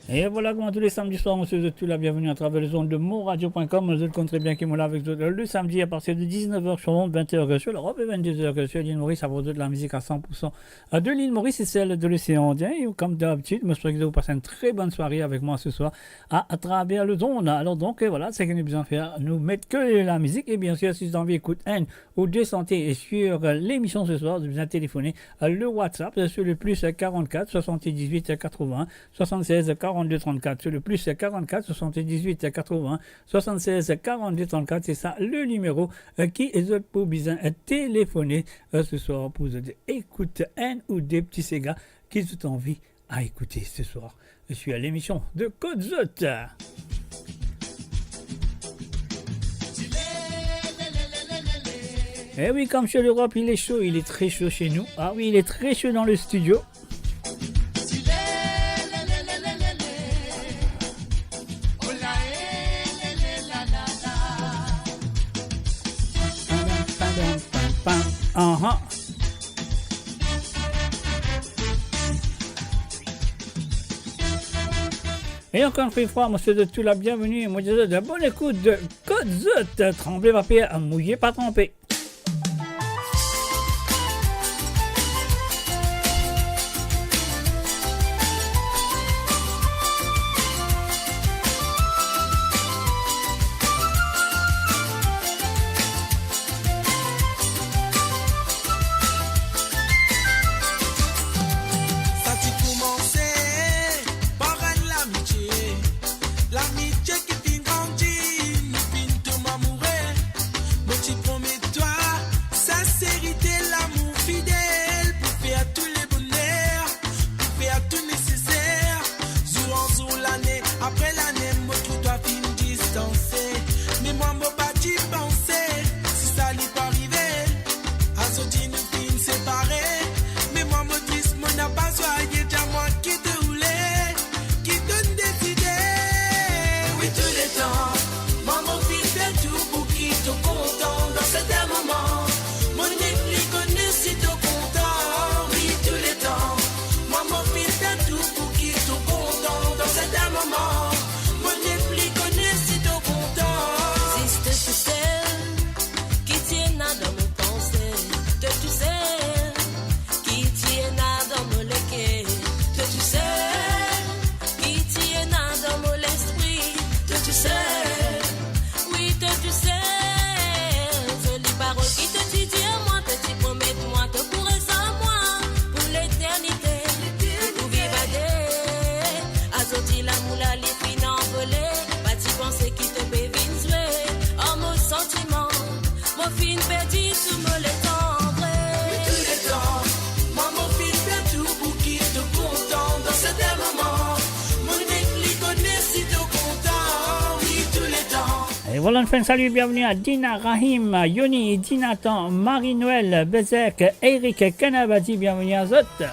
Et voilà comment tous les samedis soirs, monsieur, vous êtes tous la bienvenue à travers les ondes de monradio.com. Vous êtes très bien qui m'ont là avec vous le samedi à partir de 19h sur l'onde, 20h sur l'Europe et 22h sur l'île Maurice. À propos de la musique à 100% de l'île Maurice et celle de l'océan Indien. Et comme d'habitude, je souhaite que vous passez une très bonne soirée avec moi ce soir à travers le zone. Alors donc, voilà, c'est ce qu'on a besoin de faire. Nous mettre que la musique. Et bien sûr, si vous avez envie d'écouter un ou deux santé sur l'émission ce soir, vous avez besoin de téléphoner le WhatsApp sur le plus 44 78 80 76 42 34 sur le plus 44 78 80 76 42 34. C'est ça le numéro qui est pour besoin de téléphoner ce soir pour vous écouter un ou deux petits ségas qui ont envie à écouter ce soir. Je suis à l'émission de Code Zot. Eh oui, comme chez l'Europe, il est chaud, il est très chaud chez nous. Ah oui, il est très chaud dans le studio. Uh-huh. Et encore une fois, monsieur de tout la bienvenue et moi je de bonne écoute de Code Zot. Tremblez pas pierre, mouillez pas trempé. Voilà, une fin de salut, bienvenue à Dina, Rahim, Yoni, Dinatan, Marie-Noël, Bezek, Eric, Kanabadi, bienvenue à Zot.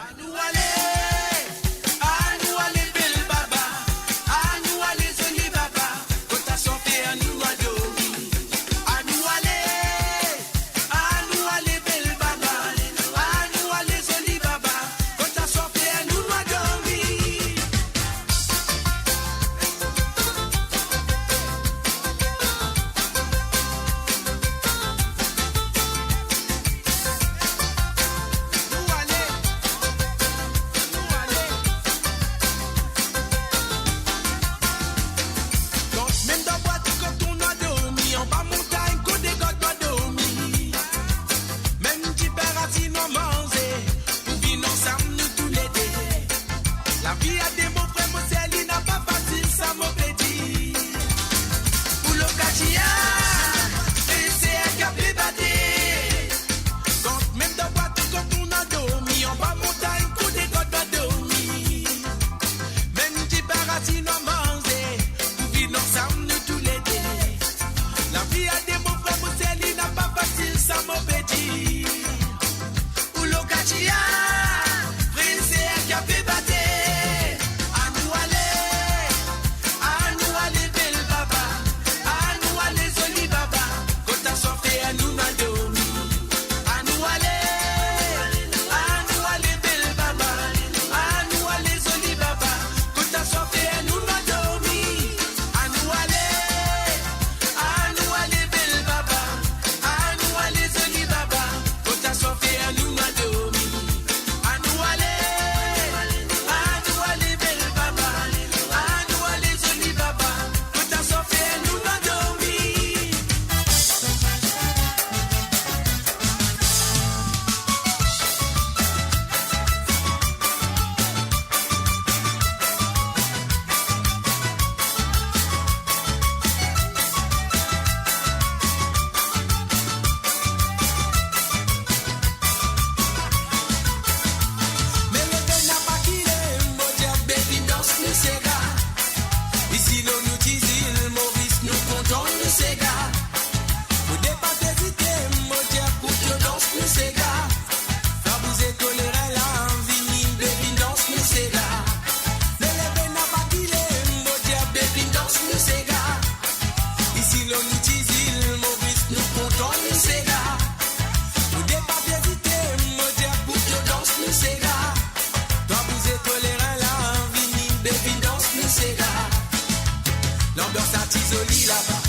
dit là-bas.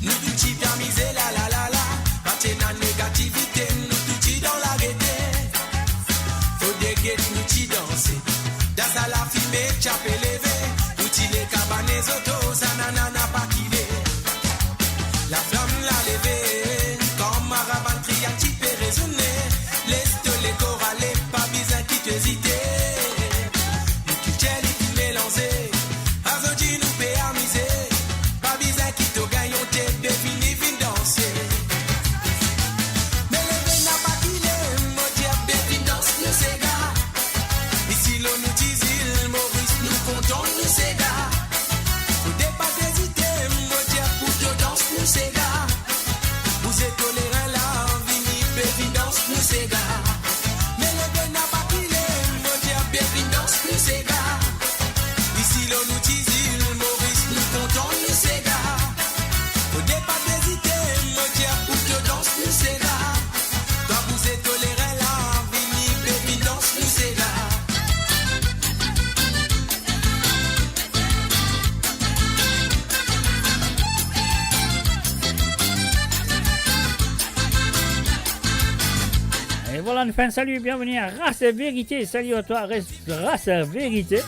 Nous tout qui bien misé la la la la. Partir dans la négativité, nous tout qui dans la gaieté. Faut des guettes, nous qui danser. Dans à la fumée, chapé levé. Nous qui les cabanes autos, ça n'a pas quitté. La flamme l'a levée. Comme ma ravane triangle qui peut résonner. Laisse les corps aller, pas besoin qui t'hésiter. Nous qui t'es qui mélanger. Azodi nous peut amuser. Pas besoin qui te gagne, on t'est défini, vin danser. Mais le vin n'a pas quitté. Mon dieu, baby, danse, nous c'est gars. Ici, l'on nous dit, Maurice, nous comptons, nous c'est gars. Faut pas hésiter, mon dieu, pour te danse, nous c'est gars. Vous êtes tolérants là, vini, baby, danse, nous c'est gars. Mais le vin n'a pas quitté. Mon dieu, baby, danse, nous c'est gars. Ici, l'on nous dit, Maurice, nous comptons, nous c'est gars. Faut pas hésiter, mon dieu, pour te danse, nous c'est gars. Toi, vous êtes tolérants là, vini, baby, danse, nous c'est gars. Et voilà, nous faisons un salut, bienvenue à Race et Vérité. Salut à toi, Race et Vérité.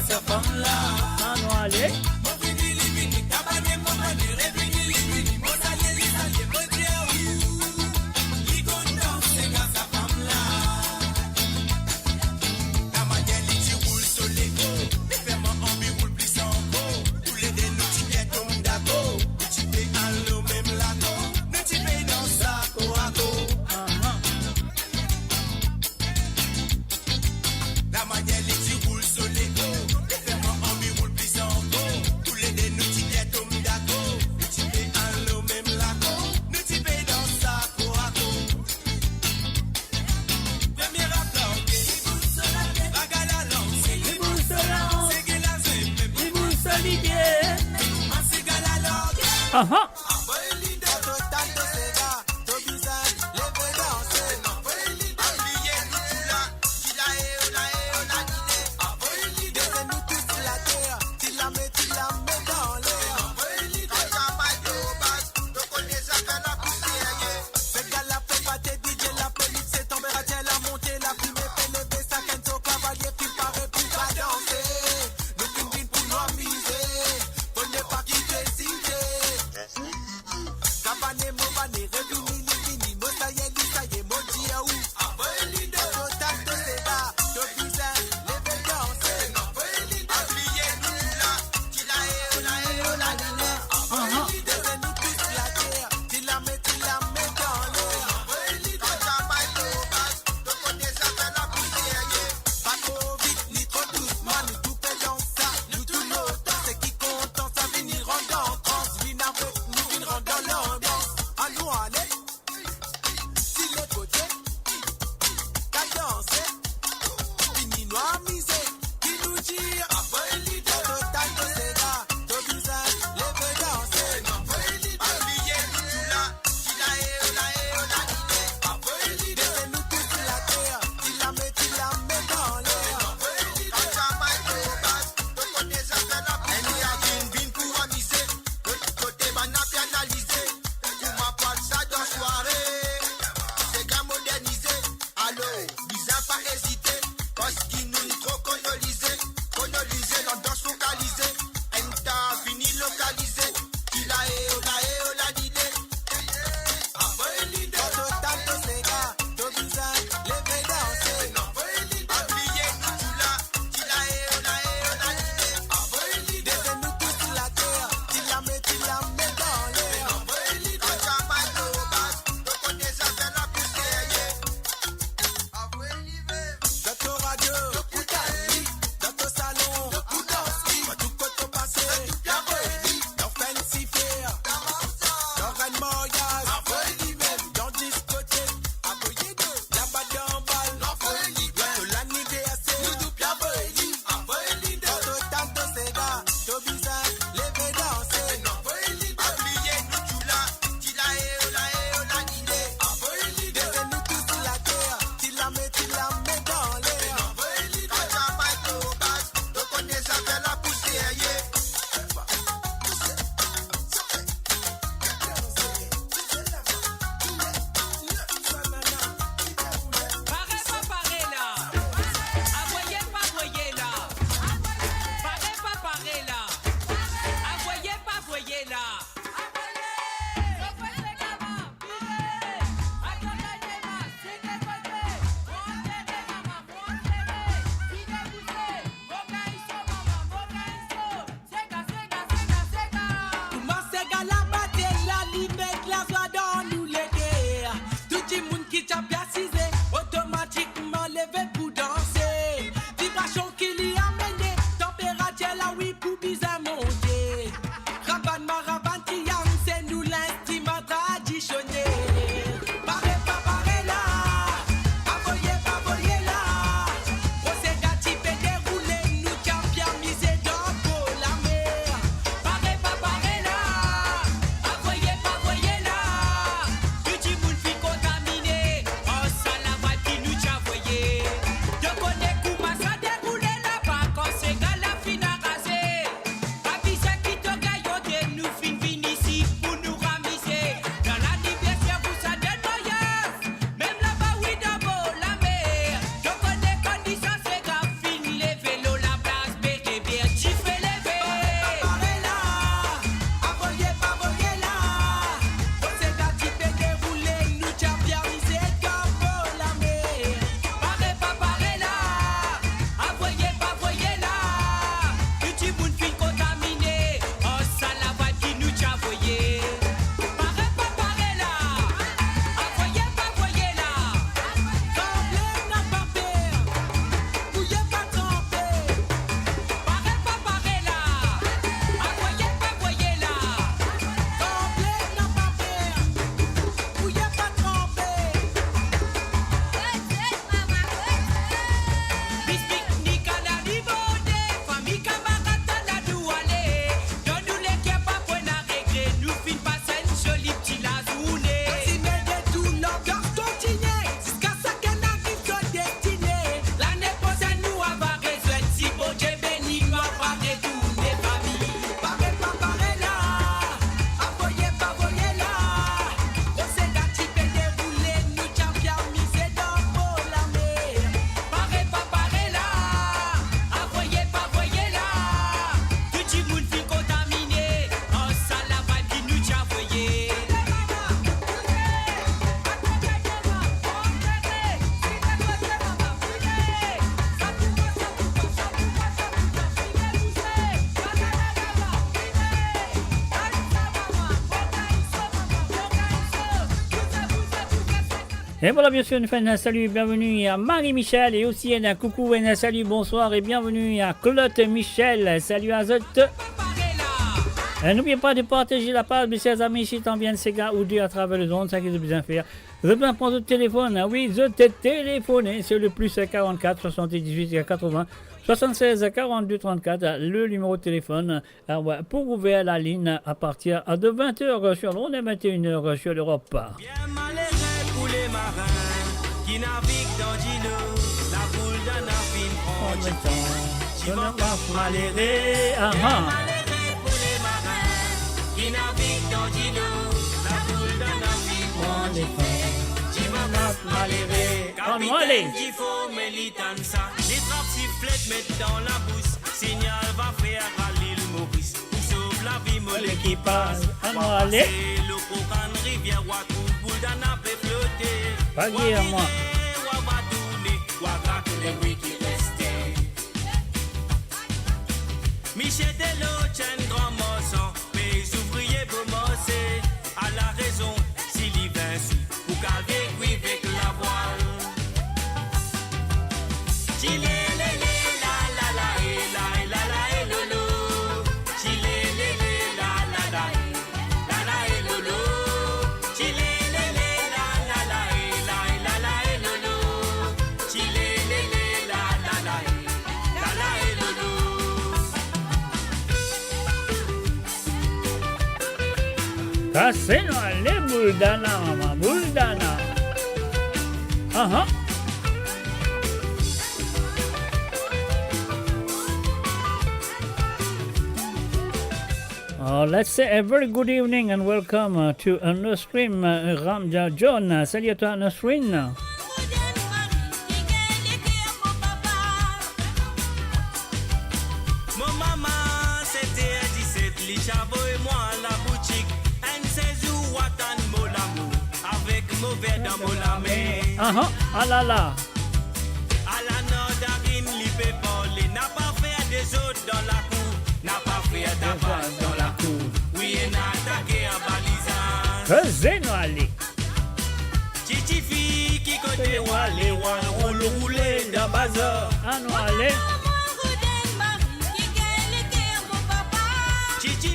Sa femme là, allez. Et voilà, bien sûr, une fois un salut, bienvenue à Marie-Michel et aussi un coucou, un salut, bonsoir et bienvenue à Claude Michel. Salut à Zot. N'oubliez pas de partager la page, mes chers amis, si t'en viens de ces gars ou deux à travers le monde, ça qu'ils ont besoin faire. Vous avez besoin de prendre votre téléphone, oui, je t'ai téléphoné, c'est le plus 44 78 80 76 42 34, le numéro de téléphone pour ouvrir la ligne à partir de 20h sur l'onde et 21h sur l'Europe. Bien malheureux pour les marins qui naviguent dans l'îlot, la boule d'un affine prend du temps. Tu vas pas malheureux. Malheureux pour les marins qui naviguent dans l'îlot, la boule d'un affine prend du temps. Tu vas pas malheureux. Capitaine du faux militant ça, les trappes sifflettes mettent dans la bouche, signal va faire à l'île Maurice. Sauve la vie, mon l'équipage. Allez. Le programme rivière Watou, boule d'un appel flotter. Pas dire à moi. Michel Delot, Chen Grand Mosson, mes ouvriers pour mosser. À la raison, s'il y vinci, pour calver, oui, avec la voile. Chile, la la la, et la la, et lolo. Chile, la la la, la la, et lolo. Chile, la la la, et la la, et lolo. Chile, la la la, la la, et lolo. Cassez-nous les Bouldana, maman, Bouldana. Let's say a very good evening and welcome to Nasrin Ramja John. Salut à toi, Nasrin. Mon maman, c'était à 17, les chavots et moi à la boutique. Un 16 ou Watan Molamou, avec mauvais dans mon lamé. Ah là là. À la Nordarine, l'ipé volé, n'a pas fait des autres dans la cour, n'a pas fait d'appât dans la cour. Oui, et n'a attaqué en balisant. Faisez-nous aller. Titi fille qui côté Wale, roule roulé dans bazar. Ah nous aller.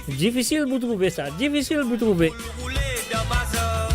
Difficile vous trouver ça, difficile vous trouver. Roulé dans bazar.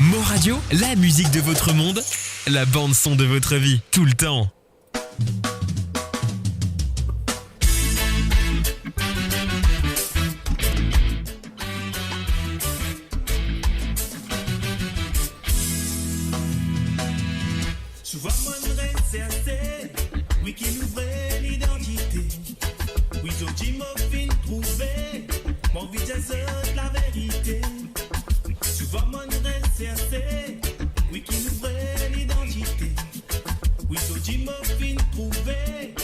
Mo Radio, la musique de votre monde, la bande son de votre vie, tout le temps. Souvent mon rêve c'est assez, oui qui ouvrait l'identité. Oui j'ai mon fin trouvé, mon visage c'est la vérité. Souvent mon rêve c'est assez, oui qui ouvrait l'identité. Oui j'ai mon fin trouvé,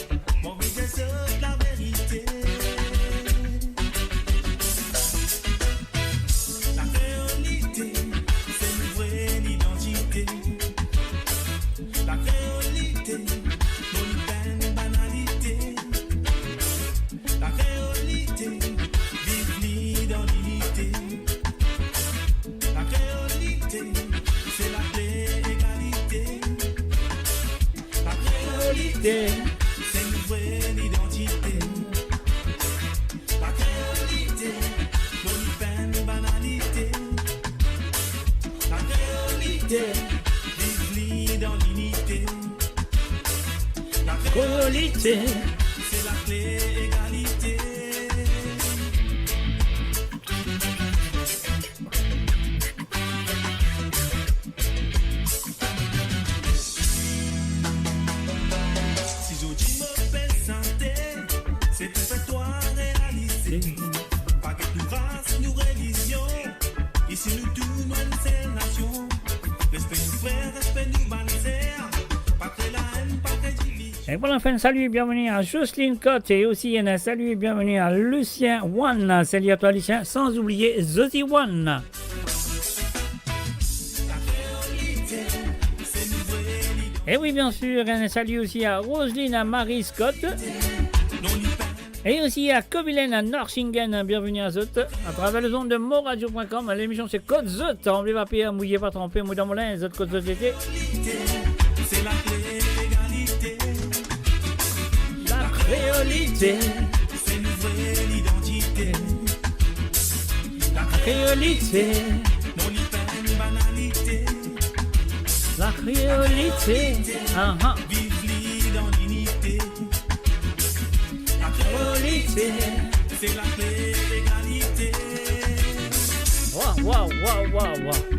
mon visage c'est la vérité. La réalité, c'est l'ouvrir l'identité. La réalité, non une banalité. La réalité, vive l'identité. La réalité, c'est la clé égalité. La réalité, c'est l'ouvrir l'identité. La réalité, créolité, Vive dans l'unité. La créolité. c'est la clé, égalité. Si je dis mauvaise santé, c'est tout fait toi réaliser. Pas que nous race, nous religion. Ici nous tous, nous une seule nation. Respect nous frères, respect nous bannières. Pas que la haine, pas que division. Et pour la fin, salut et bienvenue à Jocelyne Cotte et aussi un salut et bienvenue à Lucien One. Salut à toi Lucien, sans oublier Zozy One. Et oui, bien sûr, un salut aussi à Roselyne, à Marie Scott. Et aussi à Kovilen, à Norsingen, bienvenue à Zot. À travers le zone de moradio.com, l'émission c'est Code Zot. On va pas mouiller, pas tremper, mouille dans mon linge, Zot Code Société. C'est la clé, égalité. La créolité, C'est une vraie identité. la créolité, Non, n'y peine, banalité. la créolité. Ah ah, Vive dans l'unité. La créolité. c'est la clé, égalité. Waouh, waouh, waouh, waouh, waouh.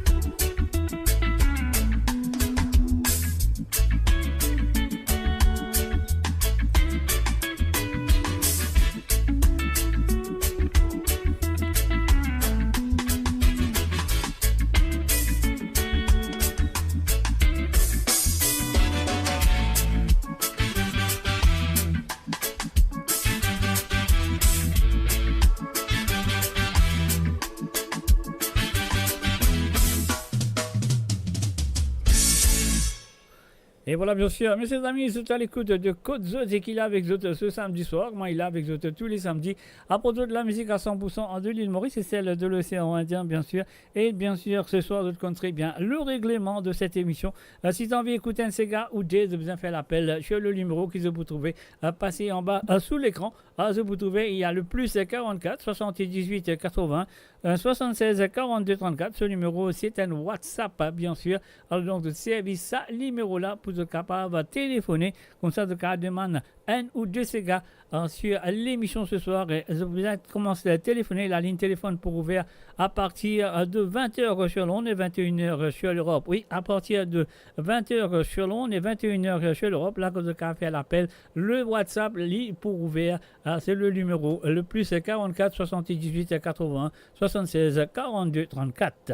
Et voilà, bien sûr, mes chers amis, c'est à l'écoute de Code Zot et qu'il est avec Zot ce samedi soir. Moi, il est avec Zot tous les samedis à propos de la musique à 100% en de l'île Maurice et celle de l'océan Indien, bien sûr. Et bien sûr, ce soir, je te compterai bien le règlement de cette émission. Si tu as envie d'écouter un Sega ou Jazz, vous faire l'appel sur le numéro que vous trouvez passé en bas sous l'écran. Vous trouvez, il y a le plus 44 78 80 76 42 34. Ce numéro, c'est un WhatsApp, bien sûr. Alors, donc, de service ça, numéro-là, pour être capable de téléphoner. Comme ça, de demander un ou deux Sega sur l'émission ce soir. Et je vous ai commencé à téléphoner. La ligne téléphone pour ouvrir à partir de 20h sur Londres et 21h sur l'Europe. Oui, à partir de 20h sur Londres et 21h sur l'Europe. Là, que vous avez fait l'appel, le WhatsApp pour ouvrir, c'est le numéro le plus 44 78 80 76 42 34.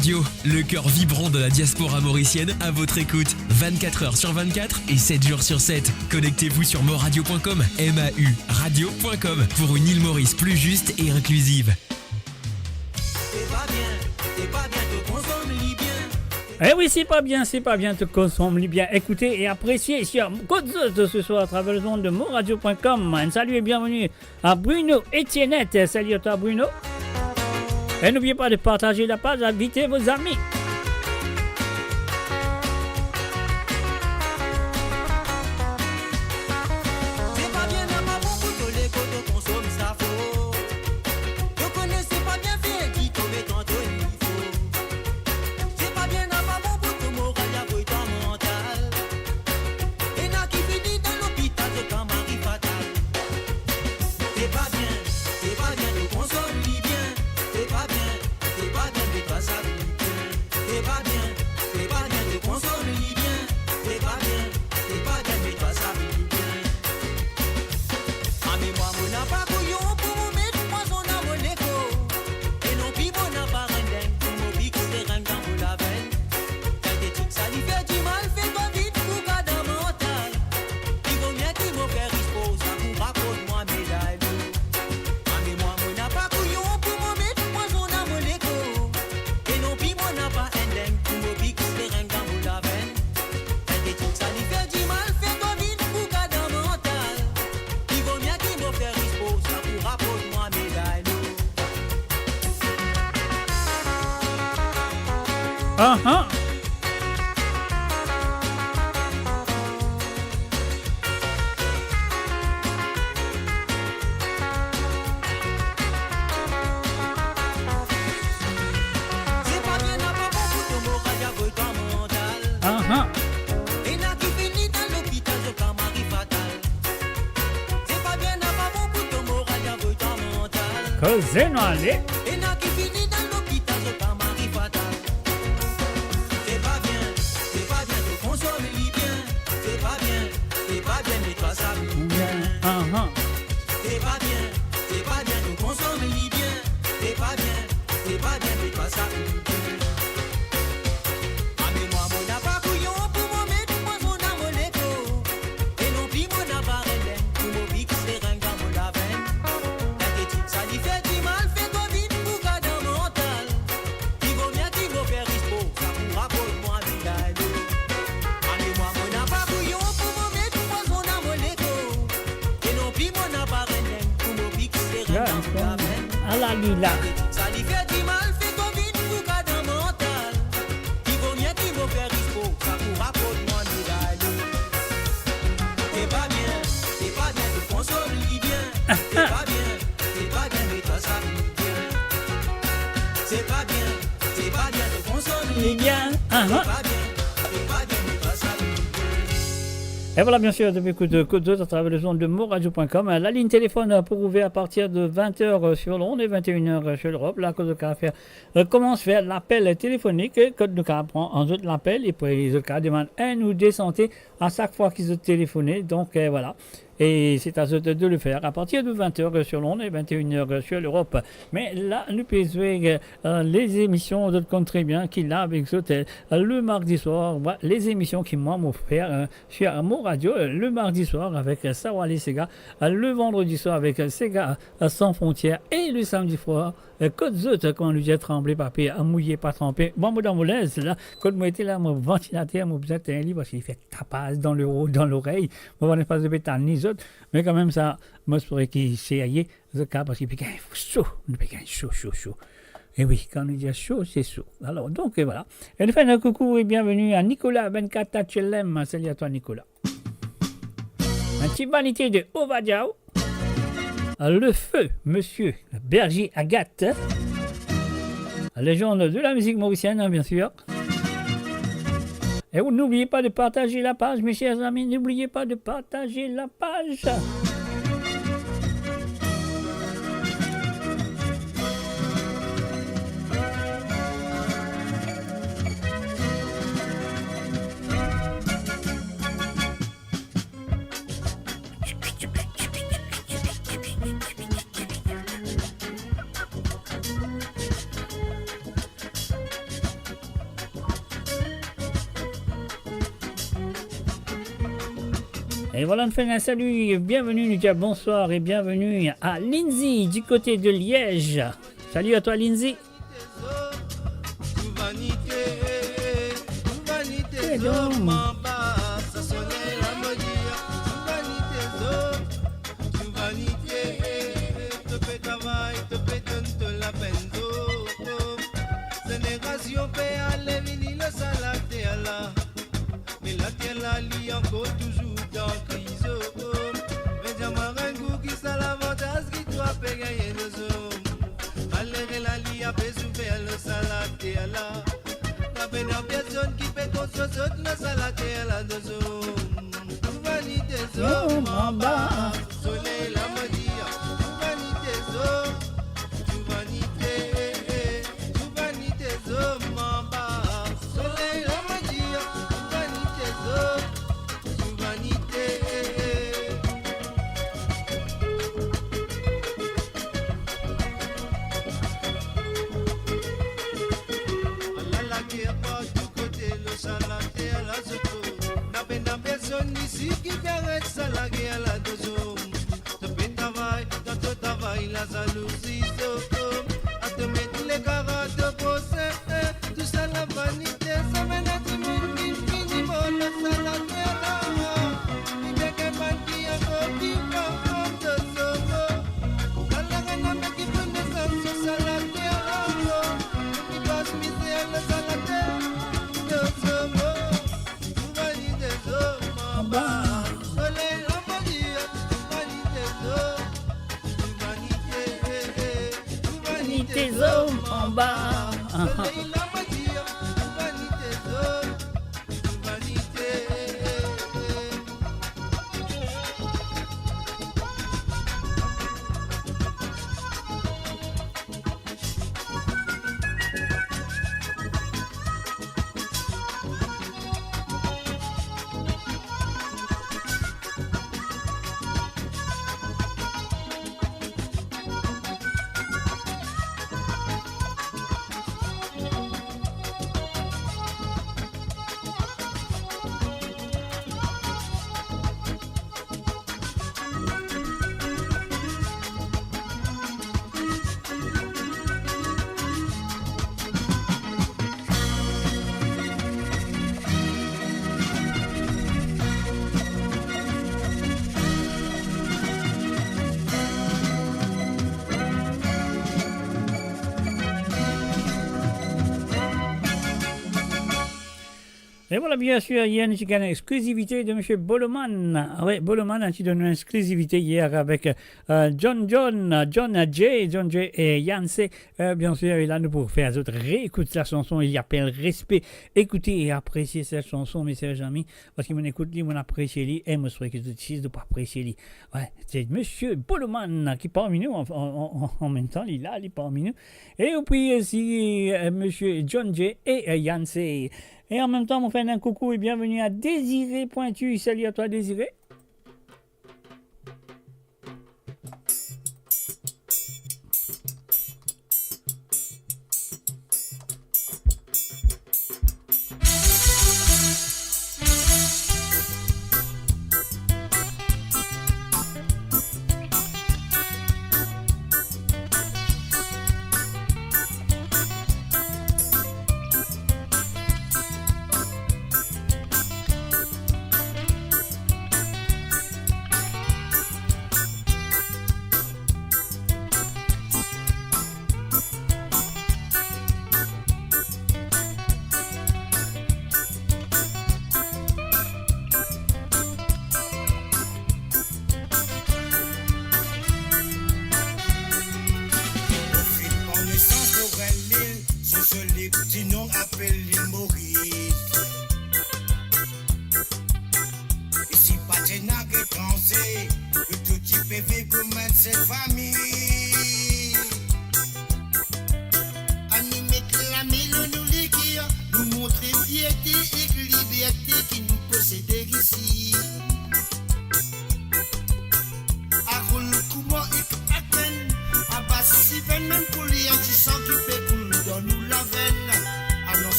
Radio, le cœur vibrant de la diaspora mauricienne à votre écoute. 24 heures sur 24 et 7 jours sur 7. Connectez-vous sur moradio.com, MAU radio.com pour une île Maurice plus juste et inclusive. Eh oui, c'est pas bien, te consommer bien. Écoutez et appréciez sur Côte de ce soir à travers le monde de moradio.com. Un salut et bienvenue à Bruno Etiennette. Salut à toi, Bruno. Et n'oubliez pas de partager la page, invitez vos amis. Uh-huh. Cos'è no allez? Lila. Et voilà, bien sûr, depuis Côte d'Azur à travers le zone de moradio.com. La ligne téléphone pour ouvrir à partir de 20h sur l'onde et 21h sur l'Europe. La Côte de Carafère commence à faire l'appel téléphonique. Côte de Carafère prend en autres l'appel et puis les autres demandent un ou des santé à chaque fois qu'ils ont téléphoné. Donc voilà. Et c'est à eux de le faire à partir de 20h sur l'onde et 21h sur l'Europe. Mais là, nous pouvons jouer les émissions de compte très bien qu'il a avec Zotel le mardi soir. Les émissions qui m'ont offert sur mon radio le mardi soir avec Sawali Sega, le vendredi soir avec Sega sans frontières et le samedi soir. Côte Zout, quand lui j'ai tremblé, papier, à mouiller, pas trempé. Bon, moi, dans mon laisse, là, quand moi j'étais là, mon ventilateur, mon besoin un lit parce qu'il fait tapas dans l'oreille. Moi, on n'est pas de bétal ni autres. Mais quand même, ça, moi, je pourrais qu'il s'est ce cas parce qu'il fait chaud. Il fait chaud. Et oui, quand on dit chaud, c'est chaud. Alors, donc, voilà. Et nous faisons un coucou et bienvenue à Nicolas Benkata Tchelem. Salut à toi, Nicolas. Un petit vanité de Ovadiao. Le feu, monsieur Berger Agathe, légende de la musique mauricienne, bien sûr. Et vous n'oubliez pas de partager la page, mes chers amis, n'oubliez pas de partager la page. Et voilà, on fait un salut, bienvenue, nous disons bonsoir et bienvenue à Lindsay du côté de Liège. Salut à toi Lindsay. Encore toujours dans crise, mais j'aimerais qui ça l'avantage qui doit payer nos hommes. Malgré la lie a fait souffrir le salade et la. La peine en personne qui fait qu'on se saute le salade et la deux hommes. Vanité hommes en bas, soleil la madia. Vanité hommes, vanité hommes en bas, soleil la madia. Vanité hommes. Ici qui t'arrête ça la guerre la deux hommes. Te fait travail, dans ton travail la jalousie à te mettre les carottes de procès. Tout ça la vanité, ça mène à tout le monde qui finit mon le salade là. Il y a quelqu'un qui a encore qui va en deux hommes. Dans la gana mais qui peut naître sur salade là. Qui passe misère le salade deux hommes. Tes hommes en bas. Et voilà, bien sûr, il y a une exclusivité de M. Boloman. Oui, Boloman a donné une exclusivité hier avec John J et Yancey. Bien sûr, et là, nous pour faire autres réécouter la chanson. Il appelle Respect. Écoutez et appréciez cette chanson, mes chers amis. Parce que mon écoute, mon apprécié, et moi, je souhaite que vous ne pas apprécier. Ouais, c'est M. Boloman qui est parmi nous en même temps. Il est parmi nous. Et puis aussi, M. John J et Yancey. Et en même temps, on fait un coucou et bienvenue à Désiré Pointu. Salut à toi, Désiré.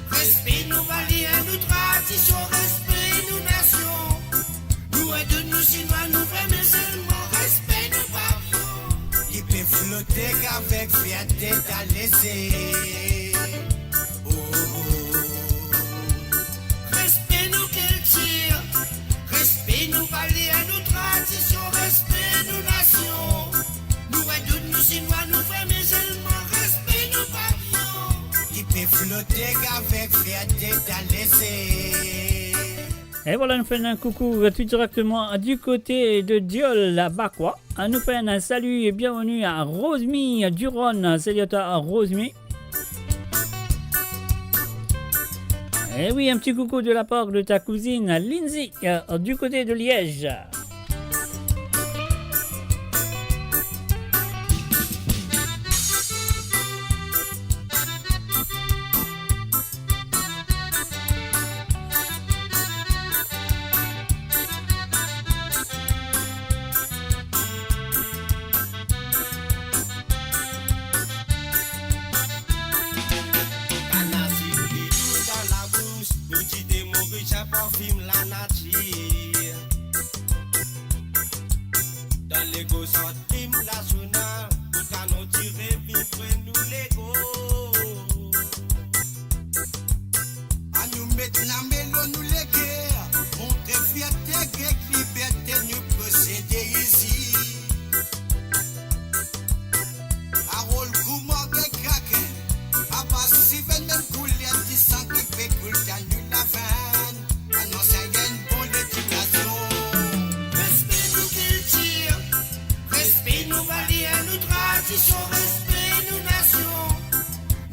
Respect qu'avec fierté t'as laissé. Respect nous culture, respect nous valeurs, nous traditions, respect nous nations. Nous aides nous chinois, nous vrais musulmans, respect nous pavillons. Qui peut flotter qu'avec fierté t'as laissé. Et voilà, nous faisons un coucou tout directement du côté de Diol, à Bakwa. Nous faisons un salut et bienvenue à Rosemy Duron. Salut à toi, Rosemy. Et oui, un petit coucou de la part de ta cousine Lindsay du côté de Liège. Parfume la nature dans l'ego centime national tout à nous tirer vivre nous l'ego à nous mettre la mélo nous les guerres montrer fierté que liberté nous posséder ici à rôle gourmand que craquer à pas si même couler du sang qui fait couler à nous la veine. Respect nous nations,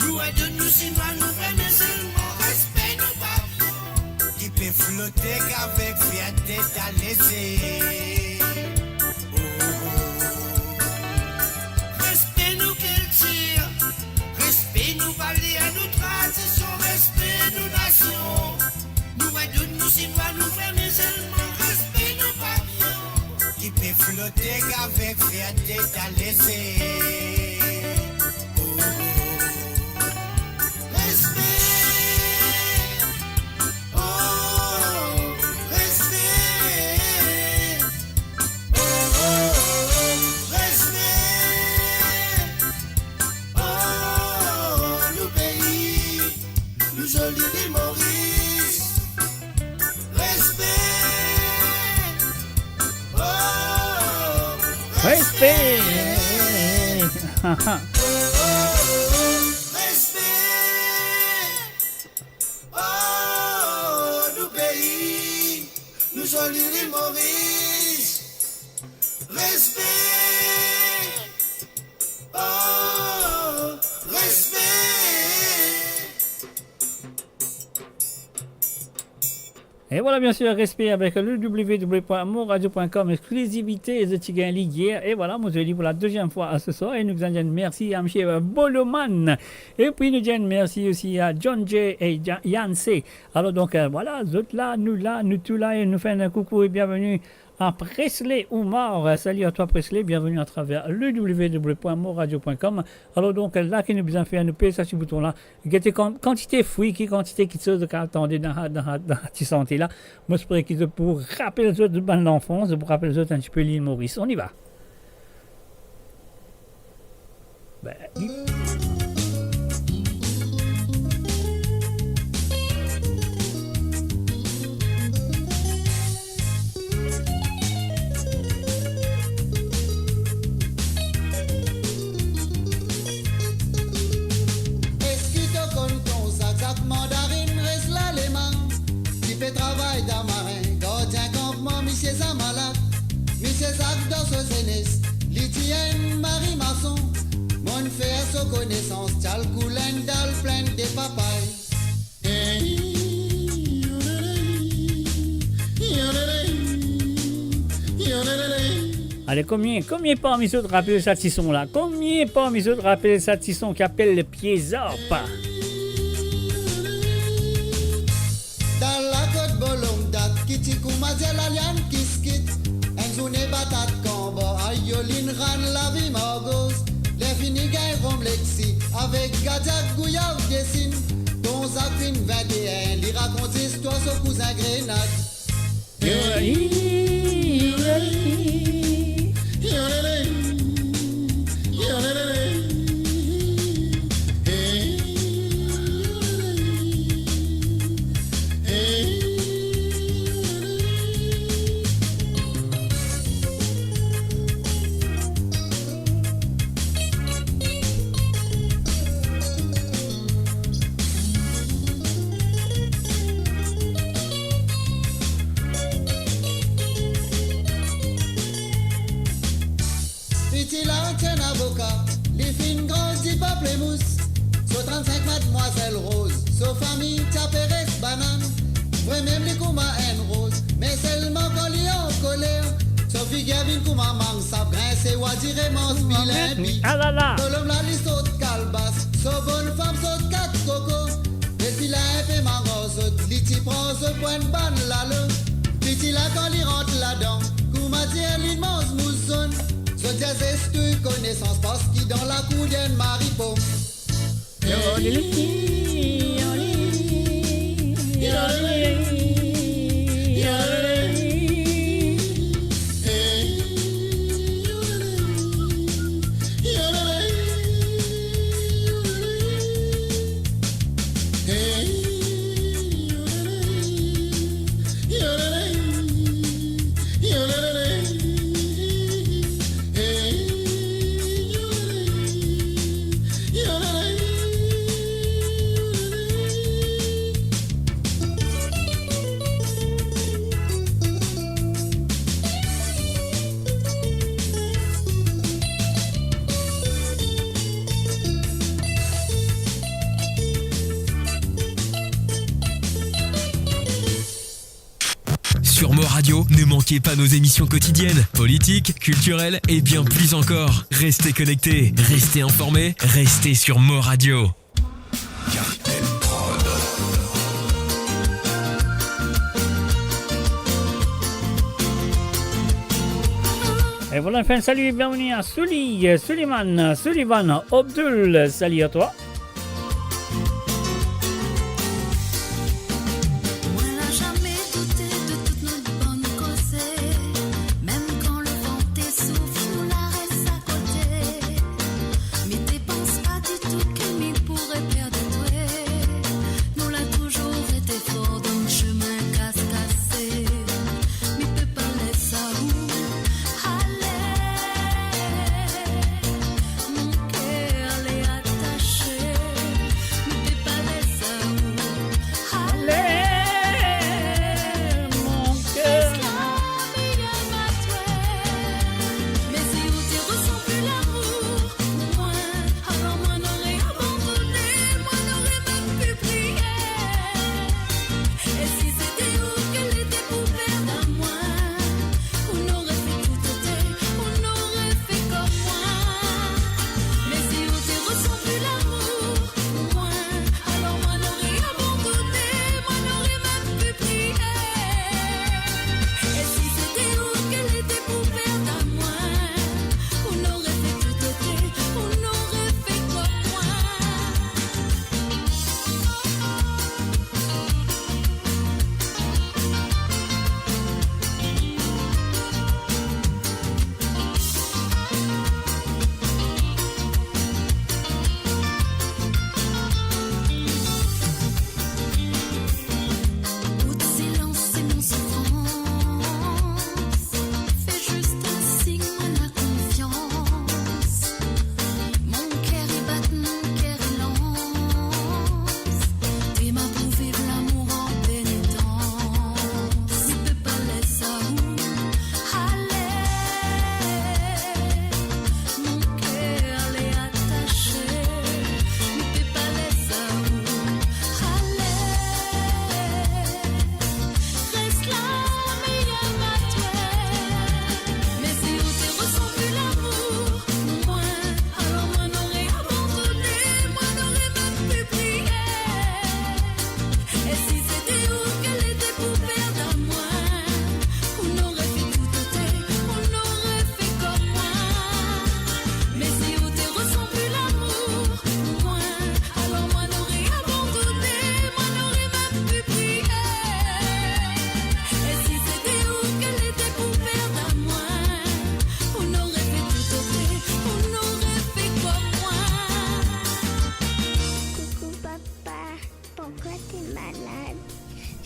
nous aidons nous chinois, nous vrais musulmans, respect nous pavillons. Qui peut flotter qu'avec fierté t'as laissé. Respect nous culture, respect nous valeurs, nous traditions, respect nous nations, nous aidons nous chinois, nous vrais musulmans, respect nous pavillons. Qui peut flotter qu'avec fierté t'as laissé. Joli l'île Maurice, respect, oh, Respect. respect, oh, nous pays, nous joli l'île Maurice, respect, oh, respect. Et voilà, bien sûr, respect avec le www.moradio.com, exclusivité de Tigan hier. Et voilà, moi je dis pour la deuxième fois à ce soir. Et nous disons merci à M. Boloman. Et puis nous disons merci aussi à John J. et Yann C. Alors donc voilà, nous nous tous là, et nous faisons un coucou et bienvenue à Presley Oumar. Salut à toi Presley, bienvenue à travers le www.moradio.com. Alors donc là qui nous besoin faire nous payer ça sur bouton là, quantité fouille qui quantité qui se de attendez dans la santé là. Moi je pourrais qu'ils pour rappeler les autres de ban l'enfance, pour rappeler les autres un petit peu l'île Maurice. On y va. Ben, travail d'amarin, gardien campement, monsieur Zamalak, monsieur Zak dans ce zénès, Litienne, Marie Masson, mon frère sa connaissance, Tchal Koulen, Dal, plein de papaye. allez, combien parmi ceux de rappeler ça tisson là? Combien parmi ceux de rappeler ça tisson qui appelle le pieds up? Dans la côte bolong dat, kiti kumazel alian kiskit, en journée batat combo, ayolin ran la vie margos, les finigay rom lexi, avec Gadiak Gouyav dessine, ton Zakwin 21, li raconte histoire son cousin Grenade. pamplemousse. So 35 mademoiselle rose. So famille tia Pérez banane. Vrai même les kouma en rose. Mais seulement collé en colère. So figure vin kouma mang sap grince wa dire mon bilen. Ah là là. So l'homme la li saute calbas. So bonne femme saute cat coco. Et puis là un peu mango saute. Liti prend ce point de ban là le. Liti là quand il rentre là-dedans. Kouma dire l'immense mousson. So diaz est tu connaissance parce qu'il dans la coudienne maripo. Sur Mo Radio, ne manquez pas nos émissions quotidiennes, politiques, culturelles et bien plus encore. Restez connectés, restez informés, restez sur Mo Radio. Cartel Prod. Et voilà, enfin, salut et bienvenue à Sullivan, Abdul, salut à toi.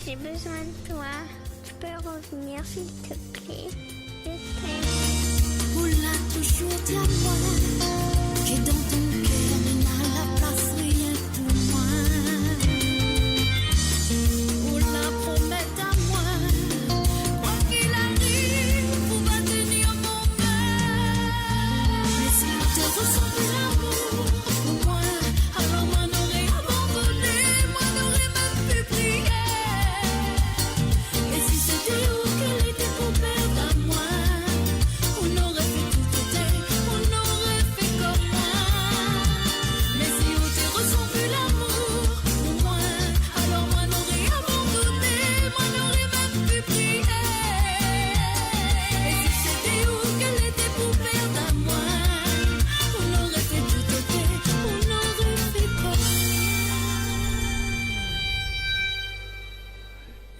J'ai besoin de toi. Tu peux revenir, s'il te plaît. Je t'aime. On l'a toujours dit à moi, que dans ton cœur, il n'y a la place rien pour moi. On la promet à moi, quoi qu'il arrive, on va tenir mon cœur. Mais si on te ressent de l'amour, au moins.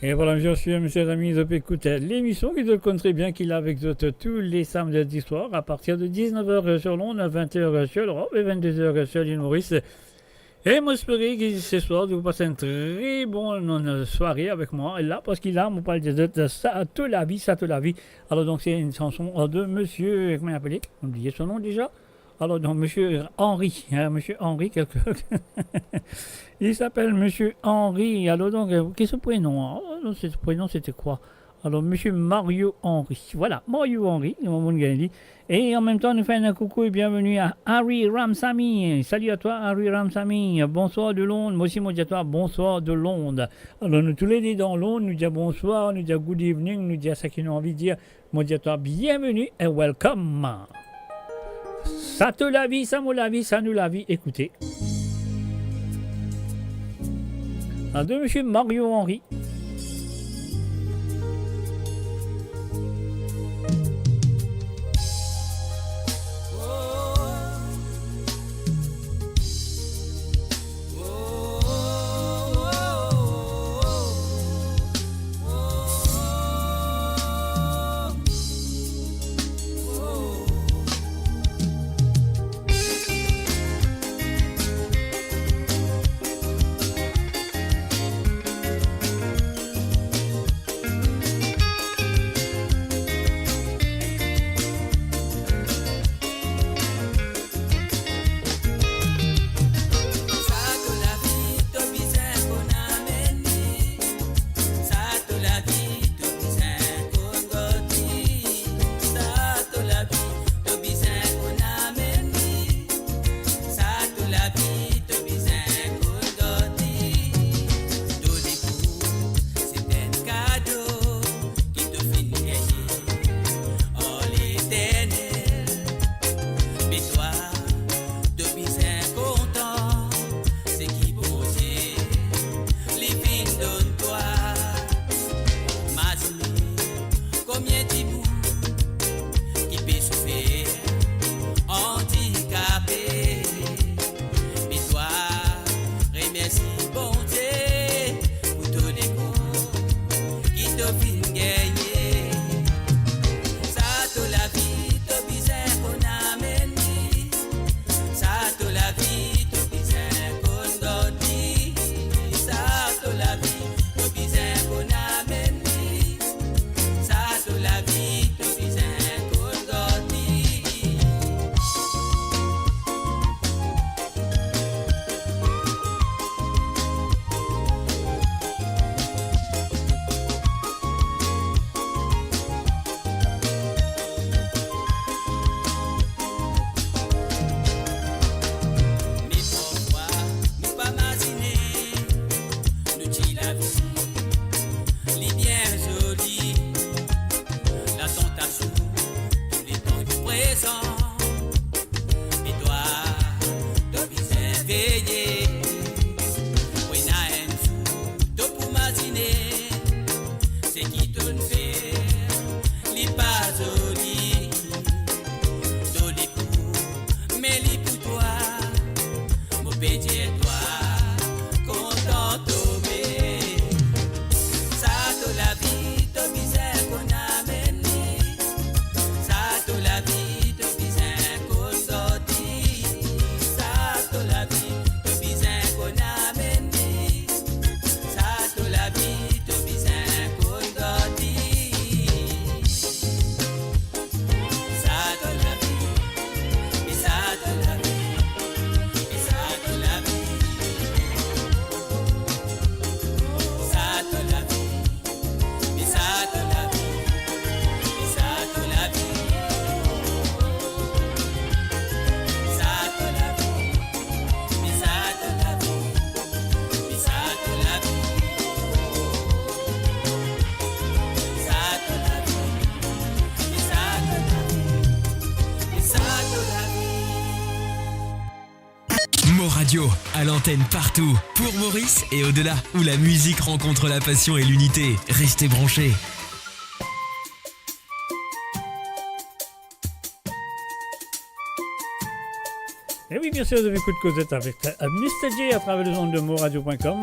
Et voilà, bien sûr, mes chers amis, vous écoutez l'émission qui vous connaît très bien, qu'il a avec vous tous les samedis d'histoire à partir de 19h sur l'onde, à 20h sur l'Europe et 22h sur l'île Maurice. Et moi, j'espère que ce soir, vous passez une très bonne soirée avec moi. Et là, parce qu'il a, on parle de ça, toute la vie, ça, toute la vie. Alors, donc, c'est une chanson de monsieur, comment il appelait? On oublié son nom déjà. Alors, donc, monsieur Henri, monsieur Henri, quelque il s'appelle monsieur Henri. Alors, donc, qu'est-ce que ce prénom? Oh, ce prénom, c'était quoi? Alors, monsieur Mario Henri. Voilà, Mario Henri, mon gars dit. Et en même temps, nous faisons un coucou et bienvenue à Harry Ramsamy. Salut à toi, Harry Ramsamy. Bonsoir de Londres. Moi aussi, moi, dis à toi, bonsoir de Londres. Alors, nous tous les deux dans Londres, nous disons bonsoir, nous disons good evening, nous disons ça qui nous a envie de dire. Moi, dis à toi, bienvenue et welcome. Ça te la vie, ça me la vie, ça nous la vie. Écoutez. Un de monsieur Mario Henri. Radio, à l'antenne partout, pour Maurice et au-delà, où la musique rencontre la passion et l'unité. Restez branchés. Et oui, bien sûr, vous avez écouté Cosette avec Mr. J à travers les ondes de moradio.com.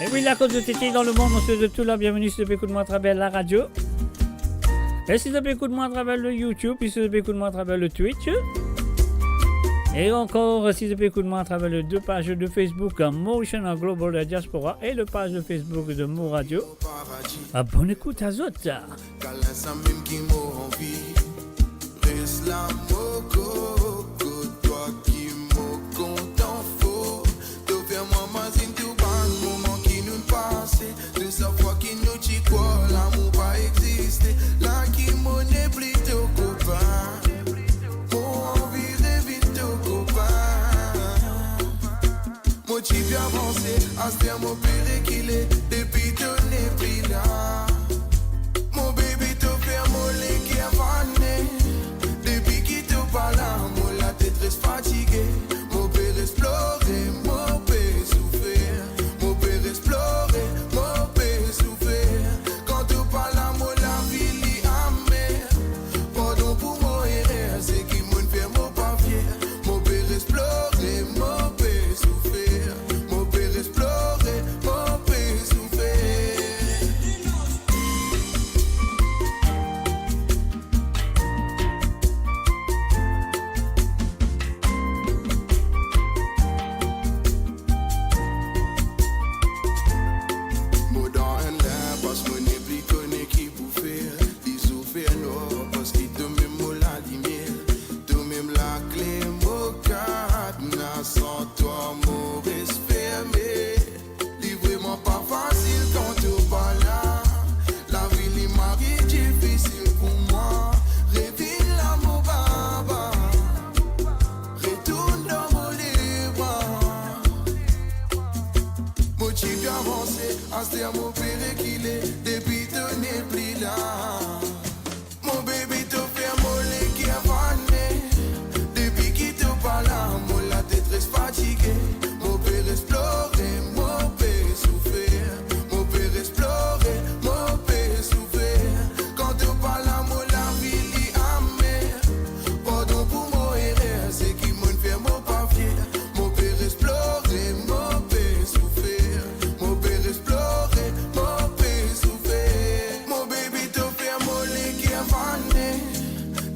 Et oui, la cause de Titi dans le monde, monsieur de tout là, bienvenue si vous écoutez moi à travers la radio. Et si vous écoutez moi à travers le YouTube, et si vous écoutez moi à travers le Twitch. Et encore, si vous écoutez moi à travers les deux pages de Facebook, Motion Global Diaspora et le page de Facebook de Mo Radio. Bonne écoute à Zot. Reste là, mon coco, toi qui me content faux. Tu fais moi mazine, tu parles, moment qui nous passe. De sa fois qui nous dit quoi, l'amour pas exister. Là qui m'en est plutôt copain. Mon envie revient ton copain. Mon type avancé, à ce terme, mon père qu'il est. Depuis tu n'es plus là. Mon bébé te fait mon lait qui est vanné. Depuis qu'il te parle, mon la tête reste fatiguée. Mon père explorer, mon père souffrir. Mon père explorer, mon père souffrir. Quand tu parles, mon la vie li amère. Pardon pour mon erreur, c'est qui m'en fait mon papier. Mon père explorer, mon père souffrir. Mon père explorer, mon père souffrir. Sans toi, mon respect, mais livrez-moi pas facile quand tu parles là. La vie est mariée, difficile pour moi. Réveille là, mon baba. Retourne dans mon livre. Mon type avancé, à ce terme, mon père qu'il est. Depuis tu n'es plus là. Mon bébé te fait mon lait qui est vanné. Depuis qu'il te parle, mon la tête reste fatiguée. Mon père explorer, mon père souffrir. Mon père explorer, mon père souffrir. Quand tu parles, mon la vie li amère. Pardon pour mon erreur, c'est qui m'en fait mon papier. Mon père explorer, mon père souffrir. Mon père explorer, mon père souffrir. Mon bébé te fait mon lait qui est vanné.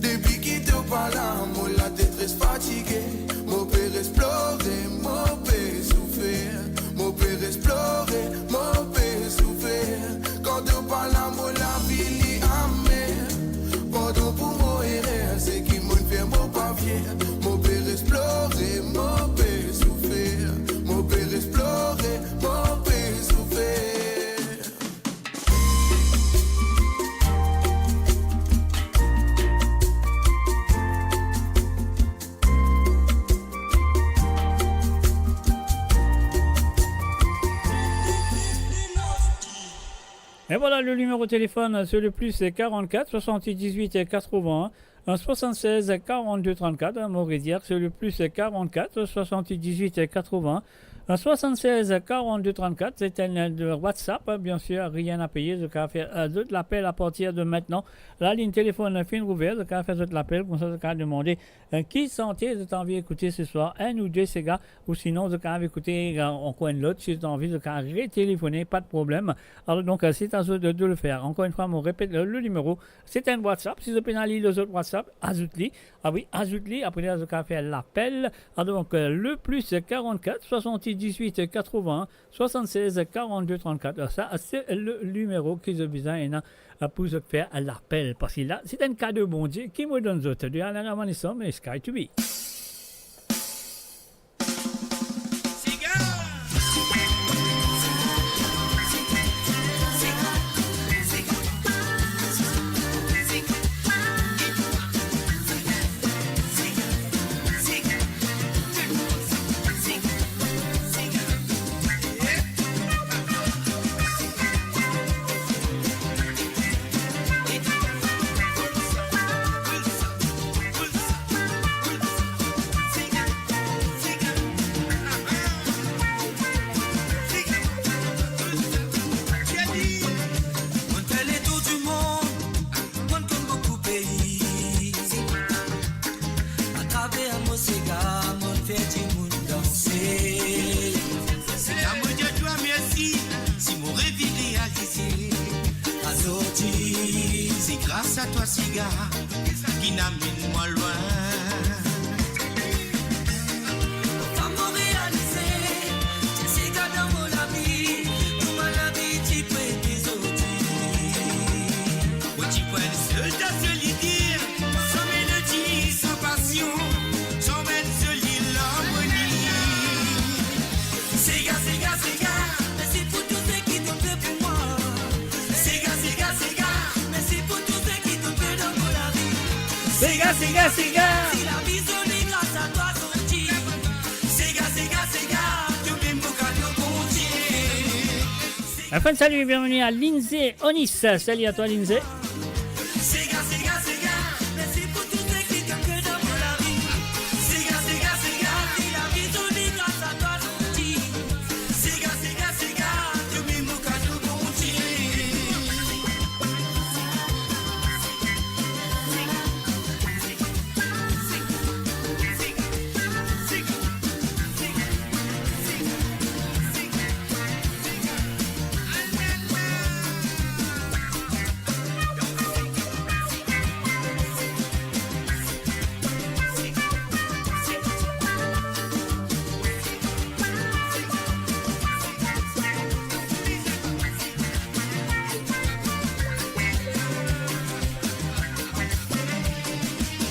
Depuis qu'il te parle, mon la tête reste fatiguée. Mon père explorer, mon père souffrir. Mon père explorer, mon père souffrir. Quand tu parles, mon la vie li amère. Pardon pour mon erreur, c'est qui m'en fait mon papier. Mon père explorer, mon père souffrir. Mon père explorer, mon père souffrir. Et voilà le numéro de téléphone, c'est le plus 44 78 81 76 42 34. Maurice, c'est le plus 44 78 80 76 42 34. C'est un de WhatsApp, bien sûr, rien à payer. Je vais faire d'autres l'appel à partir de maintenant. La ligne téléphone fin ouverte, je vais faire d'autres l'appel. Comme ça, je vais demander qui sentiez vous avez envie d'écouter ce soir, un ou deux ces gars, ou sinon, je vais écouter encore une autre. Si vous avez envie, je vais retéléphoner, pas de problème. Alors, donc, c'est à vous de le faire. Encore une fois, je répète le numéro. C'est un WhatsApp. Si vous pénalisez les autres WhatsApp, ajoute-les. Ah oui, ajoute-les. Après, je vais faire l'appel. Alors, donc, le plus 44 78 80 76 42 34. Alors, ça, c'est le numéro qu'ils ont besoin pour faire l'appel. Parce que là, c'est un cadeau bon Dieu qui me donne d'autres. De Alain Ramanisson et Sky to be. aujourd'hui, c'est grâce à toi, cigare, qui n'amène moi loin. Comment réaliser, tu sais que dans mon vie, tout mal habitué, tes outils. Moi, tu peux être seul, t'as se lui dire, sans mélodie, sans passion, sans mettre se lire l'harmonie. C'est gars, merci pour tout ce qui t'ont fait pour moi. C'est gars, merci pour tout ce qui t'ont fait dans mon vie. C'est gars, si la vie sonne grâce à toi, ton Dieu. C'est gars, tu m'aimes beaucoup à ton compte. Enfin, salut et bienvenue à Lindsay Onis. Salut à toi, Lindsay. C'est gars, merci pour tout ce qui t'ont fait dans mon vie. C'est gars, si la vie sonne grâce à toi, ton Dieu. C'est gars, tu m'aimes beaucoup à ton compte.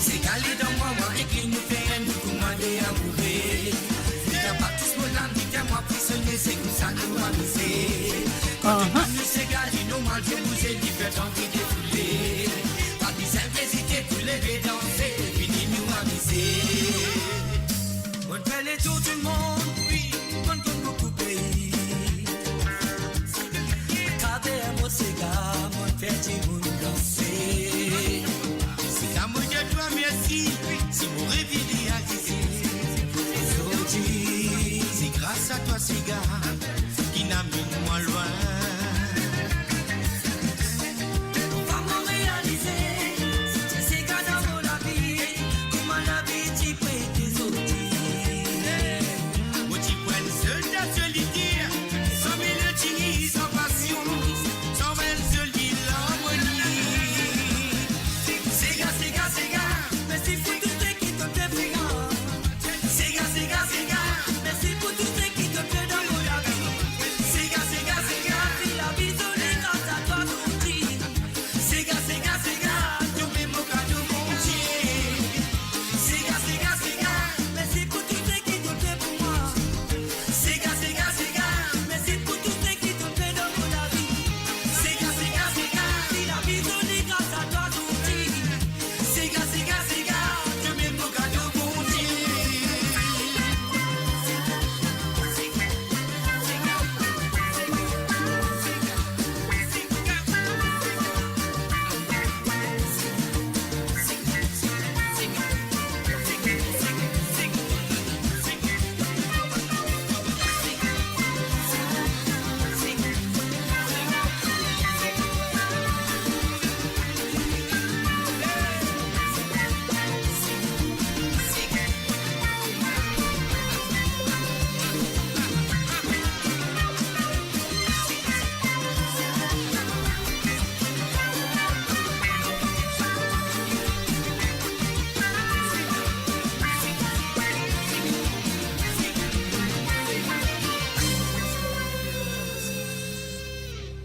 C'est calé dans moi et qui nous fait un nous commander à mourir. Il n'y a pas tous mon âme, dit à moi prisonnier, c'est comme ça que nous amuser. Quand nous c'est galé, nous mal, je vous ai dit, faites envie de fouler. Pas de simplicité, vous levez, danser, fini nous amuser. On fait les tours du monde, oui, on donne beaucoup de pays. Regardez un mot, c'est gars, on fait du monde danser. C'est à moi de toi, merci. Si mon réveil a dit aujourd'hui, c'est grâce à toi, cigare, qui n'amène moi loin. Comment réaliser, c'est gars dans mon vie, comment la vie t'y prête tes outils. Moi, t'y prends seul, t'as se lui dire, sans mélodie, sans passion, sans belle se lui l'harmonie. C'est gars, merci pour tout ce qui te fait pour moi. C'est gars, merci pour tout ce qui te fait dans mon vie. C'est gars, si la vie sonne grâce à toi, ton Dieu. C'est gars, tu m'aimes beaucoup à ton compte. C'est gars, merci pour tout ce qui te fait pour moi. C'est gars, merci pour tout ce qui te fait dans mon vie. C'est gars, si la vie sonne grâce à toi, ton Dieu. C'est gars, tu m'aimes beaucoup à ton compte.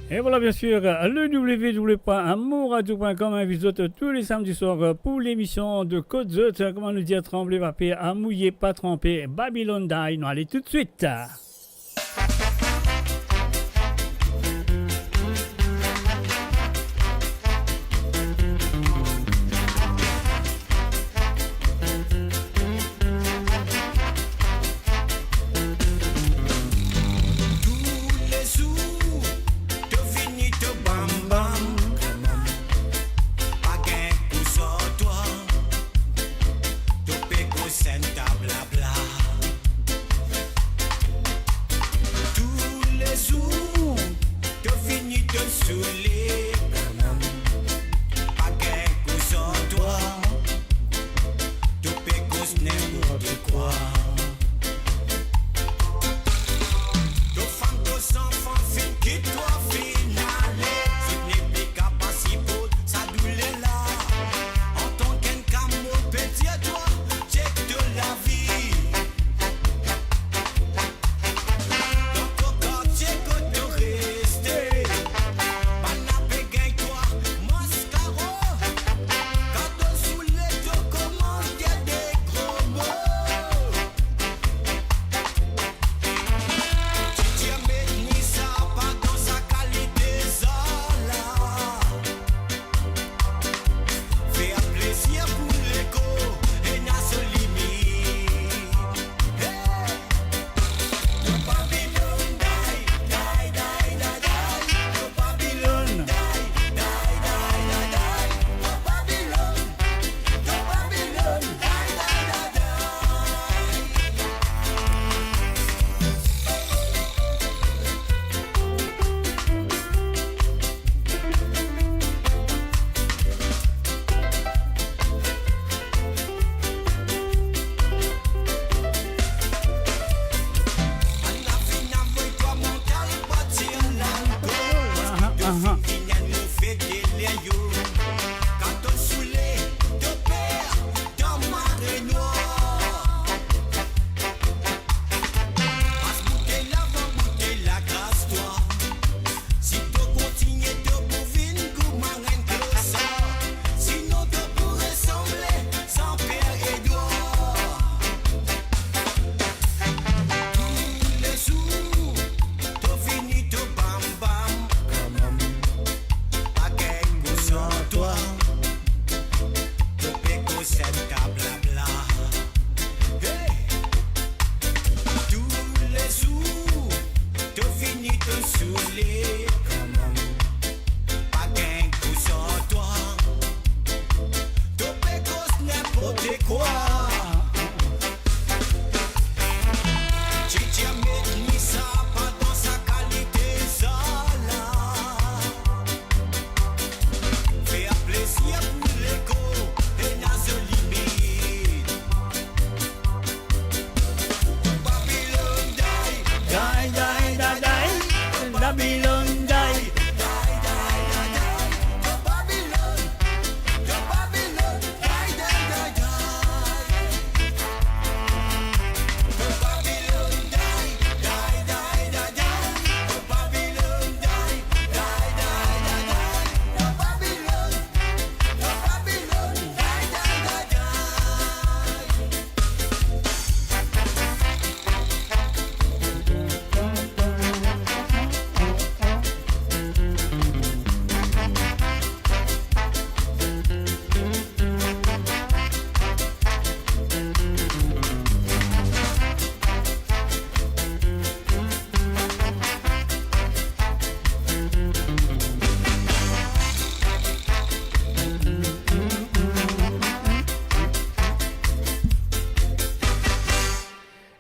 Et voilà, bien sûr, le www.amourradio.com invite tous les samedis soirs pour l'émission de Côte Zot. Comment nous dire trembler, vaper, à mouiller, pas tremper, Babylon Die. Nous allons tout de suite. Senta bla bla.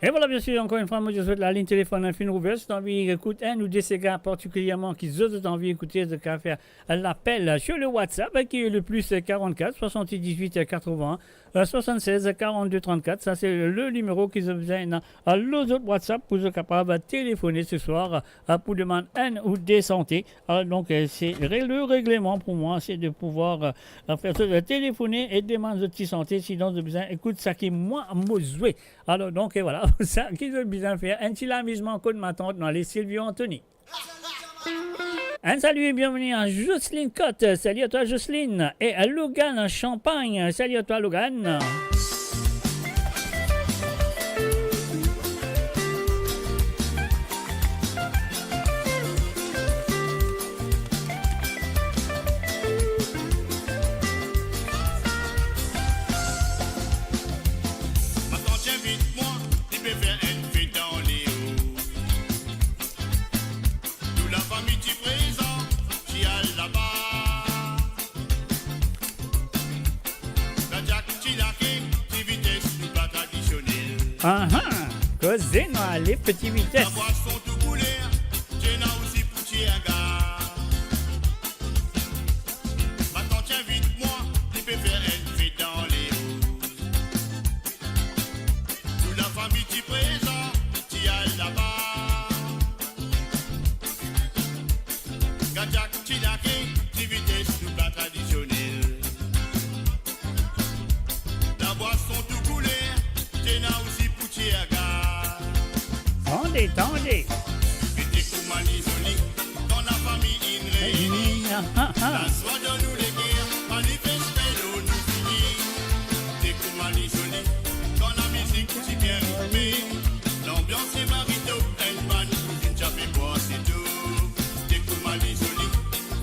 Et voilà, bien sûr, encore une fois, moi je souhaite la ligne téléphone infine ouverte. Si tu as envie d'écouter un ou des gars particulièrement qui ont envie d'écouter, de faire l'appel sur le WhatsApp qui est le plus 44 68 18 80 76 42 34. Ça, c'est le numéro qu'ils ont besoin à l'autre WhatsApp pour être capable de téléphoner ce soir pour demander un ou des santé. Donc, c'est le règlement pour moi, c'est de pouvoir faire téléphoner et demander de petite santé. Sinon, de besoin, écoute, ça qui est moi, joué. Alors, donc, voilà, ça qu'ils ont besoin de faire. Un petit amusement de ma tante dans les Sylvie Anthony. Un salut et bienvenue à Jocelyne Cotte. Salut à toi, Jocelyne. Et à Logan Champagne. Salut à toi, Logan. Causez-nous les petites vitesses. Tendez. Dans la famille Inré, la soie de nous les guerres, manifester l'eau nous finit. Des coups manisoni, quand la musique si bien rythmée, l'ambiance est marito, elle man, une chapée bois c'est tout. Des coups manisoni,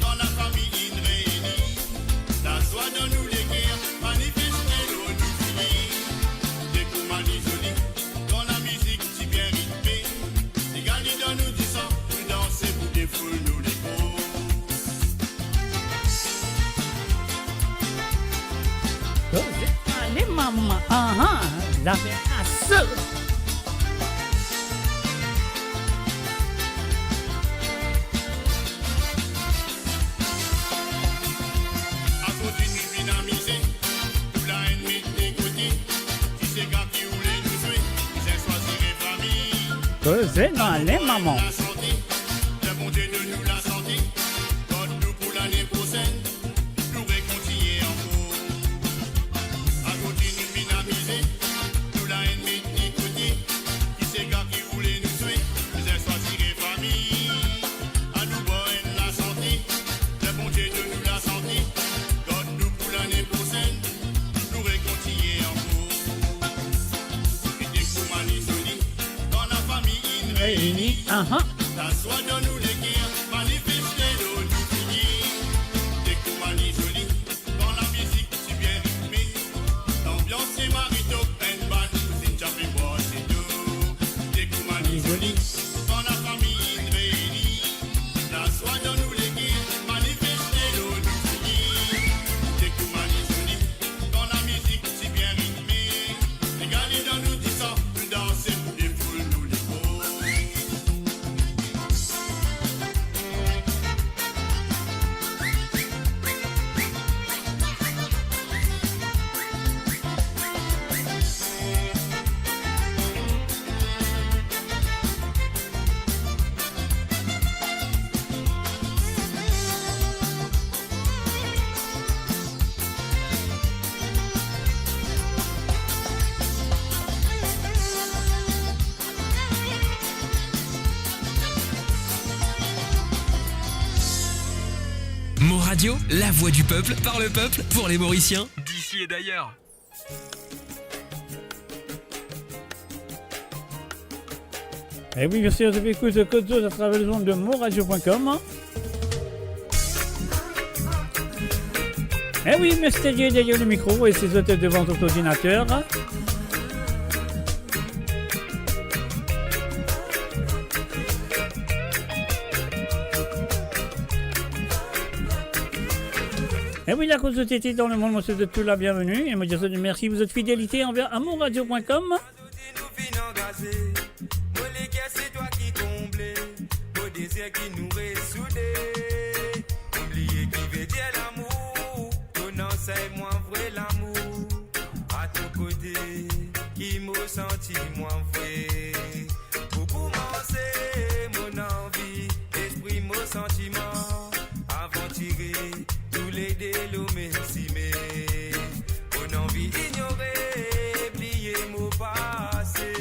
dans la famille Inré, la soie de nous les guerres, manifester l'eau nous finit. Des coups manisoni, quand la musique si bien rythmée. Nous disons, nous dansons pour des foules, nous les gros. Allez, maman, la menace. À côté du dynamisé, tout la ennemi dégoûté. Si c'est gars qui voulait nous jouer, c'est choisir les familles. Causez-nous les mamans. Le bon Dieu de nous la santé. Donne-nous pour l'année prochaine. Nous réconcilier en cours. À côté nous dynamisé, tout la ennemi dégoûté. Si c'est gars qui voulait nous jouer, c'est choisir les familles. À nous bonne la santé. Le bon Dieu de nous la santé. Donne-nous pour l'année prochaine. Nous réconcilier en cours. Et des coups manisoni dans la famille Réunis, la soie de nous les guerres, manifester l'eau nous finit. Des coups manisoni dans la musique si bien rythmée. L'ambiance est marito, une bande, c'est une chapée bois, c'est tout. Des coups manisoni dans la famille réunie. La soie de nous les guerres, manifester l'eau nous finit. Des coups manisoni dans la musique si bien rythmée. Regardez dans nous disant, nous dansons pour des foules, nous les gros. Mon Radio, la voix du peuple, par le peuple, pour les Mauriciens, d'ici et d'ailleurs. Et oui, bien sûr, vous écoutez Code Zone à travers les ondes de monradio.com. Et oui, Mr. J derrière le micro et ses hôtels devant votre ordinateur. Et oui, la cause de Tété dans le monde, monsieur de tout la bienvenue. Et me dire merci de votre fidélité envers amourradio.com. croisés. Mon les cœurs, c'est toi qui comblais. Mon désir qui nous ressoudait. Oubliez qui veut dire l'amour. Ton enseigne-moi vrai l'amour. À ton côté, qui m'a senti moins vrai. Pour commencer, mon envie, esprit, mon sentiment. Avant de tirer tous les délos, merci, mais mon envie ignorer, plier mon passé.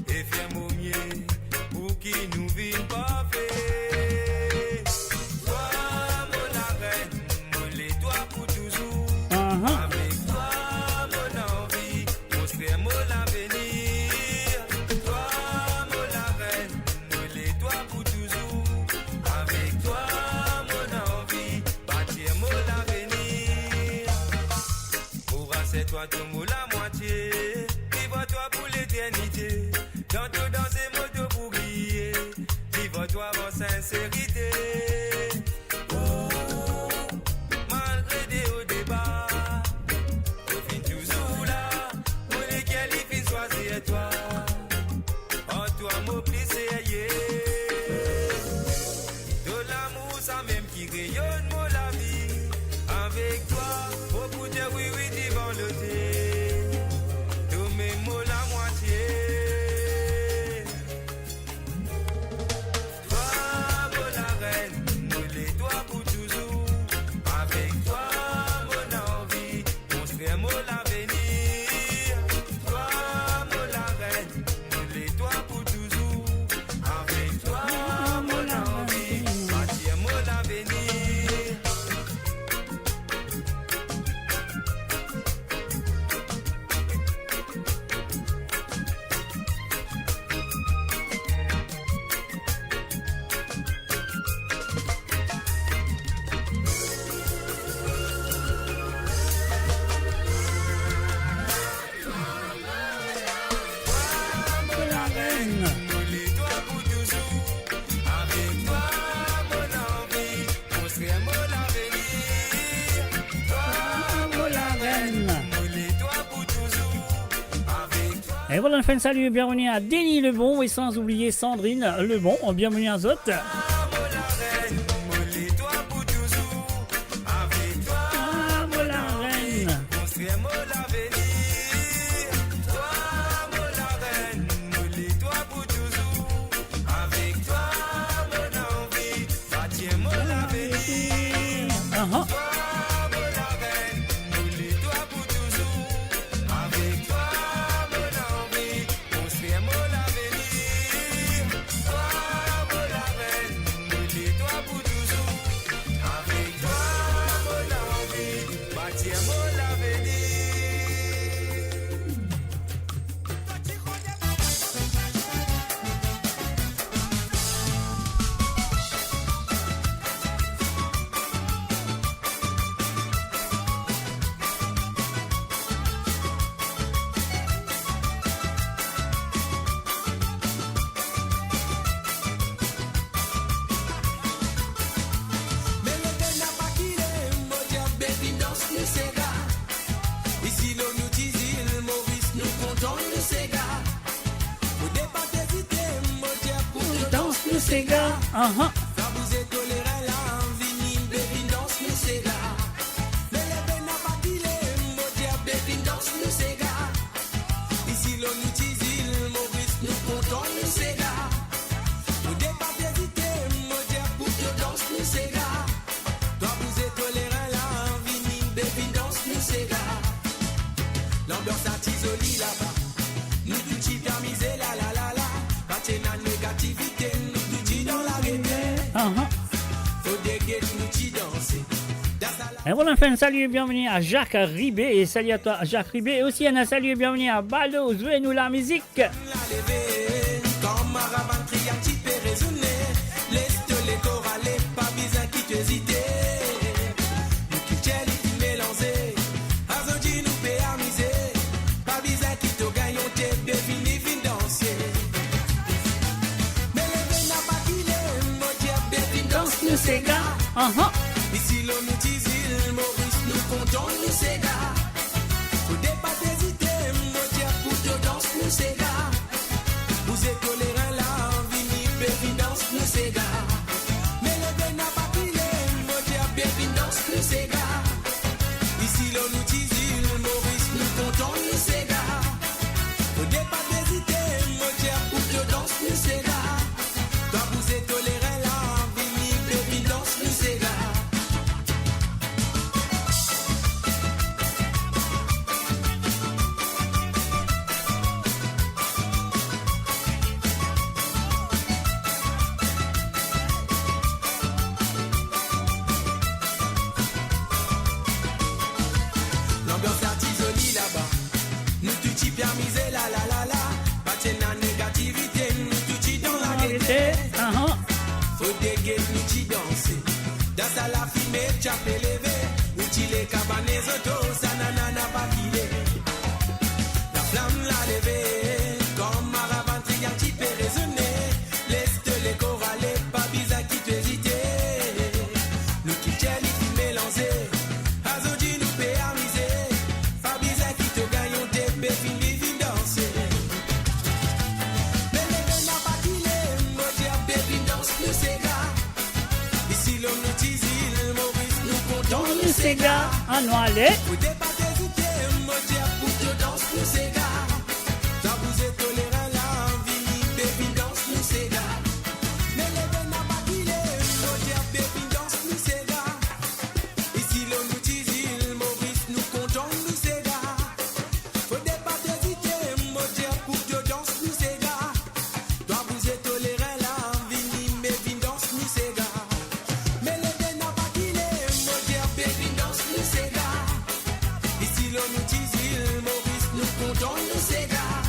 Et faire mon mieux pour qui nous vîmes pas fait. Toi, mon arène, mon les toi pour toujours. Avec toi, mon envie, mon serait mon l'avenir. Toi, mon arène, mon les toi pour toujours. Avec toi, mon envie, bâtir mon l'avenir. C'est toi tout mot la moitié. Vive-toi pour l'éternité. Dans tout dans ces mots de pour briller. Vive-toi en sincérité. Oh, malgré des hauts débats, au fin toujours là. Pour lesquels il finit choisir toi. En toi, mon plissé, de l'amour, ça même qui rayonne mon la vie. Avec toi, beaucoup de oui, oui, devant le thé. Tous mes mots la moitié. Toi, mon arène, nous les toi pour toujours. Avec toi, mon envie, mon serait mon l'avenir. Toi, mon arène, nous les toi pour toujours. Avec toi, mon envie, bâtir mon l'avenir. Et voilà, on fait un salut et bienvenue à Denis Lebon et sans oublier Sandrine Lebon. Bienvenue à Zot. L'ambiance a tisoli là-bas. Nous tout petit permisé la la la la. Pas de négativité, nous tout petit dans la gaieté. Faut déguer, nous petit danser. Et voilà, on fait un salut et bienvenue à Jacques Ribé. Et salut à toi, Jacques Ribé. Et aussi un salut et bienvenue à Baldo. Jouez-nous la musique. La lever, quand ma ravane crie un petit peu résonner. Laisse-te les chorales, pas besoin qui t'hésiter. Nous qui t'es qui mélanger. Azonji nous peut amuser. Pas besoin qui te gagne, on t'est bien fini, fin danser. Mais les veines n'a pas qu'il est, mon dieu, bien fin danse, nous c'est gars. Ici l'on nous dit il, Maurice, nous comptons, nous c'est gars. Faut pas hésiter, mon dieu, pour te danse, nous c'est gars. nous tise Maurice, nous comptons nous c'est gars. Faut pas hésiter, mon Dieu, pour te danse nous c'est gars. Toi vous êtes toléré là, vini, baby, danse nous c'est gars. L'ambiance artisanale là-bas, nous tout y permisé la la la la. Pas de négativité, nous tout y dans la gaieté. Faut dégainer, nous y danser. Dans la fumée, tchap élevé. Nous y les cabanes autos, ça nanana pas filé. La flamme l'a levé, comme Maravant triant qui peut résonner. Laisse les chorales, pas bizarre qui te hésiter. Nous qui tiens les films mélangés. Azodi nous peut amuser. Pas bizarre qui te gagne, on te peut finir danser. Mais les gars n'a pas qu'il est, moi j'ai baby danse, nous c'est gars. Ici l'homme nous tise, Maurice, nous comptons nous c'est gars. Ah non, allez. Vous pas hésiter, moi j'ai pour te danse, nous c'est gars. Toi vous êtes toléré là, vini, baby danse, nous c'est gars. Mais les gars n'a pas qu'il est, moi j'ai baby danse, nous c'est gars. Ici l'homme nous tise, Maurice, nous comptons nous c'est gars. Faut pas hésiter, moi j'ai pour te danse, nous c'est gars. Toi vous êtes toléré là, vini, baby danse, nous c'est gars. Mais les gars n'a pas qu'il est, moi j'ai baby danse, nous c'est gars. Ici l'on nous tise, Maurice, nous comptons nous c'est gars.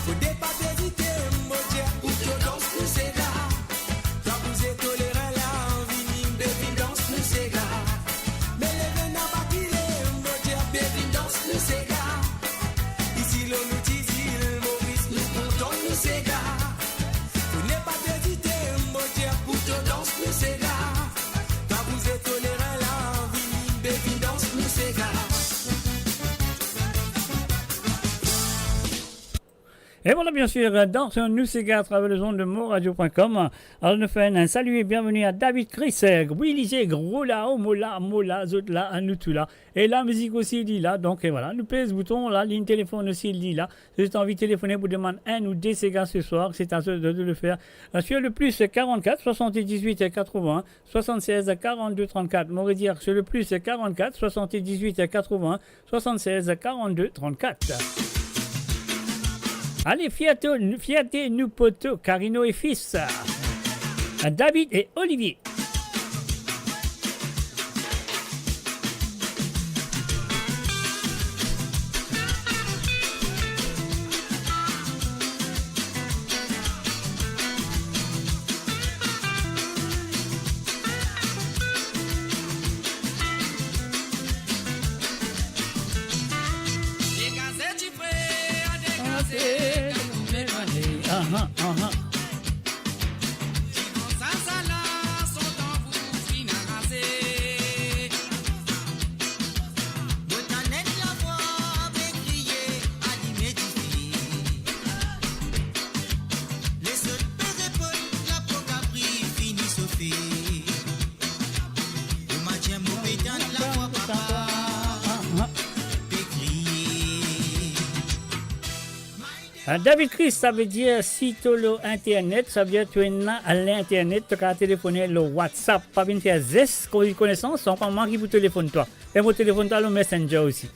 Faut pas hésiter, moi j'ai pour te danse, nous c'est gars. Toi vous êtes toléré là, vini, baby danse, nous c'est gars. Mais les gars n'a pas qu'il est, moi j'ai baby danse, nous c'est gars. Ici l'on nous tise, Maurice, nous comptons nous c'est gars. Faut pas hésiter, moi j'ai pour te danse, nous c'est gars. Toi vous êtes toléré là, vini, baby danse, nous c'est gars. Et voilà, bien sûr, dans ce Nous c'est gars à travers les ondes de moradio.com. Alors, nous faisons un salut et bienvenue à David Chris, Willy G, Gros là, Mola, Zot là, à nous tout là. Et la musique aussi, il dit là. Donc, et voilà, nous pèse bouton, la ligne téléphone aussi, il dit là. Si tu as envie de téléphoner pour demander un ou des Sega ce soir, c'est à ceux de le faire. Sur le plus 44 78 81 76 42 34. M'aurait dire sur le plus 44 78 81 76 42 34. Allez, fiate nous poto, Carino et fils, David et Olivier. David Chris, ça veut dire si tu as Internet, ça veut dire que tu es à l'Internet, tu as téléphoné le WhatsApp, pas bien faire zest, connaissance, on pas manquer pour téléphone toi. Et mon téléphone toi le Messenger aussi.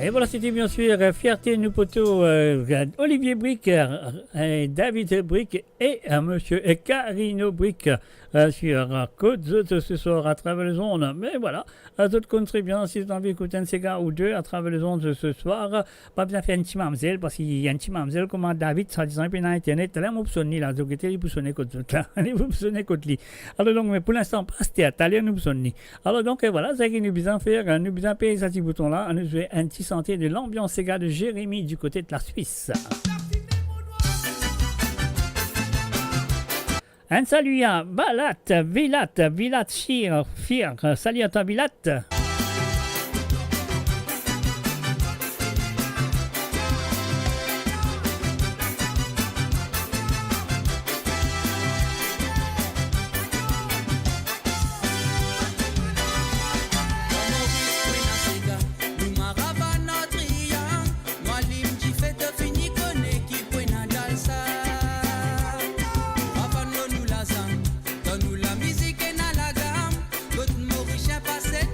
Et voilà, c'était bien sûr Fierté nous poteaux Olivier Brick, David Brick et monsieur Carino Brick sur Côte Zot ce soir à travers les ondes. Mais voilà, d'autres comptent très bien si vous avez envie d'écouter un cigare ou deux à travers les ondes ce soir. Pas bien faire un petit mamzelle parce qu'il y a un petit mamzelle comme David, ça disant, et puis dans Internet, là, on peut là, donc il peut sonner Côte Zot là, il peut sonner Côte Li. Alors donc, mais pour l'instant, pas c'était italien, nous sonner. Alors donc, voilà, c'est ce qu'il nous besoin faire, nous besoin payer ce petit bouton là, nous jouer un petit santé de l'ambiance égale de Jérémy du côté de la Suisse. Un salut à Balat, Vilat, Fir, salut à toi Vilat. Donne-nous la musique et na la gamme. Votre Mauricien passé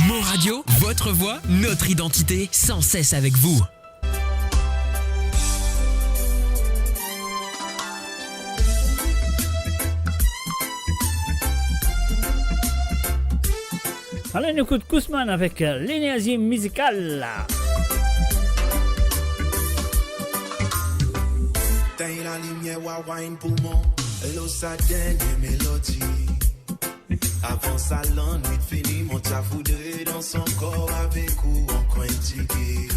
Mon Radio, votre voix, notre identité, sans cesse avec vous. Allez, on écoute Kousman avec l'énergie musicale. Dans la lumière, wa wine pour mon hello, sa dernière mélodie. Avant ça, l'ennui fini, mon t'a foudré dans son corps avec ou en coin tigé.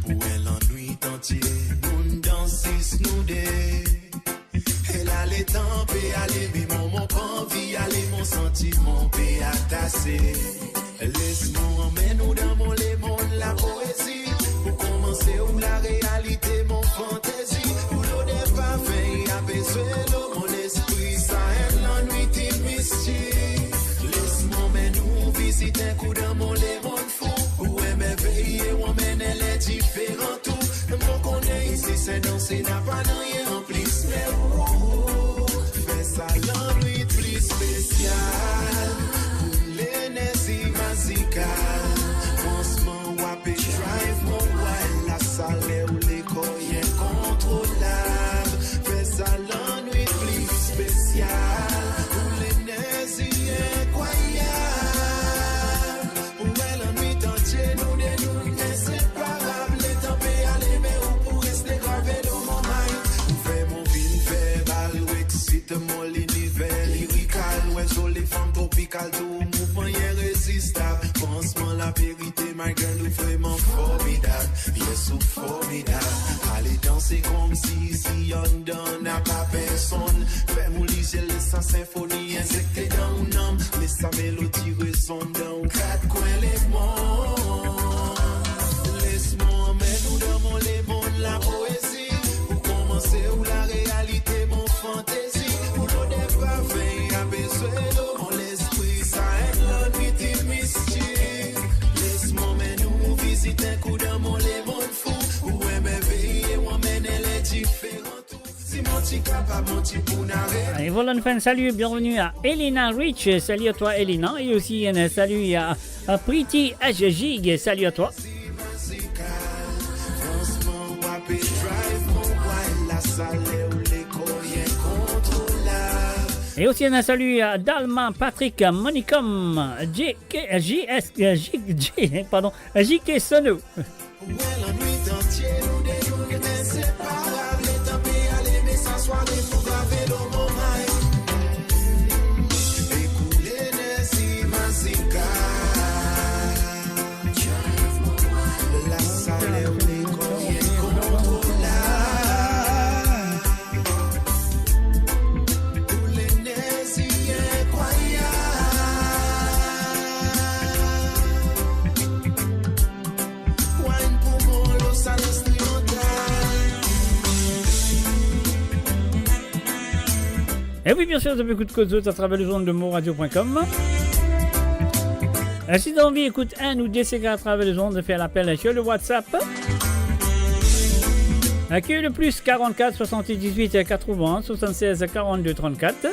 Pour elle, l'ennui entier, nous dansons, nous dé. Elle a les temps, et aller, mais mon envie, aller, mon sentiment, et attaché. Laisse-moi emmener nous dans mon lémon, la poésie. Pour commencer, où la réalité, mon fantaisie. Où l'eau n'est pas fait, a besoin de mon esprit. Ça aide l'ennui, t'es mystique. Laisse-moi emmener nous visiter un coup dans mon lémon fou. Où est m'éveiller, où emmène elle est différente. Tout, mon qu'on est ici, c'est danser, n'a pas rien en plus. Mais fais ça l'ennui plus spécial. L'énergie musicale. Pansement, wap et drive, mon wild. La salle ou l'écho, incontrôlable. Fais ça l'ennui plus spécial. Pour l'énergie incroyable. Pour elle, l'ennui entier, nous inséparables. Les temps payent aller, mais où pour rester gravé dans mon mind. Où fait mon ville verbal, où excite mon l'univers lyrical. Où est joli femme tropicale, tout mouvement irrésistible. Pansement, la vérité, my girl, nous vraiment formidable. Yes, ou formidable. Allez danser comme si on donne à pas personne. Fais-moi liger le sang symphonie, injecté dans un homme. Mais sa mélodie résonne dans quatre coins les mondes. Laisse-moi emmener nous dans mon lémon, la poésie. Pour commencer, où la réalité, mon fantaisie. Où l'on n'est pas fait, a besoin de mon esprit. Ça aide l'ennui, t'es mystique. Laisse-moi emmener nous visiter un coup dans mon lémon fou. Où est m'éveiller, où emmène elle est différente. Si mon petit capable, mon petit pounaré. Allez, voilà, une fin, salut, bienvenue à Elena Rich, salut à toi Elena, et aussi un salut à Pretty H-Jig, salut à toi. Et aussi un salut à Dalma, Patrick, Monicom, JK Sono. Et oui, bien sûr, vous avez écouté Code Zot à travers les ondes de moradio.com. Si tu as envie, écoute un ou deux séquences à travers les ondes, faire l'appel sur le WhatsApp. Qui est le plus 44 78 80 76 42 34.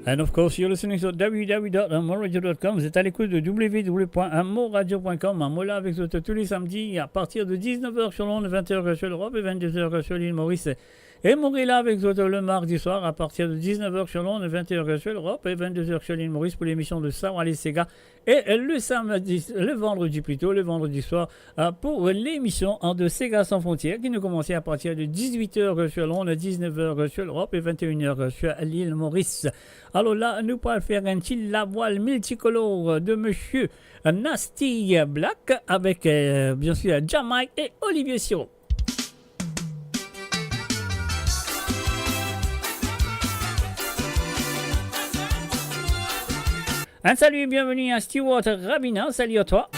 And of course, you're listening to www.moradio.com. Vous êtes à l'écoute de www.moradio.com. Mola avec vous tous les samedis à partir de 19h sur l'onde, 20h sur l'Europe et 22h sur l'île Maurice. Et Morila avec vous le mardi soir à partir de 19h sur l'onde, 20h sur l'Europe et 22h sur l'île Maurice pour l'émission de Sawale Sega. Et le vendredi soir pour l'émission de Sega sans frontières qui nous commençait à partir de 18h sur l'onde, 19h sur l'Europe et 21h sur l'île Maurice. Alors là, nous pourrons faire un petit la voile multicolore de monsieur Nasty Black avec bien sûr Jamaïque et Olivier Siro. Un salut et bienvenue à Stewart Rabina, salut à toi.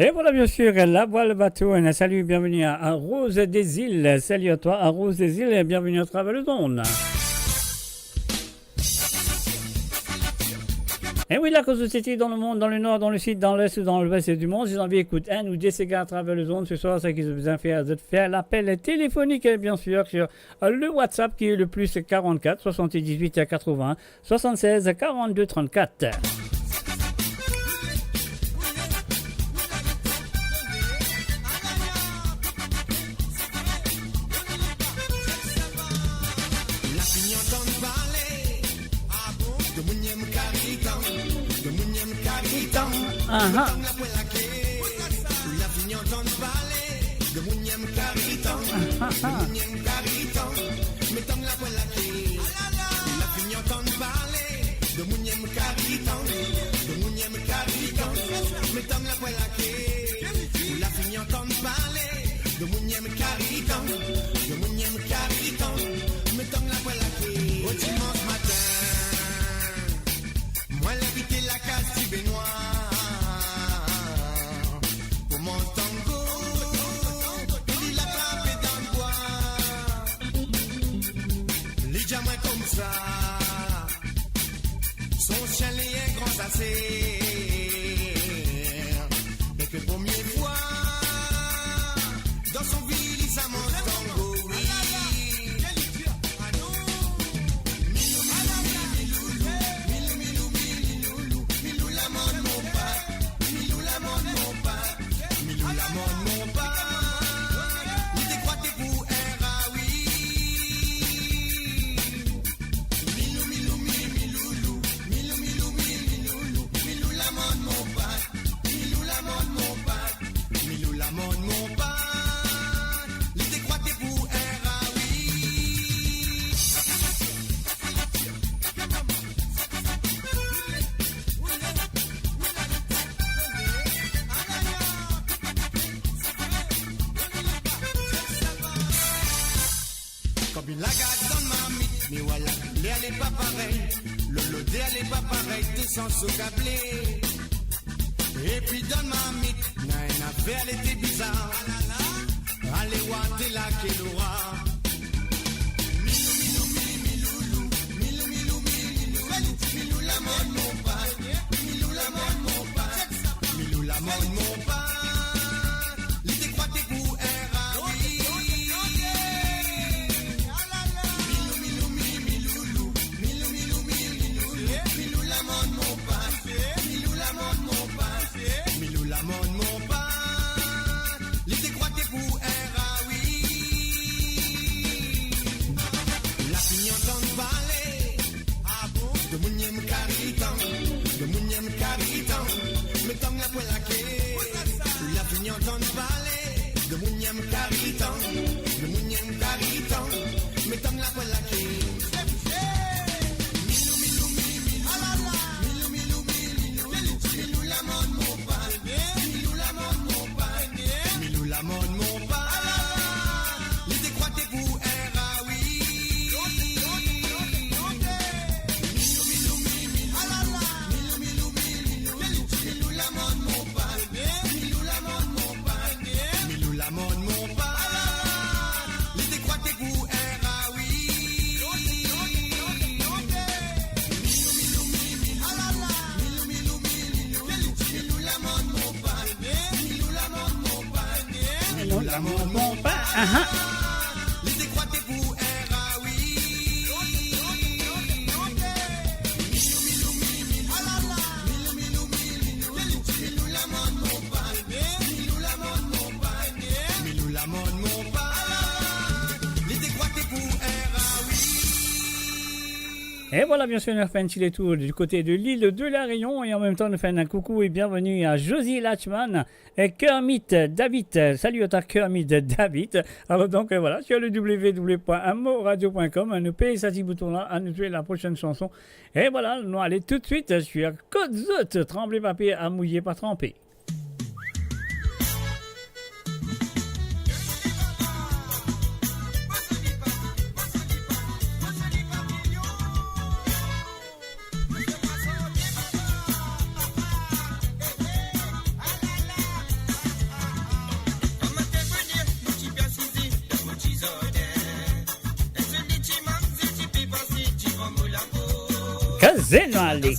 Et voilà, bien sûr, la voile bateau. Un salut, bienvenue à Rose des Îles. Salut à toi, à Rose des Îles, et bienvenue à travers le monde. Et oui, la cause de c'était dans le monde, dans le nord, dans le sud, dans l'est ou dans l'ouest du monde. J'ai envie d'écouter un ou des gars à travers le monde. Ce soir, c'est qu'ils ont besoin de faire l'appel téléphonique, bien sûr, sur le WhatsApp qui est le plus 44 78 80 76 42 34. Et puis donne ma mythe, n'a une affaire, elle était bizarre. Allez, ouate la Kenora. Milou la mode mon pas, Milou la mode mon pas, Milou la mode mon pas. L'idée croit tes coups Milou la mode mon pas, Milou la mode mon pas, Milou la mode mon pas. L'idée croit tes coups la pignon dans le balai. De Mouniam Caritan, de Mouniam Caritan, mettons la poêle à quai. La pignon dans le balai. De Mouniam Caritan, de Mouniam Caritan, mettons la poêle à quai. Milou, milou, milou, milou, milou, milou, milou la mode mon pas, Milou la mode mon pas, Milou la mode mon pas. L'idée croit tes coups Mon pas, l'idée croit tes coups Et voilà, bien sûr, on a fait un petit tour du côté de l'île de la Réunion et en même temps, on fait un coucou et bienvenue à Josie Lachman et Kermit David. Salut à ta Kermit David. Alors donc, voilà, sur le www.amoradio.com, nous payons ce petit bouton-là, à nous jouer la prochaine chanson. Et voilà, nous allons tout de suite sur Côte Zot, trembler papier à mouiller, pas tremper. Kazenali.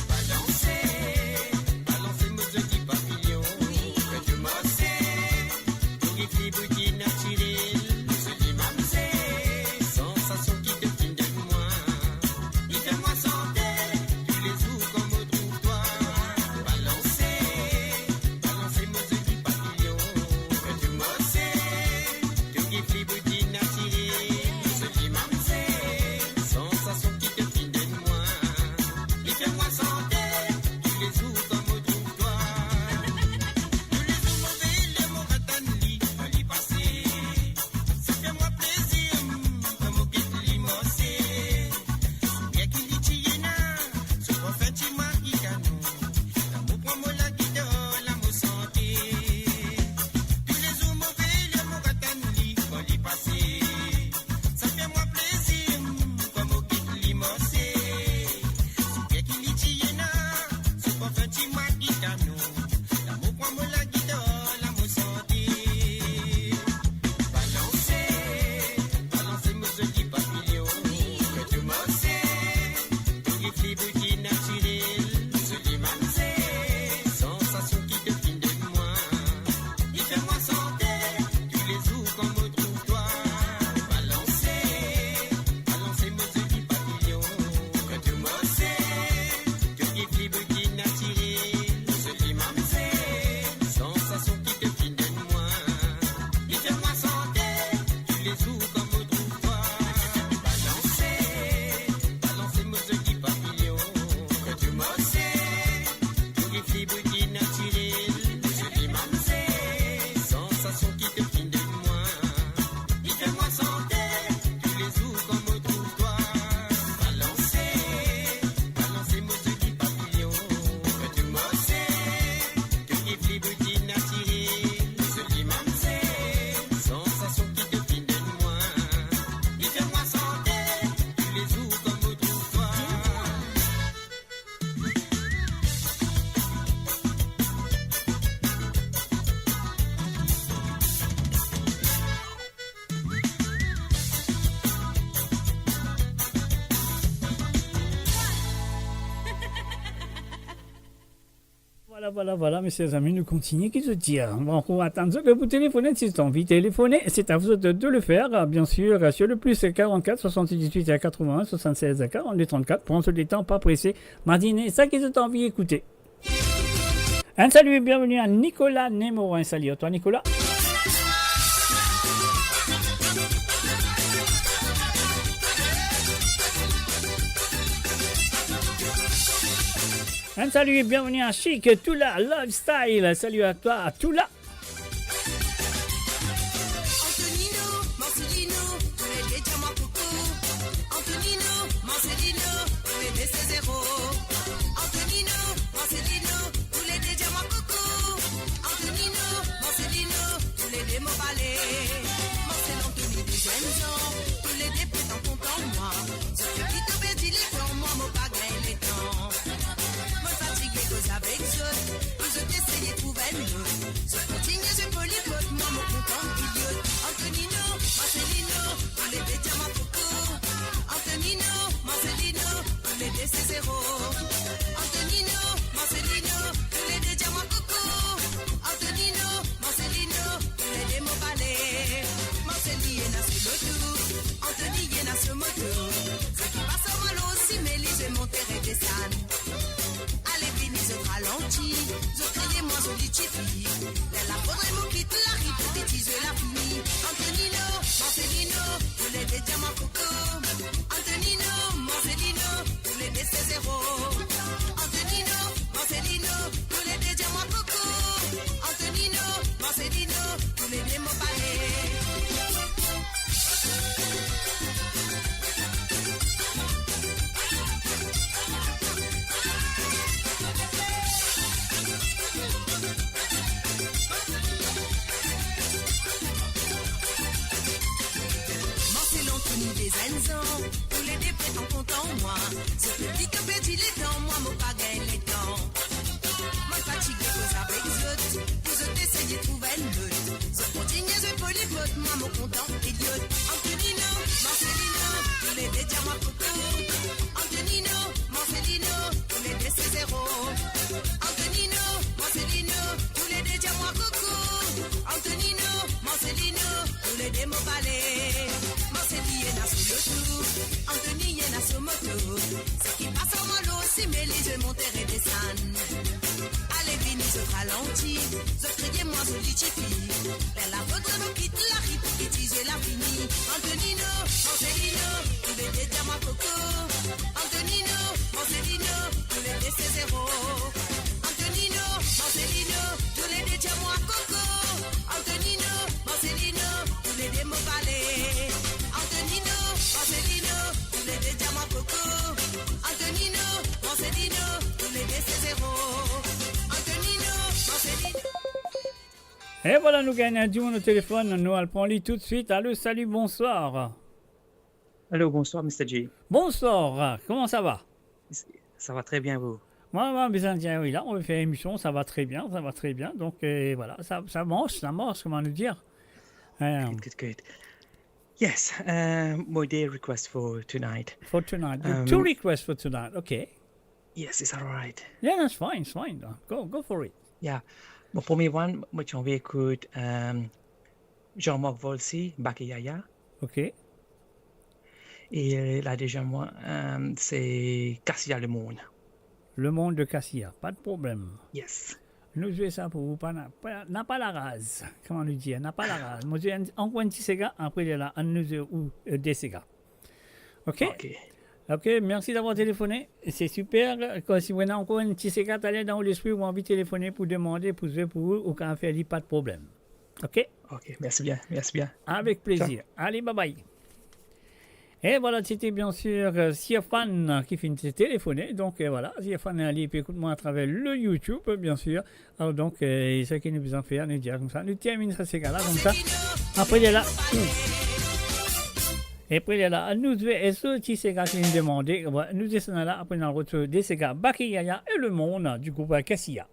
Balancer, balancer, me dit papillon. beauty naturelle. Jolie mamselle, sensation qui te fine de moi. Il fait moi santer, tous les jours comme retrouve-toi. Balancer, balancer mon joli papillon. Quand tu m'en sais, tu kiffes les beauty naturelle. Jolie mamselle, sensation qui te fine de moi. Il fait moi santer, tous les jours comme retrouve-toi. Balancer, balancer mon joli papillon. Quand tu m'en sais, tu kiffes les beauty naturelle. Jolie mamselle, sensation qui te fine de moi. Il fait moi santer, tous les jours comme retrouve-toi. Balancer, balancer mon joli papillon. Quand tu m'en sais, tu kiffes les beauty naturelle. Jolie mamselle, sensation qui te fine de moi. Il fait moi santer, tous les jours comme retrouve-toi. Voilà, mes chers amis, nous continuons. Qui se tire? Bon, on va attendre que vous téléphonez si vous avez envie de téléphoner. C'est à vous de le faire, bien sûr, sur le plus 44 78 81 76 42 34. Prends ce temps, pas pressé. Mardiné, ça qui vous a envie d'écouter. Un salut et bienvenue à Nicolas Nemo. Un salut à toi, Nicolas. Un salut et bienvenue à Chic Tula Lifestyle. Salut à toi, à Tula. Antonino, Marcelino, tous les deux diamants coucou. Antonino, Marcelino, tous les deux c'est zéro. Antonino, Marcelino, tous les deux diamants coucou. Antonino, Marcelino, tous les deux mots balais. Marcel Anthony des jeunes gens, tous les deux prétendent content moi. Ce petit topé dit les temps, moi mon bagay les temps. Me fatigué cause avec eux, vous êtes essayé de trouver une autre. Ce continue, je polypote, moi mon content idiote. Antonino, Marcelino, tous les deux diamants coucou. Antonino, Marcelino, tous les deux c'est zéro. Antonino, Marcelino, tous les deux diamants coucou. Antonino, Marcelino, tous les deux mots balais. Marcelino est sur le tout, Anthony est sur moto. Ce qui passe au mal aussi, mais les je monter et descendre. Allez, fini, je ralentis, je crie moi, je dis chifi. La faudrait mon quitte la rive, petit, je la finis. Antonino, Marcelino, tous les deux diamants coco. Antonino, Marcelino, tous les deux c'est zéro. Antonino, Marcelino, tous les deux diamants coco. Antonino, Marcelino, tous les deux mots balais. Marcel Anthony des Enzans, tous les deux prétendent content moi. Ce petit que petit les temps, moi mon bagay les temps. Moi fatigué cause avec eux, vous êtes essayé de trouver une meute. Je continue, je polypote, moi mon content idiote. Antonino, Marcelino, tous les deux diamants coco. Antonino, Marcelino, tous les deux c'est zéro. Antonino, Marcelino, tous les deux diamants coco. Antonino, Marcelino, tous les deux mots balais. Marcelino est là sur le tout, Anthony est là sur moto. Ce qui passe en mal aussi, mais les jeux monter et descendre. Allez, vini, je ralentis, je criais moi, je dis chifi. La faute me quitte la rive, petit, je la finis. Antonino, Marcelino, tous les deux diamants coco. Antonino, Marcelino, tous les deux c'est zéro. Antonino, Marcelino, tous les deux diamants coco. Antonino, Marcelino, tous les deux mots balais. Antonino, Marcelino, tous les deux diamants coco. Antonino, Marcelino, tous les deux c'est zéro. Antonino, Marcelino. Et voilà, nous gagnons du monde au téléphone. Nous allons lui tout de suite. Allô, salut, bonsoir. Allô, bonsoir, Mr. J. Bonsoir, comment ça va? Ça va très bien, vous? Moi, bien dire, oui, là, on fait émission, ça va très bien, ça va très bien. Donc, voilà, ça marche, comment nous dire. Good. Yes, my dear request for tonight. For tonight. Two requests for tonight, okay. Yes, is that all right? Yeah, that's fine, it's fine. Go for it. Yeah. Mon premier one, moi, tu envie écoute Jean-Marc Volsi, Bakayaya. OK. Et la deuxième one, c'est Cassia Le Monde. Le monde de Cassia, pas de problème. Yes. Nous jouons ça pour vous, n'a pas la rase. Comment nous dire, n'a pas la rase. Moi, j'ai encore un petit cigare, après, il y a là, des cigares. OK? OK, merci d'avoir téléphoné. C'est super. Si vous avez encore un petit cigare, allez dans l'esprit, vous avez envie de téléphoner pour demander, pour vous, ou quand faire, pas de problème. OK? OK, merci bien, merci bien. Avec plaisir. Ciao. Allez, bye bye. Et voilà, c'était bien sûr Siafan qui finit de téléphoner. Donc voilà, Siafan est allé, puis écoute-moi à travers le YouTube, bien sûr. Alors donc, ce qui nous besoin de faire, nous dire comme ça. Nous terminons ça, ces gars-là, comme ça. Après, il est là. Et après, il est là. Nous devons, et ce petit cigare qui nous demandait, nous descendons là, après, dans le retour des cigares Bakayaya et le monde du groupe Cassia.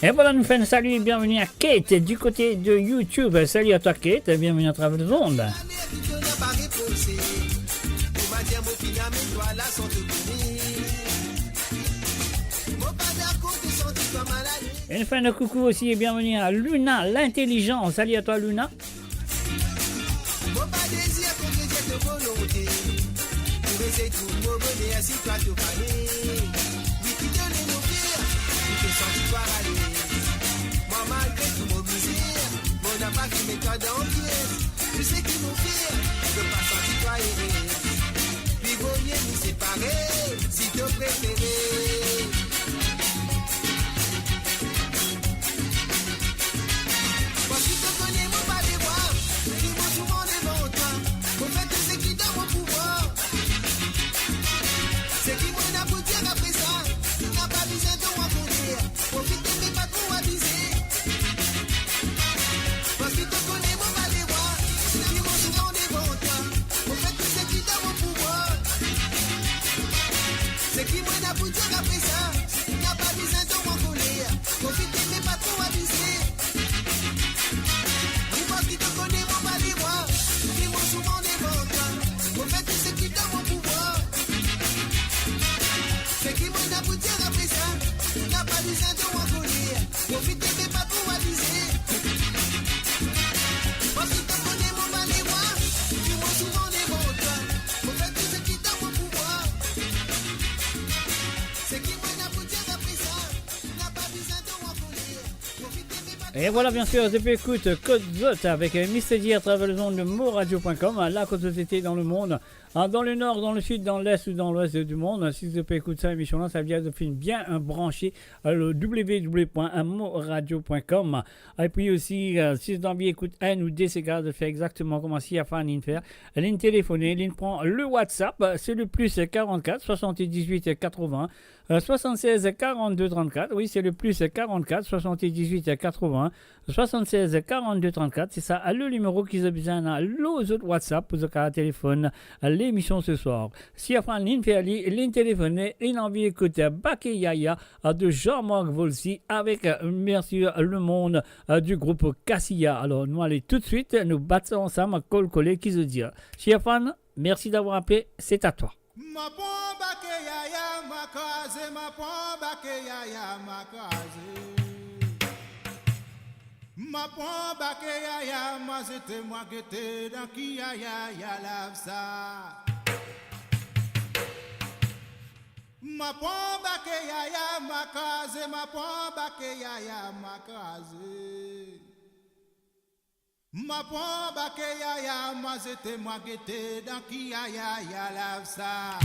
Et voilà, nous faisons un salut et bienvenue à Kate du côté de YouTube. Salut à toi Kate, bienvenue à travers le monde. Et nous faisons un coucou aussi et bienvenue à Luna, l'intelligence. Salut à toi Luna. Mets-toi dans pièce, tu sais qu'ils m'ont fait, je peux pas sentir toi aimer. Puis vaut mieux nous séparer, si te préférez. Moi qui te connais, mon pas les voir, qui m'ont souvent devant toi, pour faire tout ce qui est dans mon pouvoir. C'est qui m'en a pour dire après ça, tu n'as pas besoin de rencontrer, profite mais pas trop aviser. Et voilà, bien sûr, je peux écouter Code Zot avec Mr. D à travers les ondes de moradio.com. La Côte Zot dans le monde, dans le nord, dans le sud, dans l'est ou dans l'ouest du monde. Si vous pouvez écouter cette émission-là, ça veut dire que vous bien branché le www.moradio.com. Et puis aussi, si vous avez écouté N ou D, c'est grave de faire exactement comme si à faire une faire. Ligne téléphonée, ligne prend le WhatsApp, c'est le plus 44 78 80 76 42 34. Oui, c'est le plus 44 78 80 76 42 34. C'est ça, le numéro qu'ils ont besoin à l'autre WhatsApp pour le téléphone l'émission ce soir. Si enfin ligne fait ligne téléphonée, il a envie d'écouter Baké Yaya de Jean-Marc Volsi avec bien sûr le monde du groupe Cassia. Alors nous allons tout de suite nous battre ensemble à col-coller qui se dit. Chiafan, merci d'avoir appelé, c'est à toi. Ma pomba ke yaya makaze, ma pomba ke yaya makaze. Ma pomba ke yaya, moi c'était moi qui étais dans qui yaya ya lave ça. Ma pomba ke yaya makaze, ma pomba ke yaya makaze. Ma pomba ke yaya, moi c'était moi qui étais dans qui yaya ya lave ça.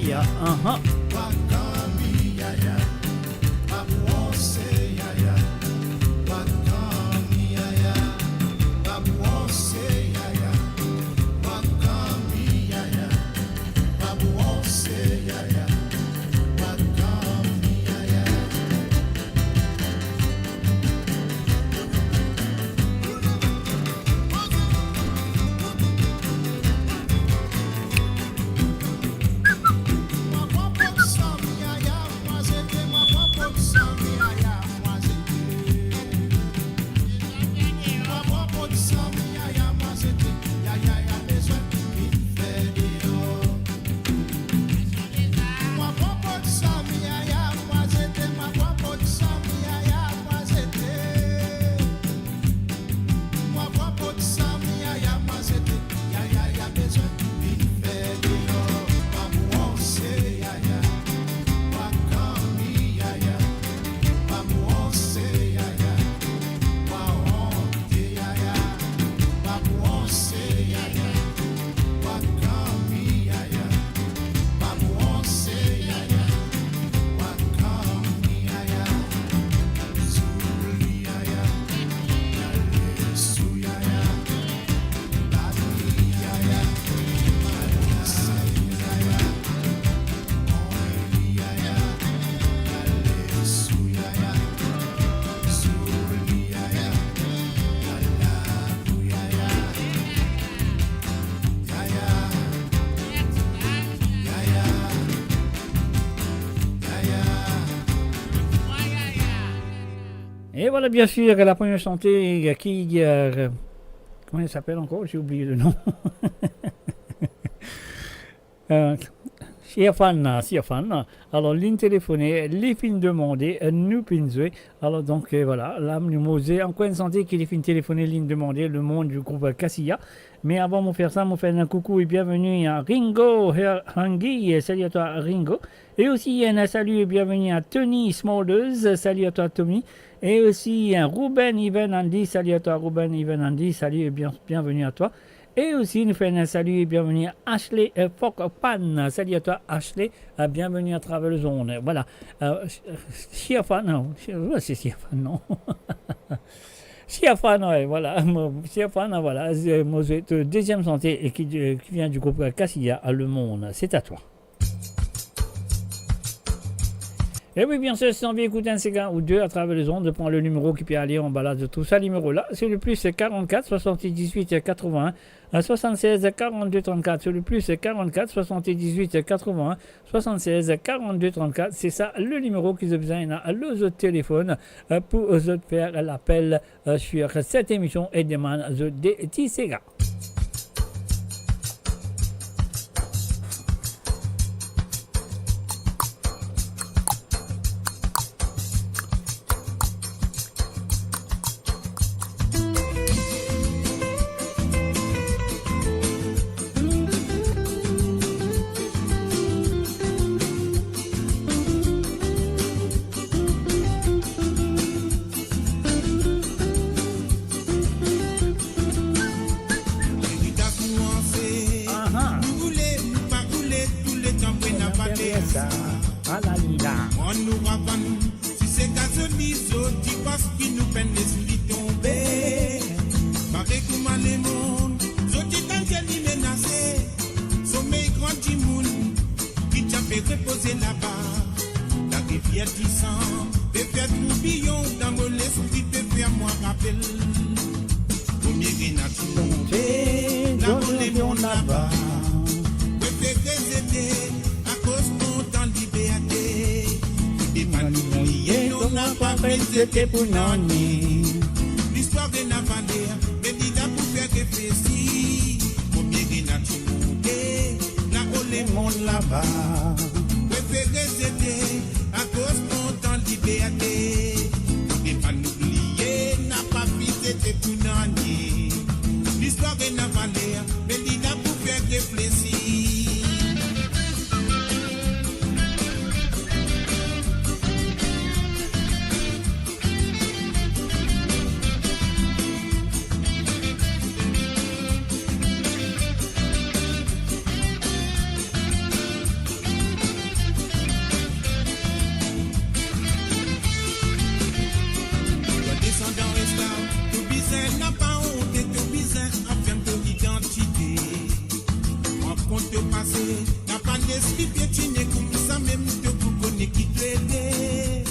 Cassia. Et voilà, bien sûr, la première chantée qui... comment elle s'appelle encore? J'ai oublié le nom. Siafan. Alors, ligne téléphonée, les films demandés, nous pinzoué. Alors, donc, voilà, là, nous mosé encore une santé qui les films téléphonés, ligne demandée, le monde du groupe Cassia. Mais avant de faire ça, je fais un coucou et bienvenue à Ringo Hangi. Salut à toi, Ringo. Et aussi, un salut et bienvenue à Tony Smolders. Salut à toi, Tommy. Et aussi, un Ruben Ivan Andy. Salut à toi, Ruben Ivan Andy. Salut et bienvenue à toi. Et aussi, nous faisons un salut et bienvenue à Ashley Fokpan. Salut à toi, Ashley. Bienvenue à Travel Zone. Voilà. Siafan, non. C'est Siafan, non. Siafan, ouais, voilà. Siafan, voilà. Deuxième santé et qui vient du groupe Cassia, Le Monde. C'est à toi. Et oui, bien sûr, si on veut écouter un cigare ou deux à travers les ondes, prends le numéro qui peut aller en balade de tout ça. Le numéro là, c'est le plus 44 78 81 76 42 34. C'est le plus 44 78 81 76 42 34. C'est ça le numéro qu'ils ont besoin à le téléphone pour faire l'appel sur cette émission et demande des petits cigares. L'histoire de Navaler, mais dit là pour faire réfléchir. Combien de nature montée, là où les mondes là-bas. Préférez aider à cause content liberté. Et pas n'oublier, n'a pas visité pour n'anier. L'histoire de Navaler, mais dit là pour faire réfléchir. passé. N'a pas l'esprit piétiné comme ça même de vous connaître qui traité.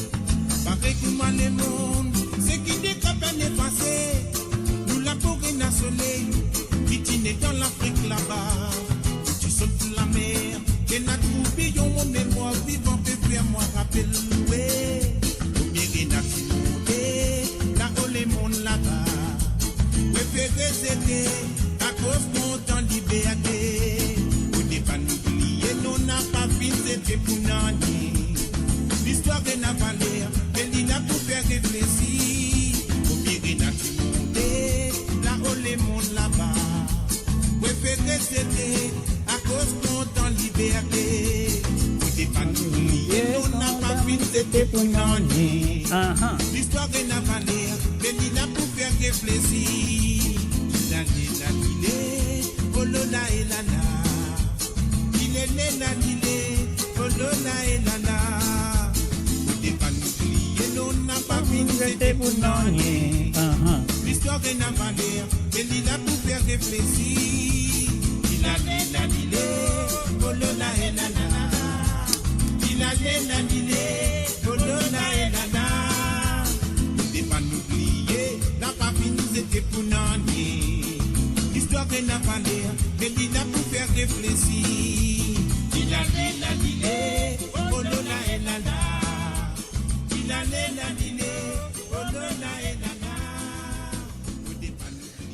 Pareil comme le monde, c'est qui décape n'est passé. Nous la forêt n'a soleil, piétiné dans l'Afrique là-bas. Tu sautes la mer, et n'a trouvé mon mémoire vivant, pépé moi rappelle loué. Combien n'a trouvé, là où les mondes là-bas. Préféré c'était à cause de mon temps liberté. On n'est pas oublié, non n'a pas fini, c'était pour n'année. L'histoire n'a pas l'air, mais il a pour faire réfléchir. Combien n'a trouvé, là où les mondes là-bas. Préféré c'était à cause de mon temps liberté. On n'est pas oublié, non n'a pas fini, c'était pour n'année. L'histoire n'a pas l'air, mais il a pour faire réfléchir. La la lile, oh la et la la. Il est la lile, oh la et la la. On n'est pas oublié, non n'a pas fini, c'était pour n'année. L'histoire n'a pas l'air, mais il a pour faire réfléchir. Il a la lile, oh la et la la. Il a la lile, oh la et la la. On n'est pas oublié, n'a pas fini, c'était pour n'année. L'histoire n'a pas l'air, mais il a pour faire réfléchir. Il a la lile, oh la et la la. Il a la lile, oh la et la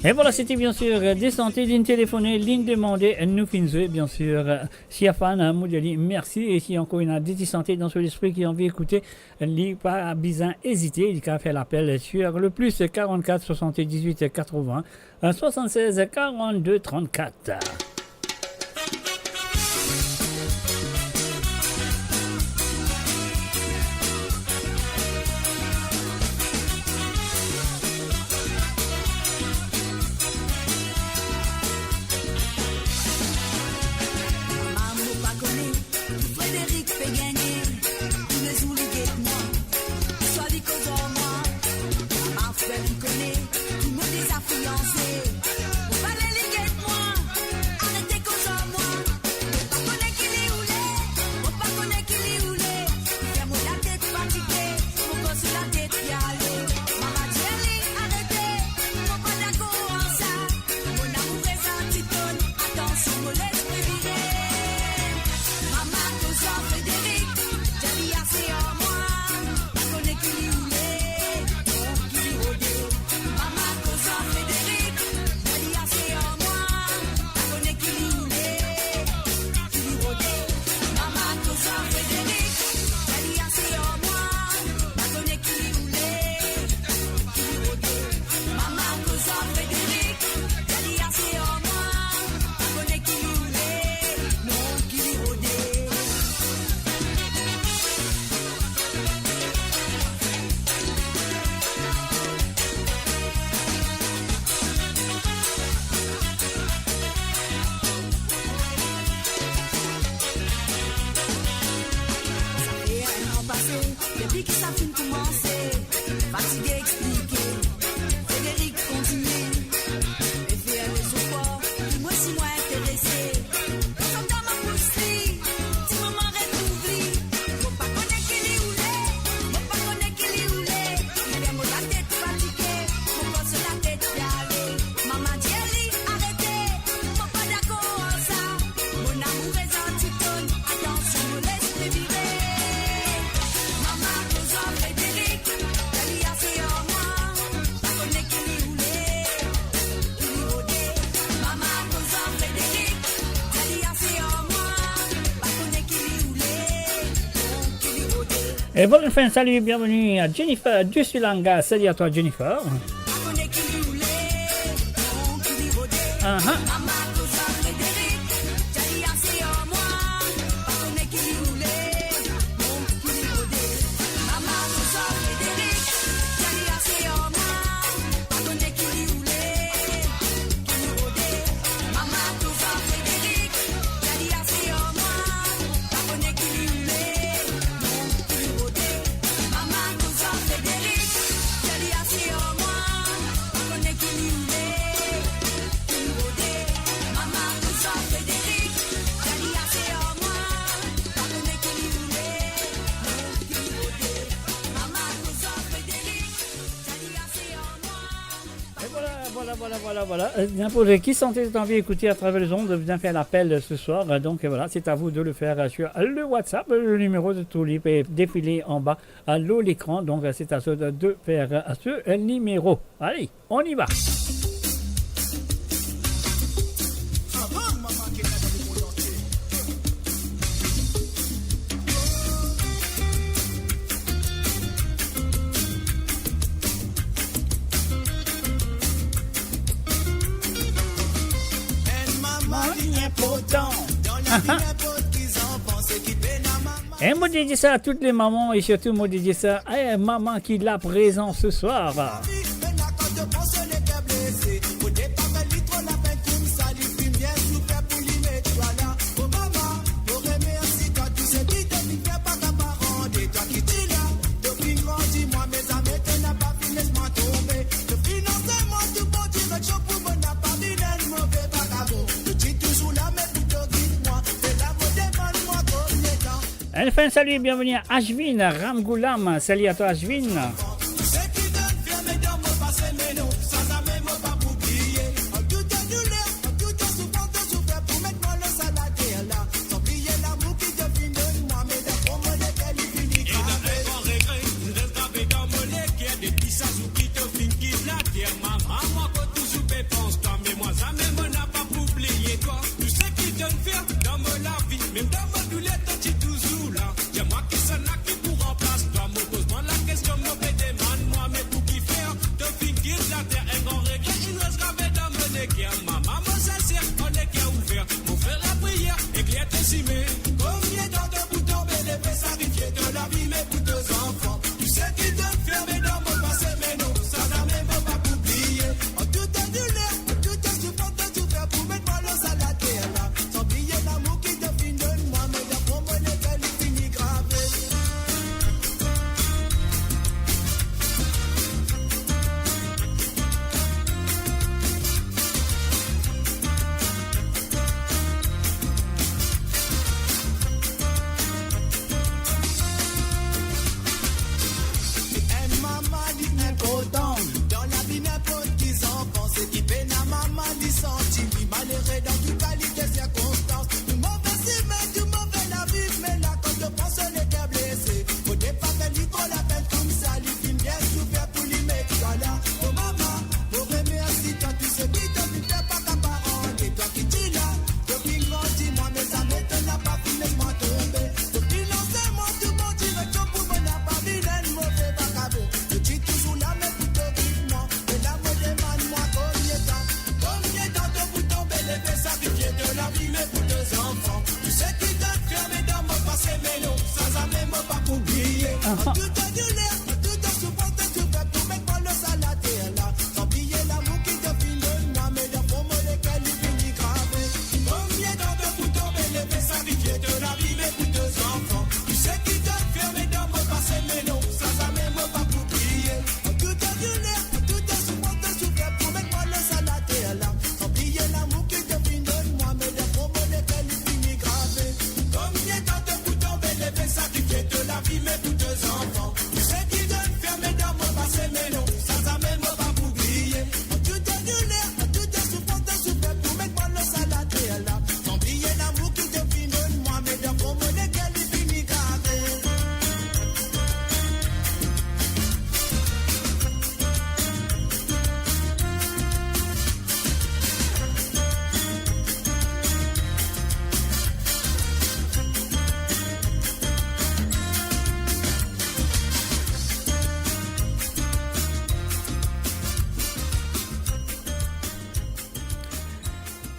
la. Et voilà, c'était bien sûr Descente, ligne téléphonée, ligne demandée, nous finissons bien sûr. Si y a fan, Moudeli, merci. Et si encore une a des santé dans son esprit qui a envie d'écouter, il pas besoin hésiter, il a fait l'appel sur le plus 44 78 80 76 42 34. Et bon, enfin, salut, bienvenue à Jennifer du Sulanga. Salut à toi, Jennifer. Voilà. N'importe qui sentait envie d'écouter à travers les ondes, bien faire l'appel ce soir. Donc voilà, c'est à vous de le faire sur le WhatsApp. Le numéro de Tulip est défilé en bas à l'eau l'écran. Donc c'est à ceux de faire à ce numéro. Allez, on y va. Et moi je dis ça à toutes les mamans et surtout moi je dis ça à maman qui l'a présent ce soir. Enfin, salut et bienvenue à Ashvin, Ramgoulam. Salut à toi, Ashvin.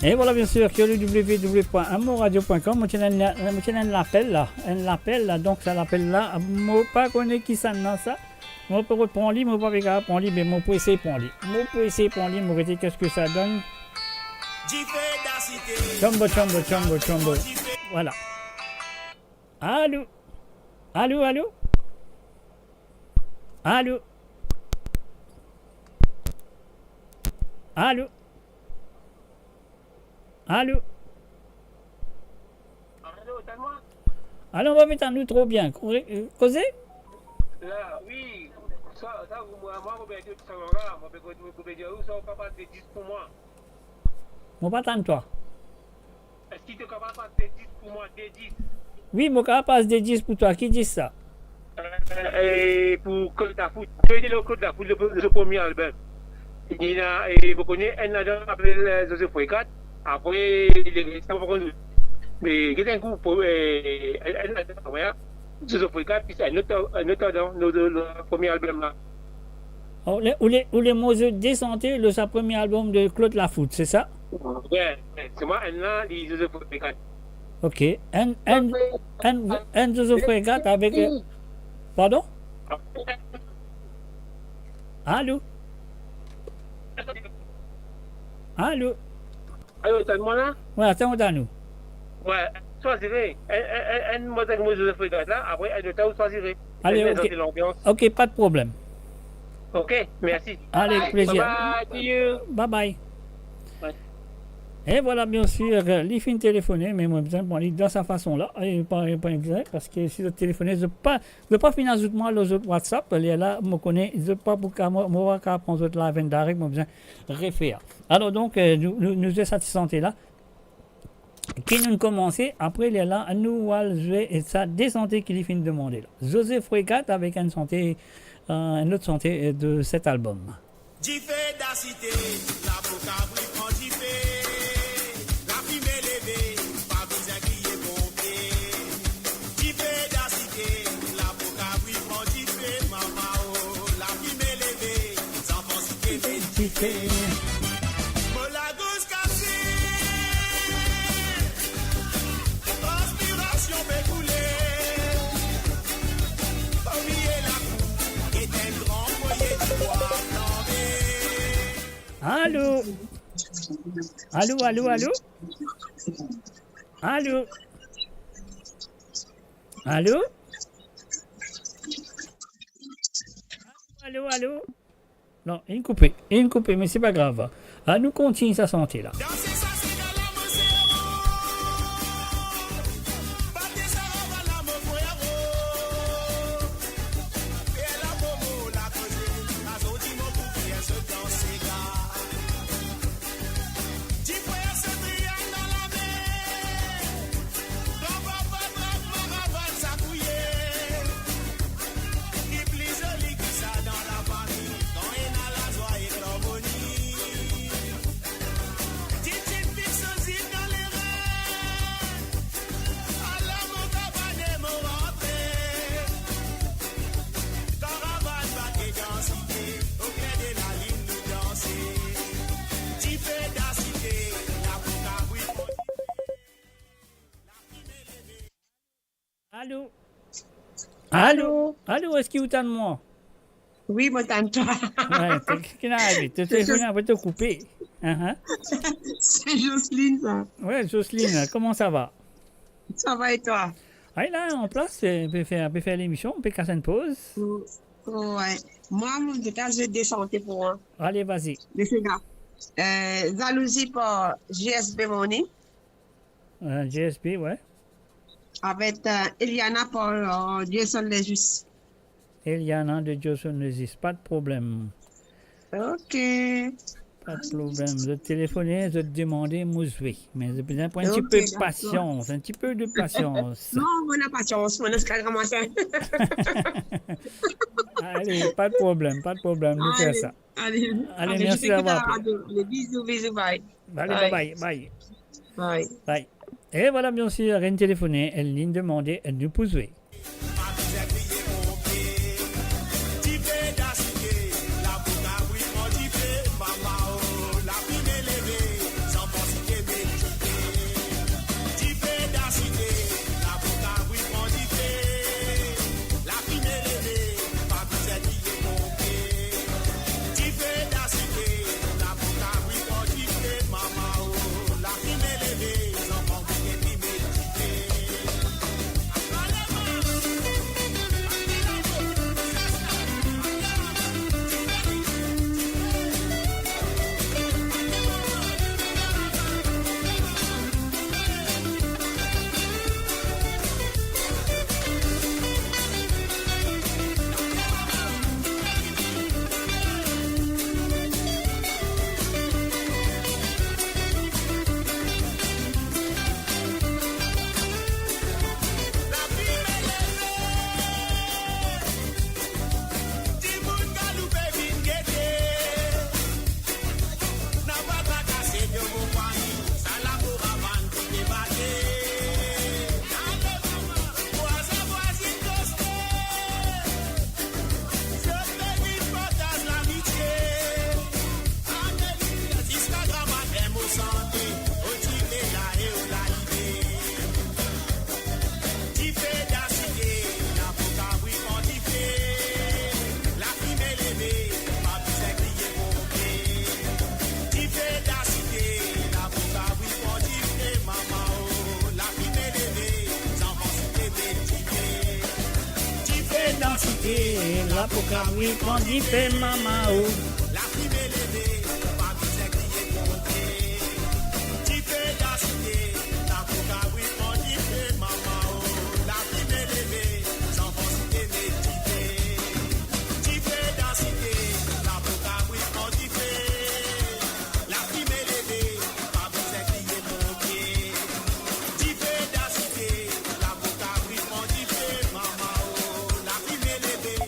Et voilà, bien sûr, que le www.amoradio.com, moi, je l'appelle là, donc ça l'appelle là, moi, pas connaître qui ça, non, ça. Moi, pour reprendre lui, moi, pas regarder prendre lui, mais moi, pour essayer prendre lui. Moi, pour essayer prendre lui, moi, qu'est-ce que ça donne? Chombo. Voilà. Allô? Allô? Allô? Allô? Allô? Allô? Allô, on va mettre à nous trop bien. Causez? Là, oui. Mon pas tant toi. Est-ce qu'il te capable de passer 10 pour moi, des 10? Oui, mon capable passe des 10 pour toi. Qui dit ça? Et pour Claude Lafoot. Je dis le Claude Lafoot, le premier album. Il y a, et vous connaissez un agent appelé Joseph Fouecat. Après, il est ça va connu. Mais il y a un coup pour un agent, Joseph Fouecat, puis c'est un autre dans le premier album là. Oh, ou les mots de santé, le sa premier album de Claude Lafoot, c'est ça? Ouais, c'est moi, un là, il Joseph Fouecat. Ok. Un Joseph Fouecat avec. Pardon? Allô? Allô? Allô, t'as moi là? Ouais, attends, nous. Ouais, choisirez. Un mot de Joseph Fouecat là, après, un autre, vous choisirez. Allez, ok, pas de problème. Ok, merci. Allez, plaisir. Bye bye. Et voilà, bien sûr, les fins téléphoner, mais moi, besoin pour aller dans sa façon-là, et pas exact, parce que si je téléphoner, je ne pas finir moi le WhatsApp, il est là, je connais, je ne pas pour moi, prendre la veine direct, moi, besoin refaire. Alors, donc, nous sommes satisfaits là. Qui nous commencer, après, il est là, nous allons jouer, et ça, des santé qui lui finit de demander là. Joseph Fouecat avec une autre santé de cet album. Jiffé d'acité, la boca prend jiffé. La fumée levée, pas besoin crier pompier. Jiffé d'acité, la boca prend jiffé. Maman, oh, la fumée levée, sans penser que jiffé. La gousse cassée, transpiration fait couler. Oubliez la coupe, est un grand foyer de bois. Allô? Allô? Allô? Allô? Allô? Non, il est coupé, mais c'est pas grave. Ah, nous continuons sa santé là. Allô, est-ce qu'il vous tente moi? Oui, moi tente toi. Ouais, qu'est-ce arrivé? Tu te te couper. C'est Jocelyne, ça. Ouais, Jocelyne, comment ça va? Ça va et toi? Ah, là, en place, on peut faire l'émission, on peut casser une pause. Ouais. Moi, mon détail, je descendais pour moi. Allez, vas-y. Jalousie pour GSB Money. GSB, ouais. Avec Eliana pour Jason Legis. Eliana de Jason Legis, pas de problème. Ok. Pas de problème. Je téléphonais, je demandais Moussoui. Mais j'ai besoin pour un petit peu de patience. Un petit peu de patience. Non, on a patience. On a ce qu'à matin. Allez, pas de problème. Nous faisons ça. Allez, merci d'avoir appelé. Bisous, bye. Allez, bye. Et voilà, bien sûr, rien téléphoné, elle ligne demandée, elle nous pousse. densité, la pocawi, quand il fait maman. La prime élevée, pas besoin crier pompier. Petit peu d'acidité, la coca, oui, on y fait maman. La prime élevée, sans pensée méditer. Petit peu d'acidité, la coca, oui, on y fait. La prime élevée, pas besoin crier pompier. Petit peu d'acidité, la coca, oui, on y fait maman. La prime élevée.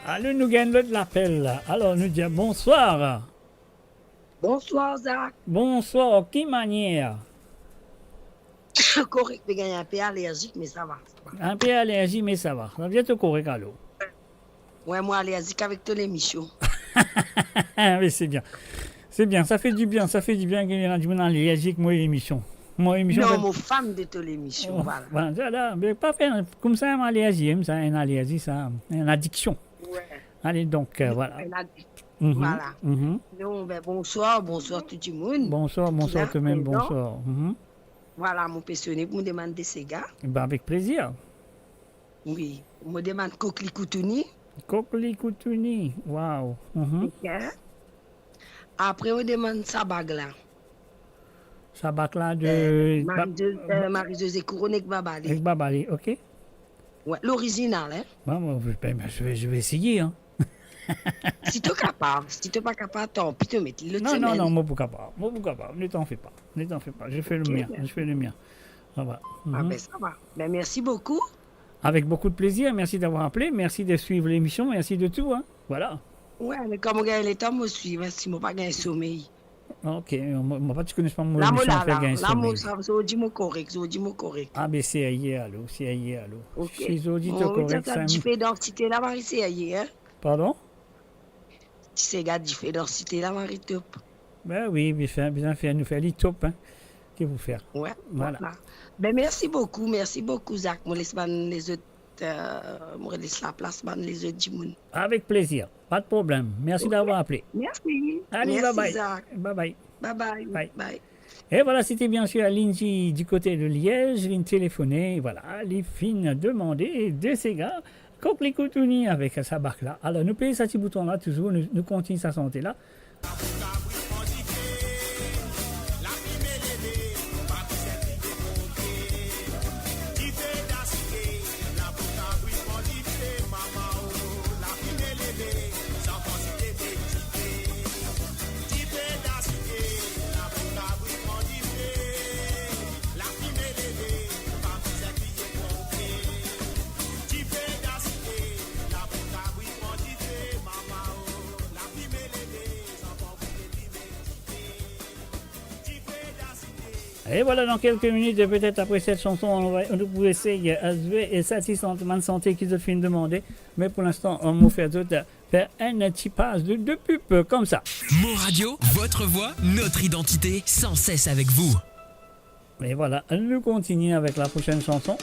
Alors, nous gagnons l'autre l'appel là. Alors, nous disons bonsoir. Bonsoir, Zach. Bonsoir, qui manière? Correct, mais gagner un peu allergique, mais ça va. Un peu allergie, mais ça va. Ça vient te correct, alors. Ouais, moi allergique avec toute l'émission. Mais c'est bien. C'est bien, ça fait du bien qu'il y en a du monde allergique, moi, l'émission. Moi, l'émission. Non, mon femme de toute l'émission, voilà. Voilà, mais pas faire comme ça, une allergie, ça, une addiction. Ouais. Allez, donc, voilà. Voilà. Mhm. Donc, ben, bonsoir tout le monde. Bonsoir tout le monde, bonsoir. Mhm. Voilà, mon passionné pour me demander ces gars. Ben, avec plaisir. Oui, on me demande Coquelicoutouni. Coquelicoutouni, waouh. Mhm. Ok. Après, on me demande Sabagla. Sabagla de... Marie-Josée Couronne avec Babali. Avec Babali, ok. Ouais, l'original, hein. Bon, je vais essayer, hein. Si tu es capable, si tu n'es pas capable, tant pis, tu mets le Non, moi, pas capable. Ne t'en fais pas. Je fais le mien. Ça va. Ah, ben, ça va. Ben, merci beaucoup. Avec beaucoup de plaisir. Merci d'avoir appelé. Merci de suivre l'émission. Merci de tout, hein. Voilà. Ouais, mais comme on gagne le temps, moi, je suis, si moi, pas gagner sommeil. Ok, moi, pas, tu connais pas mon émission, moi, correct. Ah, mais c'est ailleurs, allô. Ok. Je suis auditeur correct. Tu fais densité, là, Marie, c'est ailleurs, hein. Pardon? Tu sais, regarde, tu fais densité, là, Marie, top. Ben oui, bien fait, nous faire les top, hein. Qu'est-ce que vous faire? Ouais, voilà. Ben, merci beaucoup, Zach. Moi, laisse les autres, moi, laisse la place, les autres, Jimoun. Avec plaisir, pas de problème. Merci d'avoir appelé. Merci. Allez, merci, bye-bye. Zach. Bye. Et voilà, c'était bien sûr Lindsay du côté de Liège, ligne téléphonée, voilà, les fines demandées de ces gars, Coquelicoutouni avec sa barque là. Alors, nous payons ce petit bouton là, toujours, nous continuons sa santé là. Et voilà, dans quelques minutes, peut-être après cette chanson, on va vous essayer à jouer et satisfaire de santé qu'ils ont fait demander. Mais pour l'instant, on va faire un petit passe de pub comme ça. Mon Radio, votre voix, notre identité, sans cesse avec vous. Et voilà, nous continuons avec la prochaine chanson.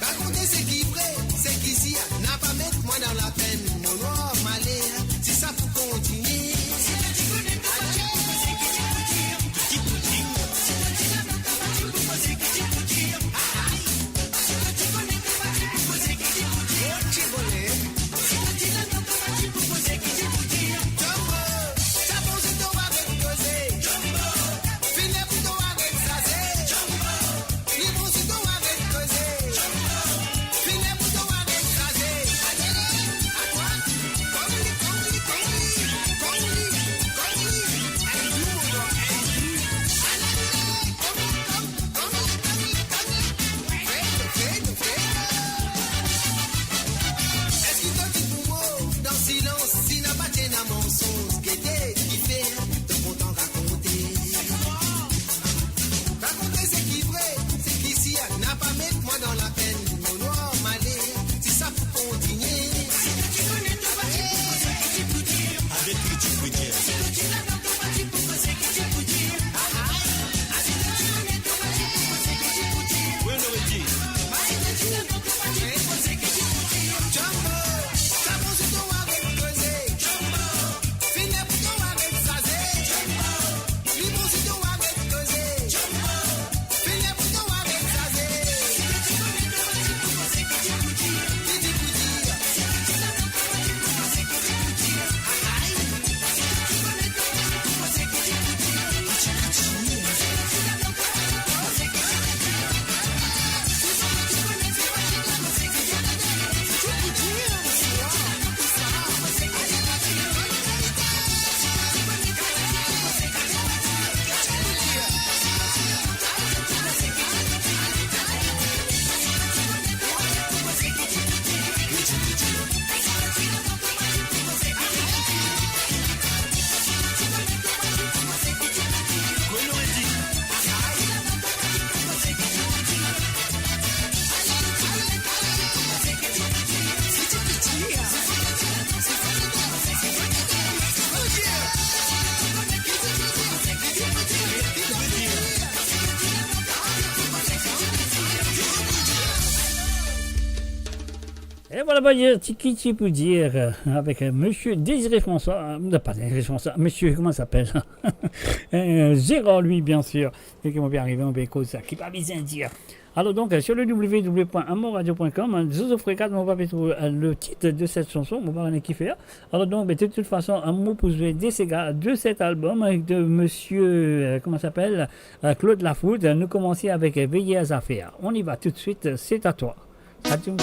Racontez ce qui est vrai, c'est qu'ici, n'a pas mettre moi dans la peine. Et voilà, bah, Tiki pour dire avec monsieur Désiré François, pas Désiré François, monsieur, comment ça s'appelle Gérard, lui, bien sûr, et qui m'ont bien arrivé en béco, ça, qui va bien dire. Alors donc, sur le www.amoradio.com, Zozo Fréquat, on va mettre le titre de cette chanson, on va en kiffer. Alors donc, de toute façon, un mot pour jouer des Sega de cet album de monsieur, comment ça s'appelle, Claude Lafoudre. Nous commençons avec Veiller à affaires. On y va tout de suite, c'est à toi. Adieu.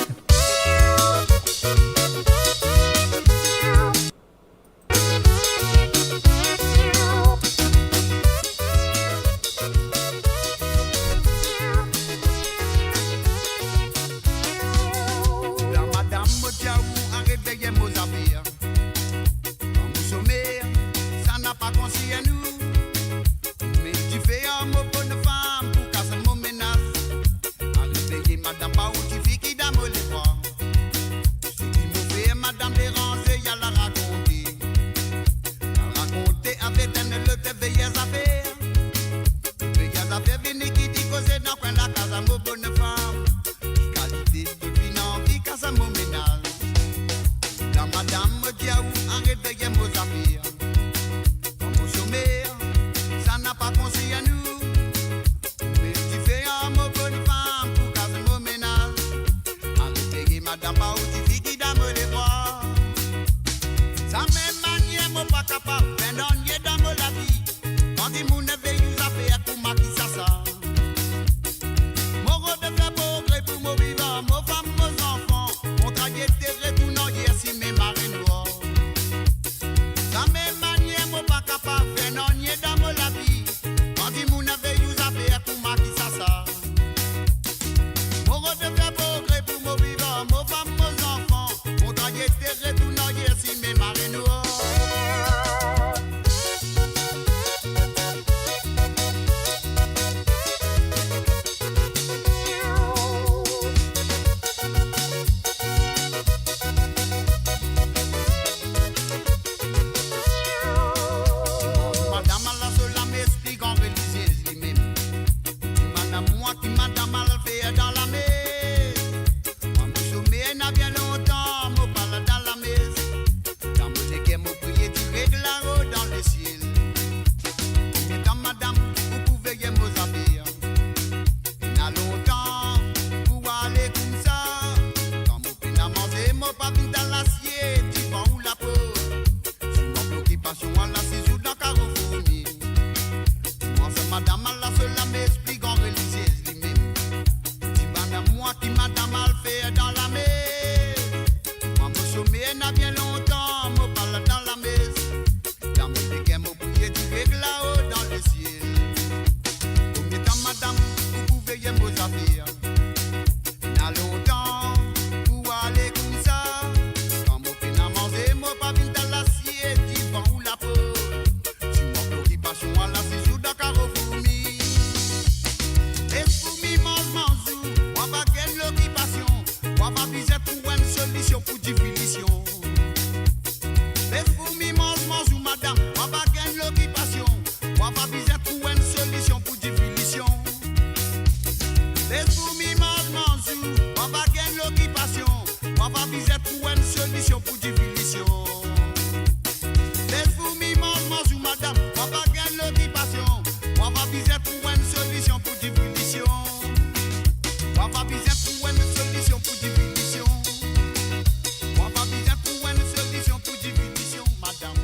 Laisse-vous m'imaginer, on va gagner l'occupation, on va viser pour une solution pour définition. Laisse-vous m'imaginer, madame, on va gagner l'occupation, on va viser pour une solution pour définition. On va viser pour une solution pour définition. On va viser pour une solution pour définition, madame.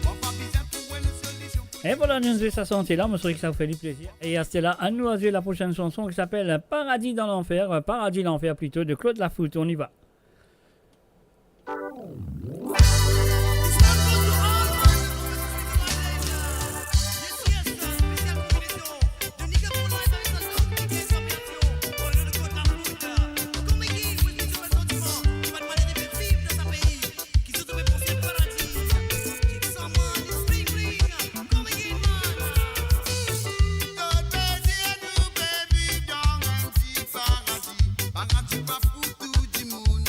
On va viser pour une solution. Et voilà, nous avons sa santé là, monsieur, que ça vous fait du plaisir. Et à cela, à nous jouer la prochaine chanson qui s'appelle Paradis dans l'enfer, Paradis l'enfer plutôt, de Claude Lafoutte. On y va. Paradis pas pour tout du monde.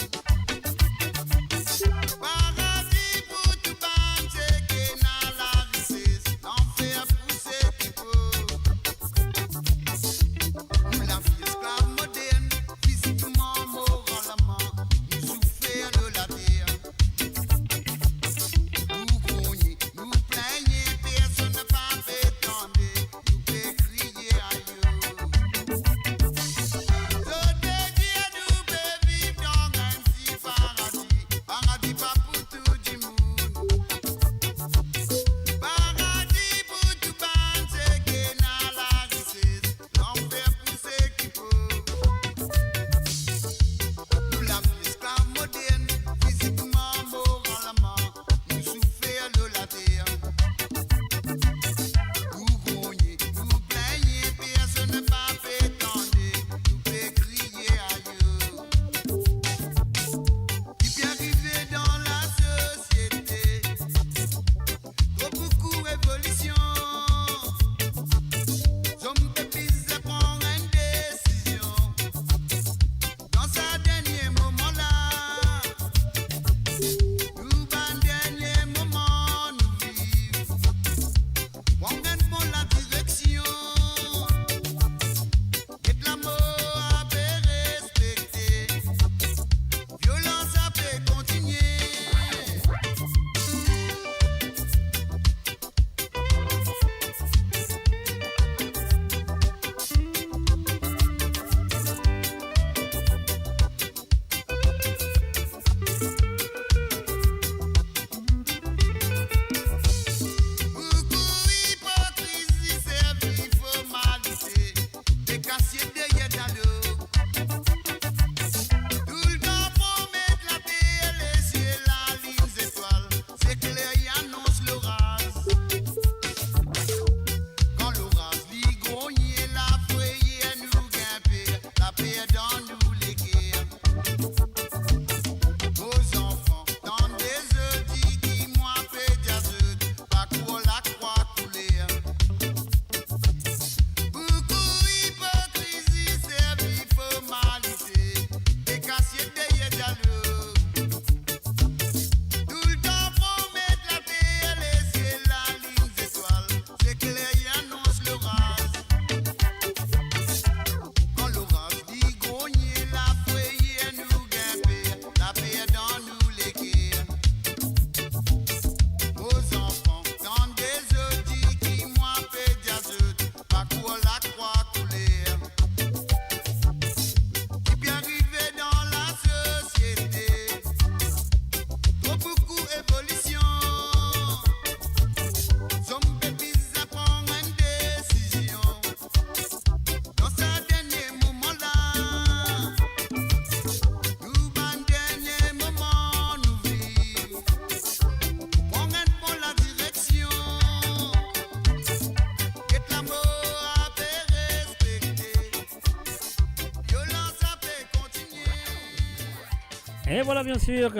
Et voilà, bien sûr,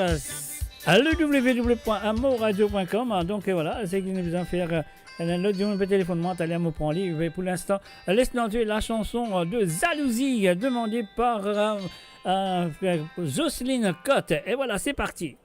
www.amoradio.com. Donc voilà, c'est qu'il nous besoin de faire le téléphone mental à mon point libre. Pour l'instant, laisse-nous entendre la chanson de Zalouzi demandée par Jocelyne Cotte. Et voilà, c'est parti.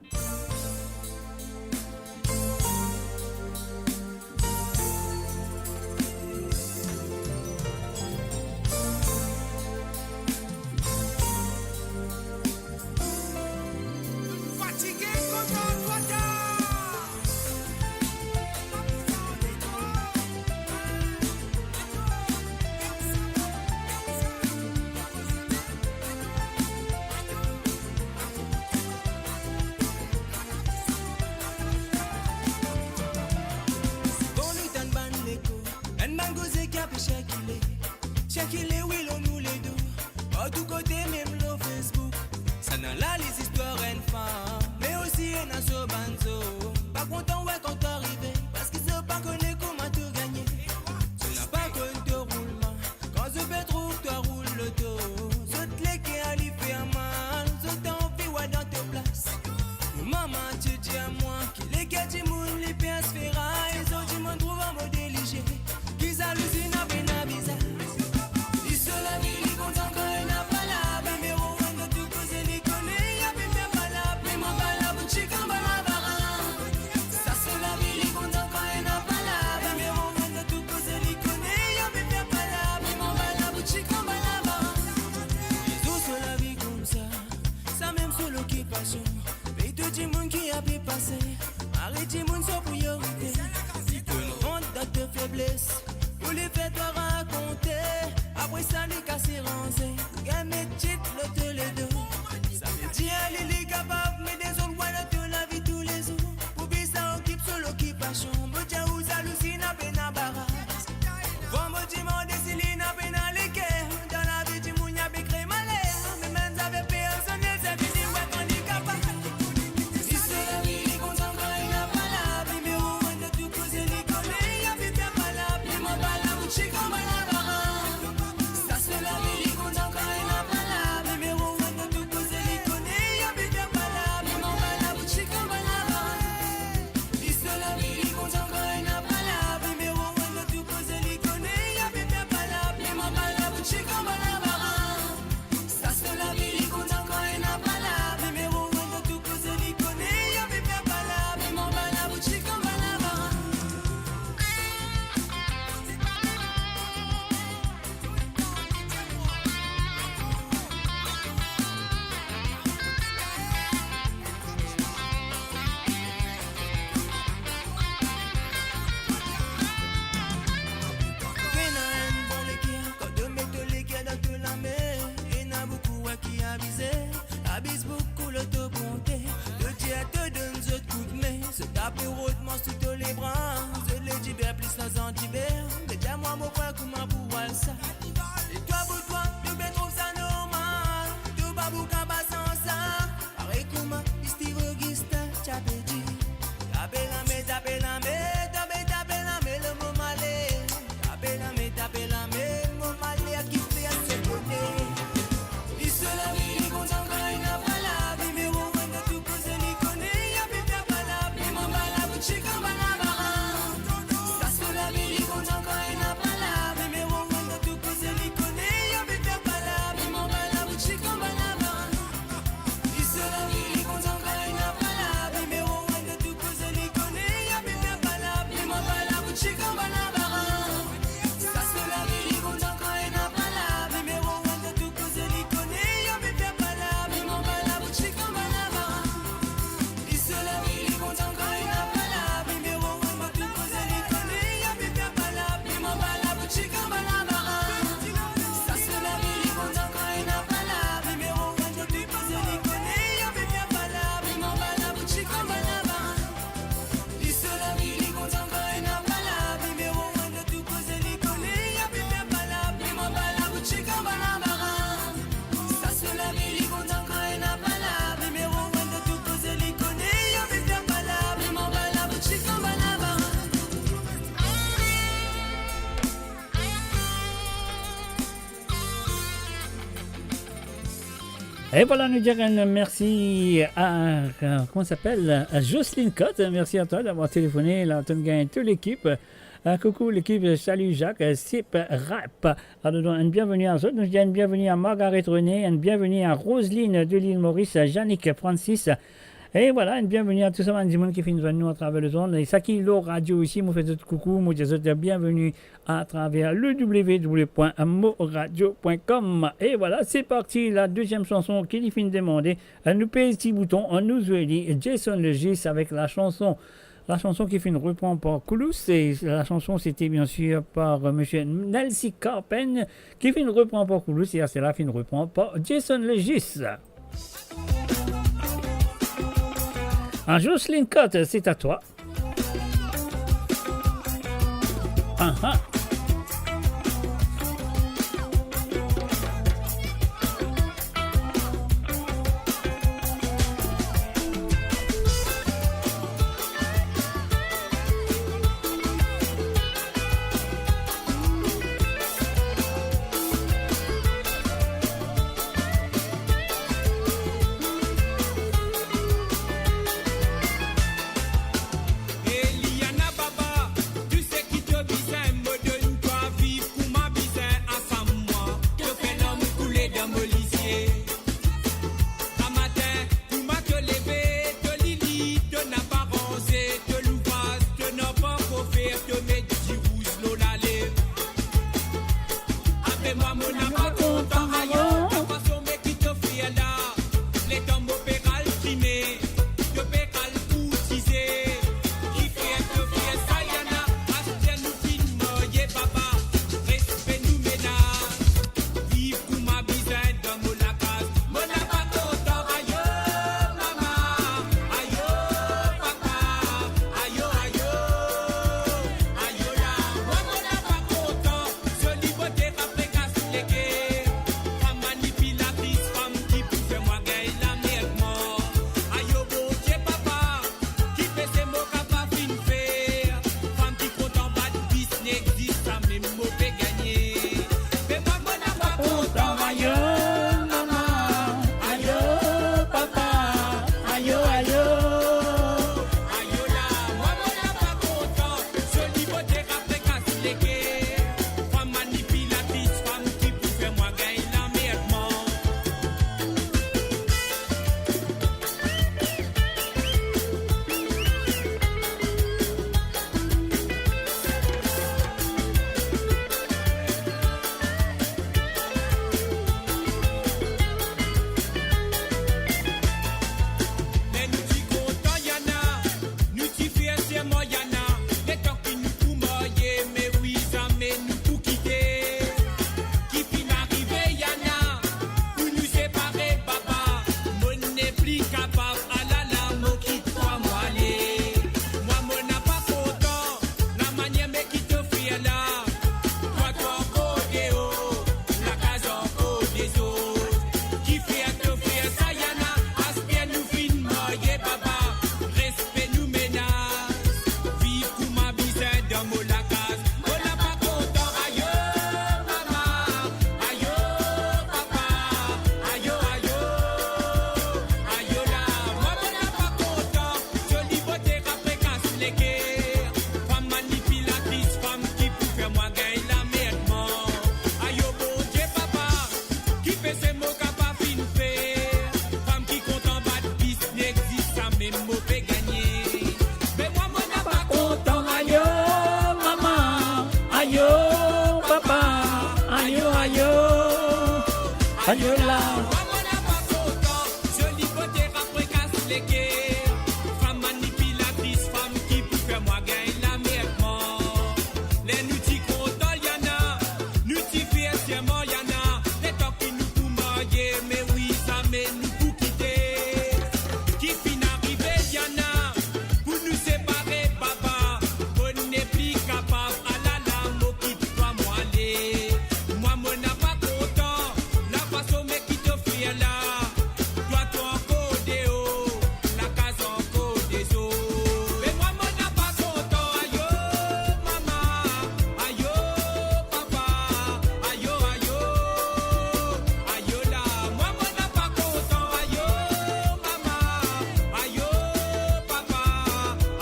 oui, l'on nous les deux. À tout côté, même le Facebook. Ça n'a là les histoires infâmes. Mais aussi, il y a ce banzo. Pas content, ouais, quand t'arrives. Parce qu'ils ne pas connaît comment te gagner. Tu n'as pas connu de roulement. Quand je vais trouver, toi roule le dos. Je te l'ai qui a fait un mal. Je t'en fais, ouais, dans tes places. Maman, tu dis à moi qu'il est qu'à du monde, les pièces ferrailles. Les autres, tu m'en trouves un modèle léger. Qu'ils hallucinent à peine à bizarre. Ils se la vie, ils comptent encore, ils n'a pas la. Mais on va de tout causer, les connaît. Y'a plus bien pas la. Mais mon bas la boutique en bas la barin. Ça se la vie, ils comptent encore, ils n'a pas la. Mais on va de tout causer, les connaît. Y'a plus bien pas la. Mais mon bas la boutique en bas la barin. Les autres se la vie comme ça. Ça même sur l'occupation. Paye tout le monde qui a pu passer. Arrête le monde sans priorité. Si tu nous rentres dans tes faiblesses. Pour les faits te raconter. Après ça, les casser rancés. Gagne mes titres, le te les deux. Ça veut dire, elle est capable, mais des autres voient de la vie tous les jours. Pour bien ça, occupe sur l'occupation. Botia ou hallucine à peine à barrage. Vamos de mort de Céline à peine à l'équerre. Dans la vie du monde, y'a bien créé malheur. Mais même ça avait personne, ça veut dire, ouais, qu'on est capable. Si c'est la vie, les comptes encore, il n'a pas la. Mais on va de tout causer, les connaît. Y'a bien pas la. Mais mon bas la boutique en bas la barin. Ça se fait la vie, les comptes encore, il n'a pas la. Mais on va de tout causer, les connaît. Y'a bien pas la. Mais mon bas la boutique en bas la barin. Si c'est la vie, les comptes encore, il n'a pas la. Mais on va de tout causer, les connaît. Y'a bien pas la. Mais mon bas la boutique en bas la barin. Ça se fait la vie, les comptes encore, il n'a pas la. Mais on va de tout causer, les connaît. Y'a bien pas la. Mais mon bas la boutique en bas la barin. Quand de mettre les gars dans toute la mer, il y en a beaucoup qui abusent beaucoup l'auto-bonté. Le Dieu te donne ce coup de main, se taper rudement sous tous les bras. Je le dis bien plus dans un hiver, mais dis-moi mon point comment pouvoir ça. Et toi pour toi, tu bien trouves ça normal. Tu vas bouger pas sans ça. Pareil comment, Steve Augustin, tu as dit. Tapez la main, tapez la main, tapez la main, le mot malé. Tapez la main, mon malé a kiffé à se donner. Il se la vie, il compte encore, il n'a pas la. Mais on va de tout causer, il connaît, y'a bien pas la. Mais mon bas la boutique en bas la barin. Ça se fait la vie, il compte encore, il n'a pas la. Mais on va de tout causer, il connaît, y'a bien pas la. Mais mon bas la boutique en bas la barin. Il se la vie, il compte encore, il n'a pas la. Mais on va de tout causer, il connaît, y'a bien pas la. Mais mon bas la boutique en bas la barin. Ça se fait la vie, il compte encore, il n'a pas la. Mais on va de tout causer, il connaît, y'a bien pas la. Mais mon bas la boutique en bas la barin. Il se la vie, il compte encore, il n'a pas la. Mais on va de tout causer, il connaît, y'a bien pas la. Mais mon bas la boutique en bas la barin. Ça se fait la vie, il compte encore, il n'a pas la. Mais on va de tout causer, il connaît, y'a bien pas la. Mais mon bas la boutique en bas la barin. Il se la vie, il compte encore, il n'a pas la. Mais on va de tout causer, il connaît, y'a bien pas la. Mais mon bas la boutique en bas la barin. Ça se fait la vie, il compte encore, il n'a pas la. Mais on va de tout causer, il connaît, y'a bien pas la. Mais mon bas la boutique en bas la barin. Et voilà, nous dirons merci à, comment ça s'appelle, à Jocelyne Cotte. Merci à toi d'avoir téléphoné, là, tu gagnes toute l'équipe. Coucou l'équipe, salut Jacques, Sip Rap. Alors, une bienvenue à eux. Nous disons une bienvenue à Margaret René, une bienvenue à Roselyne de l'île Maurice, Yannick Francis. Et voilà, une bienvenue à tous ceux qui finissent nous à travers le zone. Et ça qui est le radio ici, moi fais tout coucou, moi dis bienvenue à travers le www.moradio.com. Et voilà, c'est parti, la deuxième chanson qui est fin de demander. Nous paye petit bouton, on nous dit Jason Legis avec la chanson qui fait une reprend par Koulous. Et la chanson, c'était bien sûr par M. Nelsie Carpen qui fait une reprend par Koulous. Et c'est la fin de reprend par Jason Legis. Jocelyne Cotte, c'est à toi. n'a pas content ailleurs. La façon mais qui te fait là. Les tombes opérales trimées. De pécal courtisé. Qui fait te fait ça yana. Aspire nous filme, yé papa. Respect nous ménage. Vive pour ma bisaine dans mon la case. Mon n'a pas content ailleurs, maman. Ailleurs, papa. Ailleurs, ailleurs. Ailleurs là. Moi, mon n'a pas content. Je liberté après casse les guerres. Femme manipulatrice, femme qui pousse moi gagner la merde mort. Ailleurs, bon Dieu, papa. Qui fait ses mots capable de faire. Femme qui compte en bas de business, dit ça, même mauvais gagner. Mais moi, mon n'a pas content ailleurs, maman. Ailleurs, papa. Ailleurs, ailleurs. Ailleurs là. Moi, mon n'a pas content. Je liberté après casse les guerres. Femme manipulatrice, femme qui pousse moi gagner la merde mort. Mais nous t'y content yana, nous t'y fiers c'est moi yana. Les temps qui nous pour moyer, mais oui ça mais nous pour quitter. Qui fin arrivé yana, pour nous séparer papa. Moi n'est plus capable, ah là là, moi quitte toi moi aller. Moi mon n'a pas content, la manière mais qui te fait là. Toi encore des hauts, la case encore des autres. Qui fait te faire ça yana, aspire nous fin moyer papa. Respect nous ménage, vive pour ma bisaine dans mon la case. On n'a pas content ailleurs maman, ailleurs papa, ailleurs ailleurs, ailleurs là. Moi on n'a pas content, je liberté après casse les guerres. Femme manipulatrice, femme qui pour faire moi gagner la merde mort. Ailleurs bon Dieu papa, qui fait ses mots capable de faire. Femme qui compte en bas de business, dit ça même mauvais gagner. Mais moi mon n'a pas content ailleurs maman, ailleurs papa, ailleurs ailleurs, ailleurs là. Moi mon n'a pas content, je liberté après casse les guerres. Femme manipulatrice, femme qui pour faire moi gagner la merde mort. Les nous t'y content yana, nous t'y fiers c'est moi yana. Les temps qui nous pour marier, mais oui ça mais nous pour quitter. Qui fin arrivé yana, pour nous séparer papa. On n'est plus capable, ah là là, moi quitte toi moi aller. Moi mon n'a pas content, la façon mais qui te fait là. Toi encore des hauts, la case encore des autres. Mais moi mon n'a pas content, ailleurs maman, ailleurs papa, ailleurs ailleurs, ailleurs là. Moi mon n'a pas content, ailleurs maman, ailleurs papa,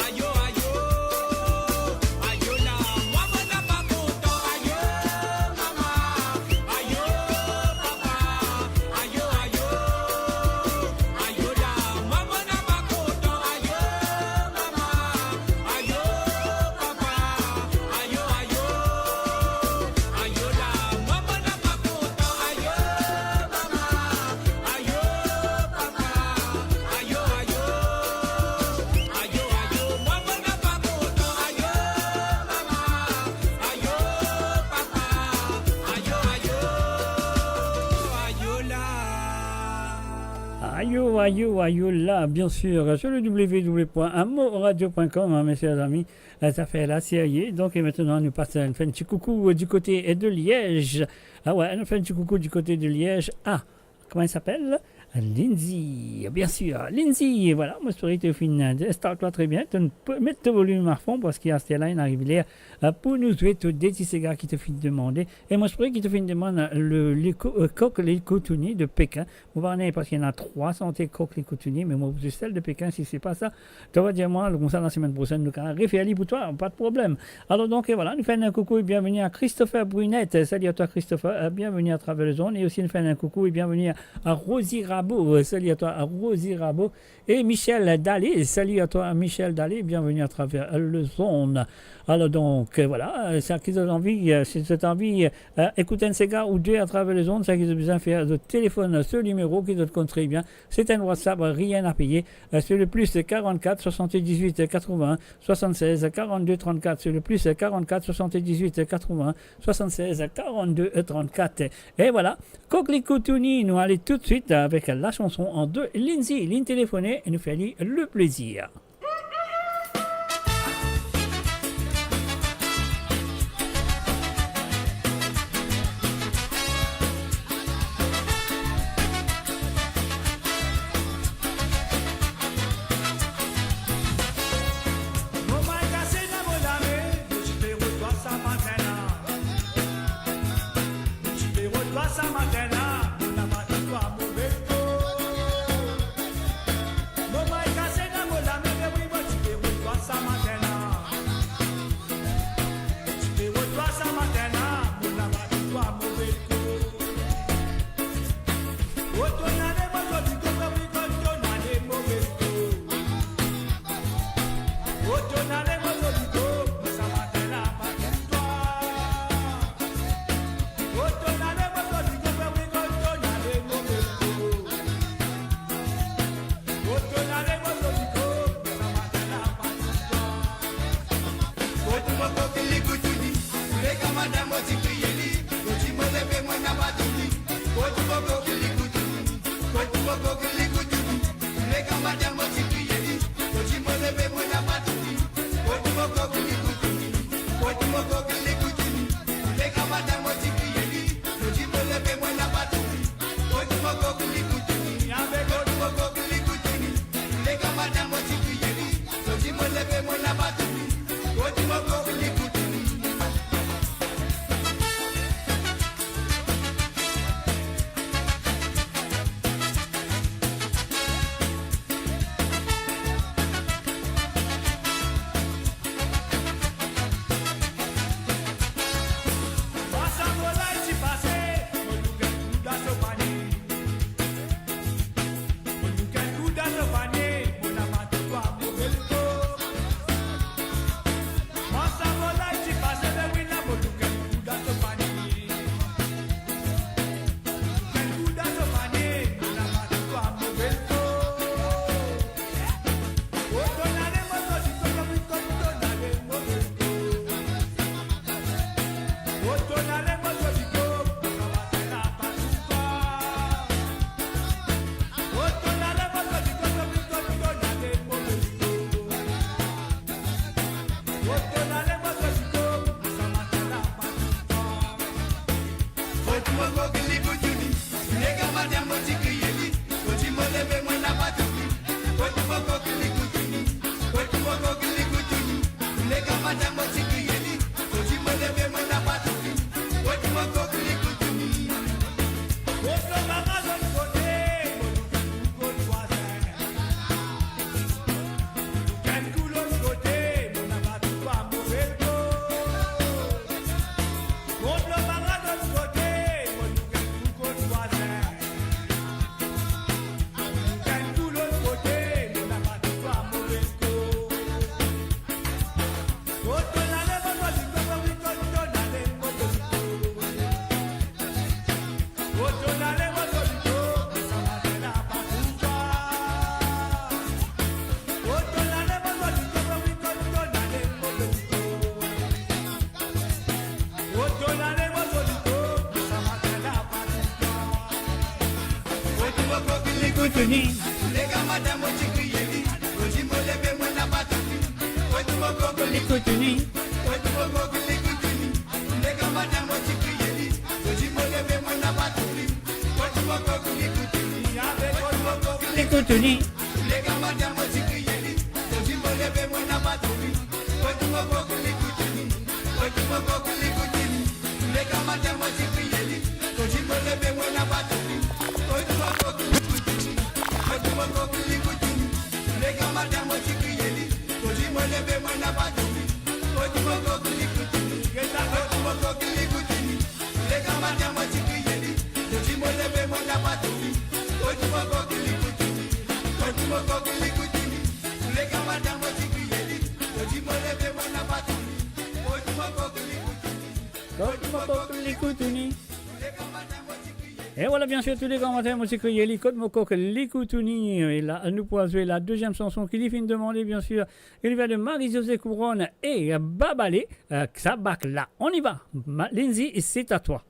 ailleurs ailleurs, ailleurs là. Moi mon n'a pas content, ailleurs maman, ailleurs papa, ailleurs ailleurs, ailleurs là. Moi mon n'a pas content, ailleurs maman, ailleurs papa, ailleurs ailleurs, ailleurs là. Moi mon n'a pas content, ailleurs maman, ailleurs papa, ailleurs ailleurs, ailleurs ailleurs. Moi mon n'a pas content, ailleurs maman, ailleurs papa, ailleurs ailleurs, ailleurs là. Ayo là, bien sûr, sur le www.amoradio.com, mes chers amis, ça fait la série. Donc, et maintenant, nous passons un petit coucou du côté de Liège. Ah ouais, on fait un petit coucou du côté de Liège. Ah, comment il s'appelle? Lindsay, bien sûr. Lindsay, voilà, moi, je te finis. Start-toi très bien. Tu peux mettre le volume à fond parce qu'il y a cette line arrive là pour nous souhaiter des petits gars qui te finissent de demander. Et moi, je pourrais qu'il te finissent de demander le coq les cotonniers de Pékin. Vous voyez, parce qu'il y en a 300 coqs les cotonniers, mais moi, c'est celle de Pékin. Si c'est pas ça, tu vas dire moi, le concert la semaine prochaine, nous avons référé pour toi, pas de problème. Alors, donc, et voilà, nous faisons un coucou et bienvenue à Christopher Brunette. Salut à toi, Christopher. Bienvenue à travers le zone. Et aussi, nous faisons un coucou et bienvenue à Rosie Rabat. Rabot, salut à toi à Rosie Rabot et Michel Dalé, salut à toi Michel Dalé, bienvenue à travers le son. Alors donc voilà, c'est qui a envie, si tu as envie, écouter un Sega ou deux à travers les ondes, c'est qui a besoin de faire de téléphone ce numéro qui te compte très bien, c'est un WhatsApp, rien à payer, c'est le plus 44 78 81 76 42 34, c'est le plus 44 78 81 76 42 34. Et voilà, Coquelicot Tony, nous allons tout de suite avec la chanson en deux. Lindsay, ligne téléphonée, et nous fait le plaisir. Oji mo Et voilà, bien sûr, tous les grands matins, moi, c'est que Yeli Côte Mokok, Likoutuni. Et là, nous pourrons jouer la deuxième chanson qui lui fait demander, bien sûr. Il vient de Marie-Josée Couronne et Babalé, Xabak là. On y va. Lindsay, c'est à toi.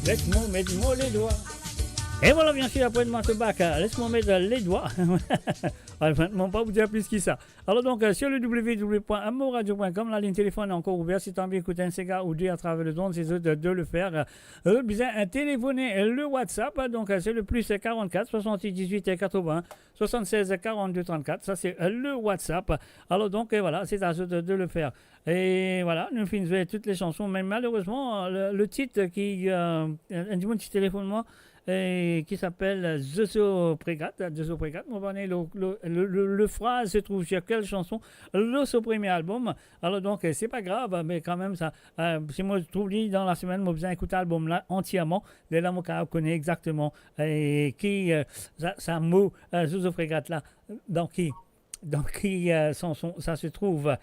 Laisse-moi mettre les doigts. Et voilà, bien sûr, après de Martebac, laisse-moi mettre les doigts. Maintenant, pas vous dire plus que ça. Alors, donc, sur le www.amoradio.com, la ligne téléphone est encore ouverte. Si tu as envie d'écouter un Sega ou deux à travers le monde, c'est de le faire. Bien, téléphoner le WhatsApp. Donc, c'est le plus 44 68 18 80 76 42 34. Ça, c'est le WhatsApp. Alors, donc, voilà, c'est à eux de le faire. Et voilà, nous finissons toutes les chansons. Mais malheureusement, le titre qui. Un petit téléphone-moi. Qui s'appelle Zozo Prégat. On va donner le phrase se trouve sur quelle chanson? Le premier album. Alors donc, c'est pas grave, mais quand même, ça, si moi je trouve dans la semaine, moi besoin d'écouter l'album là entièrement. Dès là, moi, je connais exactement qui, ça mot, Zozo Prégat là, dans qui ça se trouve.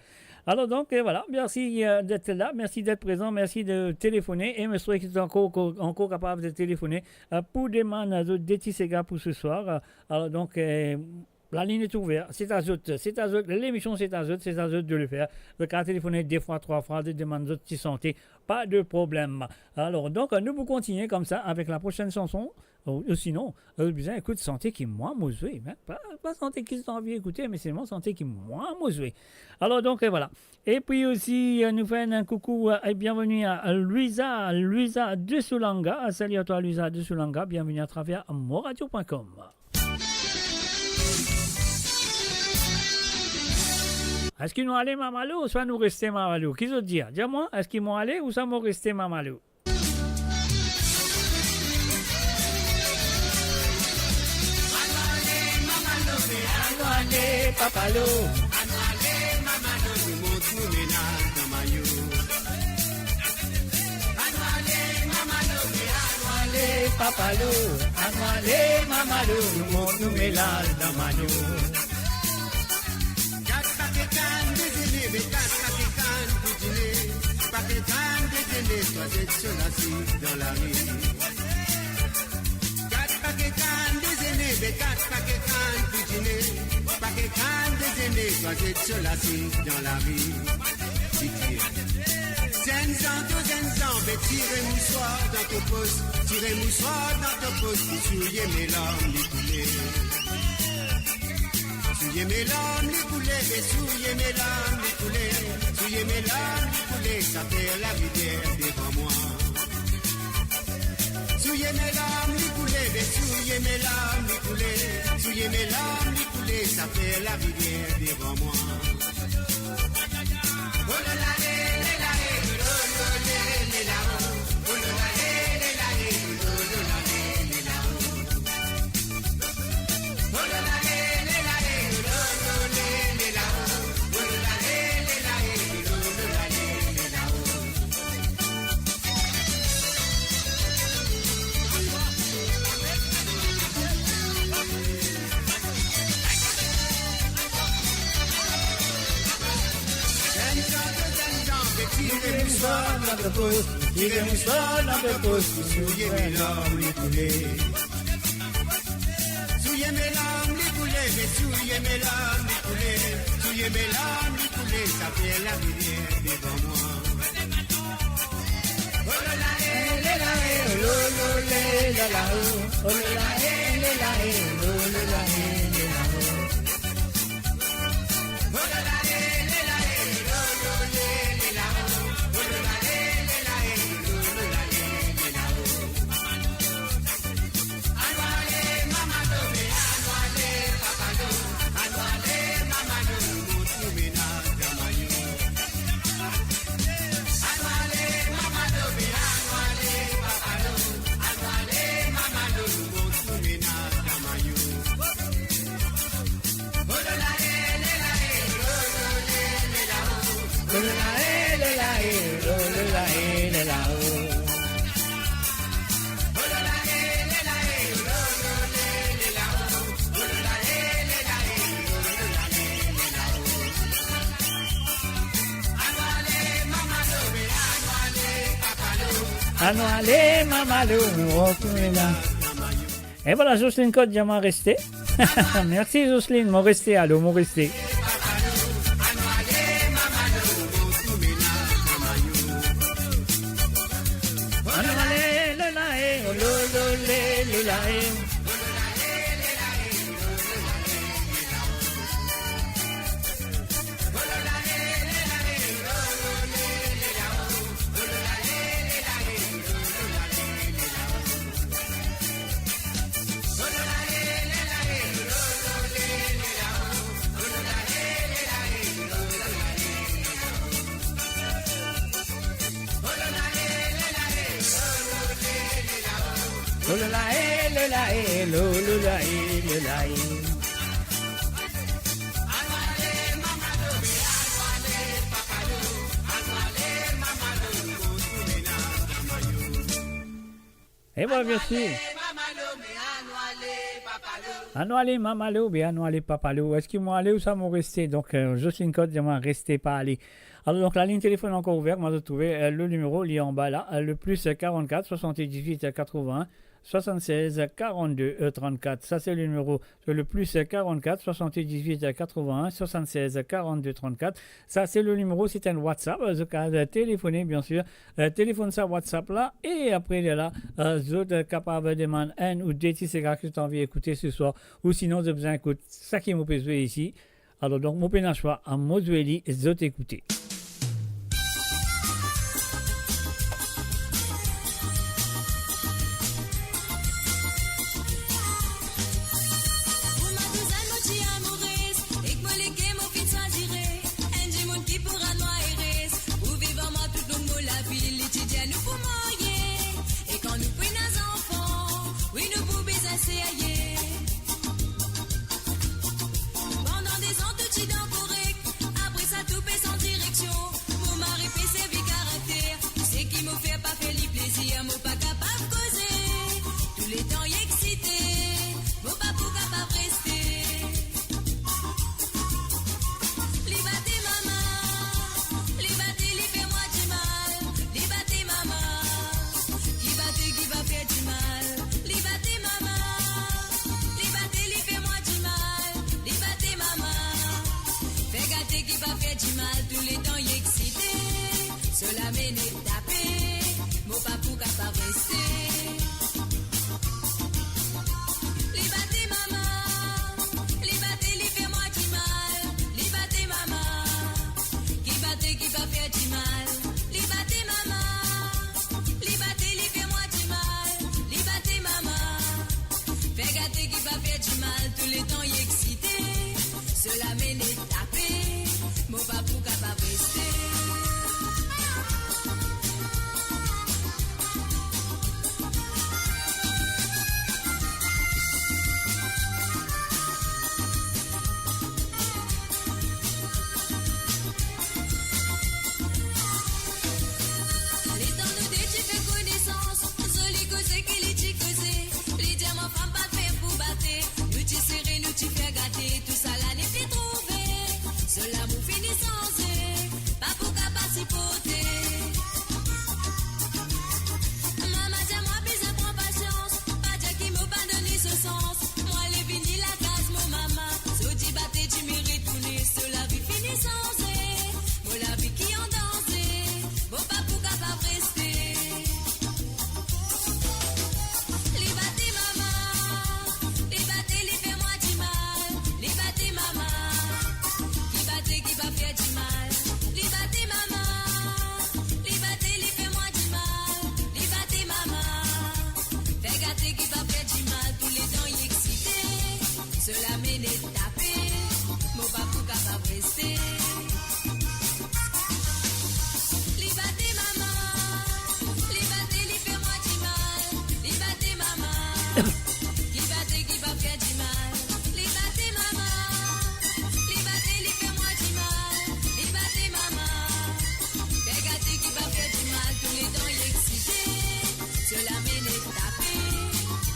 Alors donc, voilà, merci d'être là, merci d'être présent, merci de téléphoner et me souhaite que vous êtes encore capable de téléphoner pour demander des petits Sega pour ce soir. Alors donc, la ligne est ouverte, c'est à eux, l'émission c'est à eux de le faire. Le cas téléphoner deux fois, trois fois, de demander de petite santé, pas de problème. Alors donc, nous pouvons continuer comme ça avec la prochaine chanson. Ou sinon, bien, écoute, santé qui moi moussé, hein? Pas santé qui sont envie d'écouter, mais c'est vraiment santé qui moi moussé. Alors donc voilà. Et puis aussi, nous faisons un coucou et bienvenue à Luisa de Soulanga. Salut à toi Luisa de Soulanga, bienvenue à travers moradio.com. Est-ce qu'ils vont aller Mamalou ou soit nous rester Mamalou? Qui veut dire? Dis-moi, est-ce qu'ils vont aller ou ça vont rester Mamalou? Mamalé, Anoualé, papalo. Anoualé, mamano, nous montre nous ménage dans maillot. Anoualé, mamano, anoualé, papalo. Anoualé, mamano, nous montre nous ménage dans maillot. Quatre paquets cannes déjeuner, mais quatre paquets cannes pour dîner. Paquets cannes déjeuner, toi c'est sur la suite dans la rue. Quatre paquets cannes déjeuner, mais quatre paquets cannes pour dîner. Paquets cannes déjeuner, toi c'est sur la suite dans la rue. Zenzan, mais tirez mouchoir dans ton poste, tirez mouchoir dans ton poste, souillez mes larmes, les coulées. Souillez mes larmes, les coulées, mais souillez mes larmes, les coulées. Souillez mes larmes, les coulées, ça fait la rivière devant moi. Souillez mes larmes, les coulées, mais souillez mes larmes, les coulées. Souillez mes larmes, les coulées, ça fait la rivière devant moi. Oh là là, tirez mouchoir dans le poste, souillez mes larmes, les coulées. Souillez mes larmes, les coulées, mais souillez mes larmes, les coulées. Souillez mes larmes, les coulées, ça fait la rivière devant moi. Oh là là, la la, oh là la la, oh là la la, oh là la la. Anoualé, mamalou, là. Et voilà, Jocelyne Côte, j'ai m'en resté. Merci Jocelyne, m'en resté, allô, m'en resté. Anoualé, le laé, oh le laé. Et voilà, bien sûr. Anoualé, mamalou, bien anoualé, papalou. Est-ce qu'ils m'ont allé ou ça m'ont resté? Donc, Jocelyne Côte, je m'en resté pas aller. Alors, donc, la ligne téléphone est encore ouverte. Moi, j'ai trouvé le numéro, il est en bas là. Le plus 44 78 81 76 42 34. Ça, c'est le numéro. Le plus 44 78 81 76 42 34. Ça, c'est le numéro. C'est un WhatsApp. Vous pouvez téléphoner, bien sûr. Téléphone ça, WhatsApp là. Et après, là, vous êtes capable de demander un ou deux petits ségards que tu as envie d'écouter ce soir. Ou sinon, vous avez besoin d'écouter ça qui est mon besoin ici. Alors, donc, mon pénachois à Mozueli, vous êtes écouté. mal, tous les temps y excité. Cela m'est tapé, mon papou qu'a pas resté. Les batté maman, les batté, les fait moi du mal. Les batté maman, qui va faire du mal. Les batté maman, les batté, les fait moi du mal. Les batté maman, fait gâter qui va faire du mal. Tous les temps y excité, cela m'est tapé, mon papou qu'a pas resté. Tout ça là n'est plus trouvé. Cela vous finit sans eux. Pas pour capacité. Maman, dis-moi, bise, prends patience. Pas dire qui m'a pas donné ce sens. Moi, les finis la case, mon maman. So, dis, battez, tu me retourner. Cela vie finit sans eux. Moi, la vie qui en dansé. Bon, pas pour capable rester. Les battés, maman. Les battés, les fais-moi du mal. Les battés maman, qui va faire du mal. Les battés maman, les battés, les fais-moi du mal. Les battés maman, fais gâter qui va faire du mal. Tous les temps y excité, cela m'est tapé, mon papou capable rester. Les battés maman, les battés, les fais-moi du mal. Les battés maman, qui va faire du mal. Les battés maman, les battés, les fais-moi du mal. Les battés maman, fais gâter qui va faire du mal. Tous les temps y excité, cela m'est tapé,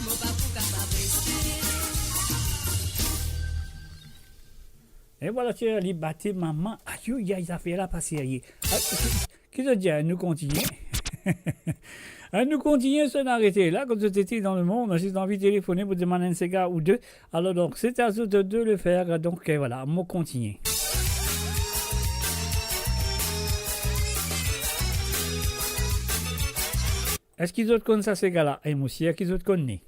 mon papou capable rester. Et voilà, tu as les battés, maman. Aïe, aïe, ça fait là passer. Qu'est-ce que tu dis? Nous continuons. Nous continuons sans arrêter là. Quand tu étais dans le monde, si tu as envie de téléphoner pour demander un Sega ou deux, alors donc c'est à vous de le faire. Donc voilà, on continue. Est-ce qu'ils autres connaissent ça, ces gars-là? Et moi aussi, est-ce qu'ils autres connaissent?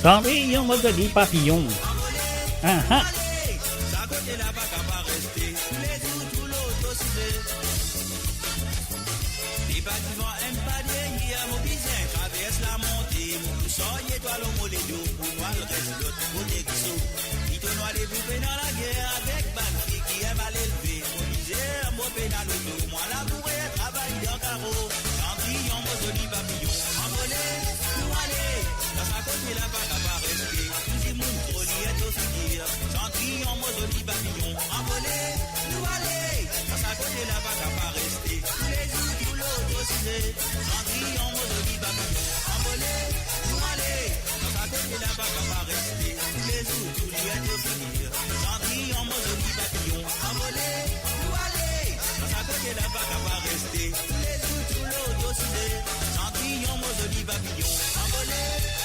Cendrillon, mode de papillon. dossier. Les bâtiments aiment pas vieillir, mon bisin traverse la montée. Mon pousson y étoile au molédo, pour moi le reste de l'autre côté qui saut. Il te noie les poupées dans la guerre avec Banfi qui aime à l'élever. Mon misère, mon pénal au dos, moi labourer, travailler en carreau. Cendrillon, mon joli papillon, envolé, nous aller. Dans sa côté là, pas qu'à pas rester. Tout dit mon troli est au finir. Cendrillon, mon joli papillon, envolé, nous aller. Dans sa côté là, pas qu'à pas rester. Tous les jours, tout l'autre dossier. Cendrillon, mon joli papillon, envolé, nous aller. Dans sa côté là, pas qu'à pas rester. Tous les jours, tout est au finir. Cendrillon, mon joli papillon, envolé, nous aller. Dans sa côté là, pas qu'à pas rester. Tous les jours, tout l'autre dossier. Cendrillon, mon joli papillon, envolé,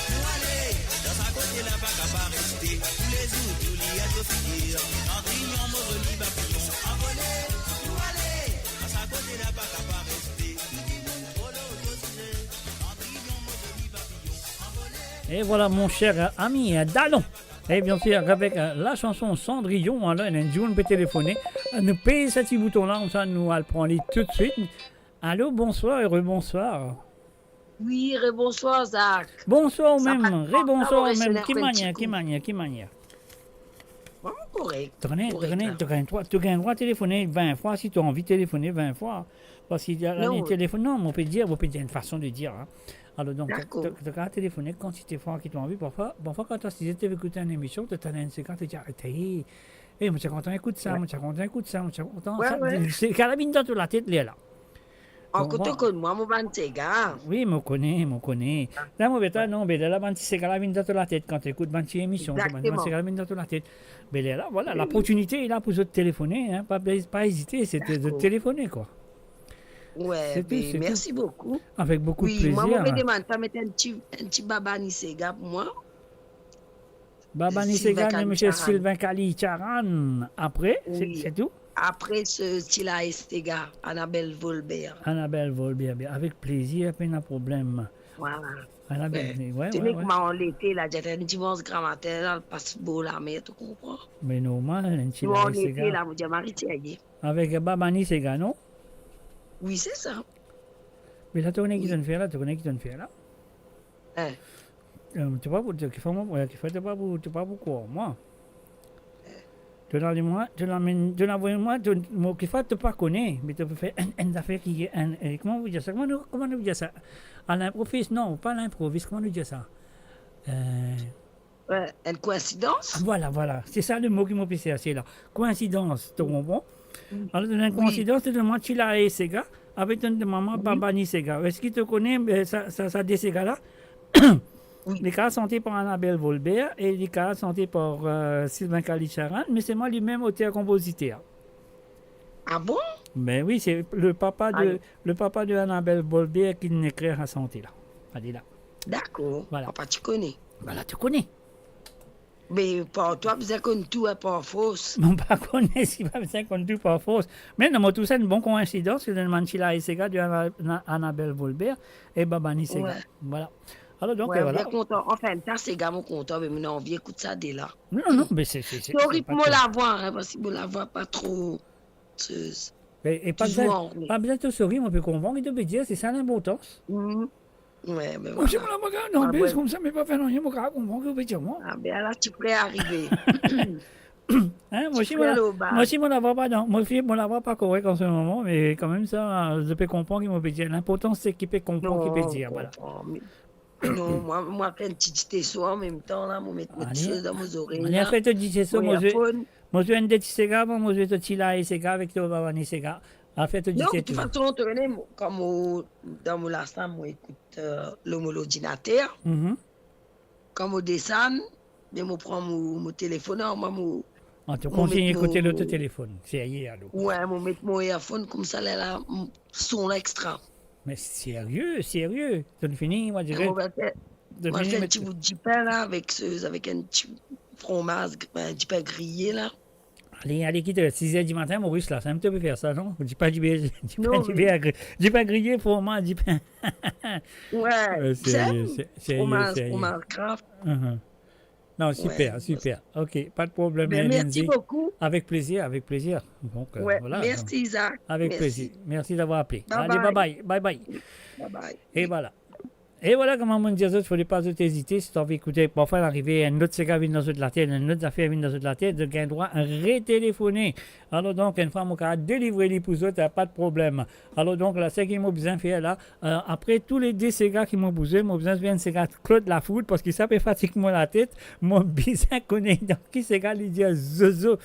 nous aller. Dans sa côté là, pas qu'à pas rester. Tous les jours, tout est au finir. Cendrillon, mon joli papillon, envolé, nous aller. Dans sa côté là, pas qu'à pas rester. Tout dit mon polo dossier. Cendrillon, mon joli papillon, envolé. Et voilà mon cher ami Dallon. Et bien sûr, avec la chanson Cendrillon, là, il y a un jour, on peut téléphoner. Nous payons ce petit bouton-là, comme ça, nous allons prendre tout de suite. Allô, bonsoir et rebonsoir. Oui, rebonsoir, Zach. Bonsoir Ça même, va, rebonsoir ça va, même. ça Qui va, manière. Vraiment correct. Tu as le droit de téléphoner 20 fois si tu as envie de téléphoner 20 fois. Parce qu'il y a Non. les téléphones. Non, on peut dire une façon de dire. Hein. Alors, donc, D'accord. tu as le droit de téléphoner quand tu fois qui t'ont envie. Parfois, quand tu as écouté une émission, tu as un séquence, tu dis arrêtez. Et moi, je suis content, écoute ça, moi, je suis content, écoute ça, moi, je suis content. Ouais, ça. ouais. C'est carabine dans toute la tête, là. En Donc, côté moi- que moi, mon bantega. Oui, je connais. Là, moi, non, mais là, c'est carabine dans toute la tête quand tu écoutes une émission. Exactement. C'est carabine dans toute la tête. Mais là, voilà, l'opportunité est là pour te téléphoner. Hein, pas hésiter, c'est de te téléphoner, quoi. Ouais, C'est tout, mais c'est merci beaucoup. Avec beaucoup de Oui, plaisir. moi, je me demande, tu mettre un petit baba Nisega pour moi. Baba Sylvain Nisega, monsieur Kalicharan. Sylvain Kalicharan. Après, Oui. c'est tout. Après ce style-là, Estega, Annabelle Volbert. Annabelle Volbert, bien, avec plaisir, pas de problème. Voilà. Annabelle, ouais. Techniquement, l'été, là, j'ai un dimanche grammaire, là, passe beau la mer, tu comprends? Mais normal, un petit Moi, en été, Nisega. là, je m'arrête. Avec Baba Nisega, non? Oui, c'est ça. Mais là, tu connais qui t'en fait là? Hein? Tu pas pour tu pas pour quoi, moi? Tu l'envoies moi, qui fait tu pas connais, mais tu peux faire une affaire qui est comment vous dire ça? Comment vous dire ça? À l'improviste, non, pas à l'improviste, comment vous dire ça? Une coïncidence? Voilà, c'est ça le mot qui m'a pissé assez là. Coïncidence, tu comprends? Alors, dans une coïncidence, tu demandes Chila et Sega, avec ton maman Baba ni Sega. Est-ce qu'il te connaît, ça des Sega-là? Les cas santé par Annabelle Volbert et les cas santé par Sylvain Kalicharan, mais c'est moi lui-même auteur-compositeur. Ah bon? Ben oui, c'est le papa de Annabelle Volbert qui n'écrit à santé là. Allez là. D'accord. Voilà. Papa, tu connais. Voilà, tu connais. Mais pour toi, vous avez tout est pas fausse. Mon pas connaît si pas besoin qu'on tout pas fausse. Mais non, tout ça, une bonne coïncidence, c'est le Manchila et Sega de Annabelle Volbert et Babani Sega. Ouais. Voilà. Alors donc, Ouais, voilà. bien content. Enfin, ça, c'est gars, mon content, mais maintenant, on vient écouter ça dès là. Non, mais c'est. Sorry pour moi la voir, hein, parce que moi la vois pas trop. Et pas Toujours besoin de te sourire, on peut comprendre et de dire, c'est ça l'importance. Ouais, mais Moi, je me la regarde, non, mais ouais. comme ça, mais pas faire non, je me comprends que vous dire moi. Ah, ben là, tu pourrais arriver. Hein, moi aussi, Tu peux aller au bar. moi aussi, je ne la vois pas, non. Moi aussi, je ne la vois pas correct en ce moment, mais quand même, ça, je peux comprendre qu'il peut dire. L'important, c'est qu'il peut comprendre qu'il peut dire, voilà. Non, moi, je fais un petit TSO en même temps, là, je vais mettre des choses dans mes oreilles. On a fait un petit TSO, moi, je vais un petit Sega, moi, je vais te tirer Sega avec toi, Babani Sega. En fait, Non, de toute façon, tu connais, comme dans mon instant, moi, écoute l'homologinateur. Quand je descends, je prends mon téléphone, moi, tu continues d'écouter l'autre téléphone, c'est hier, alors. Ouais, je mets mon earphone comme ça, là, son extra. Mais sérieux, tu as fini, moi, je dirais. Moi, je fais un petit bout de pain, là, avec un petit fromage, un petit pain grillé, là. Allez, quitte, 6h du matin, Maurice, là, c'est un petit peu faire ça, non? Dis pas du pain grillé, fromage, du pain. Ouais, c'est fromage craft. Non, super, Ouais. super. OK, pas de problème, Ben, merci Lindsay. beaucoup. Avec plaisir, avec plaisir. Donc, Ouais, voilà. merci Isaac. Avec Merci. plaisir. Merci d'avoir appelé. Bye Allez, bye. bye bye. Bye bye. Bye bye. Et voilà. Et voilà comment on dit aux autres, il ne fallait pas hésiter. Si tu as envie d'écouter, parfois arriver un autre Sega vient dans la tête, un autre affaire vient dans la tête, de gain droit à retéléphoner. Alors donc, une fois mon cas délivrer les pour autres, pas de problème. Alors donc, là, c'est qu'ils m'ont besoin de faire là. Après tous les 10 Sega qui m'ont bougé, m'ont besoin de faire un Sega Claude la foudre parce que ça peut fatiguer la tête. Mon besoin connaît donc qui Sega, il dit Zozo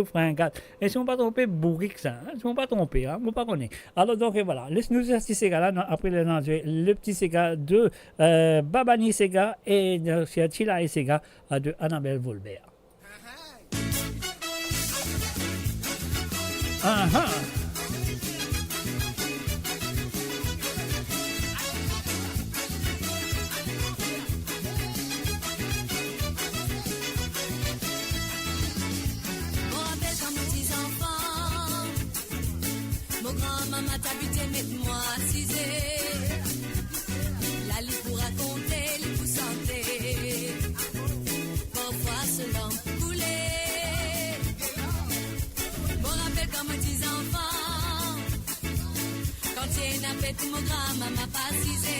fringat. Et si on ne pas trompé, bourrique ça. Hein? Si on ne pas trompé, hein? On ne pas connaître. Alors donc, et voilà. Laisse-nous ce petit Sega là. Après le petit Sega de Babani Sega et de Chila et Sega de Annabelle Volbert. Ah-ha. On rappelle quand nos petits enfants, mon grand-maman t'a buté, mets-moi assisé. La lit pour raconter, les pour santé. Parfois selon couler. Bon rappel comme mes petits enfants. Quand il y a une appel, mon grand-maman pas assisé.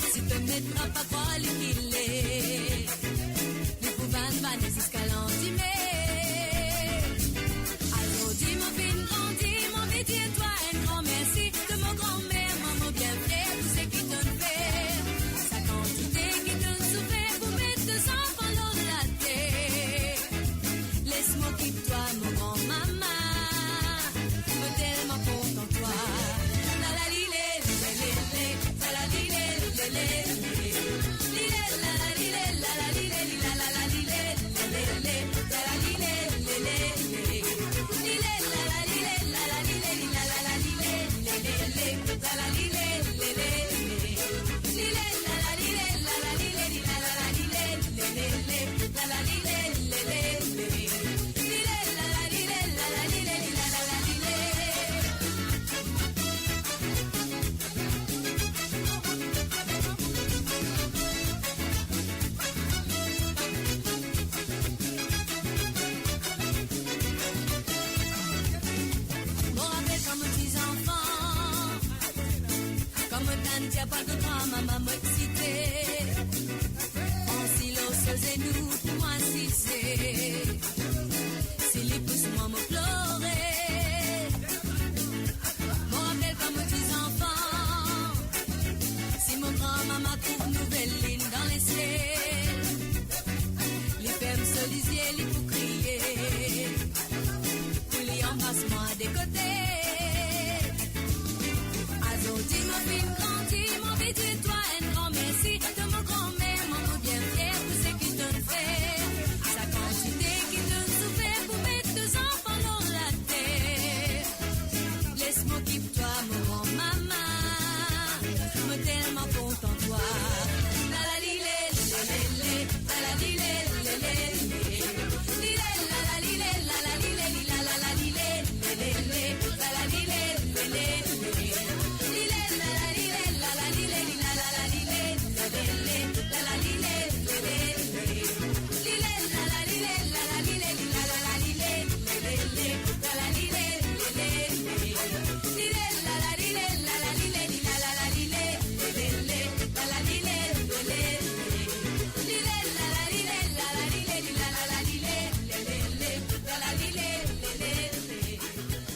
Si tu ne mettras pas quoi qu'il est. Les pouvanes vannes jusqu'à l'endimé. Alors dis mon fin grandi, mon métier, toi un grand merci. Que mon grand-mère, maman bien fait, tout ce qui te fait. Sa quantité qui te souffert pour mettre deux enfants dans la tête. Laisse-moi quitter toi, mon grand-maman. Me tellement content toi. La la li lé, lé lé lé, la la li lé, lé lé lé. Li lé la la li lé, la la li lé, li la la la li lé, lé lé lé, la la li lé, lé lé lé. Li lé la la li lé, la la li lé, li la la la li lé, lé lé lé, la la li lé, lé lé lé. Li lé la la li lé, la la li lé, li la la la li lé, lé lé lé, la la li lé, lé lé lé. Li lé la la li lé, la la li lé, li la la la li lé. Bon rappel comme petits enfants, comme un dia pas de grand maman m'excité. En silence et nous pour moi si les pouces moi me pleurer. Bon rappel comme petits enfants, si mon grand maman trouve nouvelle ligne dans les ciels, les femmes se lisier, les pour crier. Il y embrasse-moi des côtés. Azo, dis mon fin grandi, mon petit toi, un grand merci de mon grand-mère, maman bien fière, tout ce qui te fait. Sa quantité qui te souffert pour mettre deux enfants dans la terre. Laisse-moi quitter toi, mon grand-maman, me tellement content toi. La la li lé, lé lé lé, la la li lé, lé lé lé. Li lé la la li lé, la la li lé, li la la la li lé, lé lé lé, la la li lé, lé lé lé. Li lé la la li lé, la la li lé, li la la la li lé, lé lé lé, la la li lé, lé lé lé. Li lé la la li lé, la la li lé, li la la la li lé, lé lé lé, la la li lé, lé lé lé. Li lé la la li lé, la la li lé, li la la la li lé, lé lé lé, la la li lé, lé lé lé. Li lé la la li lé, la la li lé, li la la la li lé, lé lé lé, la la li lé, lé lé lé.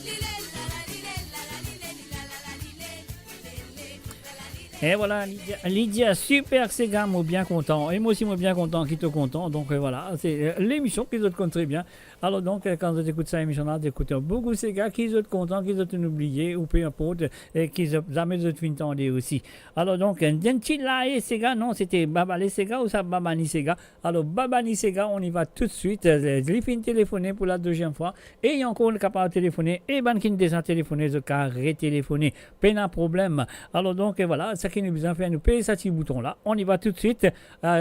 Li lé la la li lé, la la li lé, li la la la li lé, lé lé lé, la la li lé. Et voilà, Lydia, super Sega, moi bien content. Et moi aussi, moi bien content, qui te content. Donc voilà, c'est l'émission qui te compte très bien. Alors donc, quand tu écoutes cette émission-là, tu écoutes beaucoup de Sega qui sont contents, qui sont oubliés, ou peu importe, et qui jamais de fin temps aussi. Alors donc, Chila et Sega, non, c'était Babali Sega ou ça Babani Sega. Alors Babani Sega, on y va tout de suite. Je fin téléphoner pour la deuxième fois. Et il y a encore le capable de téléphoner. Et ben qui déjà téléphoné, je cas retéléphoner. Pas de problème. Alors donc, voilà, ce qui nous besoin de faire, nous payer ce petit bouton-là. On y va tout de suite.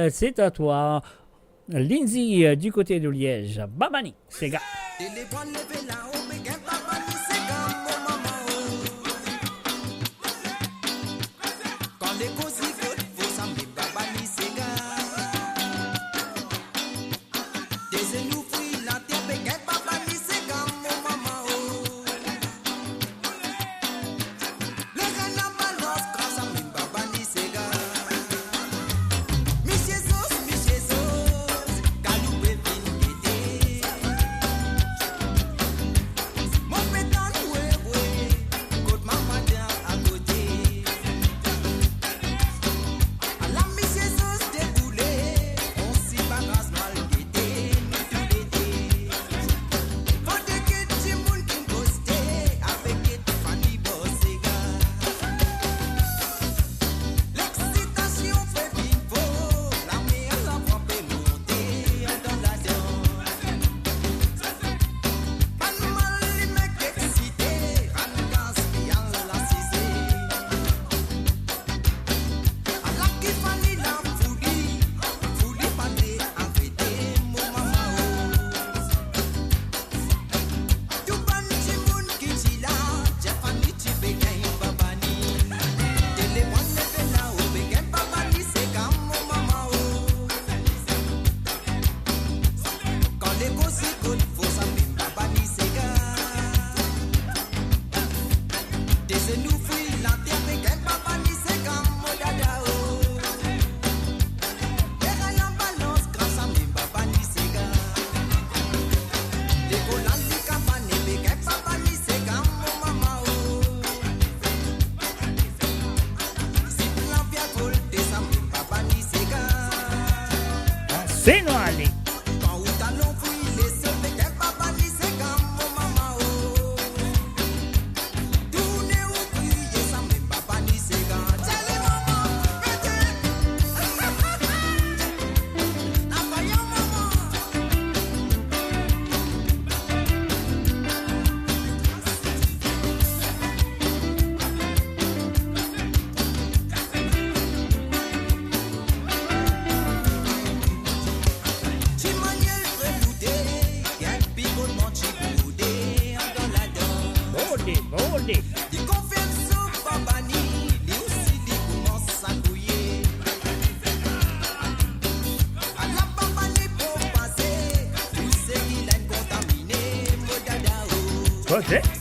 C'est à toi. Lindsay du côté de Liège. Babani, Sega. Quand les causes y faut ça me babani Sega. C'est Noali.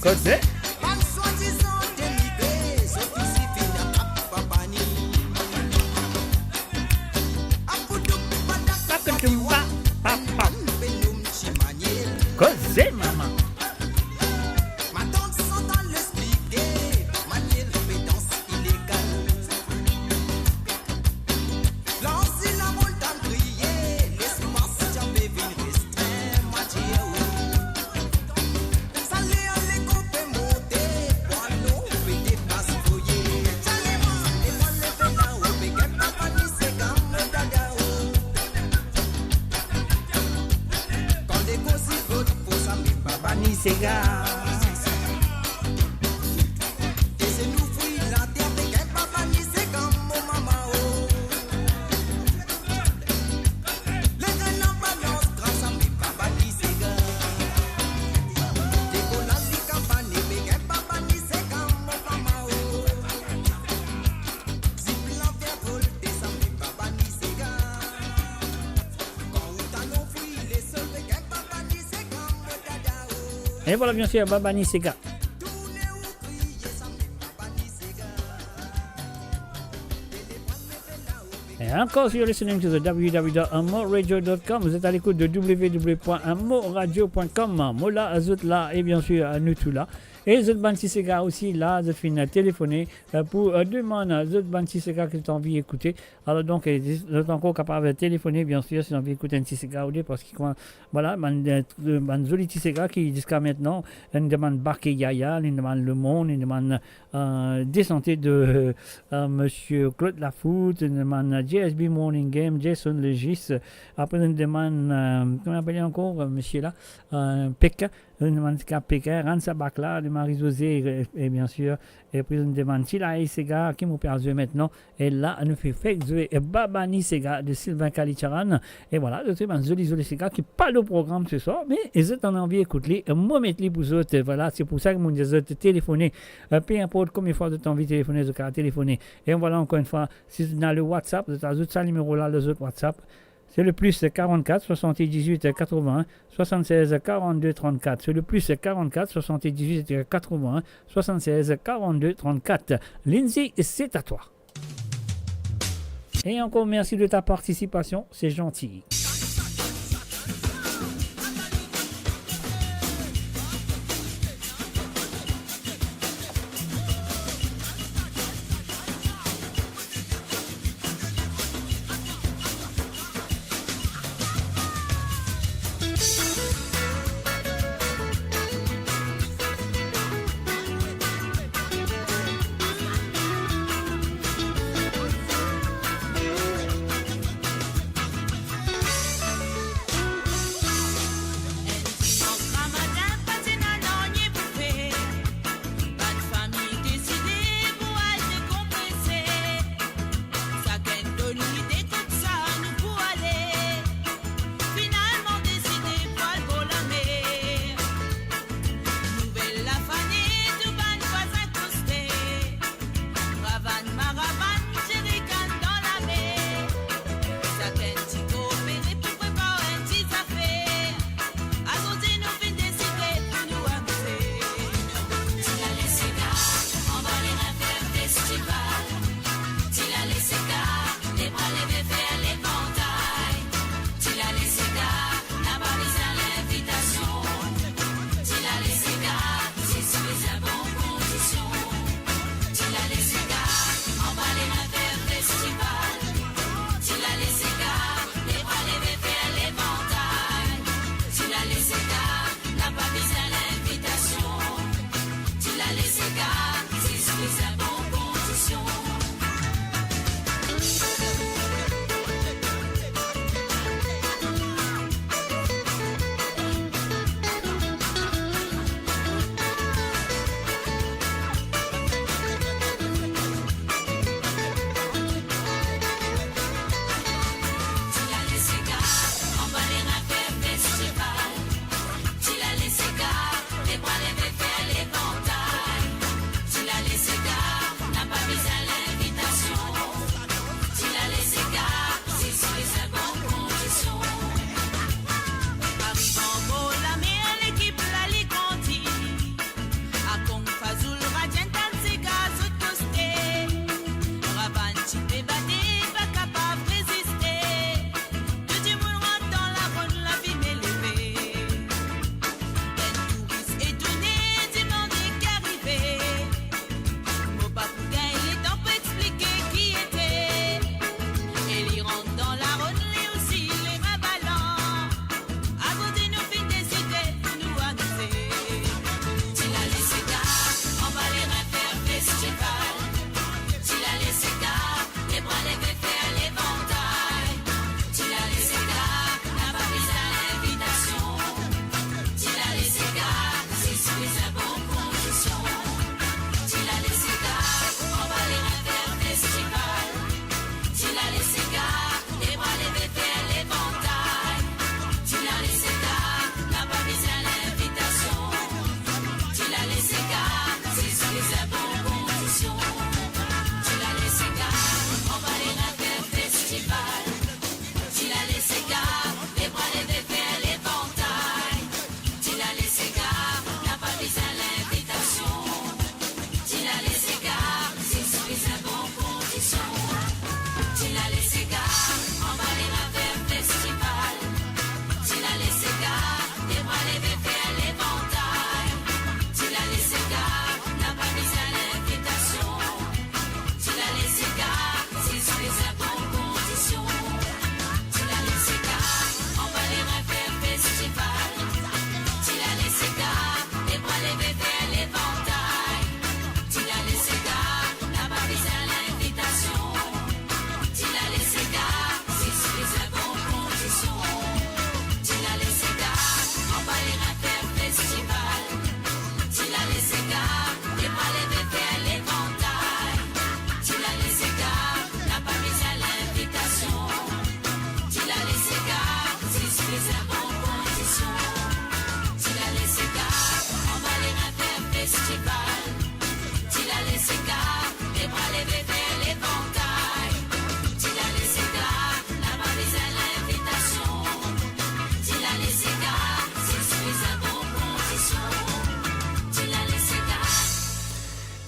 Cosé. Cosé, maman. Et voilà bien sûr Baba Nisega. Et encore sur listening to the www.amoradio.com. Vous êtes à l'écoute de www.amoradio.com. Mola Azut là et bien sûr nous là. Et Zut Bansisega aussi là, je finis téléphoner pour demander Zut Bansisega qui est envie d'écouter. Alors donc, vous êtes encore capable de téléphoner bien sûr si vous avez envie d'écouter un Tisega parce que voilà, man joli Tisega qui jusqu'à maintenant, une demande Barké Yaya, une demande Le Monde, une demande Descente de Monsieur Claude Lafoot, une demande JSB Morning Game, Jason Legis, après une demande, comment on appelle encore, monsieur là, Pekka. Une demande Pekka, Ransa Bakla, de Marie-Josée, et bien sûr, et puis une demande Chila Sega, qui m'a perdu maintenant, et là, nous fait jouer Babani Sega de Sylvain Kalicharan, et voilà, c'est un joli Sega qui parle au programme ce soir, mais ils ont envie d'écouter, moi mettre les pour autres, voilà, c'est pour ça que mon Dieu téléphoner, peu importe combien de fois vous avez envie de téléphoner, vous avez téléphoner, et voilà encore une fois, si vous avez le WhatsApp, vous avez ce numéro là, les autres WhatsApp. C'est le plus 44 78 81 76 42 34. C'est le plus 44 78 81 76 42 34. Lindsay, c'est à toi. Et encore merci de ta participation, c'est gentil.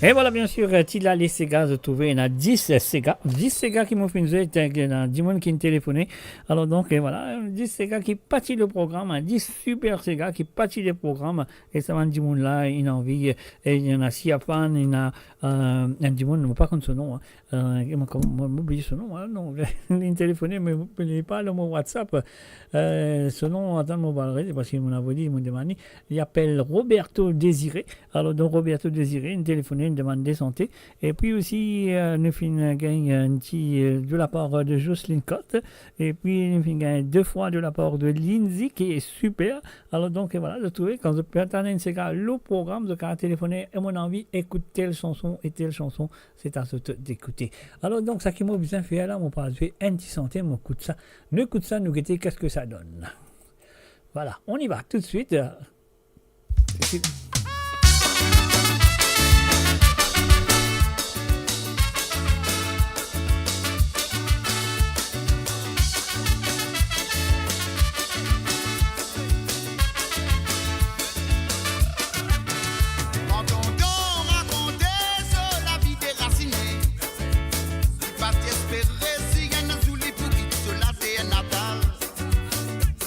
Et voilà, bien sûr, il a les Sega, je trouvais, il y en a 10 Sega. 10 Sega qui m'ont fait il y a 10 personnes qui ont téléphoné. Alors donc, et voilà, 10 Sega qui pâtit le programme, 10 super Sega qui pâtit le programme. Et ça va 10 personnes là, il y a envie. Et il y en a Siapan, il y en a 10 personnes, je ne sais pas ce nom. M'oublier ce nom, hein, non, il a téléphoné, mais je ne pas le mot WhatsApp. Ce nom, attends, je vais le parce qu'il m'a dit, il m'a demandé. Il appelle Roberto Désiré. Alors donc, Roberto Désiré, il a téléphoné, une demande de santé. Et puis aussi, nous finissons gagner un petit de la part de Jocelyne Cotte. Et puis, nous finissons gagner 2 fois de la part de Lindsay, qui est super. Alors donc, et voilà, je trouvais, quand je peux attendre le programme, je peux téléphoner, et mon envie, écoute telle chanson et telle chanson, c'est à ce d'écouter. Alors donc, ça qui m'a bien fait là, mon parle, je fais un petit santé, mon coup de ça. Ne coûte ça, nous guetter, qu'est-ce que ça donne. Voilà, on y va tout de suite.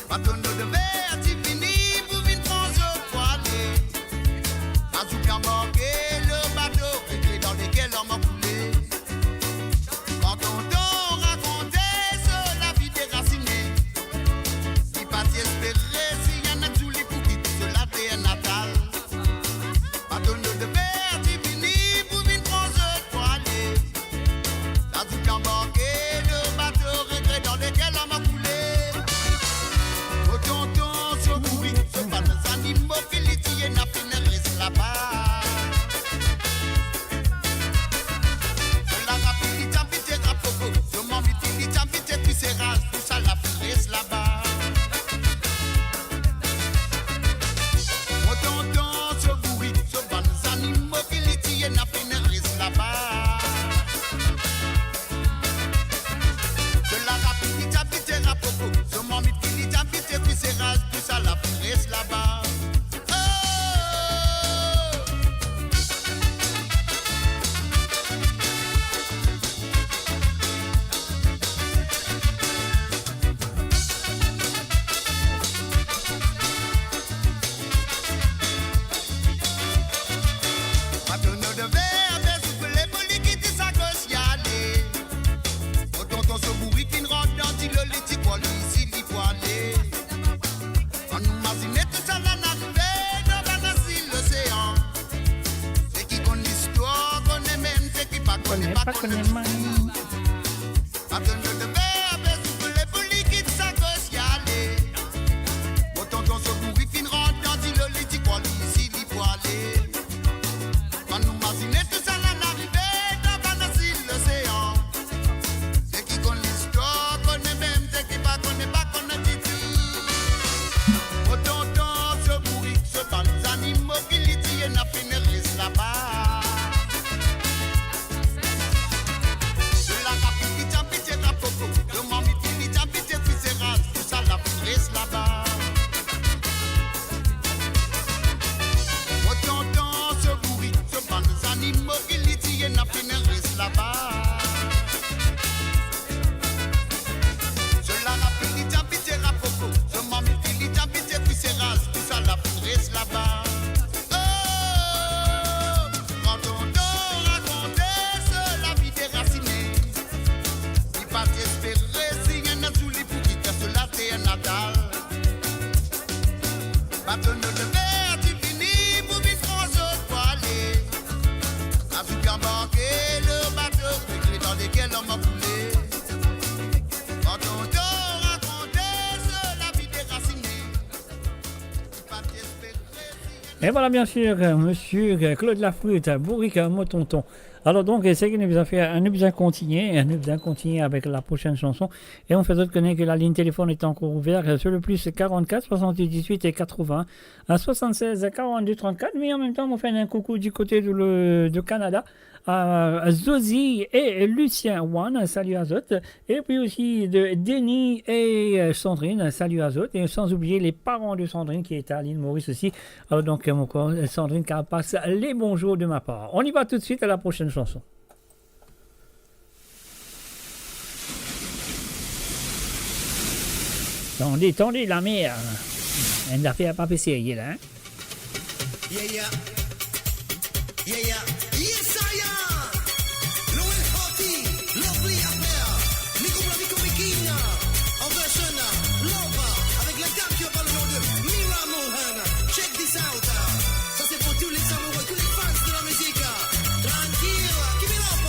Baton de verre, tu finis pour une prendre au poilet. là-bas. Et voilà, bien sûr, monsieur Claude Lafrute, Bourrique, Motonton. Alors donc, c'est qu'il nous a fait un bien continuer avec la prochaine chanson. Et on fait d'autres connaître que la ligne téléphone est encore ouverte sur le plus 44 78 18 et 80 à 76 42 34. Mais en même temps, on fait un coucou du côté du Canada à Zosie et Lucien Wan, salut à eux. Et puis aussi de Denis et Sandrine, salut à eux. Et sans oublier les parents de Sandrine qui est à l'île Maurice aussi. Alors donc, Sandrine qui passe les bonjours de ma part. On y va tout de suite à la prochaine chanson. Tendez la mer. Elle a fait à pas sérieux là. Hein? Yeah, yeah. Yeah, yeah. Yes, I am. Noël Hoti, lovely affair. Nico Blavico Mikina. En version Lova. Avec la dame qui parle le nom de Mira Mohan. Check this out. Ça c'est pour tous les amoureux, tous les fans de la musique. Tranquille, give it up.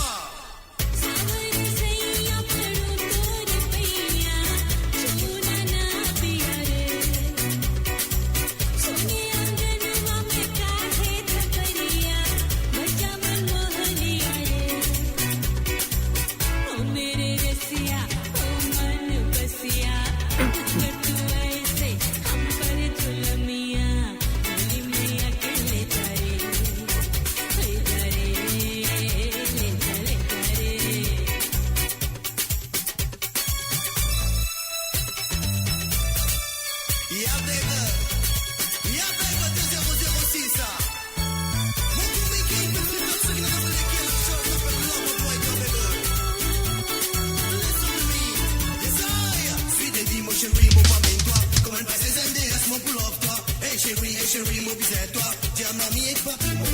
Chérie, mon bisou, toi, tu as ma mie et pas, mon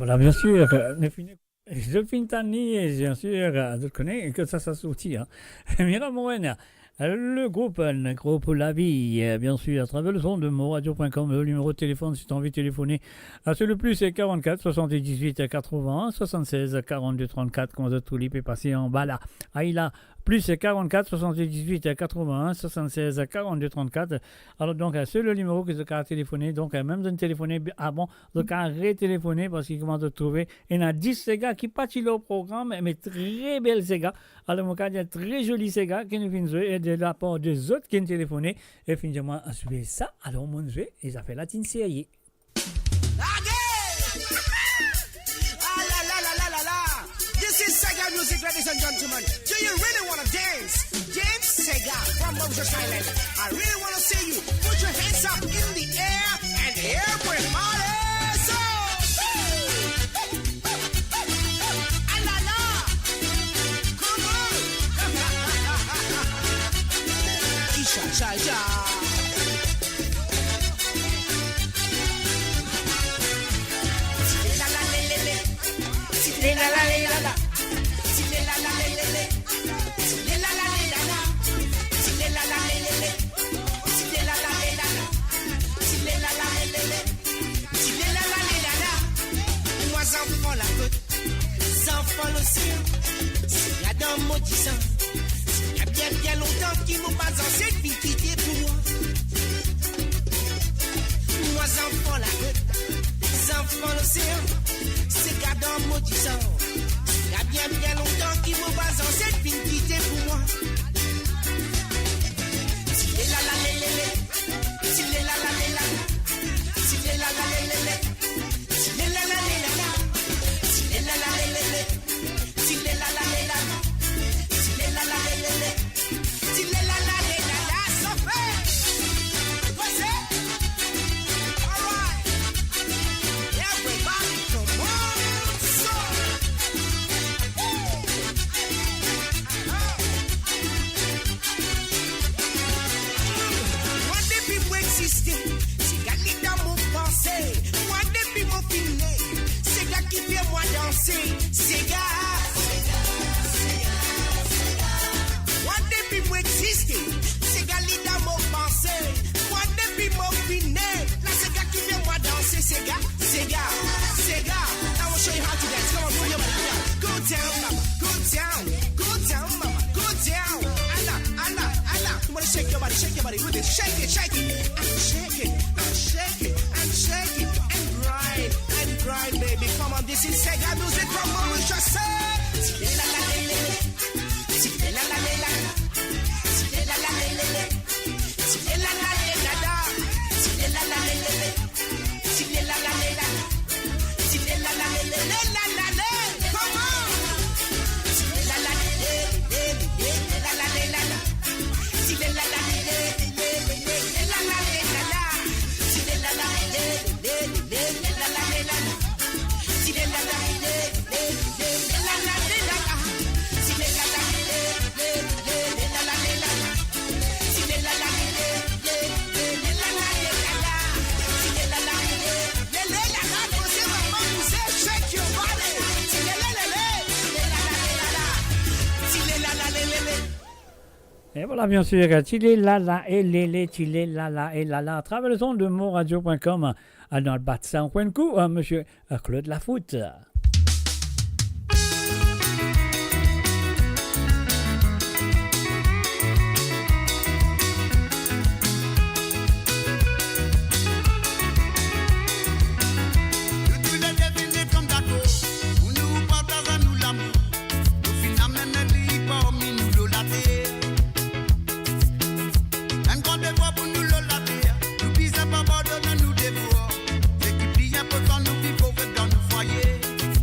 voilà, bien sûr. Josephine Tani, bien sûr, je connais que ça sortit. Hein. Mira Morena. Le groupe La Vie, bien sûr, à travers le son de moradio.com, le numéro de téléphone si tu as envie de téléphoner. C'est le plus, c'est 44 78 81 76 42 34, comme ça tout est passé en bas là. Aïla, plus 44 78 81 76 42 34. Alors donc, c'est le numéro que tu as téléphoné. Donc, même de téléphoner avant, tu as retéléphoné parce qu'il commence à trouver. Il y en a 10 Sega qui participent au programme, mais très belles Sega. Alors, mon cas, il y a très jolis Sega qui nous viennent jouer et de la part des autres qui ont téléphoné. Et finalement, à suivre ça, alors on joue et ça fait la tine série. This is Sega music, ladies and gentlemen. Do you really want to dance? James Sega from Moses Island. I really want to see you. Put your hands up in the air and everybody. So, la la, come on. Isha, cha, cha. La la la la la. La la la la. Enfants la côte, enfants l'océan, s'il y a dans mon disant, s'il y a bien longtemps qu'ils m'ont pas en cette vie quittée pour moi. Moi enfants la côte, enfants l'océan, c'est gars dans mon disant, s'il y a bien longtemps qu'ils m'ont pas en cette vie quittée pour moi. S'il est là la lélé, s'il est là la lélé, s'il est là la lélé, s'il est là la lélé. La la la la la, si la la la la la, si la la la la la, si la la la la la, so fast. What's it? All right, everybody, come on, so. Moi depuis moi exister, c'est gagné dans mon pensée. Moi depuis mon filet. Qui fait moi danser, Sega. Moi depuis moi exister, Sega l'ida mon pensée. Moi depuis mon finé, la Sega qui fait moi danser, Sega. Now I'll show you how to dance. Come on, move your body. Go down, mama. Go down, mama. Go down. Allah. You wanna shake your body with it. Shake it, and shake it, and grind, baby. Come on, this is Sega music from Mauritius. Si la la la la, si la la la la, si la la la la, si la la la la, si la la la la, si la la la la, si la la la la. Come on. Si la la la la, la la la la, si la la la la, la la la, si la la la la. Et voilà, bien sûr, Tilé Lala et Lélé, Tilé Lala et Lala, à travers le son de moradio.com, dans le bas de ça, en coin de coup, monsieur Claude Lafoute. Nous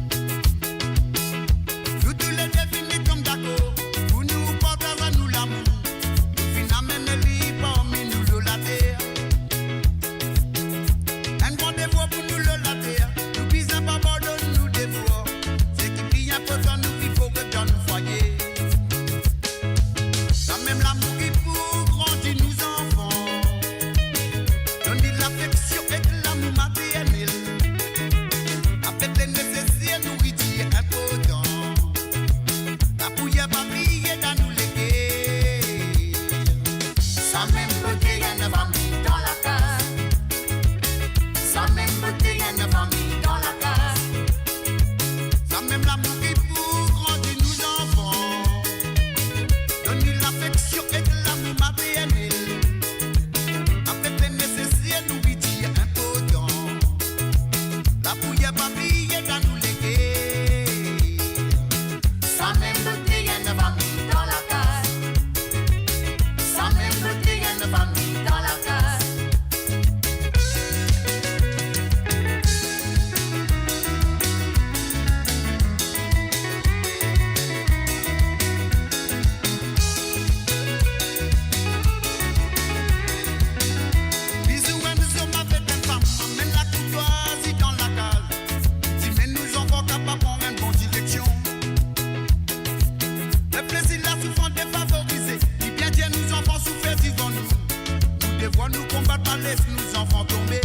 enfants tombés.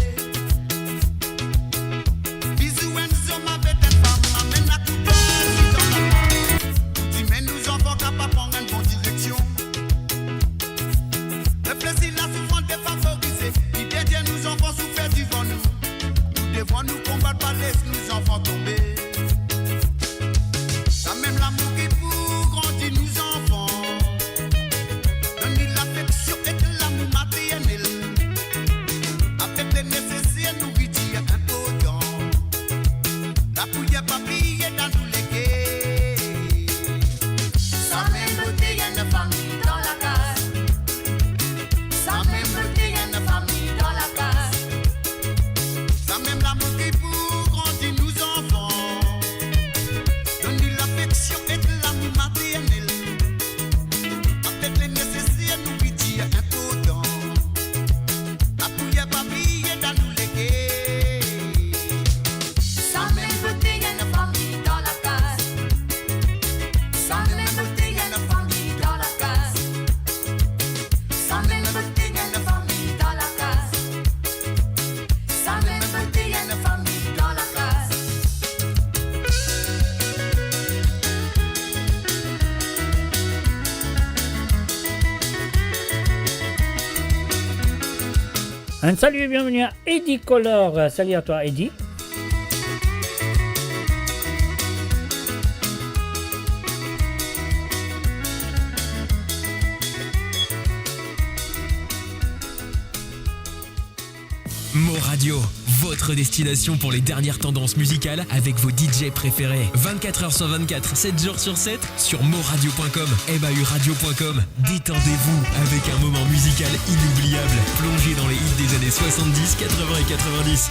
Bisous, Enzo, ma bête femme, m'amène à couper dans la main. Dis, mais nous enfants capables prendre une bonne direction. Le plaisir, la souffrance défavorisée. L'idée de nous enfants souffrir devant nous. Nous devons nous combattre, pas laisser nous enfants tomber. Ça même l'amour qui pour grandir nous enfants. Donne-nous l'affection et de l'amour maternel. Avec les nécessaires nourritures importantes. La pouille papille dans tous les quais. Sans même beauté, y a une famille dans la case. Sans même beauté, y a une famille dans la case. Ça même l'amour qui pour grandir nous enfants. Donne-nous l'affection et de l'amour maternel. Avec les nécessaires nourritures importantes. La pouille papille dans tous les quais. Sans même beauté, y a une famille dans la case. Sans même beauté, y a une famille dans la case. Sans même beauté, y a une famille dans la case. Sans même beauté, y a une famille dans la case. Un salut et bienvenue à Eddie Color. Salut à toi, Eddie. Mo Radio, votre destination pour les dernières tendances musicales avec vos DJ préférés. 24h sur 24, 7 jours sur 7 sur moradio.com, mauradio.com. Détendez-vous avec un moment musical inoubliable, plongé dans les hits des années 70, 80 et 90.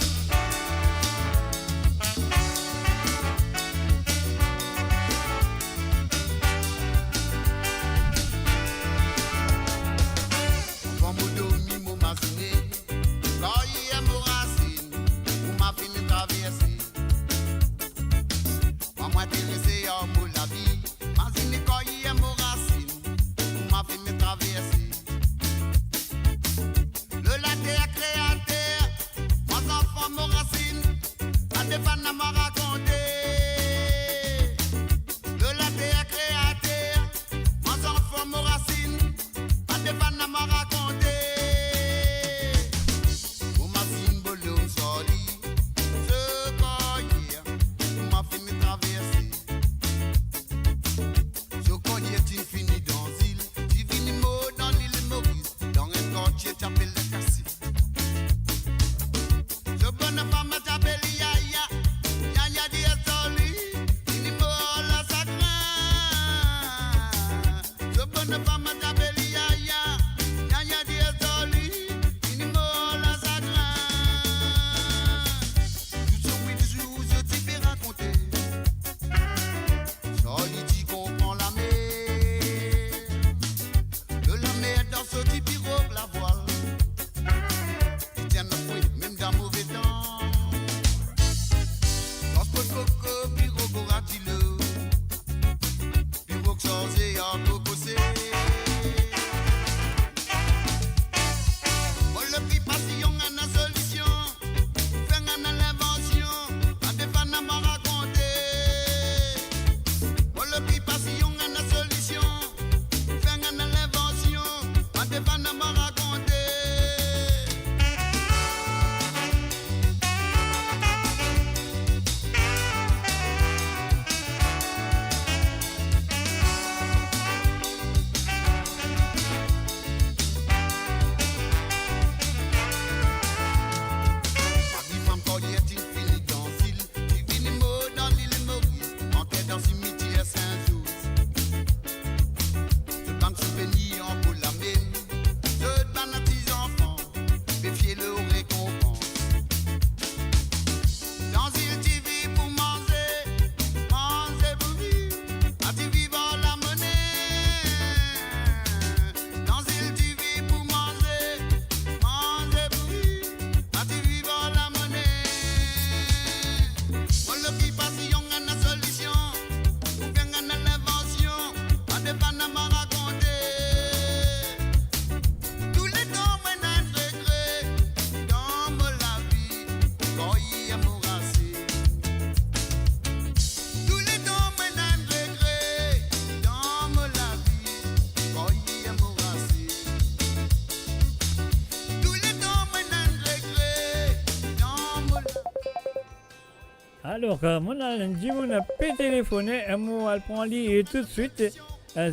Alors, mon a dit, on a pas téléphoné, moi, elle prend lit tout de suite.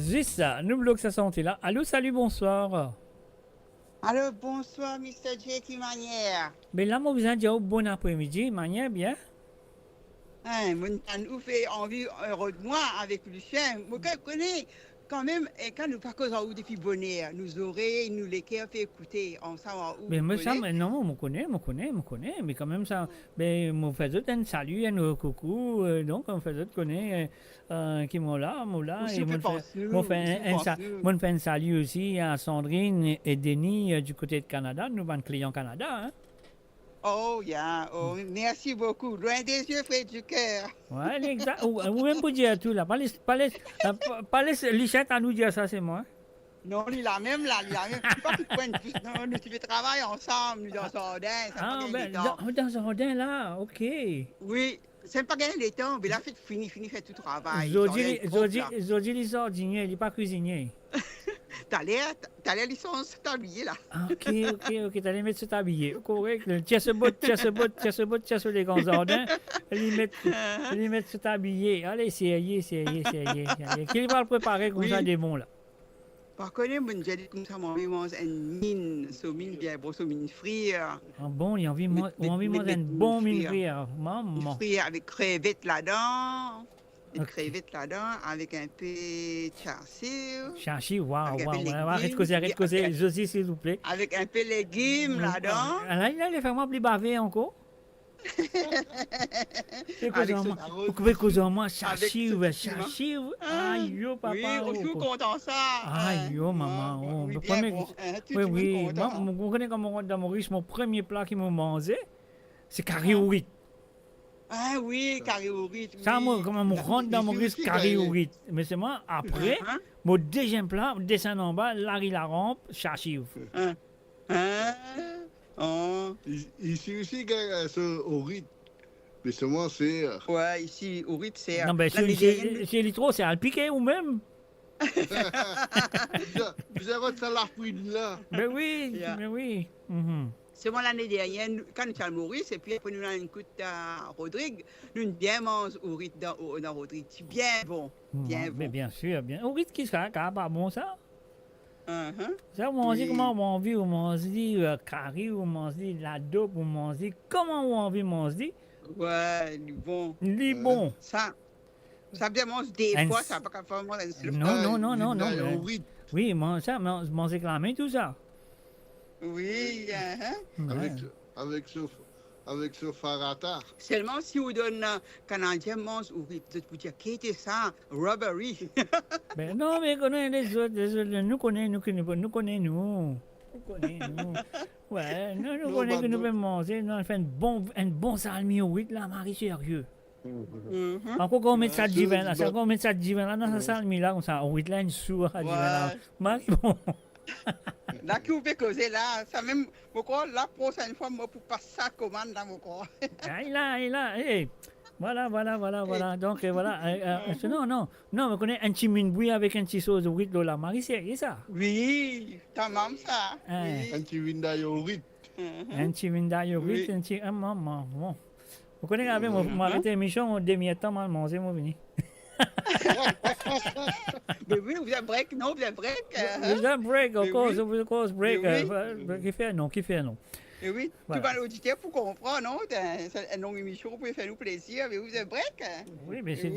Juste ça, nous bloquons sa santé là. Allô, salut, bonsoir. Allô, bonsoir, Mr. J. qui manière. Mais là, moi, vous avez dit bon après-midi, manière bien. Mon nous fait envie heureux de moi avec Lucien. Moi, je connais quand même, et quand nous parcourons des filles bonheur, nous aurez, nous les fait écouter ensemble. Mais moi, ça, non, je connais, mais quand même, ça, mais on fait un salut, un coucou, donc on fait connaître qui m'ont là, et on fait un salut aussi à Sandrine et Denis du côté de Canada, nous avons un client Canada, hein. Oh, yeah. Oh, merci beaucoup. Loin des yeux, près du cœur. Ouais, exact. Ou même pour dire tout là. Pas les lichettes à nous dire ça, c'est moi. Non, il la même là, il la même. Pas de point de plus. Non, nous tu travailler ensemble, nous dans un jardin. Ah, ben, dans un jardin là, ok. Oui, c'est pas gagner des temps, mais là, fini, fait tout travail. Zodi, les jardiniers, il n'est pas cuisinier. T'as l'air licence t'habiller là. Ok, t'allais mettre ce tablier. Correct. Tiens ce bot, les grands jardins. Ils mettent ce tablier. Allez, c'est qui va le préparer comme ça des bons là. Par contre, mon j'ai comme ça, mon envie mange une mine, mine bien beau, mine frire. Ah bon, il a envie manger une bonne mine frire. Maman. Frire avec crevettes là-dedans. Une crevette là-dedans avec un peu de châssis. Châssis, waouh. Arrête de causer, Josie, s'il vous plaît. Avec un peu de légumes là-dedans. Là, il a fait moi plus baver encore. Vous pouvez causer moi, châssis. Aïe, yo, papa. Oui, je suis content ça. Aïe, yo, maman. Oui, vous connaissez comme dans Maurice, mon premier plat qui m'a mangé, c'est carré au riz. Ah oui, carré au riz. Ça, moi, comme on rentre dans Maurice, carré au riz. Mais c'est moi, après, mon deuxième plat, je descends en bas, Larry la rampe, châssis. Ici aussi, c'est au riz. Mais seulement c'est. Ouais, ici, au riz, c'est. Non, mais c'est litro, c'est à le piquer ou même. Vous avez votre salaire là. Mais oui. C'est moi l'année dernière, quand nous sommes à Maurice, et puis après nous avons écouté à Rodrigue, nous bien mangé au riz dans Rodrigue. C'est bien bon. Mais bien sûr, bien. Au riz qui sera pas bon ça? Ça, on mange comment on mange, on mange carré, on mange la dope, on mange comment on envie manger. Ouais, bon. Bon. Ça bien mange des fois, ça n'a pas qu'à manger. Non. Oui, ça, manger la main, tout ça. Oui, avec ce farata. Seulement si vous donnez Canadien mange ou vous dire qui était ça, robbery. Mais non, mais les autres, nous connaissons. Ouais, nous connaissons que nous pouvons manger, nous fait un bon salmi au huit là, Marie, sérieux. Encore qu'on met ça de divin là, dans ce salmi là, comme ça, au huit là, une sourde à divin là. Marie, bon. Là, qui vous fait causer là, ça même, mon corps, la prochaine fois, moi, pour passer sa commande dans mon corps. Il a, voilà. Donc, voilà. Non, on connaît un petit minboui avec un petit sauce de huit là, Marie, c'est ça? Oui, ta maman, ça. Un petit vindaille au riz. Un petit vindaille au riz, un petit. Maman, bon. Vous connaissez, avec moi, arrêté l'émission, on demi-temps, mal manger, moi, venu. Mais oui, vous avez break, non, vous avez break. Vous avez break, of course, break. Qui fait non. Et oui, tu vas l'auditeur pour comprendre, non? C'est une longue émission, vous pouvez faire nous plaisir, mais vous avez break. Oui, mais c'est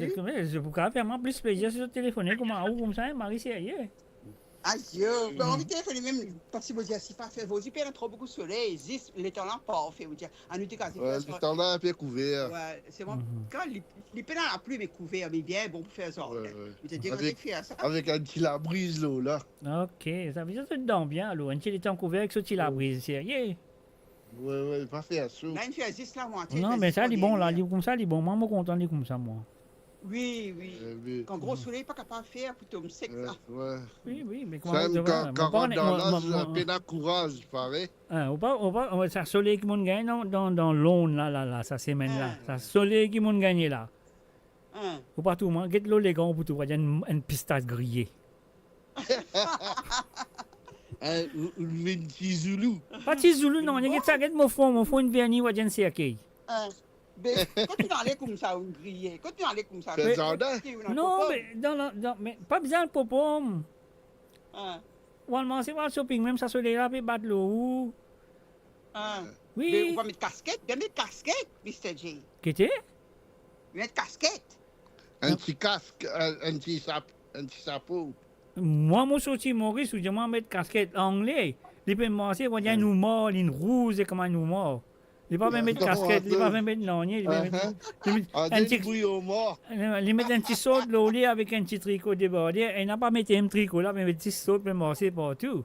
pour faire plus plaisir sur le téléphone, comme ça, Marie, c'est ailleurs. Aïe, mais on va téléphoner même, parce que vous dites, si pas fait, vous dites, il y a trop beaucoup de soleil, les temps là, pas fait, vous dites, à nous dire, les temps là, un peu couvert. Ouais, c'est bon, quand les pédales à pluie, mais couvert, mais bien, bon, pour faire ça. Avec un petit la-brise, là. Ok, ça veut dire que c'est dedans bien, alors, un petit temps couvert avec ce petit la-brise, sérieux. Ouais, pas faire ça. Là, il fait 10 là, moi. Non, mais ça, il est bon, là, comme ça, il est bon, moi, je suis content, il est comme ça, moi. Oui. Quand gros soleil, pas capable de faire, plutôt me sec là. Ouais. Oui, mais comment ça quand on dans l'âge, un peu de courage, pareil. Ça soleil qui m'ont gagné dans l'onde là, ça semaine là. Ça soleil qui m'ont gagné là. Ou pas tout, moi, get l'eau les gants pour tout, il y a une pistache grillée. Un petit zoulou. Pas petit zoulou, non, il y a ça, get mon fond, une vernis, ou une cercueil. Mais quand tu allais comme ça, on grillait. Quand tu allais comme ça, C'est jardin. Non, mais pas besoin de popom. Hein, Ou alors, c'est pas le shopping, même ça se là, puis battre l'eau. hein. Oui. Mais on va mettre casquette. Bien mettre casquette, Mr. J. Qu'est-ce que Mettre casquette. Un petit casque, un petit chapeau. moi, mon sorti Maurice, ou je m'en mettre casquette anglais. Il peut me quand il y a une mort, une rouge, et comment une mort. Il ne peut pas mettre casquette, il ne peut pas mettre non, il peut mettre un petit mort. Il met un petit saut de l'eau avec un petit tricot débordé. Et il n'a pas mis un tricot là, mais un petit saut pour marcher partout.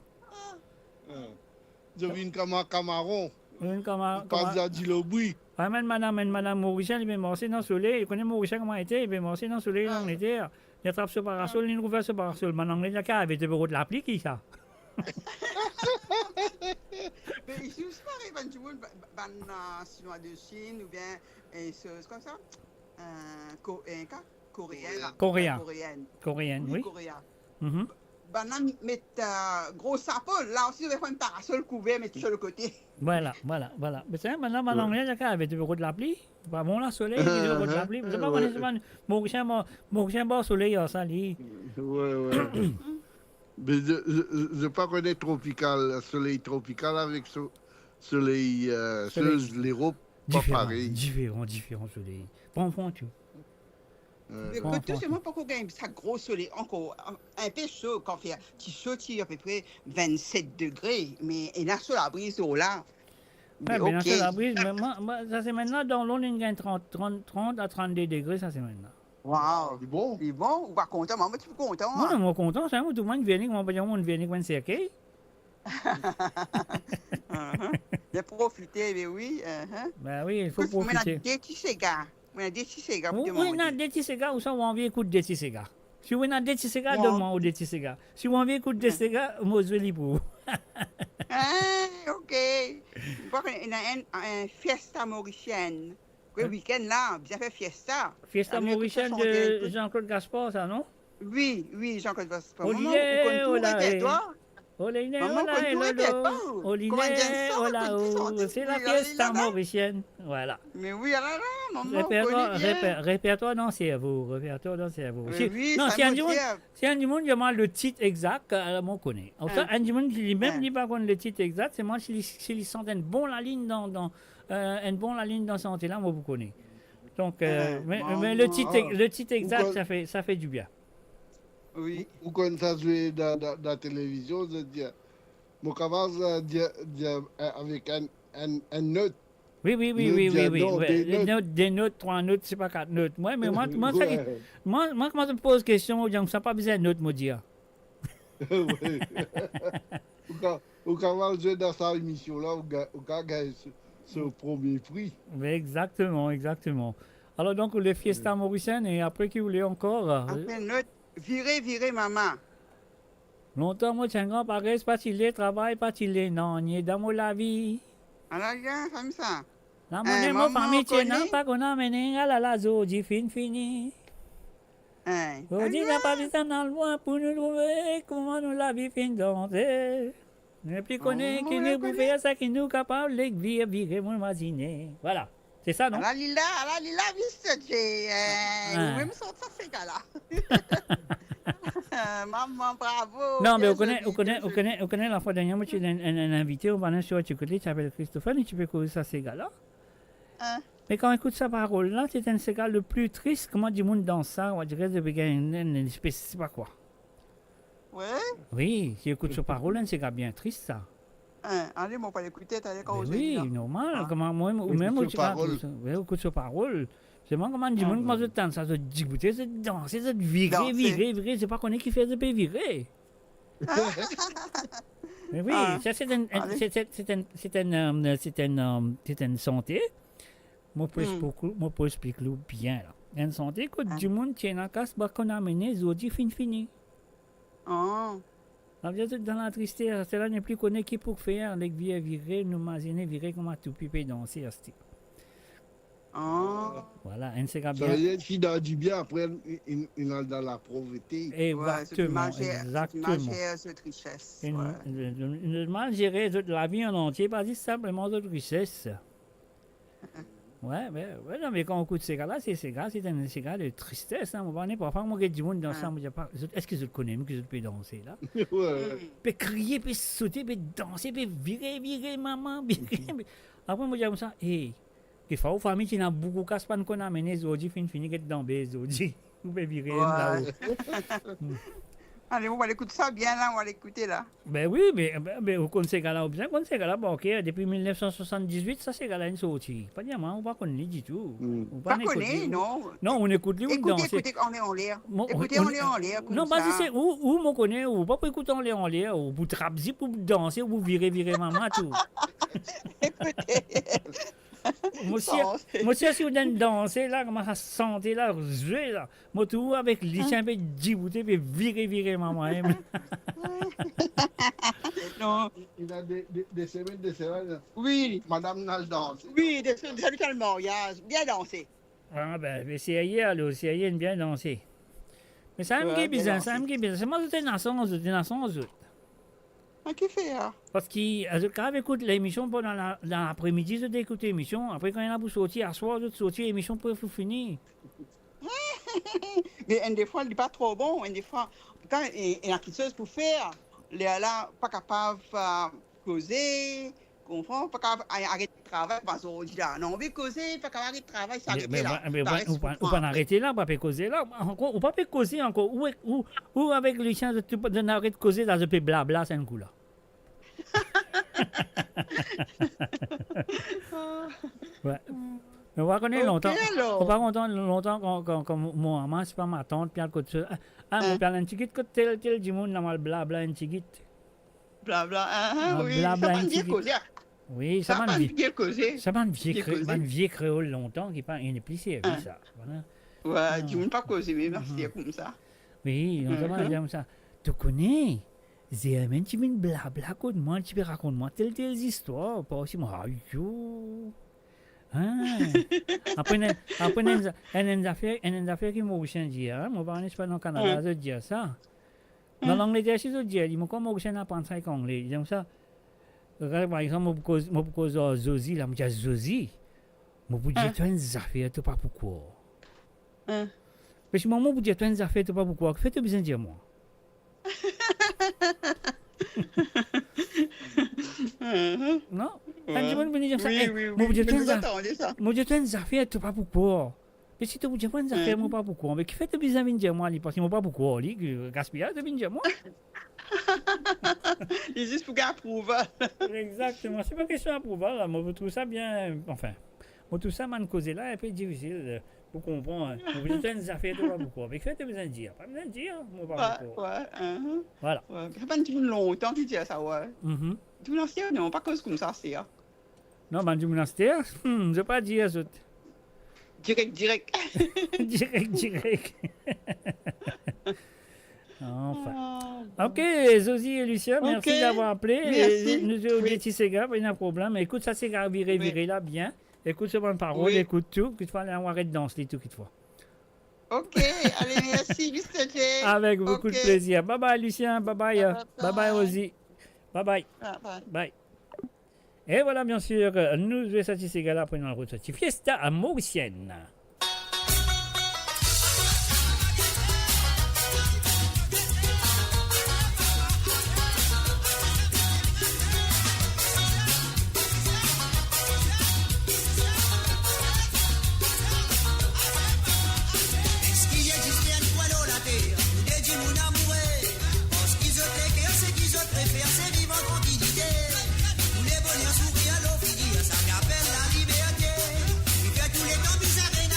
Je viens comme un camaron. Pas besoin de le bruit. Même madame Mauricien, il peut marcher dans le soleil. Il connaît Mauricien comment il était, il peut marcher dans le soleil en été. Il attrape ce parasol, il rouvre ce parasol. Maintenant, il y a qu'à avec le bureau de l'appli qui ça. Mais ici aussi, pareil, ben, du monde, chinois de Chine ou bien, c'est comme ça, Coréenne, oui. Coréen. Mhm. Ben, là, mettre gros sapin, là aussi, on va faire un parasol couvert, mettre sur le côté. Voilà. Mais c'est maintenant, il y a qu'à avec le bureau de l'appli. Pas bon, là, soleil, le bureau de l'appli. C'est pas bon, Mauricien, bon soleil, ça, lui. Ouais. Mais je pas connais tropical, soleil tropical avec soleil l'Europe, pas pareil. Différent soleil. Bon, tu. Mais côté, c'est moi pas qu'on gagne ça gros soleil, encore un peu chaud quand fait qui sortit à peu près 27 degrés, mais il y a sur la brise là. Ouais, bien sûr, la brise, mais moi, ça c'est maintenant dans l'eau, il gagne 30 à 32 degrés, ça c'est maintenant. Waouh, il est bon, ou pas content, moi tu es content. Moi, je suis content, c'est un tout le monde vient, moi, je viens quand c'est OK. De profiter, mais oui. Ben oui, il faut profiter. On a des petits cigares. On a des petits cigares. Oui, on a des petits cigares, ou ça, on a envie d'écouter des petits cigares. Si on a des petits cigares, donne-moi des petits cigares. Si on a envie d'écouter des cigares, moi, je vais pour. OK. Il y a une fiesta mauricienne. Le week-end là, bien fait fiesta. Fiesta mauricienne de Jean-Claude Gaspard, ça, non? Oui, Jean-Claude Gaspard. Oliné, c'est la fiesta mauricienne. Voilà. Mais oui, maman, répertoire dans le cerveau. Non, si un du monde demande le titre exact, on connaît. Un du monde qui même dit pas le titre exact, c'est moi s'il sent une bonne la ligne dans santé là, moi vous connais. Donc, mais le titre exact, ça fait du bien. Oui. Ou quand ça jouait dans la télévision, je dis, mon camarade avec un note. Oui. Des notes, 3 notes, c'est pas 4 notes. Moi, comment tu me poses question, ça pas besoin de notes, me dire. Au camarade jouait dans sa émission là, au gars gagne ce premier prix. Exactement. Alors donc, les fiestas mauriciennes, et après, qui voulait encore? Après note. Virez, maman. Longtemps, moi, tiens, grand pareil, c'est pas qu'il est travail, pas qu'il est non, il est dans mon la vie. Alors, regarde, comme ça. La monnaie, mon famille, tiens, non, pas qu'on a mené à la zodi, fini. Zodi n'a pas besoin dans le loin pour nous trouver comment nous la vie fin danser. Ne plus connaît qui nous pouvait à ça qui nous capable de virer mon imaginer. Voilà. C'est ça, non? La lila, Mr. J. Oui, mais ça, c'est gars-là. Maman, bravo. Non, mais on connaît la fois dernière, moi, tu es un invité, on va aller sur tu côté, tu t'appelles Christophe, et tu peux causer ça, ces gars-là. Mais quand on écoute sa parole, là, c'est un gars le plus triste. Comment du monde dans ça, on dirait que c'est une espèce, je sais pas quoi. Ouais? Oui, si on écoute sa parole, c'est un gars bien triste, ça. Allez, mon pas l'écouter, t'as les causes. Oui, normal. Comment moi, ou même au écoute sa parole. C'est moi comment du monde commence à tendre ça, se dégoûter, se danser, se virer. C'est pas qu'on est qui fait de virer. Mais oui, ça c'est une santé. Moi, je explique bien là. Une santé, quand du monde tient la casse, bah qu'on a mené, zodi fini. Ça veut dire dans la tristesse, cela n'est plus connu qui pour faire, les vieux virer, nous imaginer virer comme un tout pipé danser. Voilà, un c'est bien. Ça veut dire qu'il a du bien, après, il est dans la pauvreté. Exactement. Cette richesse. Mal gérer la vie en entier, pas dire simplement de richesse. Ouais, non, mais quand on écoute ces gars-là, c'est un cigare de tristesse. Hein. Parfois, moi, je dis, du monde dans ça, est-ce que je le connais, mais que je peux danser là? Peut crier, peut sauter, peut danser, peut virer, maman, virer. Après, moi, je dis ça, il faut aux familles qui n'ont beaucoup casse pas qu'on amène les autres, fini que dans les autres. Vous pouvez virer là-haut. Allez, on va l'écouter ça bien là, on va l'écouter là. Ben oui, mais au conseil gala, bien conseil gala, ok, depuis 1978, ça c'est gala une sortie. Pas diamant, on va connaître du tout. Pas connaître, non. Non, on écoute lui, on danse. Écoutez, on est en l'air. Écoutez, on est en l'air. Non, parce que c'est où on connaît, ou pas pour écouter on est en l'air, ou pour trapper, pour danser, ou pour virer maman, tout. Écoutez. Moi, si vous danser là, comment ça sentait là, jouer là, moi tout avec les chiens, puis djibouter, puis virer maman. Non. Il a des semaines. Oui. Madame nage danse. Oui, des semaines de mariage, bien dansé. Ah ben, c'est hier, alors, c'est hier, bien dansé. Mais ça me bizarre, c'est moi qui étais dans Qu'est-ce que fait là? Parce que quand j'écoute l'émission pendant l'après-midi, je écoute l'émission. Après, quand il y en a pour sortir, à soir, je sortir l'émission pour finir. Mais des fois, il n'est pas trop bon. Des fois, quand il y a quelque chose pour faire, il est là, pas capable de causer, comprends? Pas capable d'arrêter le travail. Parce qu'on dit là, non, on veut causer, pas capable d'arrêter le travail, s'arrêter là. Mais on peut arrêter là, on peut causer là. On peut pas causer encore. Ou avec les chiens de n'arrêter de causer, là, je peux blabla, c'est un coup là. Ouais. Mais on va connaître longtemps. On va connaître longtemps quand mon maman, c'est pas ma tante, puis à côté de ça. Mon père, un petit quand tel du monde, là, mal blabla, un petit Blabla, oui, ça m'a bien causé. Oui, ça m'a bien causé. Ça m'a vieux créole longtemps, qui pas une plissée, ça. Ouais, du monde pas causé, mais merci, comme ça. Oui, on va dire comme ça. Tu connais? C'est même tu viens blabla raconte-moi, tu peux raconter-moi telle histoire, pas aussi moi. Après une affaire qui m'a aussi dit, moi pas pas dans le Canada, je dis ça. Dans l'Angleterre, je dis, ils m'ont comme aussi n'a pas pensé qu'anglais, ils disent ça. Par exemple, moi pour cause Zozi, là, moi dis Zozi, moi pour dire toi une affaire, tu pas pourquoi. Parce que moi pour dire toi une affaire, tu pas pourquoi, fais-tu besoin de dire moi. Non? Moi, je te dis affaire, tu pas pourquoi. Mais si tu me dis pas une affaire, moi pas pourquoi. Mais qui fait te besoin de dire moi, parce que moi pas pourquoi, gaspillage de dire moi. Il est juste pour approuver. Exactement, c'est pas question d'approval, moi je trouve ça bien, enfin, moi tout ça m'a causé là, un peu difficile. Pour comprendre, vous avez des affaires, tu pas pourquoi. Mais faites besoin de dire, pas besoin de dire, moi pas pourquoi. Voilà. Ça fait longtemps qu'il dit ça, ouais. Du monastère, non, pas cause comme ça, c'est. Non, ben du monastère, je ne veux pas dire ça. Direct. Direct. Enfin. Ok, Zozi et Lucien, merci d'avoir appelé. Merci. Nous avons des petits cigars, pas de problème. Écoute, ça c'est viré là, bien. Écoute ce bonne parole, écoute tout, qu'il faut aller en arrêt de danser tout, qu'il faut. Ok, allez, merci, Mr. J. Avec beaucoup de plaisir. Bye bye, Lucien, bye bye, Rosie. Bye. Et voilà, bien sûr, nous jouons cette cigala pour une route de fiesta à Mauricienne. Sourire à l'eau, ça m'appelle la liberté. Il fait tous les temps bizarres.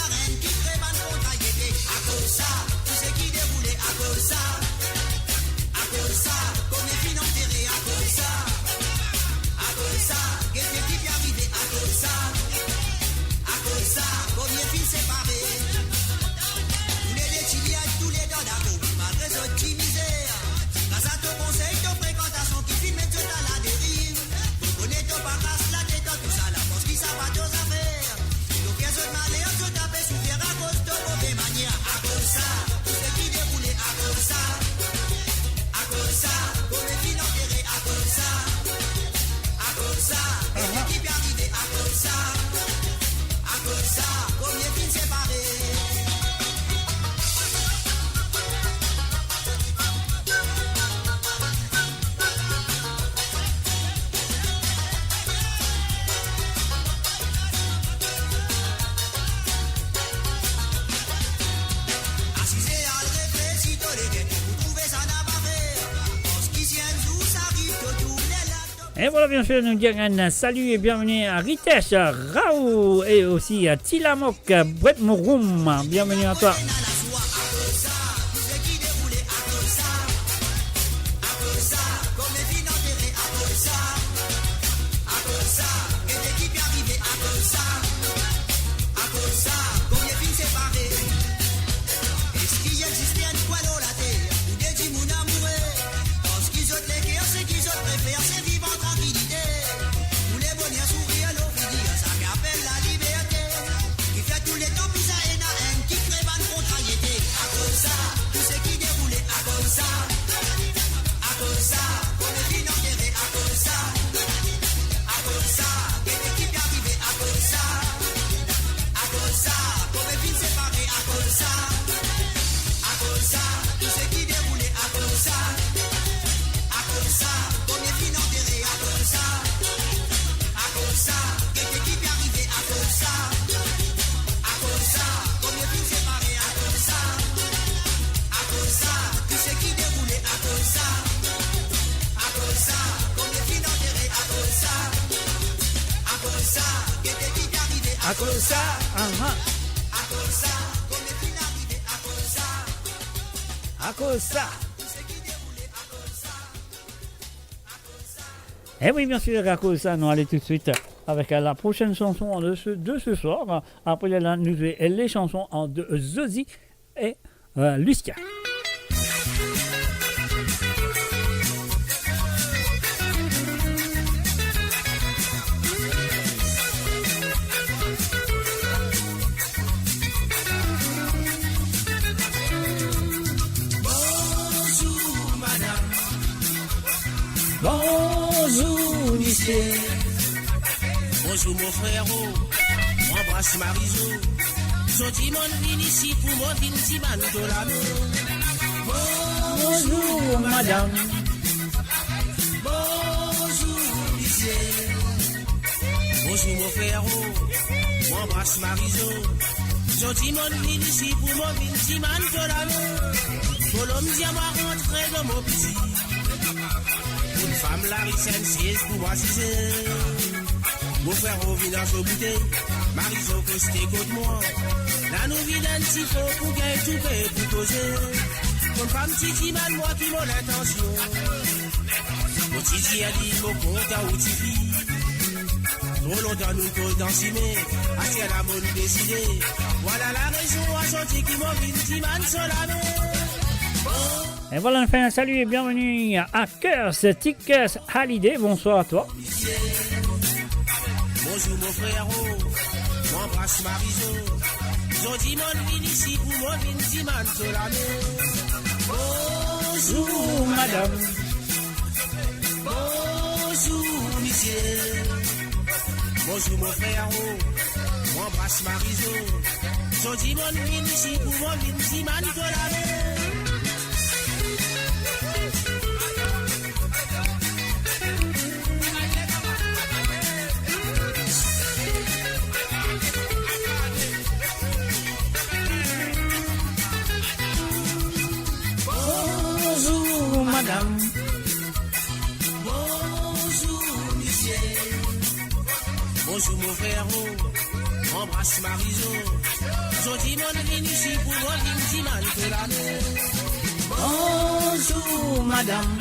Et voilà, bien sûr, nous disons un salut et bienvenue à Ritesh, Raoult et aussi à Tilamok, Brett Mouroum. Bienvenue à toi. À cause ça, À cause ça. Et oui, bien sûr, à cause de ça, nous allons tout de suite avec la prochaine chanson de ce soir. Après, là, nous avons les chansons de Zozi et Lucia. Bonjour, monsieur. Bonjour, mon frérot. M'embrasse Mariso. Sorti mon vin ici pour mon vin si man de la Bonjour, madame. Bonjour, monsieur. Bonjour, mon frérot. M'embrasse Mariso. Sorti mon vin ici pour mon vin si man de la pour l'homme dit à moi rentrer dans mon petit. Une femme laricienne, siège pour moi, si c'est. Mon frère au village au bouteille, Mariso costé contre moi. La nous vide un petit faux pour qu'elle tout paye pour causer. Comme femme titi mal, moi qui m'en l'intention. Mon titi a dit, mon compte à outil. Trop longtemps nous cause d'ensimé, assez la bonne décidée. Voilà la raison à sortir qui m'en vide, petit man sur la mer. Et voilà, enfin, un salut et bienvenue à Curse Tickets Hallyday. Bonsoir à toi. Bonjour mon frérot, m'embrasse Mariso. Jodi mon vin ici pour mon vin si man sur la mer. Bonjour madame. Bonjour monsieur. Bonjour mon frérot, m'embrasse Mariso. Jodi mon vin ici pour mon vin si man sur la mer. Bonjour madame. Bonjour monsieur. Bonjour mon frérot, embrasse Mariso. Jodi mon vin ici pour mon vin si man de la mer. Bonjour madame.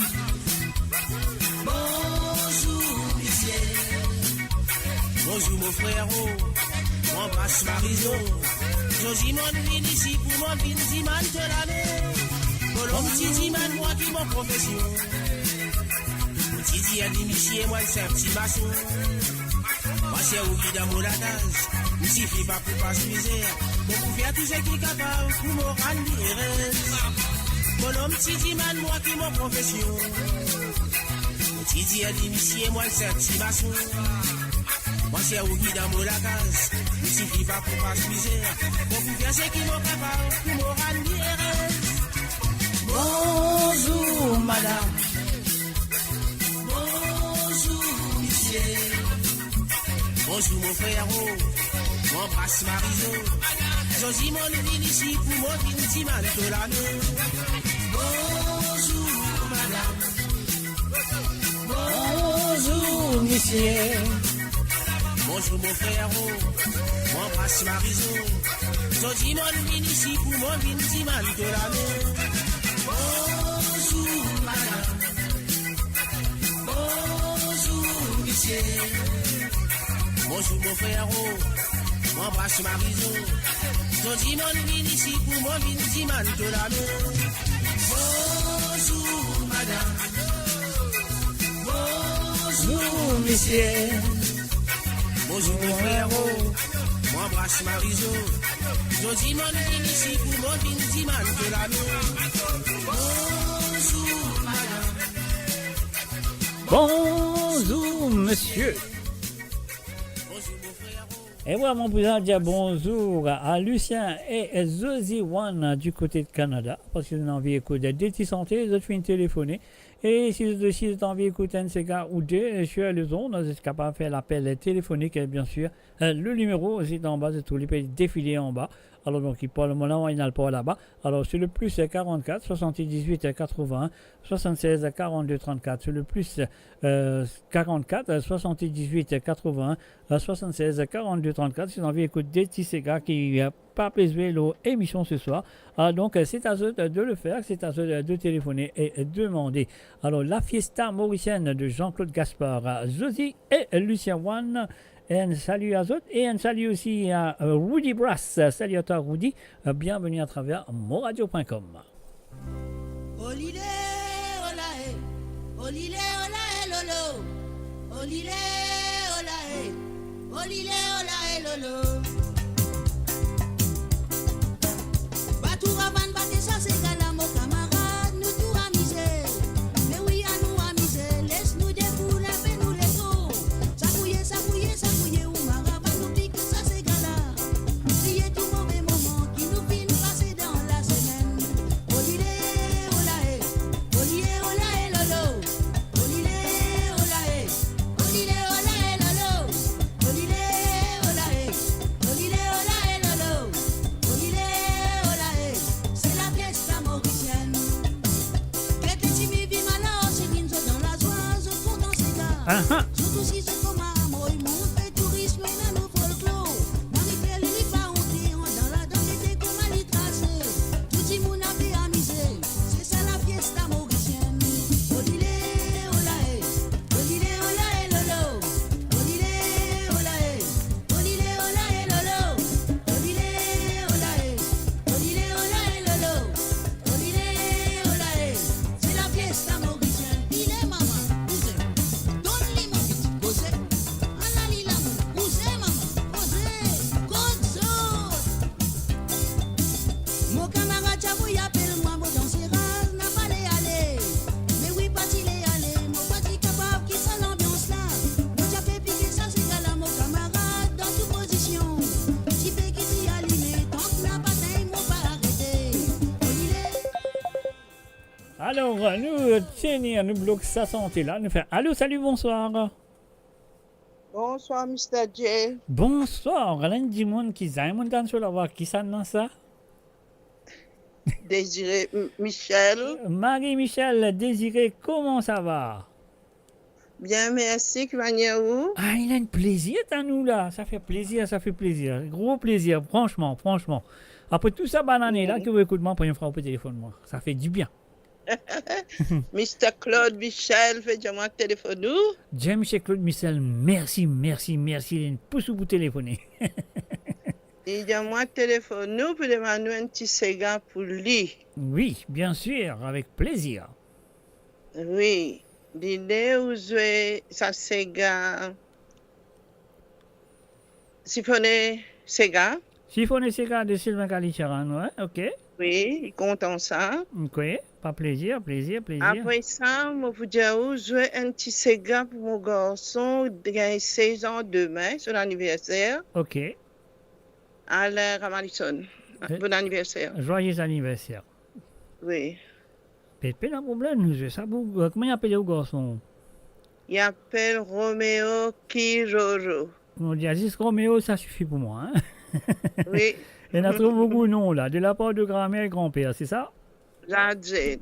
Bonjour monsieur. Bonjour mon frérot, embrasse Mariso. Jodi mon vin ici pour mon vin si man de la mer. L'homme Titi man, moi qui mon profession. Mon Titi a dit, monsieur, moi, c'est un petit maçon. Moi, c'est au guide à mon latage. Il suffit pas pour pas se misère. Pour faire tout ce qui est capable pour me rendre heureuse. Mon homme Titi man, moi qui mon profession. Mon Titi a dit, monsieur, moi, c'est un petit maçon. Moi, c'est au guide à mon latage. Il suffit pas pour pas se misère. Pour faire ce qui est capable pour me rendre heureuse. Bonjour madame. Bonjour monsieur. Bonjour mon frérot, m'embrasse Mariso. Josie mon vin ici pour mon vin si mal de la mer. Bonjour madame. Bonjour monsieur. Bonjour mon frère, mon passe Mariso. Jodi mon vin ici pour mon vin diman de la mer. Bonjour madame. Bonjour monsieur. Bonjour mon frère, mon passe Mariso. Jodi mon vin ici pour mon vin diman de la mer. Bonjour madame. Bonjour monsieur. Bonjour mon frère, moi embrasse Mariso. Jodi mon vin ici pour mon vin diman de la mer. Bonjour madame. Bonjour, monsieur. Et voilà, mon président dit bonjour à Lucien et Zozy One du côté de Canada. Parce qu'ils ont envie d'écouter des petits santé, ils ont fini de téléphoner. Et si vous avez envie d'écouter un CK ou deux sur les ondes, vous êtes capable de faire l'appel téléphonique, bien sûr. Le numéro, c'est en bas, c'est tout, les pays défilés en bas. Alors, donc, pour le moment, il n'a pas là-bas. Alors, c'est le plus 44, 78, 81, 76, 42, 34. C'est le plus 44, 78, 81, 76, 42, 34. Si vous avez envie d'écouter des petits CK qui n'ont pas plaisir l'émission ce soir. Alors, donc, c'est à eux de le faire, c'est à eux de téléphoner et demander. Alors, la fiesta mauricienne de Jean-Claude Gaspard, Zozy et Lucien One. Et un salut à eux et un salut aussi à Rudy Brass. Salut à toi Rudy, bienvenue à travers moradio.com. Olile, olae, olile, olae, lolo. Olile, olae, olile, olae, lolo. Batou ravan bate ça c'est gala mon camarade, nous tout amusés. Mais oui à nous amuser, laisse-nous debout, lève-nous les os. Ça fouillé ou marava nous pique ça c'est gala. Priez tout mauvais moment qui nous finit passer dans la semaine. Olile, olae, olile, olae, lolo. Olile, olae, olile, olae, lolo. Olile, olae, olile, olae, lolo. Olile, olae, c'est la fiesta mauricienne. Quelques timides vivent malheur, c'est qu'ils sont dans la joie, se font dans ces gars. Surtout si c'est comme un mot, ils montrent le tourisme et même au folklore. Marie-Claire, lui, pas honte, dans la danse, était comme à l'y tracer. Tout le monde a fait amuser, c'est ça la fiesta mauricienne. Olile, olae, olile, olae, lolo. Olile, olae, olile, olae, lolo. Olile, olae, olile, olae, lolo. Olile, olae, c'est la fiesta mauricienne. Il est maman, bousez, donne-lui mon petit bousez. Allali la mon bousez, maman, bousez, gonzo. Mon camarade Chabou y appelle moi, mon danser n'a pas les aller. Mais oui, pas il est allé, mon petit capable qui sent l'ambiance là. Mon japé piqué ça, c'est gala, mon camarade dans toute position. Si fait qui s'y allumé, tant que n'a pas d'aim, mon pas arrêté. Alors, nous, tenir, nous bloquons sa santé là. Nous faisons allô, salut, bonsoir. Bonsoir, Mr. J. Bonsoir, Alain Dimon qui s'est monté sur la voie. Qui s'en dans ça? Désiré Michel. Marie-Michel, Désiré, comment ça va? Bien, merci. Où? Ah, il a un plaisir à nous là. Ça fait plaisir, ça fait plaisir. Gros plaisir, franchement, franchement. Après tout ça, banane là, que vous écoutez moi pour une fois au téléphone, moi. Ça fait du bien. Mr. Claude Michel, fais-moi téléphone nous. J'aime chez Claude Michel, merci. Il a une pouce pour téléphoner. Et dis-moi téléphone nous pour demander un petit Sega pour lui. Oui, bien sûr, avec plaisir. Oui, l'idée où jouer sa Sega. Siphonné Sega. Siphonné Sega de Sylvain Calicharan, ouais, ok. Oui, il compte en ça. Ok, pas plaisir. Après ça, je vous dire où jouer un petit Sega pour mon garçon qui a 16 ans demain, son anniversaire. Ok. À l'air à Madison. Bon anniversaire. Joyeux anniversaire. Oui. Pépé, un problème, nous, ça, comment il appelle le garçon? Il appelle Roméo Kijojo. On dit Aziz Roméo, ça suffit pour moi. Hein? Oui. Il y en a trop beaucoup de noms là, de la part de grand-mère et grand-père, c'est ça? La Jet.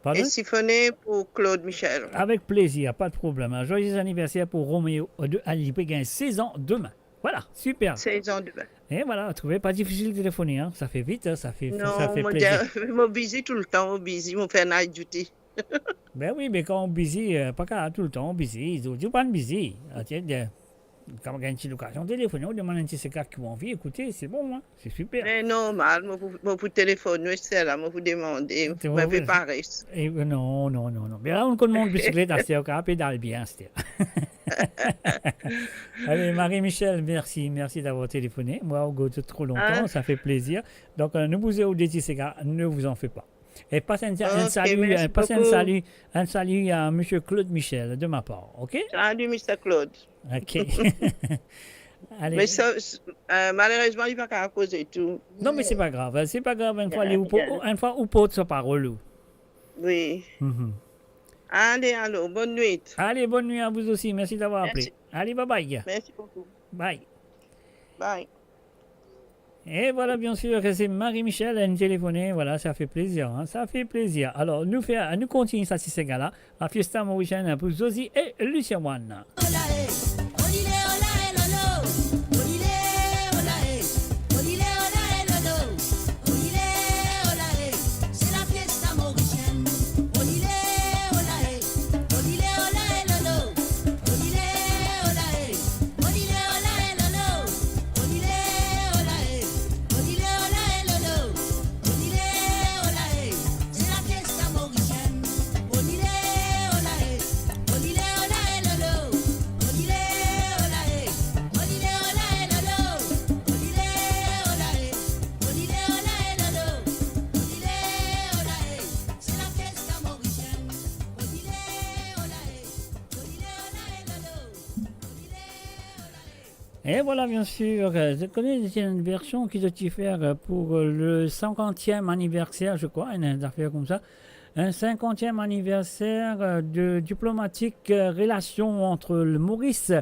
Pardon? Et siphonné pour Claude Michel. Avec plaisir, pas de problème. Un joyeux anniversaire pour Roméo de Ali, qui gagne 16 ans demain. Voilà, super. 16 ans demain. Et voilà, trouvez pas difficile de téléphoner, hein. Ça fait vite, hein, ça fait Non, plaisir. je busy tout le temps, busy, je fais night duty. Ben oui, mais quand on busy, pas qu'à tout le temps, on busy, ils ont pas de busy. Quand on gagne une petite occasion, téléphoner, on demande un petit secret qui ont envie, écoutez, c'est bon, hein, c'est super. Mais normal, je vous téléphoner, c'est là, je vous demander, je vais préparer. Non. Mais là, on connaît mon bicyclette, c'est au pédale bien, c'était. Allez, Marie-Michel, merci d'avoir téléphoné. Moi, au goût de trop longtemps, ça fait plaisir. Donc, ne bougez au déti, ces gars, ne vous en faites pas. Et passe un salut à M. Claude Michel de ma part, ok? Salut, Mr. Claude. Ok. Allez. Mais ça, malheureusement, il ne va pas causer tout. Non, mais c'est pas grave. C'est pas grave. Une fois, ou pas, ça parole. Oui. Allez, bonne nuit. Allez, bonne nuit à vous aussi. Merci d'avoir appelé. Allez, bye bye. Merci beaucoup. Bye. Bye. Et voilà, bien sûr, que c'est Marie-Michel, elle nous téléphonait. Voilà, ça fait plaisir. Hein, ça fait plaisir. Alors, nous continuons ça, ces gars-là. La fiesta mauricienne pour Zozi et Lucien Wan. Et voilà, bien sûr, je connais une version qu'ils ont fait pour le 50e anniversaire, je crois, une affaire comme ça. Un 50e anniversaire de diplomatique relation entre le Maurice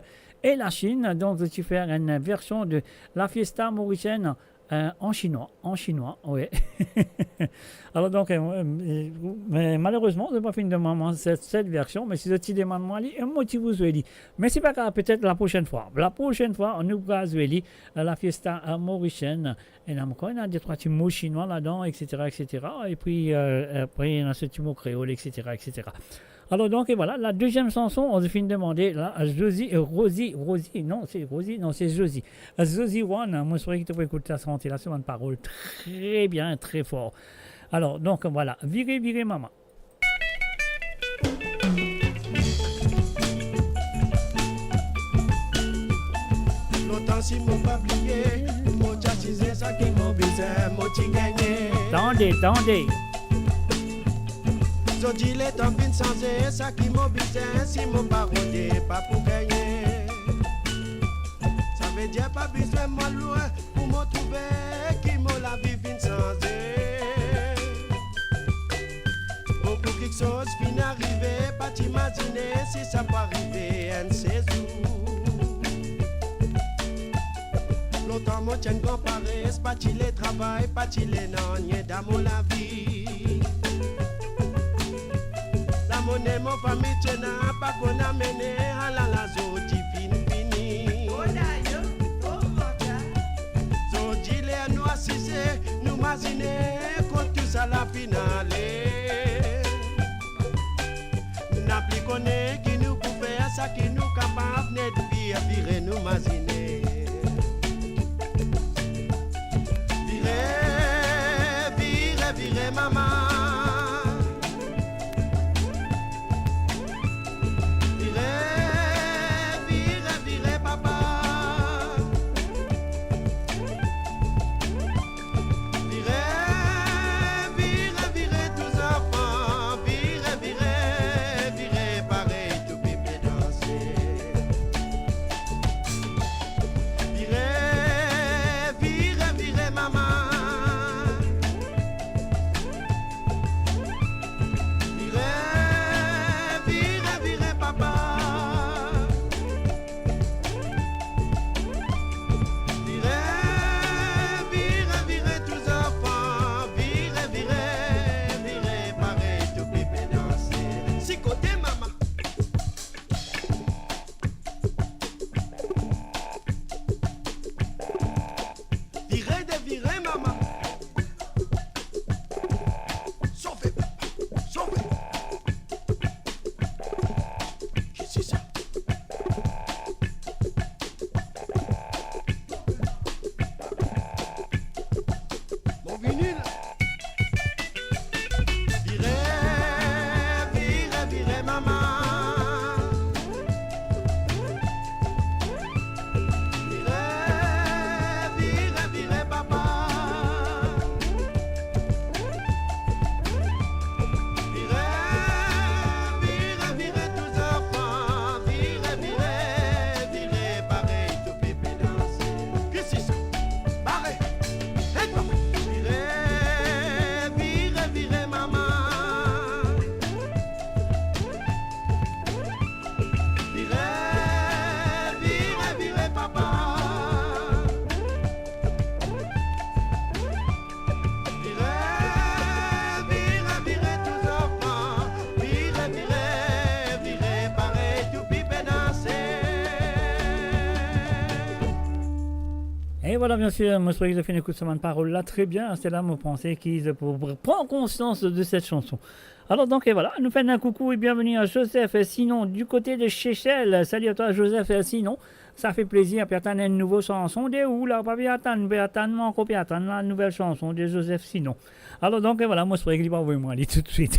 et la Chine. Donc, je faire une version de la fiesta mauricienne en chinois, oui. Alors donc, mais malheureusement, je n'ai pas fini de maman cette version, mais si je te demande moi, un motif vous dit. Mais c'est pas grave, peut-être la prochaine fois. La prochaine fois, on nous va la fiesta mauricienne. Et là, on a des trois petits mots chinois là-dedans, etc., etc. Et puis, après, on a ce petit mot créole, etc., etc. Alors donc, et voilà, la deuxième chanson, on se finit de demander, là, Josie, c'est Josie. Josie One, moi, je croyais que tu peux écouter la santé, là, c'est une parole très bien, très fort. Alors, donc, voilà, virez, maman. Longtemps si mon papier, mon tchatisé, ça qui m'a besoin, mon tingagné. Tendez. So dit les temps fin sans ça qui m'a besoin, si mon parodé, pas pour gagner. Ça veut dire pas besoin moi loin, pour me trouver, qui m'a la vie fin sans beaucoup quelque chose fin arrivé, pas t'imaginer si ça peut arriver un séjour. Longtemps mon tien comparé, pas t'il les travail, pas t'il les non, y'a dans la vie. La monnaie, mon famille, tu n'as pas qu'on a mené à la zoti fini. Zoti les nous assisés, nous imaginer quand tout ça la finale. N'a plus connaît qui nous pouvait, ça qui nous capable, n'est plus à virer nous imaginer. Virez, maman. voilà, bien sûr, moi, je croyais que j'ai fait une écoute sur ma parole là, très bien. C'est là, mon pensée qu'ils pour prendre conscience de cette chanson. Alors, donc, et voilà, nous faisons un coucou et bienvenue à Joseph, sinon, du côté de Chéchelle. Salut à toi, Joseph, sinon. Ça fait plaisir, puis attendre une nouvelle chanson. De où là, pas bien attendre, encore puis attendre la nouvelle chanson de Joseph Sinon. Alors donc, voilà, moi je pourrais qu'il va vous moi tout de suite.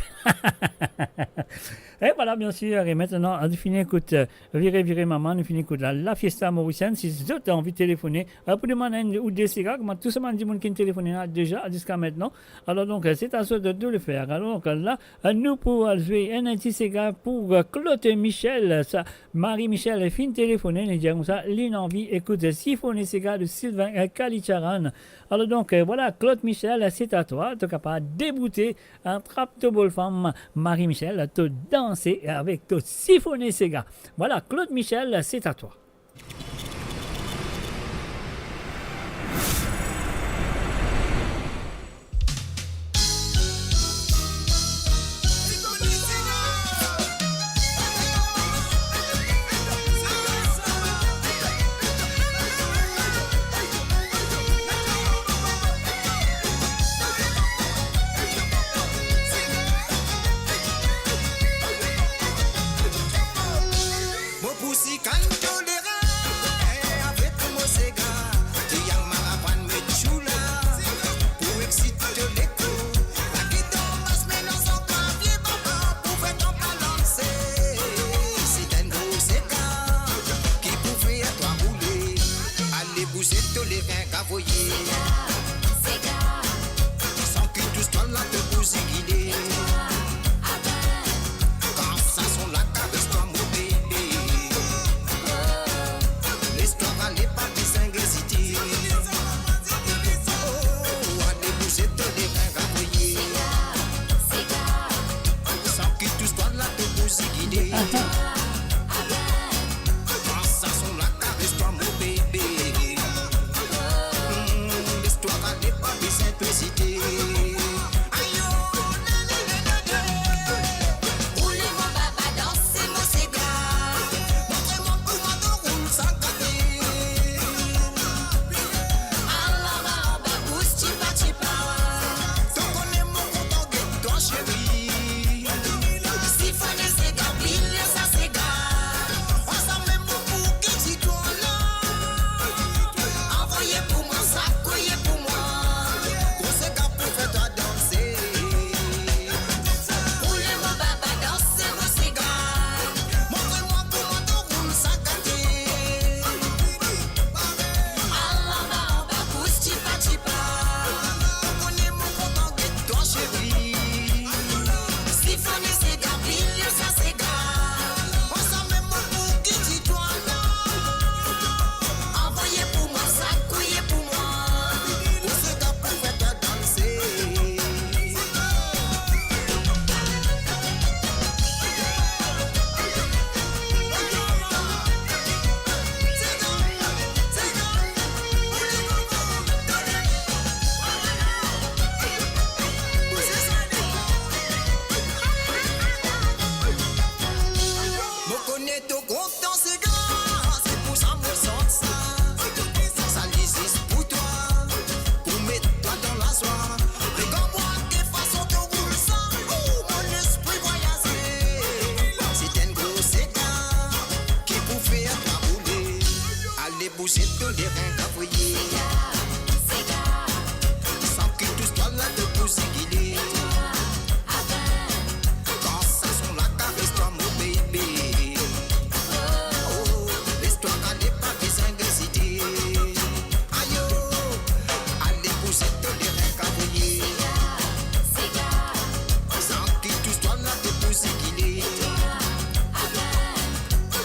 Et voilà, bien sûr, et maintenant, on finit écoute, virer maman, on finit écoute la fiesta mauricienne. Si vous avez envie de téléphoner, pour demander ou des cigares, comme tout ce monde dit qui téléphoné déjà jusqu'à maintenant. Alors donc, c'est à ceux de le faire. Alors donc, là, nous pour jouer un petit cigare pour Claude Michel, ça, Marie-Michel, fin téléphoner, nous dirons ça, l'inenvie, écoute, siphonner cigare de Sylvain Calicharan. Alors donc, voilà, Claude Michel, c'est à toi, tu es capable de débouter un trappe de belle femme, Marie-Michel, te danser avec te siphonner cigare. Voilà, Claude Michel, c'est à toi.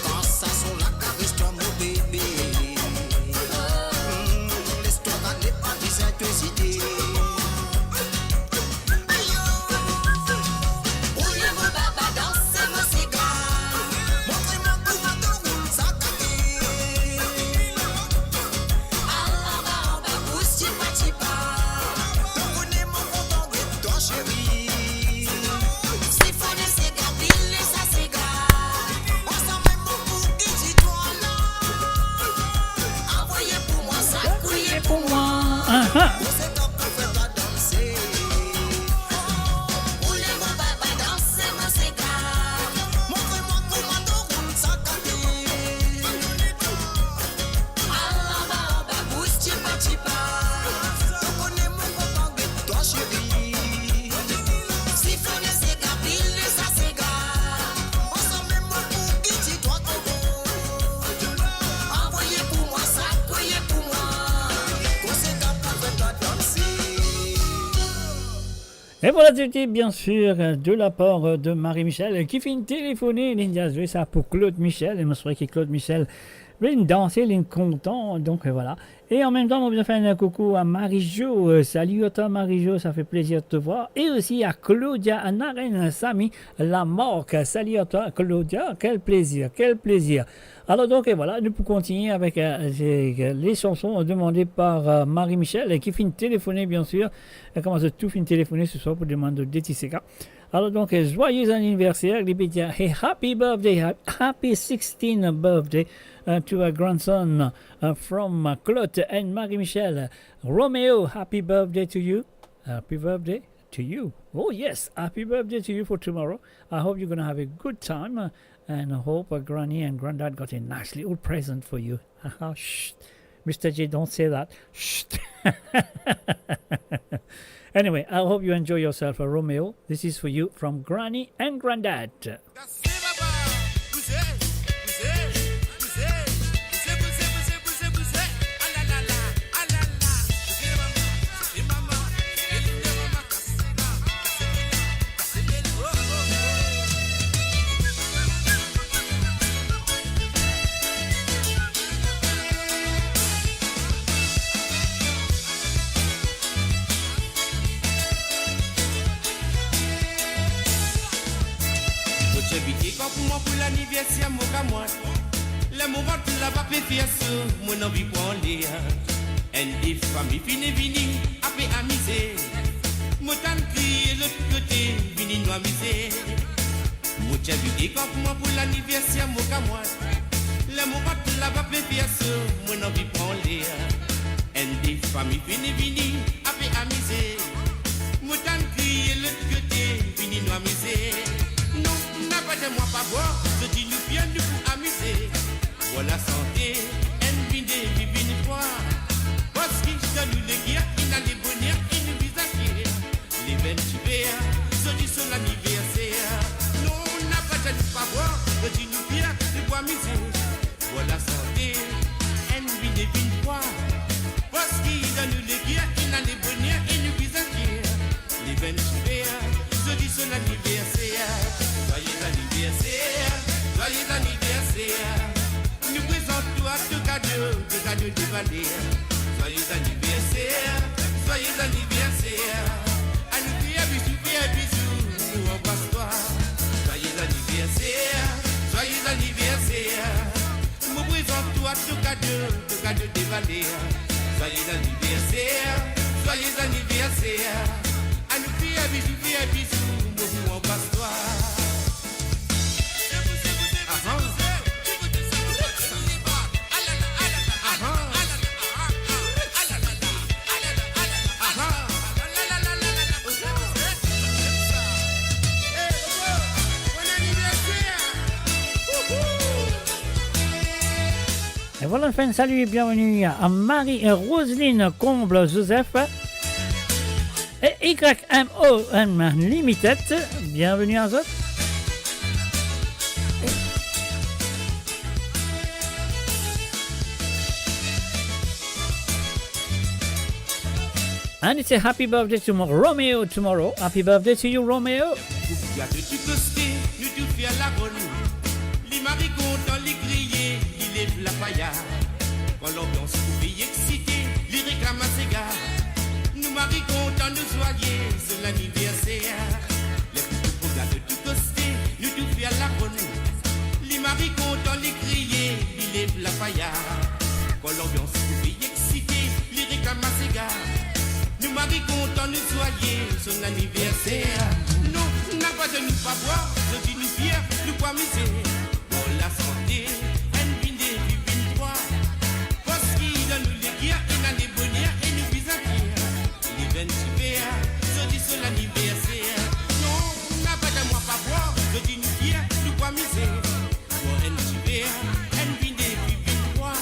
Quand ça son la caresse toi mon bébé. Et voilà, c'était bien sûr de la part de Marie-Michel qui finit téléphoner. L'india joué ça pour Claude Michel. Et je souhaite que Claude Michel vienne danser, il est content. Donc voilà. Et en même temps, on vient faire un coucou à Marie-Jo. Salut à toi, Marie-Jo, ça fait plaisir de te voir. Et aussi à Claudia, à Naren, Samy, la Marque. Salut à toi, Claudia. Quel plaisir, quel plaisir. Alors donc, et voilà, nous pouvons continuer avec les chansons demandées par Marie-Michel qui finit téléphoner, bien sûr. Elle commence à tout finir téléphoner ce soir pour demander des Tisseka. Alors donc, joyeux anniversaire, les bétiens. Hey, happy birthday, happy 16th birthday to our grandson from Claude and Marie-Michel. Romeo, happy birthday to you. Happy birthday to you. Oh yes, happy birthday to you for tomorrow. I hope you're going to have a good time. And I hope Granny and Granddad got a nice little present for you. Shh. Mr. J, don't say that. Shh. Anyway, I hope you enjoy yourself, Romeo. This is for you from Granny and Granddad. Pour l'anniversaire, mon camoin, le moment où la va faire ça, mon envie pour aller. Elle des familles fini, vini, après amuser. Mon temps crier l'autre côté, vini nous amuser. Mon tien vidé quand pour l'anniversaire, mon camoin, le moment où la va faire ça, mon envie pour aller. Elle des familles fini, vini, après amuser. Mon temps crier l'autre côté, vini nous amuser. Moi pas boire, je dis nous bien nous pour amuser. Voilà santé, NBD, vivine foi. Parce qu'il donne nous les guerres, il a les bonheurs et nous visages. Les 28 je dis son anniversaire. Non, on n'a pas de pas boire, je dis nous bien nous pour amuser. Voilà santé, NBD, vivine foi. Parce qu'il donne nous les guerres, il a les bonheurs et nous visages. Les 28 je dis son anniversaire. Joyeux anniversaire, joyeux anniversaire. Nous présentons à tout cadeau déballé. Joyeux anniversaire, joyeux anniversaire. À nous faire bisous, nous embrasse-toi. Joyeux anniversaire, joyeux anniversaire. Nous présentons à tout cadeau déballé. Joyeux anniversaire, joyeux anniversaire. À nous faire bisous, nous embrasse-toi. Et voilà, enfin, salut et bienvenue à Marie et Roselyne Comble Joseph et YMOM Limited. Bienvenue à eux. And it's a happy birthday to Romeo tomorrow. Happy birthday to you, Romeo. Il y a de tout côté, nous tout faire la bonne. Les maris contents, les grillés, ils lèvent la paillade. Quand l'ambiance pouvait exciter, les réclament à ses gars. Nous maris contents, nous joyeux, c'est l'anniversaire. Les petits progrès de tout côté, nous tout faire la bonne. Les maris contents, les grillés, ils lèvent la paillade. Quand l'ambiance pouvait exciter, les réclament à ses gars. Nous maris contents, nous joyeux, son anniversaire. Nous n'a pas de nous pas boire, je dis nous fiers, nous pas miser. Pour la santé, NBD, vivine toi. Parce qu'il donne nous les guerres, il a les bonheurs et nous visons fiers. Les 28 je dis son anniversaire. Non, n'a pas de moi pas boire, je dis nous fiers, nous pas miser. Pour NBD, vivine toi.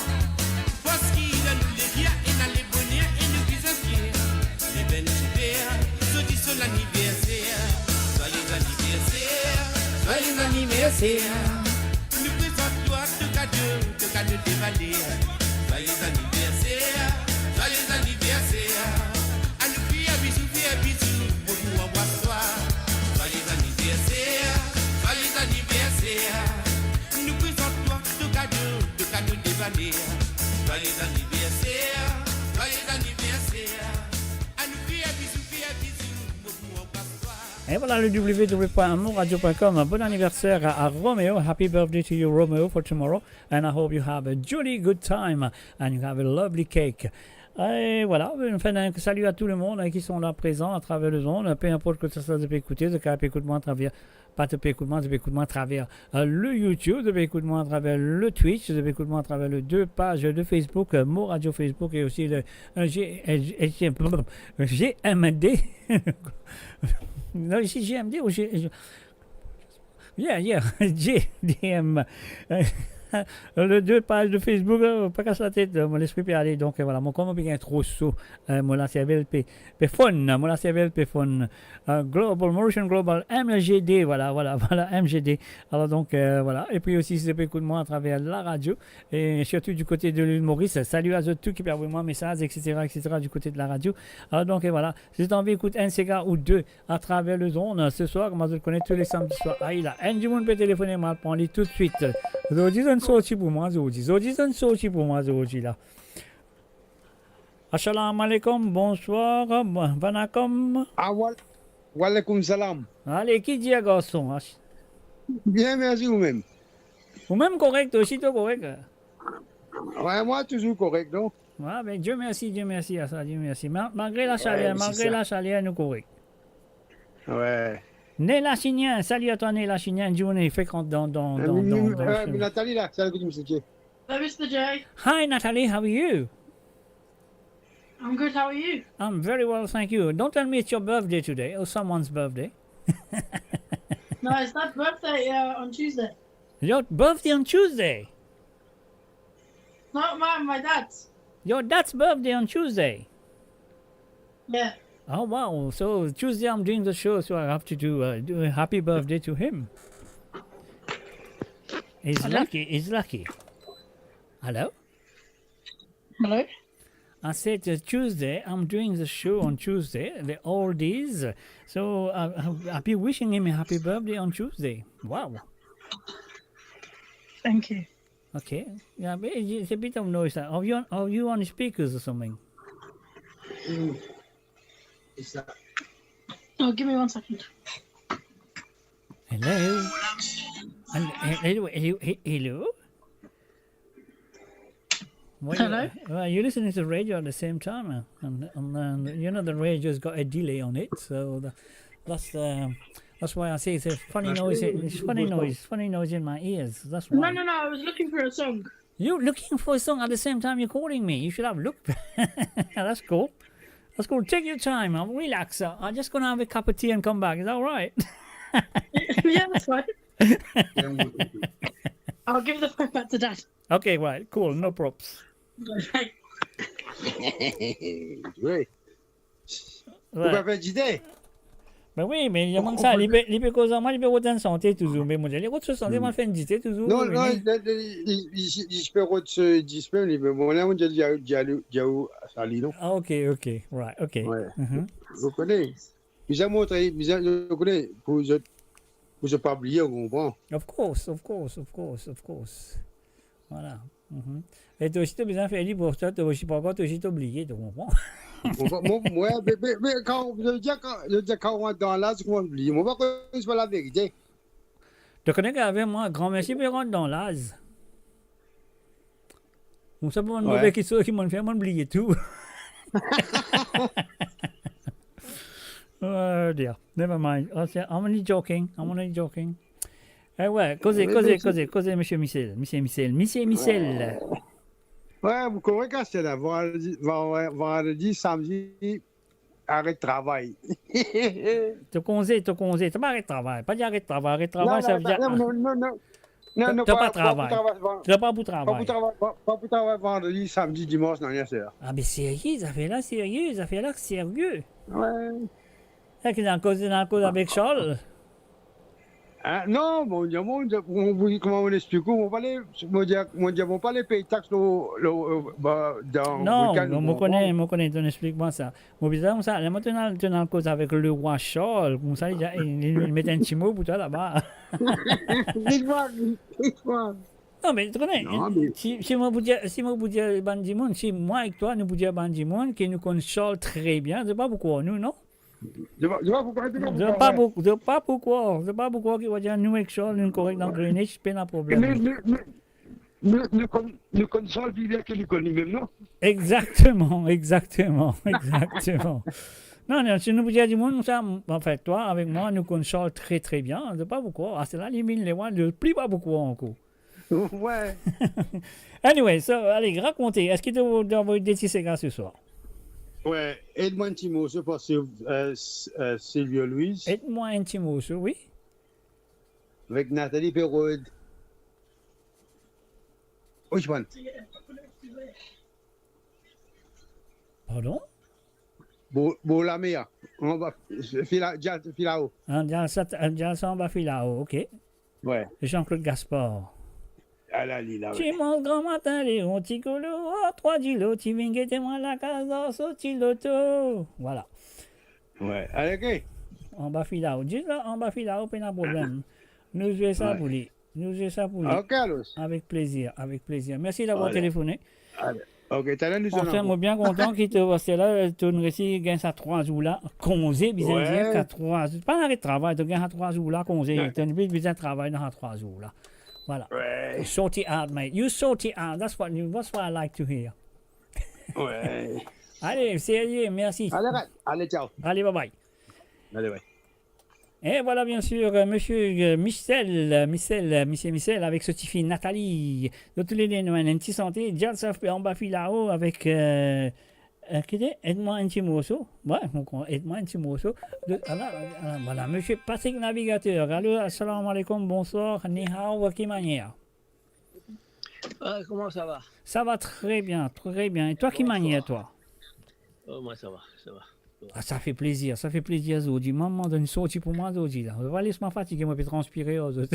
Parce qu'il donne nous les guerres, il a les bonheurs et nous visons fiers. Les 28 je dis son anniversaire. Joyeux anniversaire, joyeux anniversaire. Nous présentons à tout cadeau déballé. Joyeux anniversaire, joyeux anniversaire. À nous faire bisous, pour vous embrasser. Joyeux anniversaire, joyeux anniversaire. À nous faire bisous, beaucoup au passoire. Et voilà le www.amourradio.com. Bon anniversaire à Romeo. Happy birthday to you, Romeo, for tomorrow. And I hope you have a jolly good time and you have a lovely cake. Et voilà, on fait un salut à tout le monde qui sont là présents à travers le zone. Peu importe que ça soit de écouter, de cap écoute-moi à travers, pas de écoute-moi, de écoute-moi à travers le YouTube, de écoute-moi à travers le Twitch, de écoute-moi à travers les 2 pages de Facebook, Mo Radio Facebook et aussi le GMD. Non, ici GMD ou GDM. Le 2 pages de Facebook, pas casse la tête, mon esprit peut aller. Donc voilà, mon comment bien trop sous, mon la cervelle péphone, mon la cervelle péphone, Global Motion Global MGD, voilà, MGD. Alors donc voilà, et puis aussi, si vous écoutez moi à travers la radio, et surtout du côté de l'île Maurice, salut à tous qui peuvent moi message, etc., du côté de la radio. Alors donc voilà, si vous avez envie d'écouter un Sega ou 2 à travers le zone, ce soir, comme vous le connaissez tous les samedis soirs, là, un du monde peut téléphoner, moi, pour aller tout de suite. Zodi zan sorti pour moi, Zodi zan sorti pour moi, Zodi là. Assalamu alaikum, bonsoir, vanakum. Walaikum salam. Allez, qui dit à garçon? Bien, merci vous-même. Vous-même correct, aussitôt correct. Ouais, moi toujours correct, donc. Ouais, ben Dieu merci à ça, Dieu merci. Malgré la chaleur, nous correct. Ouais. Néla Chignan, salut à toi Néla Chignan, journée fréquente dans Nathalie là, c'est la good Mr. J. Hello, Mr. J. Hi Natalie, how are you? I'm good, how are you? I'm very well, thank you. Don't tell me it's your birthday today, or someone's birthday. No, it's not birthday on Tuesday. Your birthday on Tuesday? Not mine, my dad's. Your dad's birthday on Tuesday? Yeah. Oh wow, so Tuesday I'm doing the show, so I have to do a happy birthday to him. He's lucky. Hello? Hello? I said Tuesday, I'm doing the show on Tuesday, the oldies. So I'll be wishing him a happy birthday on Tuesday. Wow. Thank you. Okay. Yeah, but it's a bit of noise. Are you on speakers or something? Oh, give me 1 second. Hello? Hello? Hello? You're listening to the radio at the same time, and you know the radio's got a delay on it, so that's why I say it's a funny noise. It's funny noise in my ears. That's why. No, I was looking for a song. You're looking for a song at the same time you're calling me. You should have looked. That's cool. That's cool. Take your time. I'll relax. I'm just gonna have a cup of tea and come back. Is that all right? Yeah, that's fine. I'll give the phone back to Dad. Okay, right. Cool. No props. Right. Oui. Vous m'avez dit d'idée. Ben oui, mais il y a moins que ça. Il peut causer mal, il peut autant santé toujours. Mais mon Dieu, les autres santé, moi, fait une dité toujours. Non, je peux autre disponible. Mon nom, Diaou Sali, non? Ah, ok. Right, ok. Ouais. Vous connaissez? Vous connaissez? Pour ne pas oublier, on comprend. Of course. Voilà. Et toi aussi, tu as besoin de faire libre pour toi, tu n'as aussi pas encore oublié, tu comprends? Ouais, mais quand on rentre dans l'âge, on oublie. Moi, c'est pas la vérité. Tu connais qu'avec moi, grand merci, mais rentre dans l'âge. On sait pas une mauvaise question qui m'ont fait m'oublier tout. Oh dear, never mind. I'm only joking. Eh ouais, causez, monsieur Michel. Ouais, vous comprenez quand c'est là, vendredi, samedi, arrêt de travail. Tu congé, t'as pas arrêt de travail, pas d'arrêt de travail, ça veut dire... Non, pas travail. Tu n'as pas pour travail. Pas pour travail vendredi, samedi, dimanche, non, rien c'est. Ah, mais sérieux, ça fait là sérieux. Ouais. C'est que dans la cause avec Charles. Non, comment on explique? On va pas les payer taxes dans non, je connais, tu expliques-moi ça. Moi, bizarre, ça, là, maintenant, tu es dans la cause avec le roi Charles, comme ça, il met un petit mot pour toi là-bas. Dites-moi. Non, mais tu connais, Non, mais- si moi vous dire Bandimon, si moi avec toi, nous vous dire Bandimon, qui nous connaissons très bien, c'est pas pourquoi nous, non? Je vois pourquoi tu C'est pas pourquoi qui va dire nous avec Charles, nous correct dans Greenwich, c'est pas un problème. Nous connaissons le vivant que nous connaissons même, non? Exactement. Non, si nous vous dire du monde, ça, en fait, toi, avec moi, nous connaissons très très bien, c'est pas pourquoi. Ah, c'est là, limite, les mois, ne plus pas pourquoi encore. Ouais. Anyway, so, allez, racontez, est-ce qu'il doit envoyer des petits cigares ce soir? Ouais, aide-moi un petit mot, c'est pour Sylvia Louise. Aide-moi un petit mot, oui. Avec Nathalie Perraud. Which one? Pardon? Bolamea. On va Filao. Dans ça, on va filer là-haut, ok. Ouais. Jean-Claude Gaspard. À la Lila. Tu montes grand matin, Léon, Ticolo, oh, 3 kilos, tu viens guetter moi la casa, sauti l'auto. Voilà. Ouais. Allez, ok. On va filer là-haut. Dis là, on va filer là-haut, pas de problème. Nous jouons ça pour lui. Ok, alors. Avec plaisir. Merci d'avoir téléphoné. Allez. Ok, t'as l'air nous Enfin, moi bien content qu'il te voit là, tu as réussi à ça 3 jours là, congé, bien dire qu'à 3 jours. Pas arrêt de travail, tu as 3 jours là, congé. Tu as besoin de travail dans 3 jours là. Voilà. Ouais. Sort it out, mate. You sort it out. That's what I like to hear. Ouais. Allez, sérieux, merci. Allez, ciao. Allez, bye bye. Allez, ouais. Et voilà, bien sûr, monsieur Michel, avec ce petit fille Nathalie, de tous les deux, nous avons une petite santé, déjà, ça fait en bas là-haut avec, aide-moi un petit morceau. Ouais, aide-moi un petit morceau. Voilà, monsieur Patrick Navigateur. Allô, assalamu alaikum, bonsoir, ni hao, qui manière? Comment ça va? Ça va très bien, très bien. Et toi, qui manière, toi? Oh, moi, ça va. Ah, ça fait plaisir, Zodi. Maman donne une sortie pour moi, Zodi. Là. On va laisser ma fatigue, moi, puis transpirer. Non, parce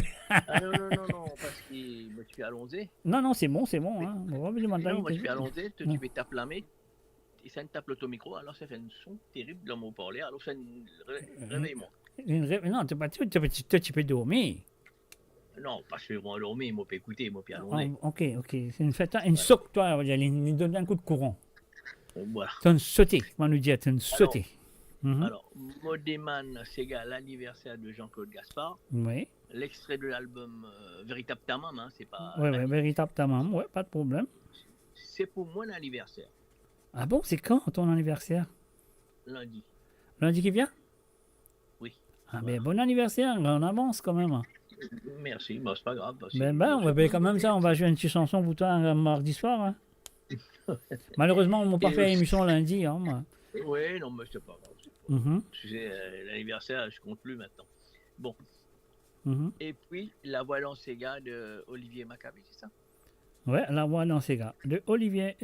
que moi, tu fais allongé. Non, c'est bon. Hein. On va me demander. Non, moi, tu fais allongé, tu peux taper la main, et ça ne tape l'automicro, alors ça fait un son terrible dans mon parler, alors ça réveille-moi. Non, tu peux dormir. Non, parce que moi, dormir, moi, peux écouter, moi, puis allongé. Ok. C'est une soque, toi, on va dire, il donne un coup de courant. Voilà. Tu as sauté, comment nous dire, tu as sauté. Alors, Modeman Sega, l'anniversaire de Jean-Claude Gaspard. Oui. L'extrait de l'album Véritable Tamam, hein, c'est pas. Oui, Véritable Tamam, ouais, pas de problème. C'est pour mon anniversaire. Ah bon, c'est quand ton anniversaire? Lundi. Lundi qui vient? Oui. Ah ben bon anniversaire, on avance quand même. Merci, bon, c'est pas grave. On va quand même ça, on va jouer une petite chanson pour toi un mardi soir. Hein. Malheureusement, on m'a pas fait l'émission lundi. Hein, moi. Oui, non, mais c'est pas grave. Tu sais, l'anniversaire, je compte plus maintenant. Bon. Et puis, La Voix dans Sega de Olivier Maccabé, c'est ça? Ouais, La Voix dans Sega de Olivier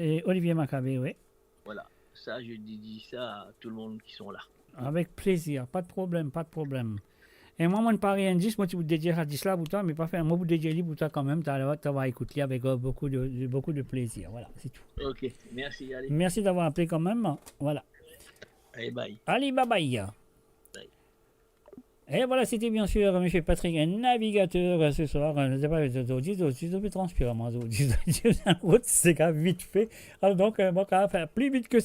Maccabé, oui. Voilà, ça, je dédie ça à tout le monde qui sont là. Avec plaisir, pas de problème. Et moi, je parle un 10, moi, tu vous dédier à 10 là pour toi, mais pas faire un mot pour dédier pour toi quand même, tu vas écouter avec beaucoup de plaisir. Voilà, c'est tout. Ok, merci, allez. Merci d'avoir appelé quand même. Voilà. Allez, bye. Allez, bye. Et voilà, c'était bien sûr M. Patrick, un navigateur ce soir. Je ne sais pas, je peux transpirer, moi, c'est quand vite fait. Alors, donc, moi, je vais faire plus vite que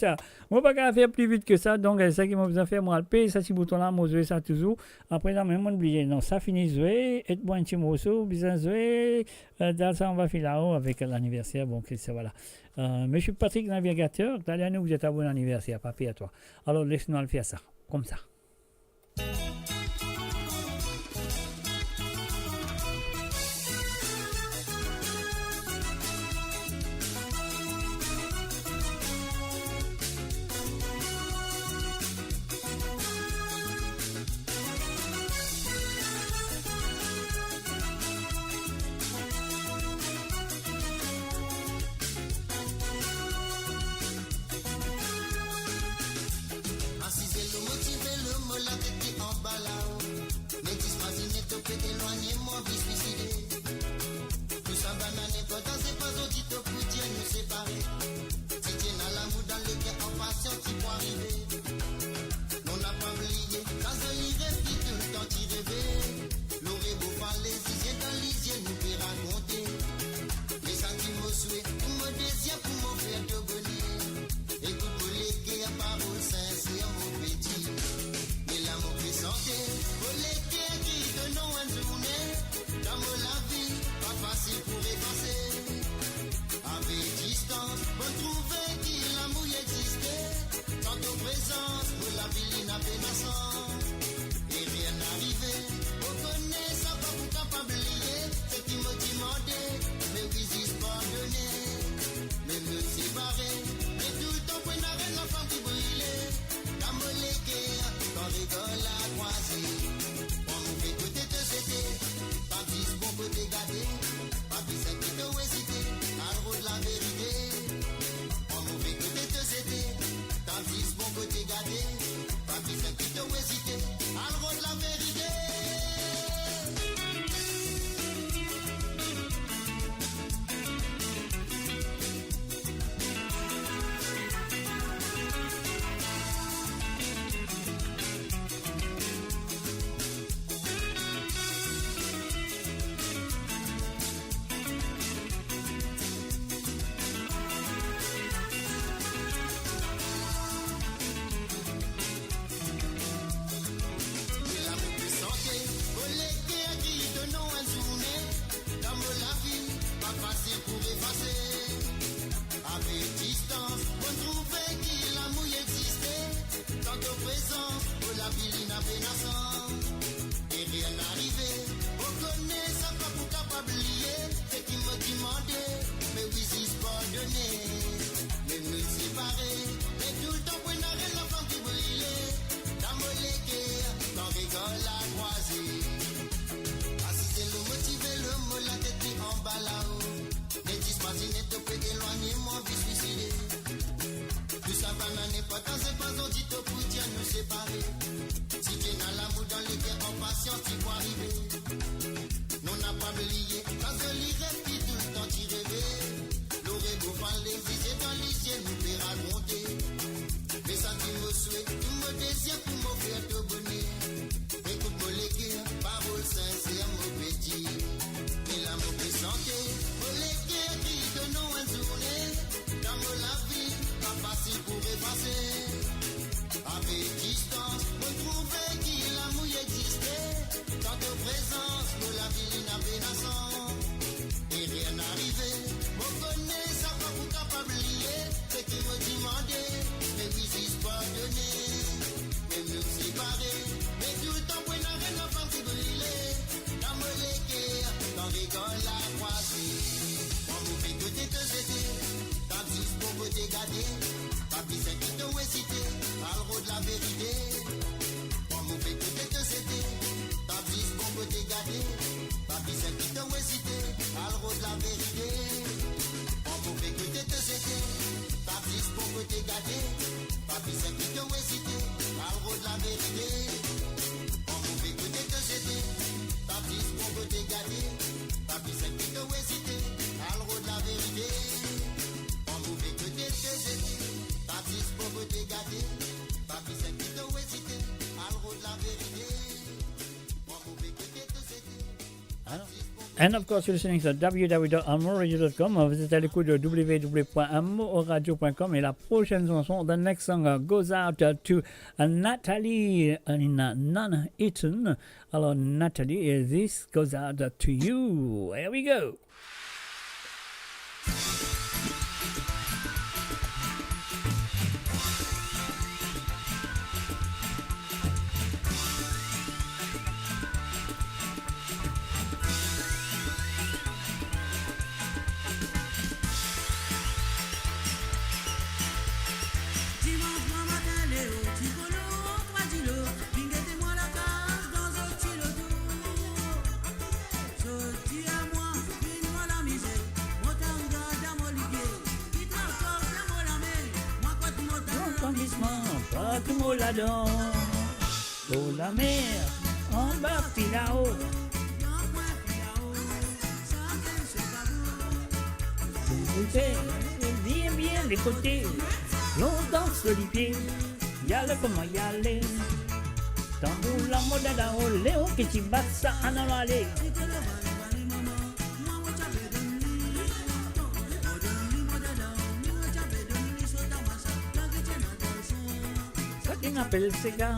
ça. Donc, c'est ça qui m'a besoin de faire, moi, le payer, ça, ce bouton-là, moi, je vais ça toujours. Après, là, même, on oublie. Non, ça finit, jouer, aide-moi un petit morceau, bien jouer. Dans ça, on va faire là-haut avec l'anniversaire. Bon, c'est voilà. Monsieur Patrick, navigateur, d'aller à nous, vous êtes à bon anniversaire, papier à toi. Alors, laisse-nous le faire ça, comme ça. facile pour effacer. Avec distance, on trouvait qu'il a mouillé existait. Tant de présence, pour la ville inappénaissante. Et rien n'arrivait, on connaît ça pas pour capable lier. Ce qui me demandait, mais oui, ils pardonner. Même le séparer, mais tout le temps, pour n'a rien l'enfant qui brûlait. Dans mon légué, quand rigole à croiser. On nous fait côté de c'était, tandis bon côté gardé. Pas besoin de hésiter, à le route de la vérité. On nous fait côté de c'était, tandis bon côté gardé. Pas besoin de hésiter, à le route de la vérité. And of course, you're listening to www.amoradio.com. Vous êtes à l'écoute de www.amoradio.com et la prochaine chanson, the next song goes out to Natalie in Nuneaton. Alors, Natalie, this goes out to you. Here we go. Dans la mer, en bas là-haut. Bien, bien les côtés, longtemps sur les pieds, y'a le comment y aller. Tambour la moda da o Léon qui t'y bat ça en allant aller. Ça qu'on appelle ces gars.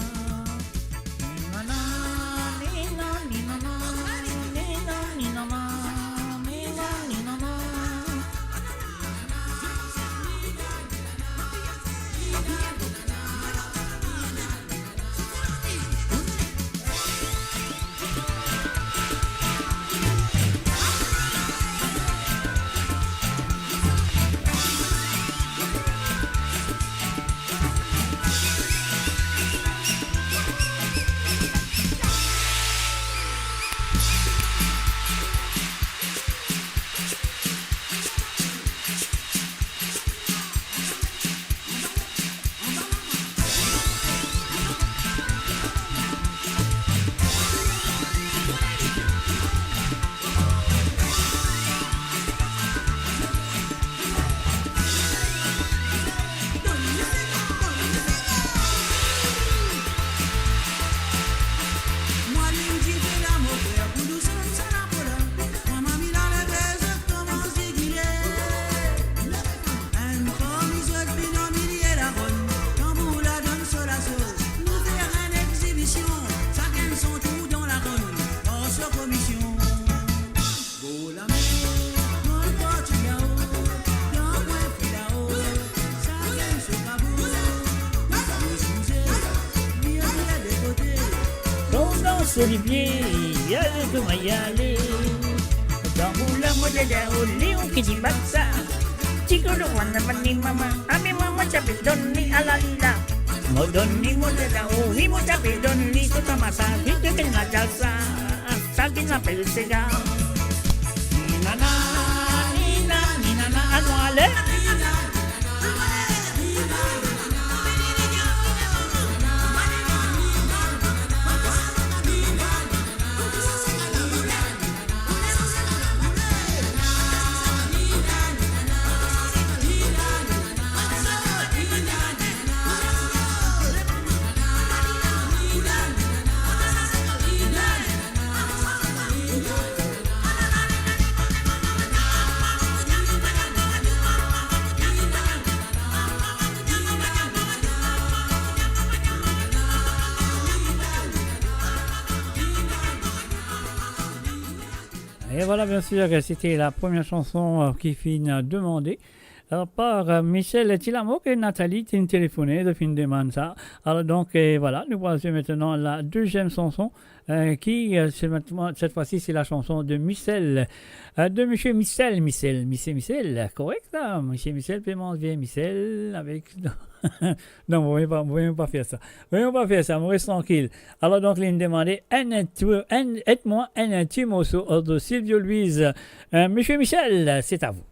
Olivier, y a de comment y aller. Dans la mode de Léon qui dit ça. Chico lo wanna mani mama, ami mama chapi donni ala lila. Modonni modela o ni mo chapi donni to tamasa, vite que na jalsa, salti na pelsega. Nina nina anuale. Et voilà, bien sûr, c'était la première chanson qui finit demandée par Michel Tilamo et Nathalie qui téléphoné de fin de ça. Alors donc, voilà, nous voici maintenant la deuxième chanson qui, cette fois-ci, c'est la chanson de Michel, de Monsieur Michel, correct là? Monsieur Michel, paiement vient Michel avec... Non, vous ne pouvez pas faire ça. Vous ne pouvez pas faire ça, on reste tranquille. Alors donc, il me demandait, aide-moi un petit morceau de Silvio Louise. Monsieur Michel, c'est à vous.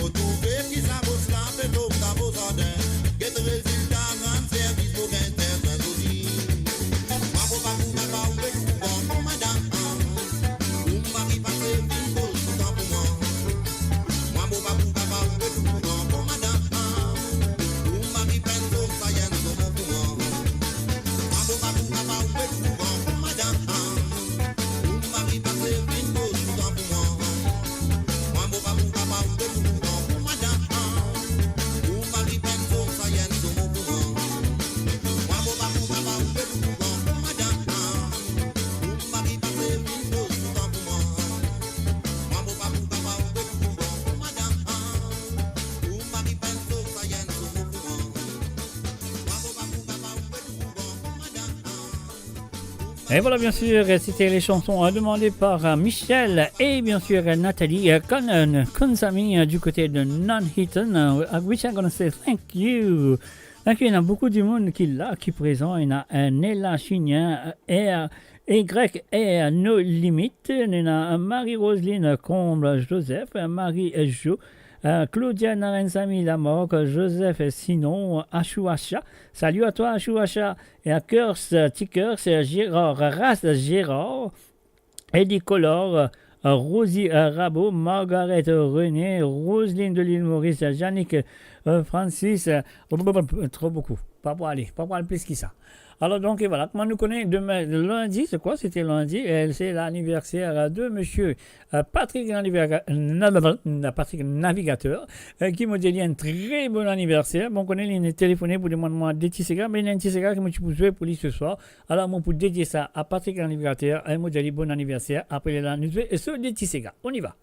Faut trouver qui ça vaut cela, fait l'eau, ça vaut ça d'un. Get the résultat, grand service pour internet aussi. Moi, faut pas vous mettre au bel couvent pour madame. Ou mari passer une pause tout temps pour moi. Moi, faut pas vous mettre au bel couvent pour madame. Ou mari peine pour ça y est, nous sommes pour moi. Moi, faut pas vous mettre au bel couvent pour madame. Ou mari passer une pause tout temps pour moi. Moi, faut pas vous mettre au bel couvent pour madame. Ou mari peine pour ça y est, nous sommes pour moi. Moi, faut pas vous mettre au bel couvent pour madame. Ou mari passer une pause tout temps pour moi. Moi, faut pas vous mettre au bel couvent pour madame. Ou mari peine pour ça y est, nous sommes pour moi. Moi, faut pas vous mettre au bel couvent pour madame. Et voilà, bien sûr, c'était les chansons demandées par Michel et bien sûr Nathalie Konsami du côté de Nuneaton. Which I'm gonna say thank you. Donc, il y a beaucoup de monde qui est là, qui est présent. Il y a Nella Chignan, Y et No Limites. Il y a Marie-Roseline Comble Joseph, Marie-Jo. Claudia Narensami Lamorque, Joseph Sinon, Achouacha. Salut à toi, Achouacha. Et à Curse, Tickers, Gérard, Ras Gérard, Eddie Collor, Rosie Rabot, Margaret René, Roselyne de l'île Maurice, Yannick Francis. Trop beaucoup. Pas pour aller plus que ça. Alors donc, et voilà, comment nous connaît demain, lundi, c'est quoi? C'était lundi, et c'est l'anniversaire de monsieur Patrick Navigateur, qui m'a dit un très bon anniversaire. Bon, on connaît, il est téléphoné pour demander des petits cigares, mais il y a un petit cigare que je peux jouer pour lui ce soir. Alors, moi, pour dédier ça à Patrick Navigateur, il m'a dit bon anniversaire, après l'anniversaire, et ce, des petits cigares. On y va.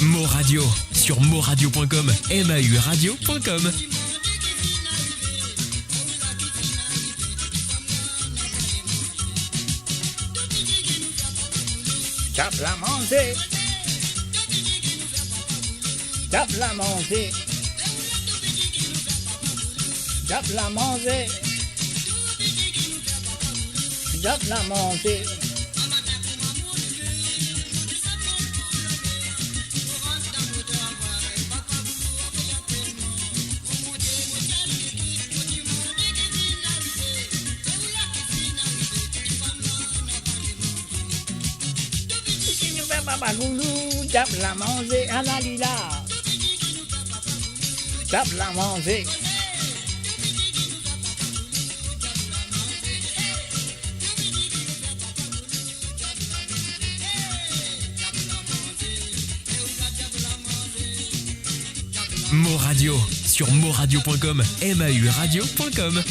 Mo Radio sur moradio.com, MAU radio.com. Tape la manger. Tape la manger. Tape la manger. Tape la manger. Papagoulou, tape la manger à la lila. Tape la manger. Mo Radio sur moradio.com, MAU radio.com.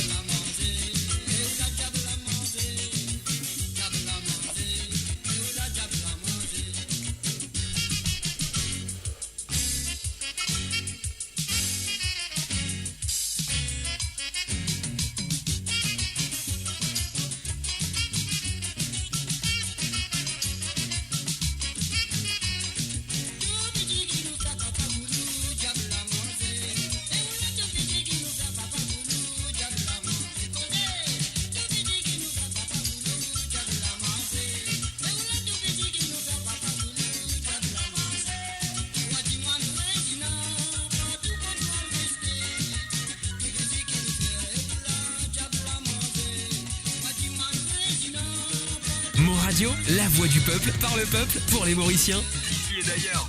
Mo Radio, la voix du peuple, par le peuple, pour les Mauriciens. Ici et d'ailleurs.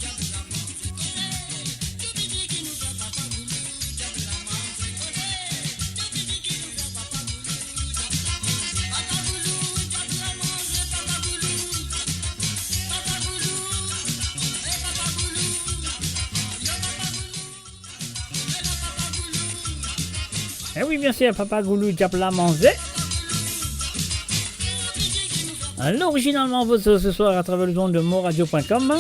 Eh oui, bien sûr, Papa Goulou tape la manger. Originalement, vous ce soir à travers le don de moradio.com.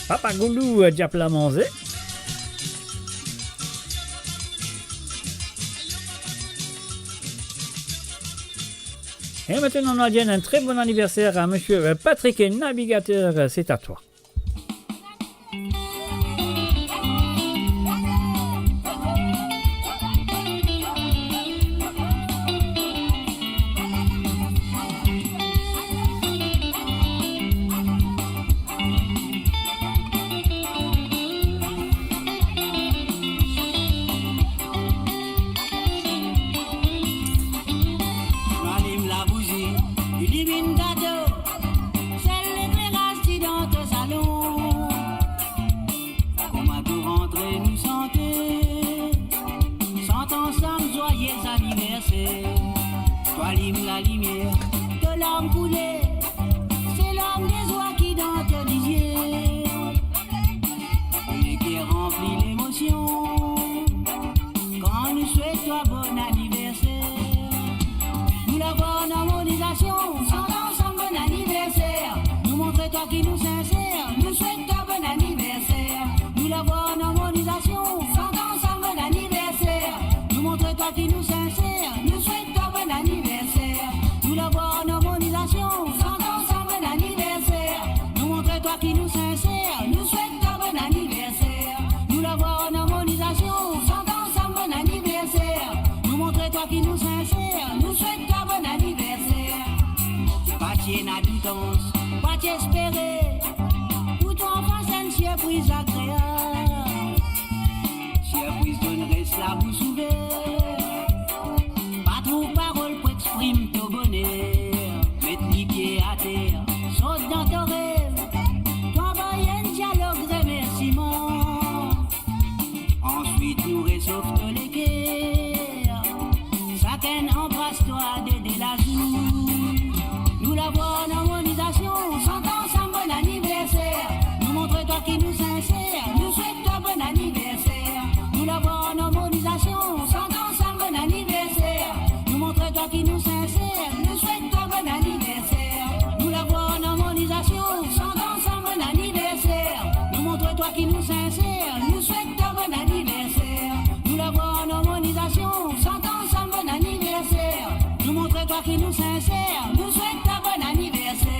Papa Goulou, Diapla Manzé. Et maintenant, on a dit un très bon anniversaire à monsieur Patrick Navigateur. C'est à toi. J'allume la bougie du divin gâteau, c'est l'éclairage qui dans ton salon. Comment tout rentrer nous santé, chante ensemble joyeux anniversaire. Toi allume la lumière de l'âme coulée, c'est l'âme des oies qui dans ton lisier. Et qui remplit l'émotion quand nous souhaitons bon anniversaire. Nous l'avons en harmonisation, chantons ensemble bon anniversaire. Nous montrons toi qui nous sincère, nous souhaitons bon anniversaire. Nous l'avons en harmonisation, chantons ensemble bon anniversaire. Nous montrons toi qui nous sincère, nous souhaitons bon anniversaire. Nous l'avons en harmonisation, chantons ensemble bon anniversaire. Nous montrons toi qui nous sincère, nous souhaitons bon anniversaire. Nous l'avons en harmonisation, chantons ensemble bon anniversaire. Nous montrons toi qui nous sincère, nous souhaitons bon anniversaire. Pas tiens à douce, pas t'espérer. Pour ton enfant, c'est une surprise agréable. Surprise donnerait la bouche ouverte. Pas trop parole pour exprimer ton bonheur. Mettre niquer à terre, saute dans ton rêve. T'envoyer un dialogue remerciement. Ensuite, nous réchauffe les cœurs. Chacun embrasse-toi de la joue. Nous l'avons en harmonisation, chantons ensemble bon anniversaire. Nous montrons toi qui nous sincère, nous souhaitons bon anniversaire. Nous l'avons en harmonisation, chantons ensemble bon anniversaire. Nous montrons toi qui nous sincère, nous souhaitons bon anniversaire. Nous l'avons en harmonisation, chantons ensemble bon anniversaire. Nous montrons toi qui nous sincère, nous souhaitons bon anniversaire. Nous l'avons en harmonisation, chantons ensemble bon anniversaire. Nous montrons toi qui nous sincère, nous souhaitons bon anniversaire.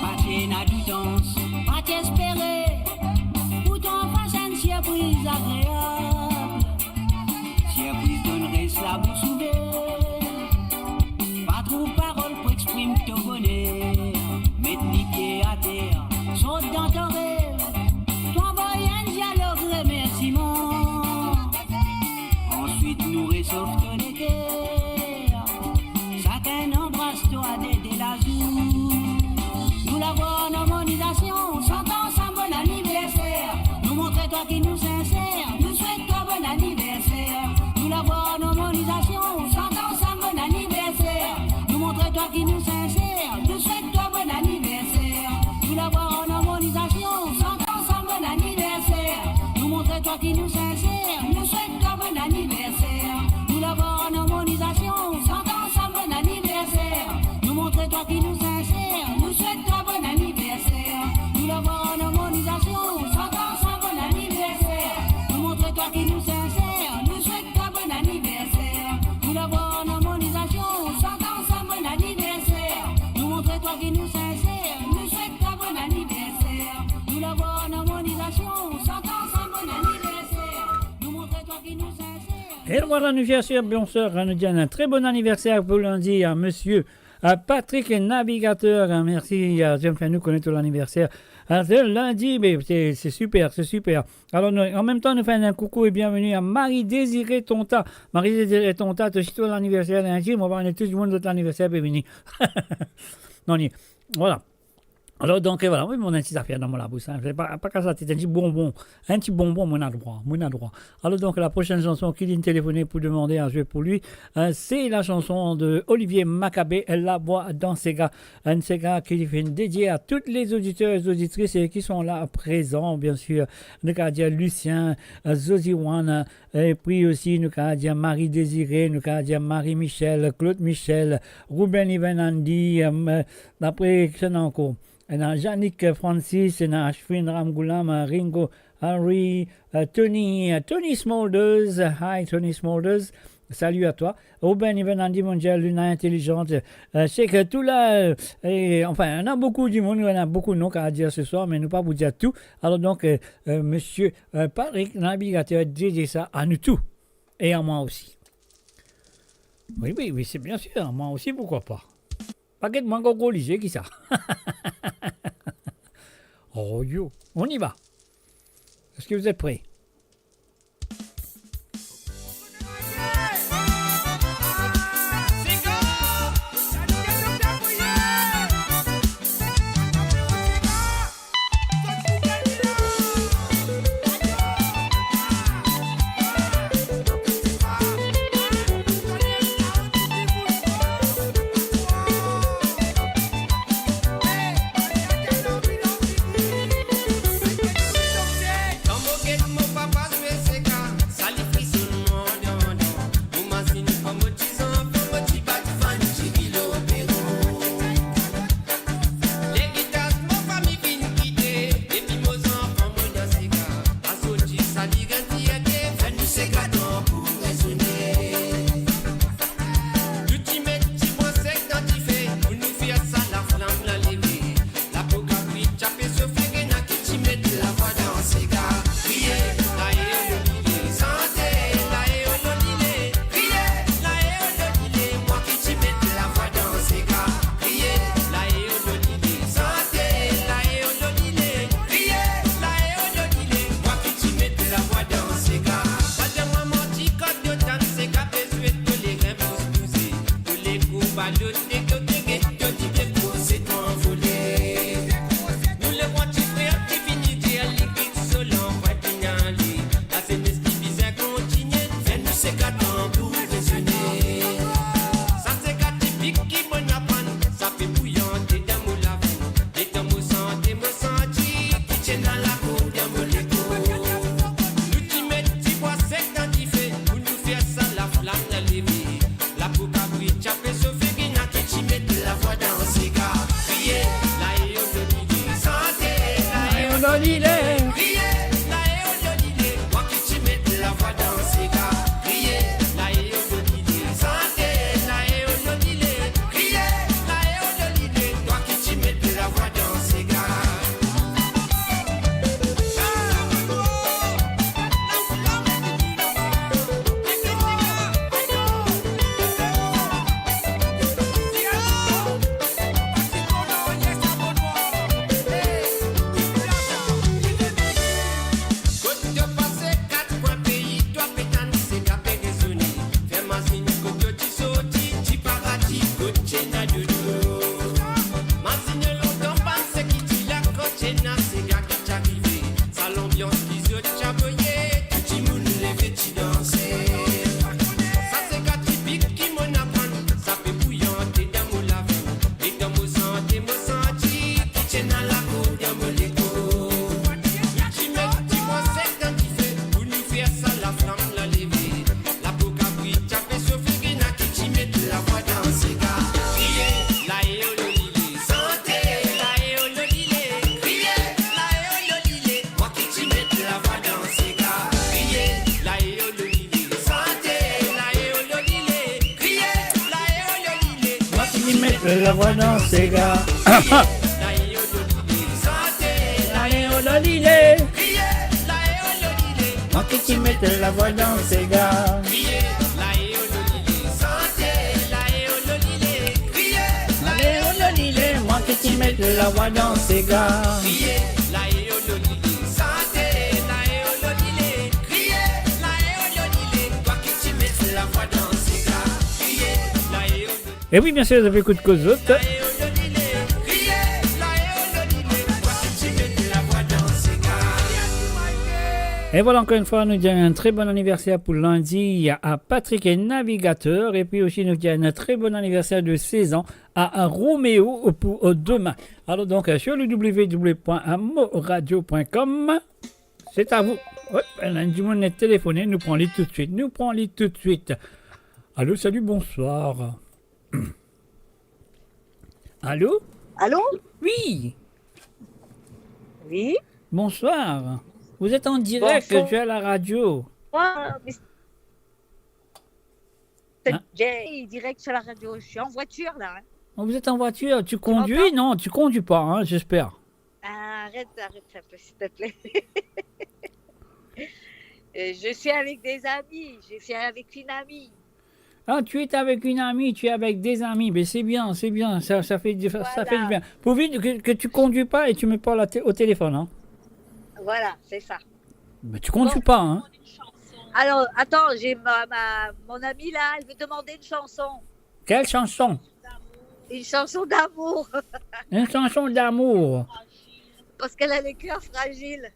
Pas tiens à douce, pas t'espérer. Pour ton enfant, c'est une surprise agréable. Surprise donnerait la bouche ouverte. Pas trop parole pour exprimer ton bonheur. Mettre niquer à terre, saute dans ton rêve. T'envoyer un dialogue remerciement. Ensuite, nous réchauffe les cœurs. Chacun embrasse-toi de la joue. Nous l'avons en harmonisation, chantons ensemble bon anniversaire. Nous montrons toi qui nous sincère, nous souhaitons bon anniversaire. Nous l'avons en harmonisation, chantons ensemble bon anniversaire. Nous montrons toi qui nous sincère, nous souhaitons bon anniversaire. Nous l'avons en harmonisation, chantons ensemble bon anniversaire. Nous montrons toi qui nous sincère, nous souhaitons bon anniversaire. Nous l'avons en harmonisation, chantons ensemble bon anniversaire. Nous montrons toi qui nous sincère, nous souhaitons bon anniversaire. Nous l'avons en harmonisation, chantons ensemble bon anniversaire. Nous montrons toi qui nous sincère, nous souhaitons bon anniversaire. Nous l'avons en harmonisation, chantons ensemble bon anniversaire. Nous montrons toi qui nous sincère, nous souhaitons bon anniversaire. Nous l'avons en harmonisation, chantons ensemble bon anniversaire. Nous montrons toi qui nous sincère. Et le bon anniversaire, bien sûr, nous dit un très bon anniversaire pour lundi à monsieur Patrick Navigateur. Merci, j'aime faire nous connaître l'anniversaire. C'est lundi, mais c'est super, c'est super. Alors, en même temps, nous faisons un coucou et bienvenue à Marie-Désirée Tonta. Marie-Désirée Tonta, tu sais, l'anniversaire lundi, on va voir tout le monde de l'anniversaire, bienvenue. Non, voilà. Alors, donc, voilà, oui, mon petit affaire dans la bouche. Hein. Pas qu'à ça, c'est un petit bonbon, mon a droit. Alors, donc, la prochaine chanson qu'il vient téléphoner pour demander à jouer pour lui, c'est la chanson de Olivier Maccabé, La Voix dans Sega. Un Sega qui fait dédié à tous les auditeurs et auditrices qui sont là présents, bien sûr. Nous avons dit Lucien, Zosiwan, et puis aussi, nous avons dit Marie-Désirée, nous avons dit Marie-Michel, Claude Michel, Ruben Ivenandi, d'après, qui sont encore. Et dans Yannick Francis, et dans Ashwin Ramgoulam, Ringo, Henry, Tony Smolders. Hi Tony Smolders. Salut à toi. Ruben Ivenandi Mondial, Luna Intelligente. C'est que tout là, enfin, on a beaucoup du monde, on a beaucoup de noms à dire ce soir, mais nous pas vous dire tout. Alors donc, monsieur Patrick, navigateur, dédié ça à nous tous. Et à moi aussi. Oui, c'est bien sûr, à moi aussi, pourquoi pas. Paquet de mango colisé, qui ça? Oh yo, on y va. Est-ce que vous êtes prêts? La voix dans ses gars. Moi qui t'y mette la voix dans ses gars. Moi qui t'y mette la voix dans ses gars. Et oui, bien sûr, vous avez écouté Causotte. Et voilà, encore une fois, nous disons un très bon anniversaire pour lundi à Patrick et Navigateur. Et puis aussi, nous disons un très bon anniversaire de 16 ans à Roméo pour demain. Alors donc, sur le www.amoradio.com, c'est à vous. Ouais, lundi, on est téléphoné, nous prenons tout de suite. Allô, salut, bonsoir. Allô? Allô? Oui. Oui. Bonsoir. Vous êtes en direct, Bonsoir. je suis à la radio. J'ai direct sur la radio. Je suis en voiture là. Oh, vous êtes en voiture, tu conduis? Non, tu conduis pas, hein, j'espère. Arrête un peu, s'il te plaît. Je suis avec des amis. Je suis avec une amie. Ah, tu es avec une amie, tu es avec des amis, mais c'est bien, ça fait du bien. Pourvu que tu conduis pas et tu me parles au téléphone, hein. Voilà, c'est ça. Mais tu conduis pas, hein. Alors, attends, j'ai mon amie là, elle veut demander une chanson. Quelle chanson? Une chanson d'amour. Une chanson d'amour. Parce qu'elle a le cœur fragile.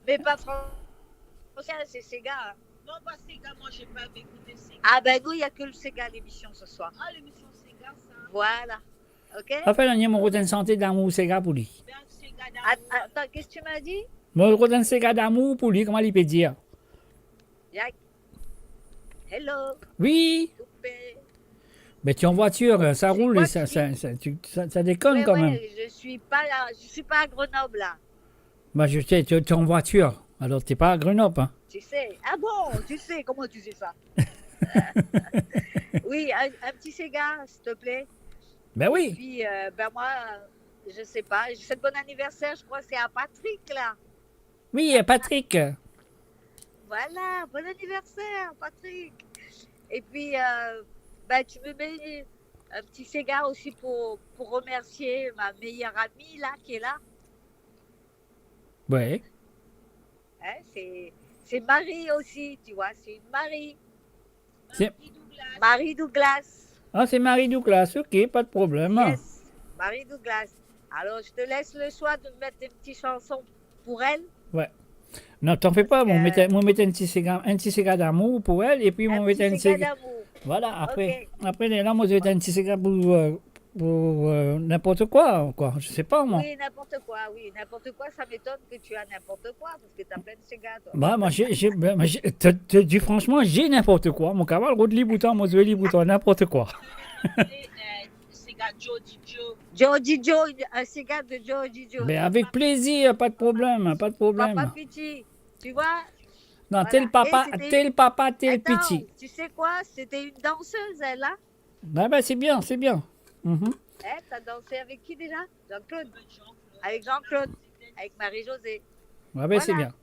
Mais pas français, c'est Sega. Hein. Non, pas Sega, moi j'ai pas écouté Sega. Ah ben nous, il n'y a que le Sega l'émission ce soir. Ah, l'émission Sega, ça. Voilà. Ok. Enfin, le numéro d'un santé d'amour, c'est gars pour lui. Attends, qu'est-ce que tu m'as dit? Mon numéro d'un Sega d'amour pour lui, comment il peut dire? Hello. Oui. Mais tu es en voiture, ça roule, ça déconne quand même. Je suis pas là, je suis pas à Grenoble là. Bah, je sais, tu es en voiture, alors tu n'es pas à Grenoble. Hein. Tu sais. Ah bon, tu sais, comment tu sais ça? Oui, un petit Sega, s'il te plaît. Ben oui. Et puis, ben moi, je sais pas, je souhaite bon anniversaire, je crois que c'est à Patrick là. Oui, Patrick. Voilà, bon anniversaire, Patrick. Et puis, ben, tu me mets un petit Sega aussi pour remercier ma meilleure amie là, qui est là. Ouais. Hein, c'est Marie aussi, tu vois, c'est une Marie. Marie Douglas. Ah, c'est Marie Douglas, ok, pas de problème. Yes, Marie Douglas. Alors, je te laisse le choix de mettre une petite chanson pour elle. Ouais. Non, t'en fais pas, on mettait un petit Sega d'amour pour elle, et puis on mettait un Sega d'amour. Voilà, après, Ok. après là, moi, je vais un petit Sega pour n'importe quoi, je sais pas, moi. Oui, n'importe quoi, ça m'étonne que tu as n'importe quoi, parce que tu as plein de Sega, toi. Bah, moi, te dis franchement, j'ai n'importe quoi. Mon cavale, route les boutons, moi, je vais les boutons, n'importe quoi. Sega Jody Joe. Jody Joe, un Sega de Jody Joe. Mais avec plaisir, pas de problème, pas de problème. Papa Pichi, tu vois? Non, Voilà. tel papa, Et c'était- tel papa, tel Attends, petit. tu sais quoi? C'était une danseuse, elle, là. Ah ben, c'est bien, c'est bien. Mhm. Hein, t'as dansé avec qui déjà? Jean-Claude. Avec Jean-Claude. Avec Marie-Josée. Ah ben, c'est Voilà. bien.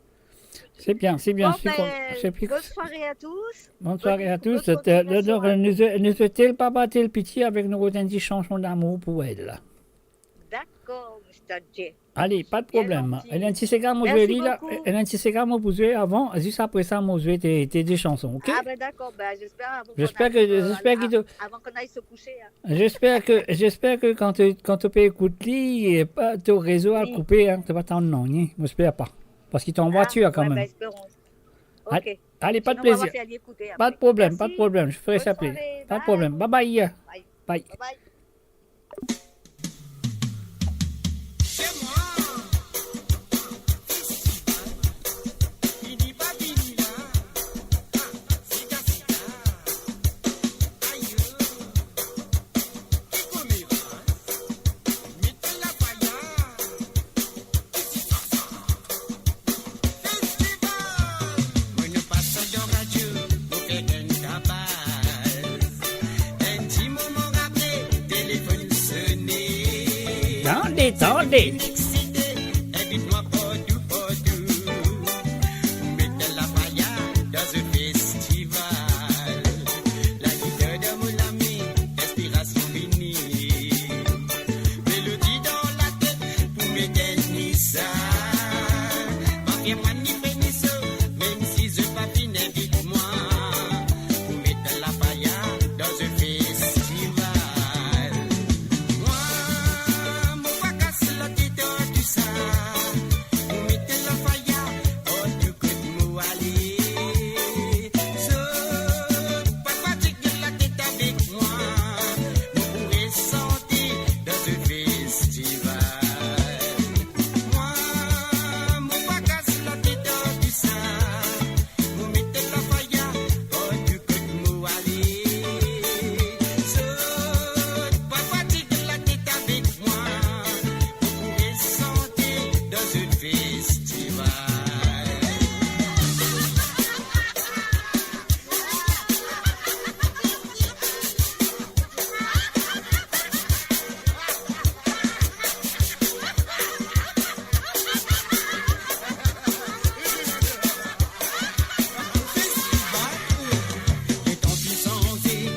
C'est bien, c'est bien. Bon, je suis con- je suis plus- bonne soirée à tous. Bonne soirée à tous. bonne continuation Donc, nous tel papa, tel petit avec nos petits chansons d'amour pour elle. D'accord, Mr. J. Allez, pas de problème. gentil. Elle a un petit Sega, moi, je Merci vais lire là. beaucoup. Elle a un petit Sega, moi, pour jouer avant. Juste après ça, moi, je vais des chansons, ok? Ah ben d'accord, ben, j'espère J'espère qu'il te- avant qu'on aille se coucher. Hein. J'espère que quand tu peux écouter, pas ton réseau à couper, hein, tu vas t'en non, hein. J'espère pas. Parce qu'il est en voiture quand Ouais, même. ben, espérons. Allez, Ok. allez, pas de Sinon, on va plaisir. faire aller écouter Pas après. de problème, Merci. pas de problème. Je ferai Bonne ça plaisir. soirée, Pas de bye. problème. Bye bye. Bye. Bye. Bye. Attendez. Moi, mon vacances, là, qui te aller. Saute, pas fatiguer la tête avec moi. Vous pourrez sentir dans ce festival. Moi, mon pas casse la tête du sein. Vous mettez la faille, oh du coup de mou aller. Saute, pas fatiguer la tête avec moi. Vous pourrez sentir dans ce festival. Les temps puissants et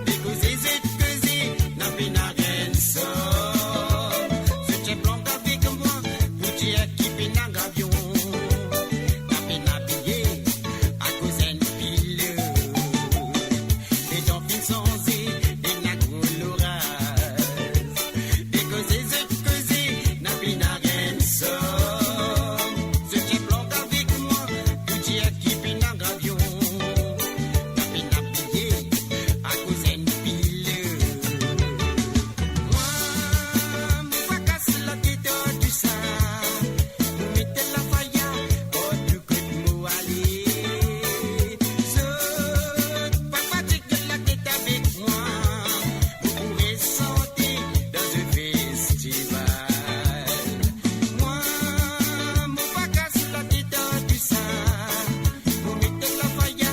des causés n'a pas n'a rien sort. Ce qui est blanc avec moi, pour dire qui fait n'a gavion. N'a pas n'a payé à cause d'une pile. Les temps puissants et des causés n'a pas n'a rien sort. Ce qui est blanc avec moi, pour dire qui fait n'a gavion. N'a pas n'a payé à cause d'une pile. Moi, mon pas casse la tête du sein. Vous mettez la faille, oh du coup de mou aller. Saute, pas fatiguer la tête avec moi. Vous pourrez sentir dans ce festival. Moi, mon pas casse la tête du sein. Vous mettez la faille,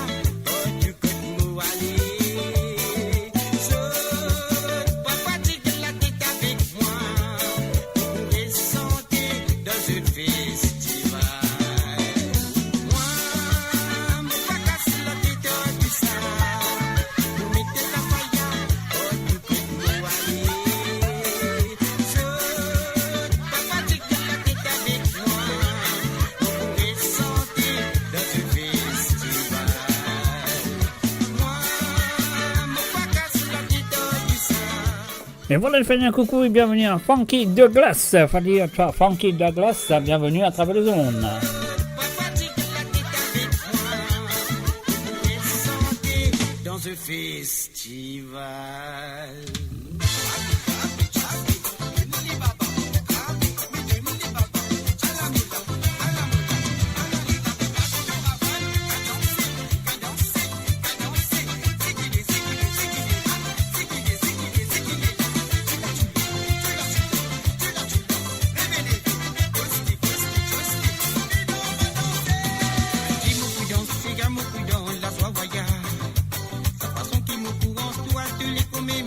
oh du coup de mou aller. Saute, pas fatiguer la tête avec moi. Vous pourrez sentir dans ce festival. Moi, mon pas casse la tête du sein. Vous mettez la faille, oh du coup de mou aller. Saute, pas fatiguer la tête avec moi. Vous pourrez sentir dans ce festival. Moi, mon pas casse la tête du sein. Et voilà, je fais un coucou et bienvenue à Funky Douglas. Fallait à Funky Douglas, bienvenue à travers les ondes. Dans ce festival. La soie voyage, sa façon qui me courant, tout à tous les communs,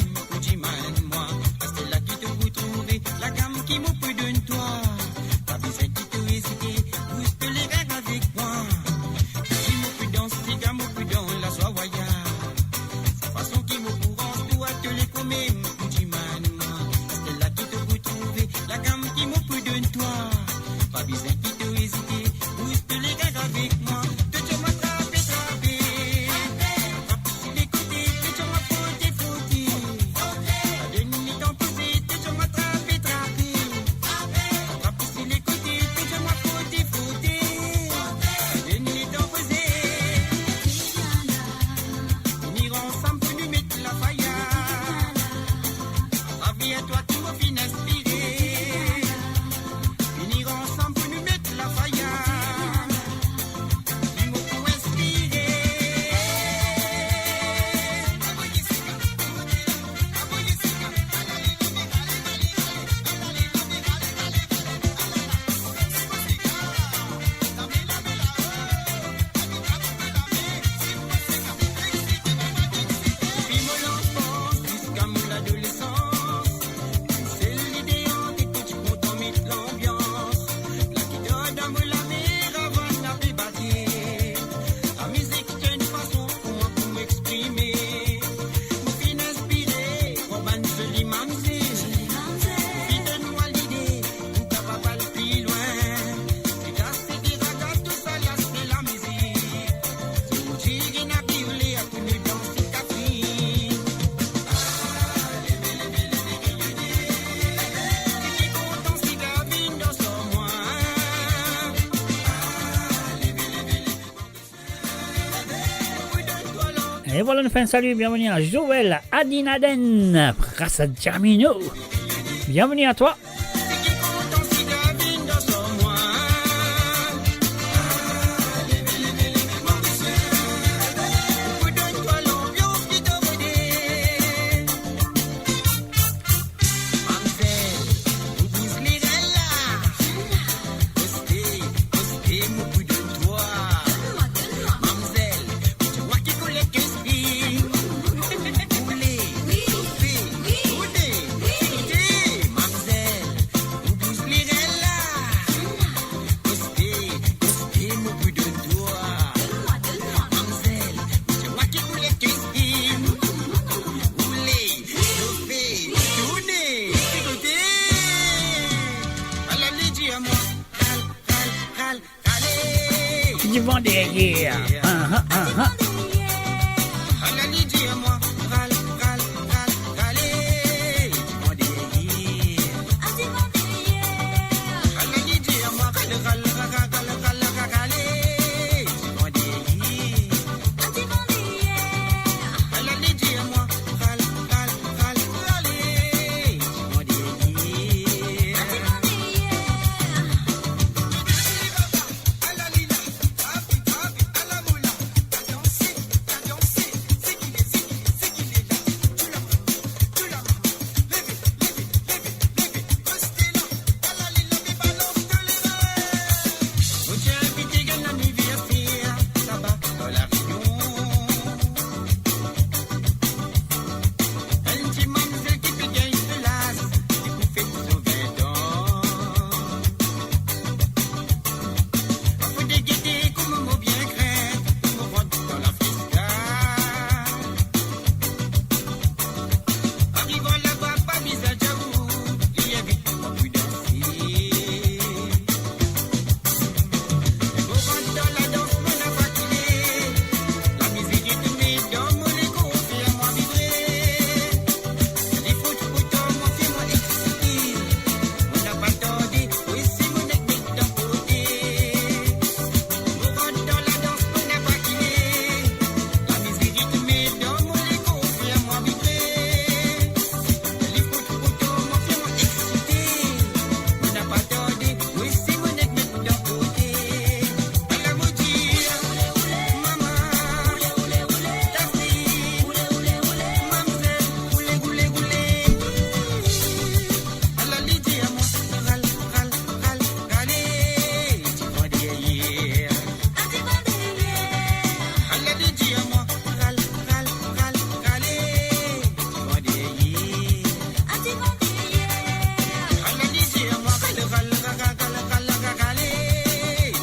Et voilà, nous faisons un salut, bienvenue à Joël Adinaden, Prasa Germino. Bienvenue à toi. Du vent derrière.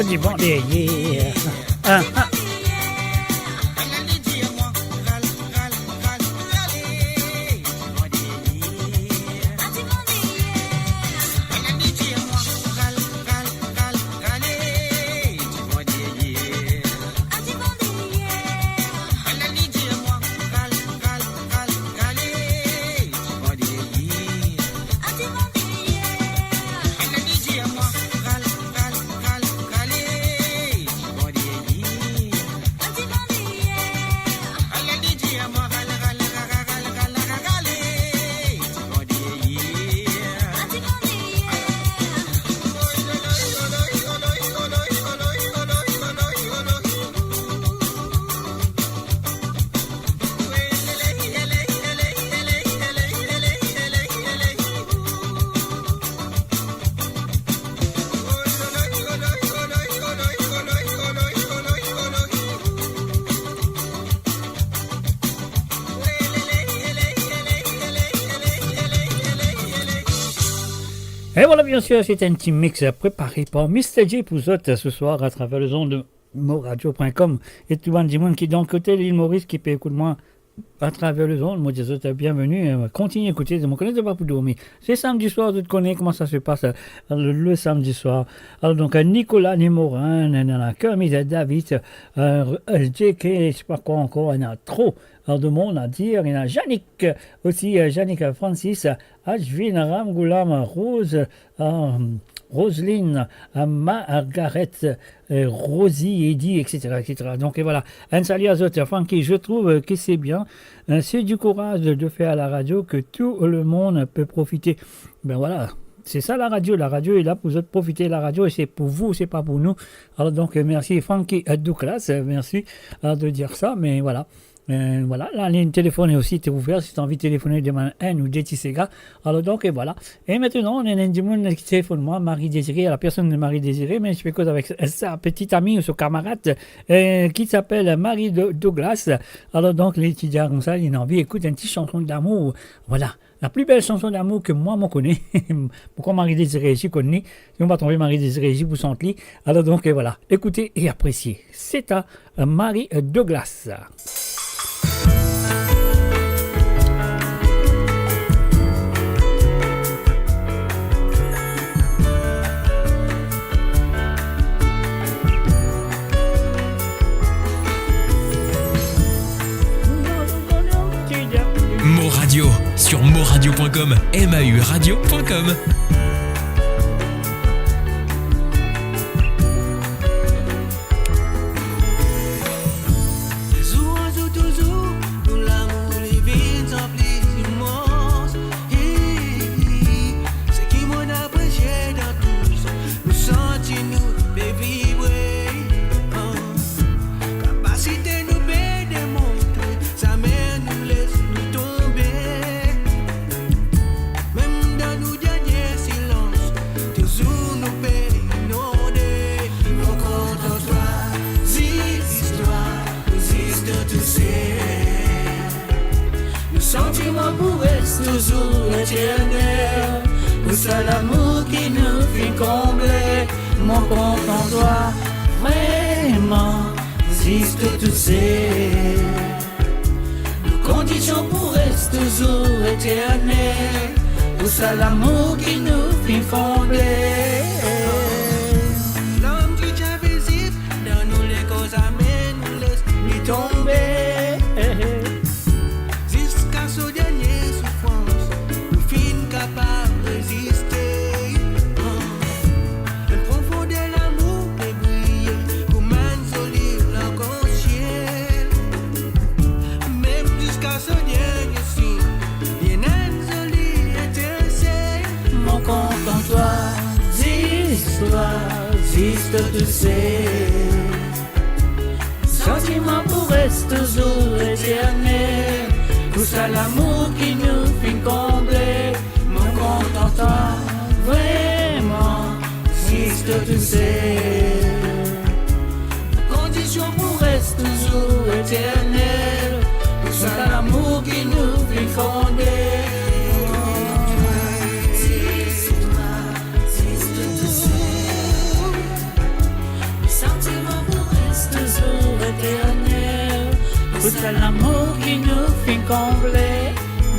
Du vent derrière. Et voilà, bien sûr, c'est un petit mix préparé par Mr. J pour vous autres ce soir à travers le son de moradio.com. Et tout le monde qui est dans le côté de l'île Maurice qui peut écouter moi à travers le son. Moi, je vous souhaite bienvenue. Continuez à écouter. Je ne connais pas pour dormir. C'est samedi soir, tu connais comment ça se passe le samedi soir. Alors, donc, Nicolas Némorin, Kermit David, JK, je ne sais pas quoi encore, il y en a trop. Alors, de monde à dire, il y a Yannick aussi, Yannick Francis, Ashvin, Ram Goulam, Rose, Roselyne, Margaret, Rosie, Eddie, etc., etc. Donc et voilà, un salut à Zotter Funky, je trouve que c'est bien. C'est du courage de faire à la radio que tout le monde peut profiter. Ben voilà. C'est ça la radio est là pour vous profiter de la radio et c'est pour vous, c'est pas pour nous. Alors donc merci Funky Douglas, merci de dire ça, mais voilà. Voilà, la ligne téléphone aussi est ouverte si tu as envie de téléphoner demain un ou deux Sega. Alors donc et voilà. Et maintenant on a un monde qui téléphone moi, Marie Désirée, la personne de Marie Désirée, mais je fais cause avec sa petite amie ou son camarade qui s'appelle Marie Douglas. Alors donc les étudiants comme ça, ils ont envie d'écouter une petite chanson d'amour. Voilà. La plus belle chanson d'amour que moi, je connais. Pourquoi Marie Désirée, je connais. Si on va tomber Marie Désirée, je vous sens lit. Alors donc, voilà. Écoutez et appréciez. C'est à Marie Douglas. Mo Radio sur moradio.com, MAU radio.com. Toujours éternel, où c'est l'amour qui nous fait combler. Mon compte en toi, vraiment, existe tout c'est. Nos conditions pour rester toujours éternel, où c'est l'amour qui nous fait combler. L'homme qui t'a visite, dans nous les causes amènes, nous laisse lui tomber. Jusqu'à ce dernier souffrance, nous finissons capables de résister. Le profond de l'amour est brillé, comme un soleil l'arc-en-ciel. Même jusqu'à ce dernier signe, il y a un soleil étincelle. Mon compte en toi, existe tu sais. Sentiment pour rester toujours éternel, où c'est l'amour qui nous fait combler. Mon compte en toi, vraiment, existe tu sais. Condition pour rester toujours éternel, où c'est l'amour qui nous fait combler. C'est l'amour qui nous fait combler.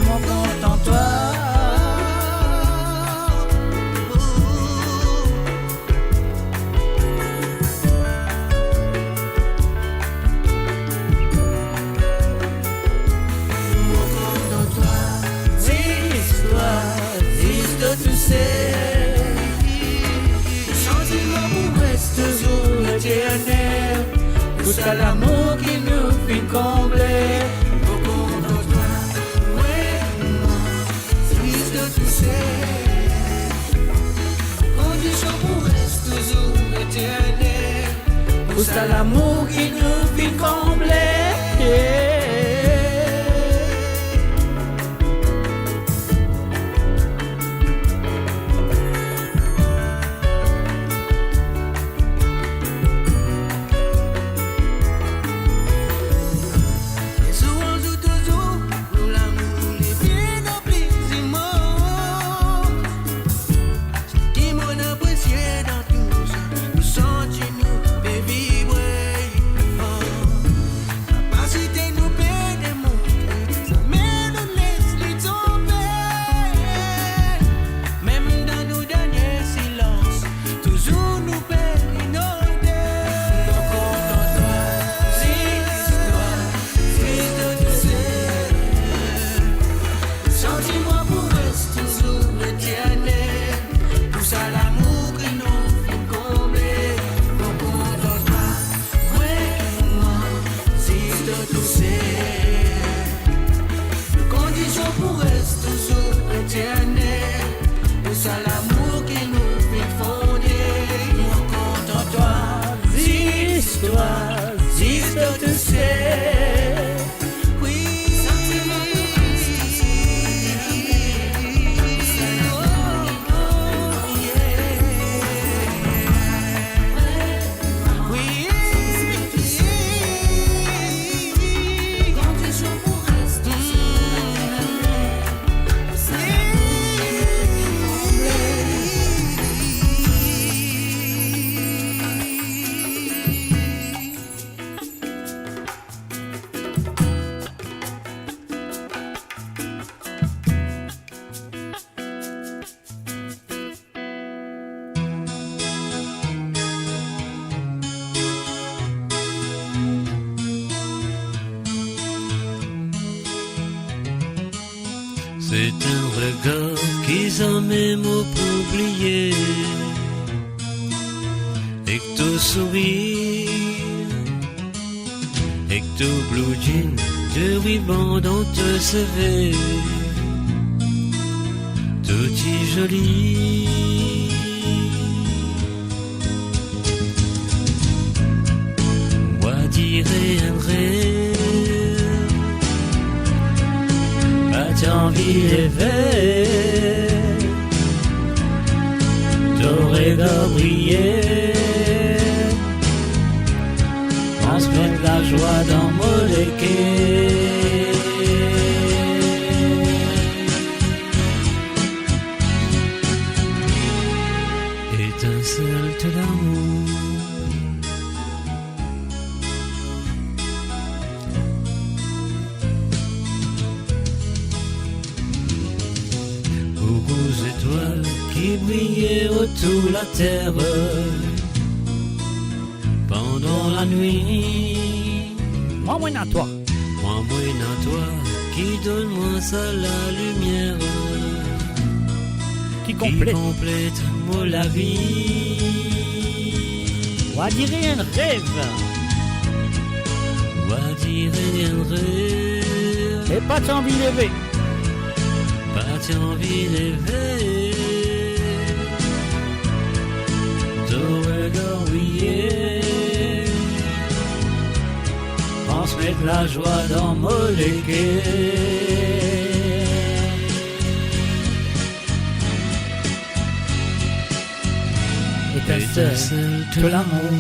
Mon compte en toi. Mon compte en toi. Dis-toi, tu sais. Sentiment pour rester toujours éternel. Tout à l'amour qui nous fait combler. Beaucoup de toi, vraiment, triste de tout c'est. Condition pour rester toujours éternel. Tout à l'amour qui nous fait combler. Capacité choisissent de te faire. Oui, c'est un regard qu'ils ont même oublié. Et que ton sourire, et que ton blue jean, de ruban dans te CV, tout est joli. Moi dirais un rêve, pas envie de rêver, t'aurais briller. On se met la joie dans mon équipe. Étincelle de l'amour, aux étoiles qui brillaient autour de la terre pendant la nuit. Moi, à toi. Moi, à toi, qui donne-moi ça la lumière, qui complète moi la vie. On dirait un rêve. On dirait un rêve. Et pas t'envie de lever. Pas envie de lever. Ton regard briller. Transmettre la joie dans mon équipe. Étincelle de l'amour.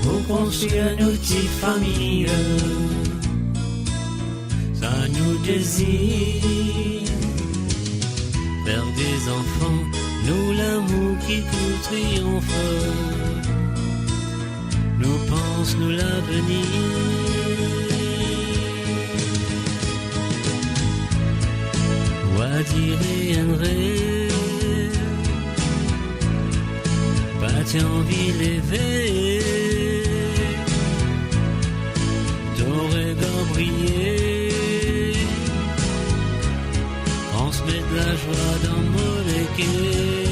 Pour construire nos petites familles, ça nous désire. Faire des enfants, nous l'amour qui nous triomphe, nous pense, nous l'avenir. Moi dirais un rêve, pas envie de lever. Regard briller, transmettre la joie dans mon équipe.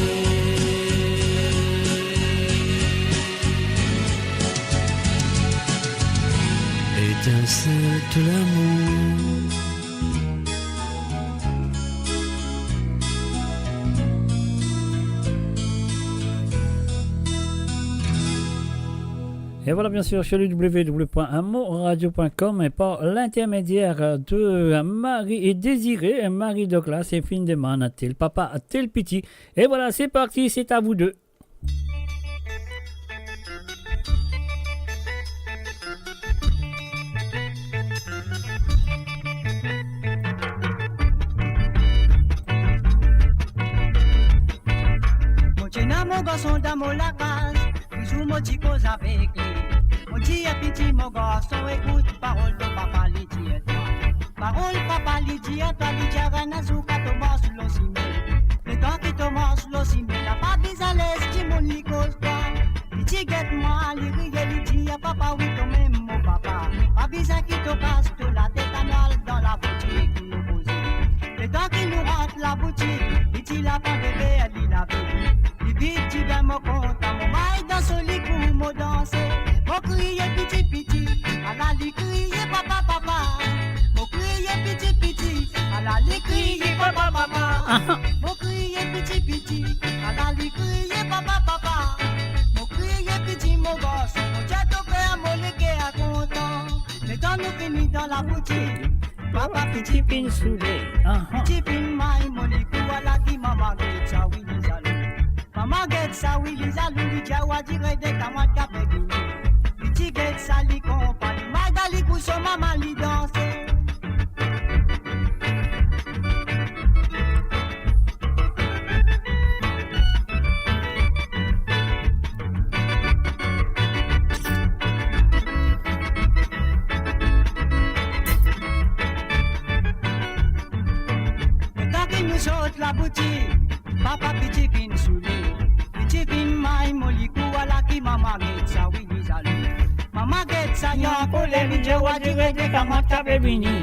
Étincelle de l'amour. Et voilà, bien sûr, sur le www.amoradio.com et par l'intermédiaire de Marie et Désiré, Marie Douglas et fin de man, tel papa, tel petit. Et voilà, c'est parti, c'est à vous deux. Mon garçon dans mon la case, toujours mon petit cause avec lui. Mon petit petit mon garçon, écoute parole de papa lui dit à toi. Parole papa lui dit à toi, lui dit à Ranazouka Thomas l'ossimé. Le temps qui Thomas l'ossimé, la pas vis à l'aise, dit mon lit cause toi. Lui dit guette-moi, lui riait, lui dit à papa, oui toi même mon papa. Pas besoin qui te passe tout la tête annuelle dans la boutique nous poser. Le temps qui nous rentre la boutique, lui dit la pas bébé, elle dit la bébé. Petit dans mon compte, mon maille dans son lit pour me danser. Mon crier petit petit, à la lit crier papa papa. Mon crier petit petit, à la lit crier papa papa. Mon crier petit petit, à la lit crier papa papa. Mon crier petit mon gosse, mon jet au père, mon légué à content. Mais quand nous finissons dans la boutique, papa petit pin soulé. Petit pin maille, mon lit pour à la qui maman get ça oui les amis. Maman get ça, oui, les alous, jawa dire de kamwa kapegini. Petit get ça, li compagnie. Magali couche, maman li danse. Mais quand il nous saute la boutique, papa petit pin soulé. Chicken my moliku ala ki mama get sa we dizalu. Mama get sa yon pole mi jawa dire de kamata bebini.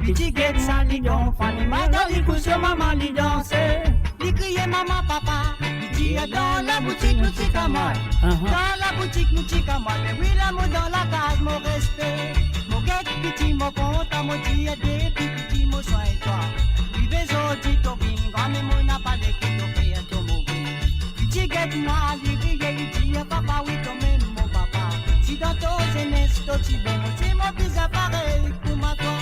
Petit get sa li don fani magali kuso mama li danse. Li crier mama papa. Petit dans la boutique nous tika mal. Dans la boutique nous tika mal. Mais oui l'amour dans la case mon respect. Mon get petit mon compte mon dia de petit mon soin toi. Vive zoti to bin game mon na pas de kito pe to mo. Get moi, lui dit papa, oui, toi même mon papa. Si dans ton jeunesse, toi tu bon, c'est mon fils appareil pour ma toi.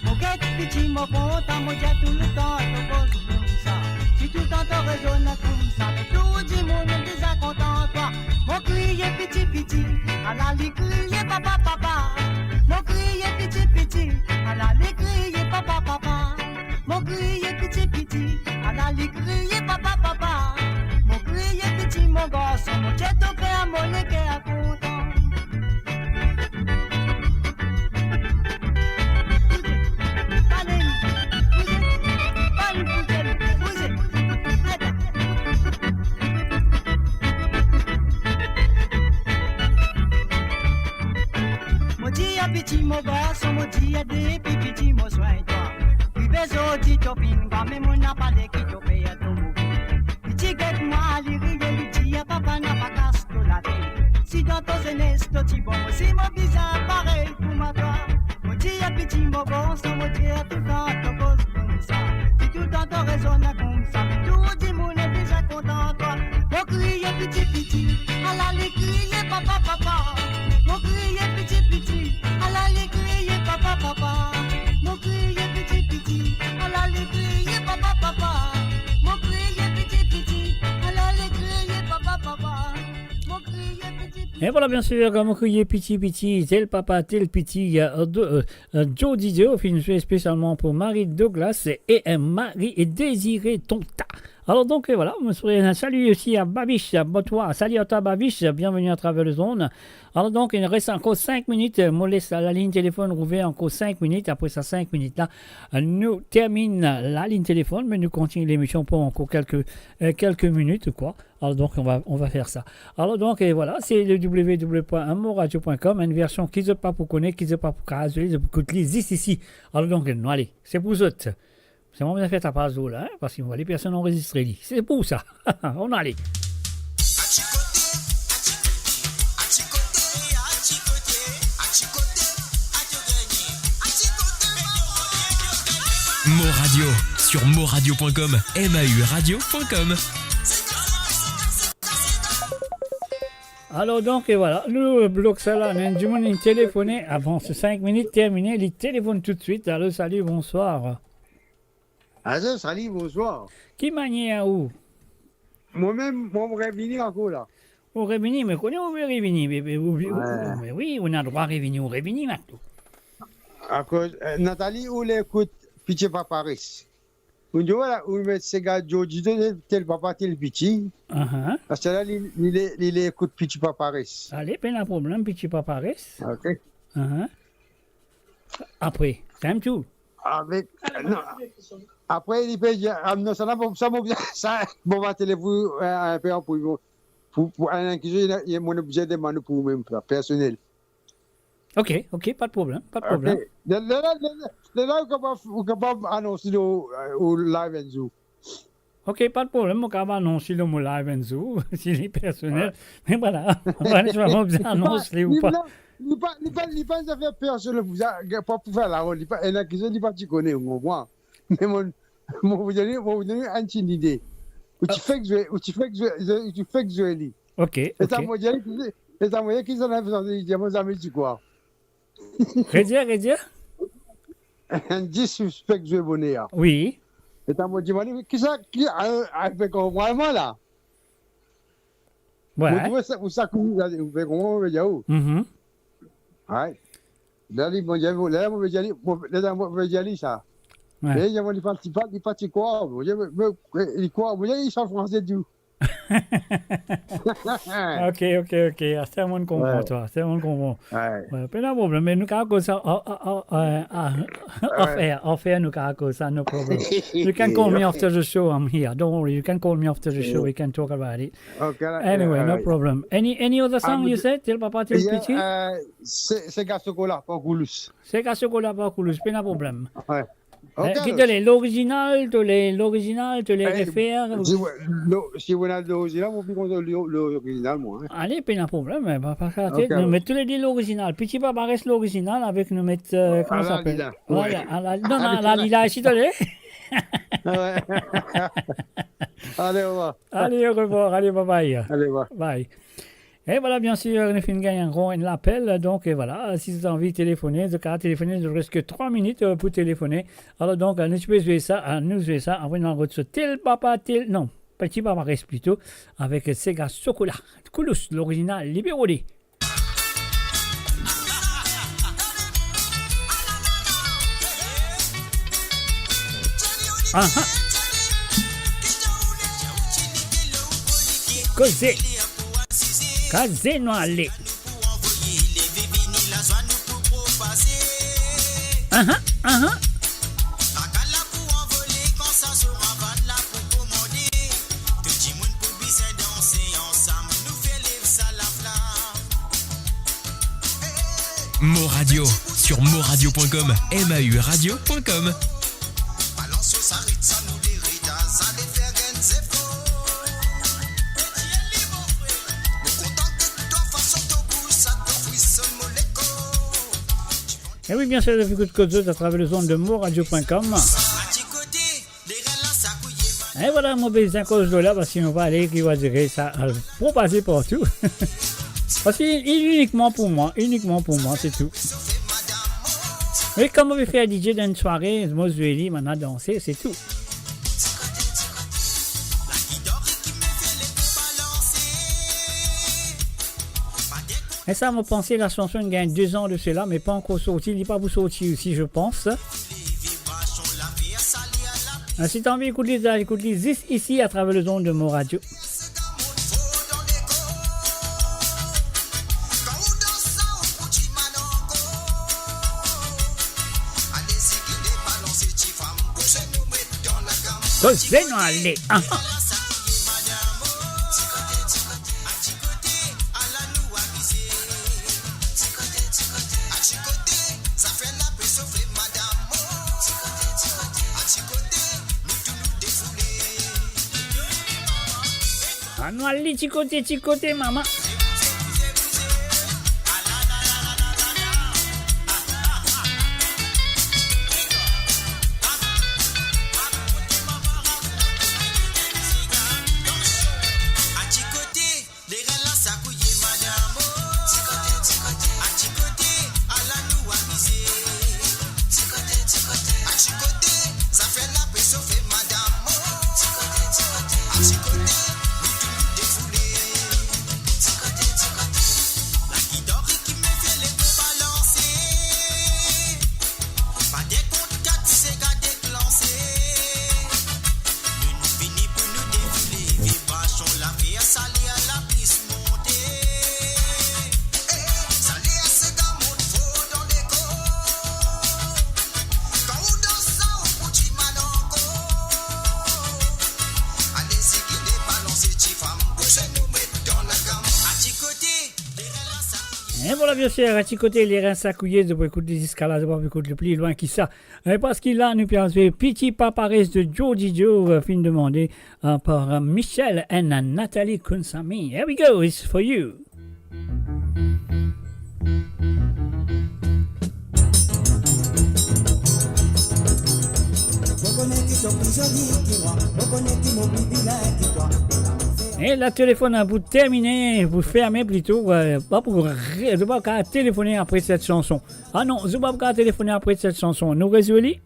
Mon get petit, mon compte, mon dia tout le temps, je pose comme ça. Si tout le temps tu raisonnes comme ça, mais tout le monde est déjà content, toi. Mon crier petit, petit, à la li crier papa, papa. Mon crier petit, petit, à la li crier papa, papa. Mon crier petit, petit, à la li crier papa, papa. Crier petit mon garçon, mon jet au père, mon légué à content. Mon dia petit mon garçon, mon dia des petit mon soin toi. Puis besoin de topine, comme mon n'a pas de qui topé à ton mou. Get moi, li riye, li dit papa n'a pas casse de la tête. Si dans ton jeunesse, toi tu bon, c'est mon bizarre pareil pour ma toi. Mon dit petit mon bon, sans mon dire tout le temps, ton cause comme ça. Si tout le temps ton raisonne comme ça, mais tout le monde est déjà content toi. Mon crier petit petit, à la li crier papa papa. Mon crier petit petit, à la li crier papa papa. Mon crier petit petit, à la li crier papa papa. Mon crier petit petit. Et voilà, bien sûr, comme crier petit petit, tel papa, tel petit, Joe DJ, film fait spécialement pour Marie Douglas et Marie et Désiré Tonta. Alors donc voilà, salut aussi à Babiche, Botois, salut à toi Babiche, bienvenue à travers le zone. Alors donc il reste encore 5 minutes, moi laisse la ligne téléphone rouverte encore 5 minutes, après ça 5 minutes là, nous termine la ligne téléphone, mais nous continuons l'émission pour encore quelques minutes quoi. Alors donc on va faire ça. Alors donc et voilà, c'est le www.amoradio.com, une version qui ne pas pour connaître, qui ne pas pour caser, pour écouter ici. Alors donc non, allez, c'est pour autres. C'est vraiment bien fait ta passe là, hein, parce que les personnes enregistrées. C'est pour ça. On allait. Moradio sur moradio.com, MAU radio.com. Alors donc, et voilà, nous bloquons ça là, on a du monde téléphoné avant ce 5 minutes terminé, il téléphone tout de suite. Allô, salut, bonsoir. Allô, salut, bonsoir. Qui manie à où? Moi-même, moi, je vais venir encore là. Au Révini, mais qu'on est au Révini, mais oui, on a le droit à Révini, au Révini, maintenant. À cause, Nathalie, où l'écoute, Piché Paparis. On dit, voilà, où met ces gars, Joji, tel papa, tel Piché. Parce que là, il écoute Piché Paparis. Allez, pas de problème, Piché Paparis. Ok. Après, c'est un tout. Avec, non. Après, il peut dire, non, ça n'a pas, ça, bon, va téléphone, un peu pour un inquiétude, il y a mon objet de manu pour même, personnel. Ok, pas de problème, pas de problème. Là, on est capable d'annoncer au live and zoo. Ok, pas de problème, on est capable d'annoncer le mot live and zoo, s'il est personnel. Mais voilà, on va aller sur mon annoncer ou pas. Il n'y a pas d'affaire personnelle, pas pour faire la rôle, il n'y a pas de pas tu connais, au moins. Mais vous donner une idée. Où tu fais que je lis. Ok. Et ça m'a dit qu'ils en avaient besoin de dire, mon ami, tu quoi? Redire? Un 10 suspect que je vais bonner. Oui. Et ça m'a dit, qui a fait vraiment là? Ouais. Vous savez vous faites comment, vous veut dire où? Ouais. Là, il m'a dit, ça. Mais il y a des partis quoi? Il quoi? Ils sont français du. Ok. C'est un monde comprend, toi. C'est un monde comprend. Ouais. Pas de problème. Mais nous, quand ça, off-air, nous, quand ça, no problem. You can call me after the show. I'm here. Don't worry. You can call me after the show. We can talk about it. Okay. Anyway, no problem. Any other song you said? Tel papa, tel petit? C'est gars chocolat, pas coulous. C'est gars chocolat, pas coulous. Pas de problème. Ouais. L'original, te les réfère. Si vous avez l'original, vous pouvez l'original, moi. Allez, pas de problème. Nous mettons l'original. Petit papa reste l'original avec nous mettre. Comment ça s'appelle? Voilà. Non, la lila, s'il te plaît. Allez, au revoir. Allez, au revoir. Allez, bye. Allez, bye. Et voilà, bien sûr, on a fait un appel. Donc, voilà, si vous avez envie de téléphoner, vous pouvez téléphoner, il ne reste que 3 minutes pour téléphoner. Alors, donc, nous jouer ça, après, on va sur tel papa, non, petit papa reste plutôt, avec Sega Chocolat, Coulous, l'original, libéré. Cos'è? Casino allé. Mo Radio sur moradio.com, MAU radio.com. Et oui, bien sûr, depuis Coup de à travers le zone de moradio.com. Et voilà, mon baiser à cause de là, parce qu'on va aller, qui va dire ça, pour passer partout. Parce qu'il est uniquement pour moi, c'est tout. Mais comme on veut faire DJ dans une soirée, moi je vais maintenant danser, c'est tout. Et ça m'a pensé, la chanson il gagne 2 ans de cela, mais pas encore sorti. Il n'est pas vous sorti aussi, je pense. Si tu as envie d'écouter ici à travers le zone de Mo Radio. Cos'è non allé? Non allez, chicoté, maman. Et voilà, bien sûr, à petit côté, les reins s'accouillés, de écouter des escalades, de écouter le plus loin qui ça. Parce qu'il a nous perdu Petit Paparis de Georgie Joe, film demandé par Michel et Nathalie Kunsami. Here we go, it's for you. Et la téléphone vous terminez, vous fermez plutôt, pas pour pas téléphoner après cette chanson. Ah non, je ne vais pas téléphoner après cette chanson. Nous résolus?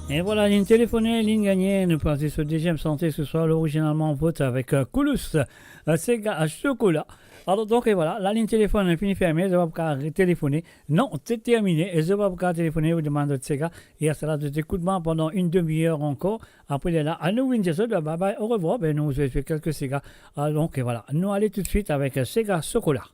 Et voilà, ligne téléphonée, ligne gagnée. Nous partons sur deuxième santé ce soir. L'originalement, on vote avec Coulous, Sega à chocolat. Alors, donc, et voilà, la ligne téléphone est finie fermée. Je ne vais pas téléphoner. Non, c'est terminé. Et je ne vais pas téléphoner aux demandes de Sega. Et à cela, de écoutement pendant une demi-heure encore. Après, il est là. À nous, Winchester. Bye bye. Au revoir. Ben, nous, je fait quelques Sega. Alors, donc, et voilà. Nous allons tout de suite avec Sega chocolat.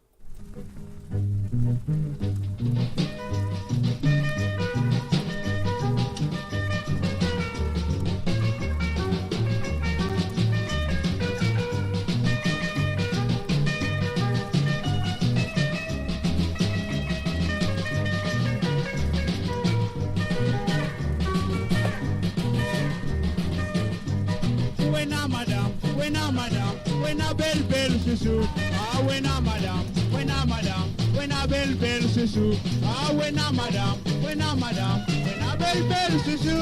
when a madam, when a bell susu. Ah, when a madam, when a madam, when a bell susu. Ah, when a madam, when a madam, when a bell susu.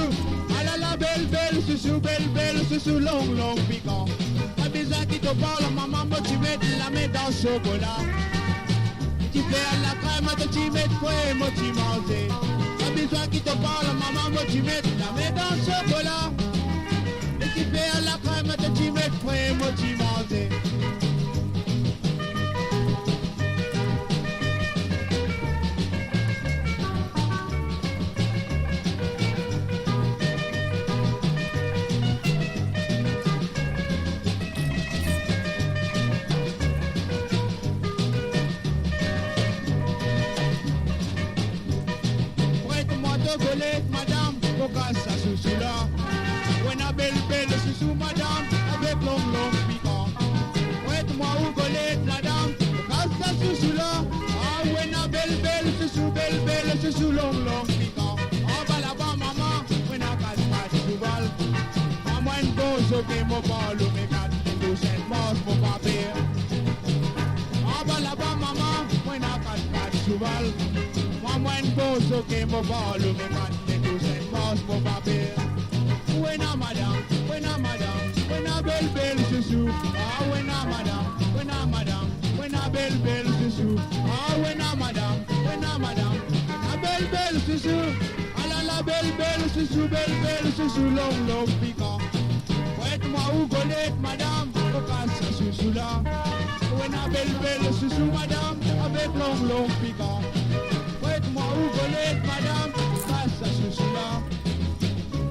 Ah la la belle susu, long piquant. Pas besoin qu'il te parle, maman, moi tu mets la main dans le chocolat. Tu fais à la crème, tu mets quoi, moi tu manges. Pas besoin qu'il te parle, maman, moi tu mets la main dans le chocolat. Et tu fais à la crème, tu mets quoi, moi tu manges. Madame, pourquoi ça sous là? When a belle sous madame, avec long piquant. Prête-moi au golette, madame, pourquoi ça sous là? Ah, when a belle sous long piquant. Ah, bah là-bas, maman, when a casse sous balle. Maman, une dose, ok, mon bal, ou mes quatre, les deux, c'est mort, mon papier. Ah, bah là-bas, maman, when a casse sous balle. Maman, une dose, ok, mon bal, ou mes quatre. Mon papier. When a madam, when a belle susu. Ah, when a madam, when a belle susu. Ah, when a madam, a belle susu. Ah la la belle susu, long piquant. Prête-moi ou golette, madame, au casse susu là. When a belle susu, madame, avec long piquant. Prête-moi ou golette, madame, au casse susu là.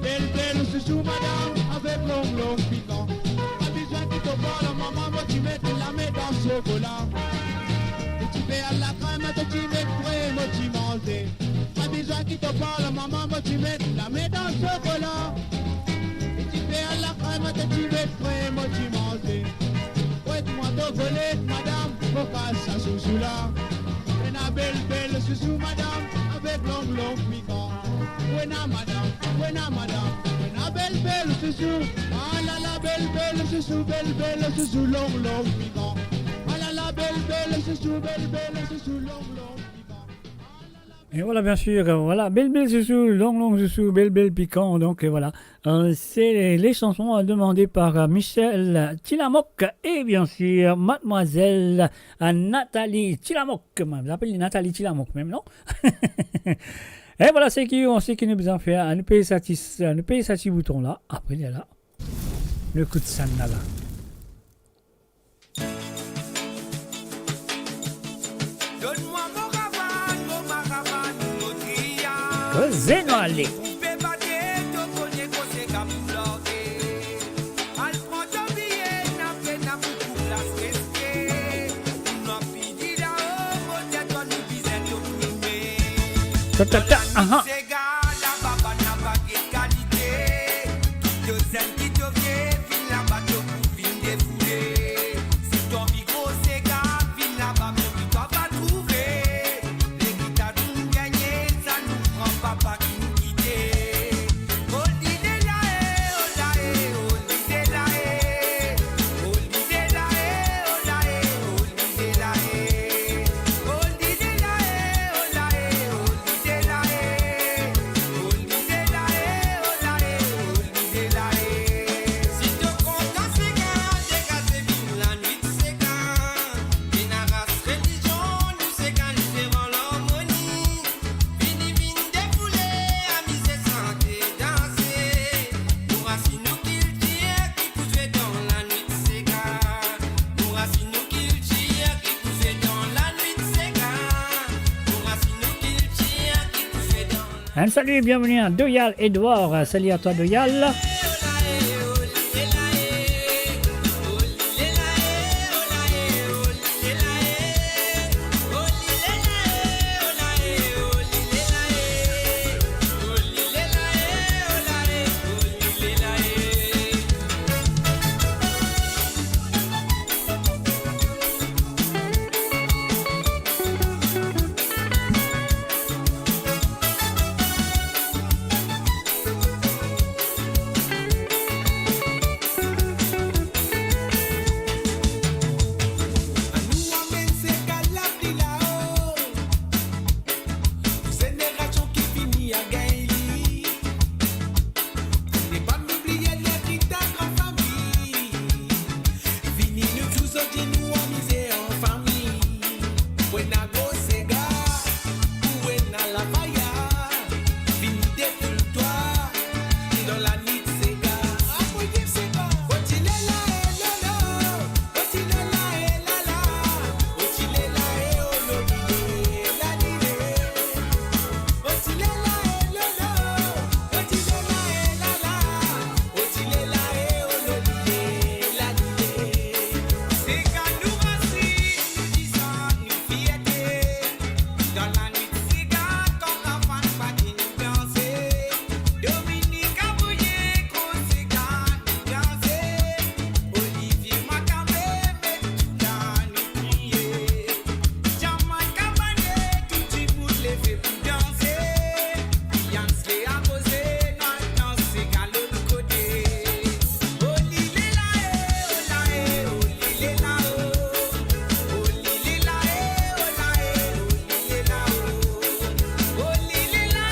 Belle susu madame, avec long piquant. Pas besoin qu'il te parle, maman, moi tu mets la main dans le chocolat. Et tu fais à la crème, tu mets près, moi tu manges. Pas besoin qu'il te parle, maman, moi tu mets la main dans le chocolat. Et tu fais à la crème, tu mets près, moi tu manges. Prête-moi ton golette, madame, pourquoi ça sous là? Une belle susu madame, avec long piquant. When a madam, when a belle susu. Ah la la belle susu, long piquant. Ah la la belle susu, long piquant. Et voilà, bien sûr, voilà, belle susu, long susu, belle piquant. Donc voilà, c'est les chansons demandées par Michel Tilamoc et bien sûr mademoiselle Nathalie Tilamoc. Je l'appelle Nathalie Tilamoc même, non? Et voilà, c'est qui on sait qu'il nous besoin de faire un pays satis bouton là. Après, il y a là le coup de sanna là. Donne-moi mon caravane, mon tria. Cosez-nous aller. Un salut et bienvenue à Doyal Edouard. Salut à toi Doyal. famille a gagné. N'est pas m'oublier les critères en famille. Fini nous tous au nous amuser en famille. When I go Sega, when I la faya, fini défoule-toi dans la nuit Sega. Appoyez Sega. Otile la lolo, otile la la, otile la olobile la nile. Otile la lolo, otile la la, otile la olobile la nile. Sega nous racine, nous disons nous fierté. Dans la nuit Sega, quand la fan patine nous danser. Dominique Abouye, gros Sega nous danser. Olivier Macabé, met tout là nous crier. Jamal Cabané, tout le monde levé pour danser. Beyoncé a posé, maintenant Sega l'autre côté. Olilé la olilé la olilé la olilé la olilé la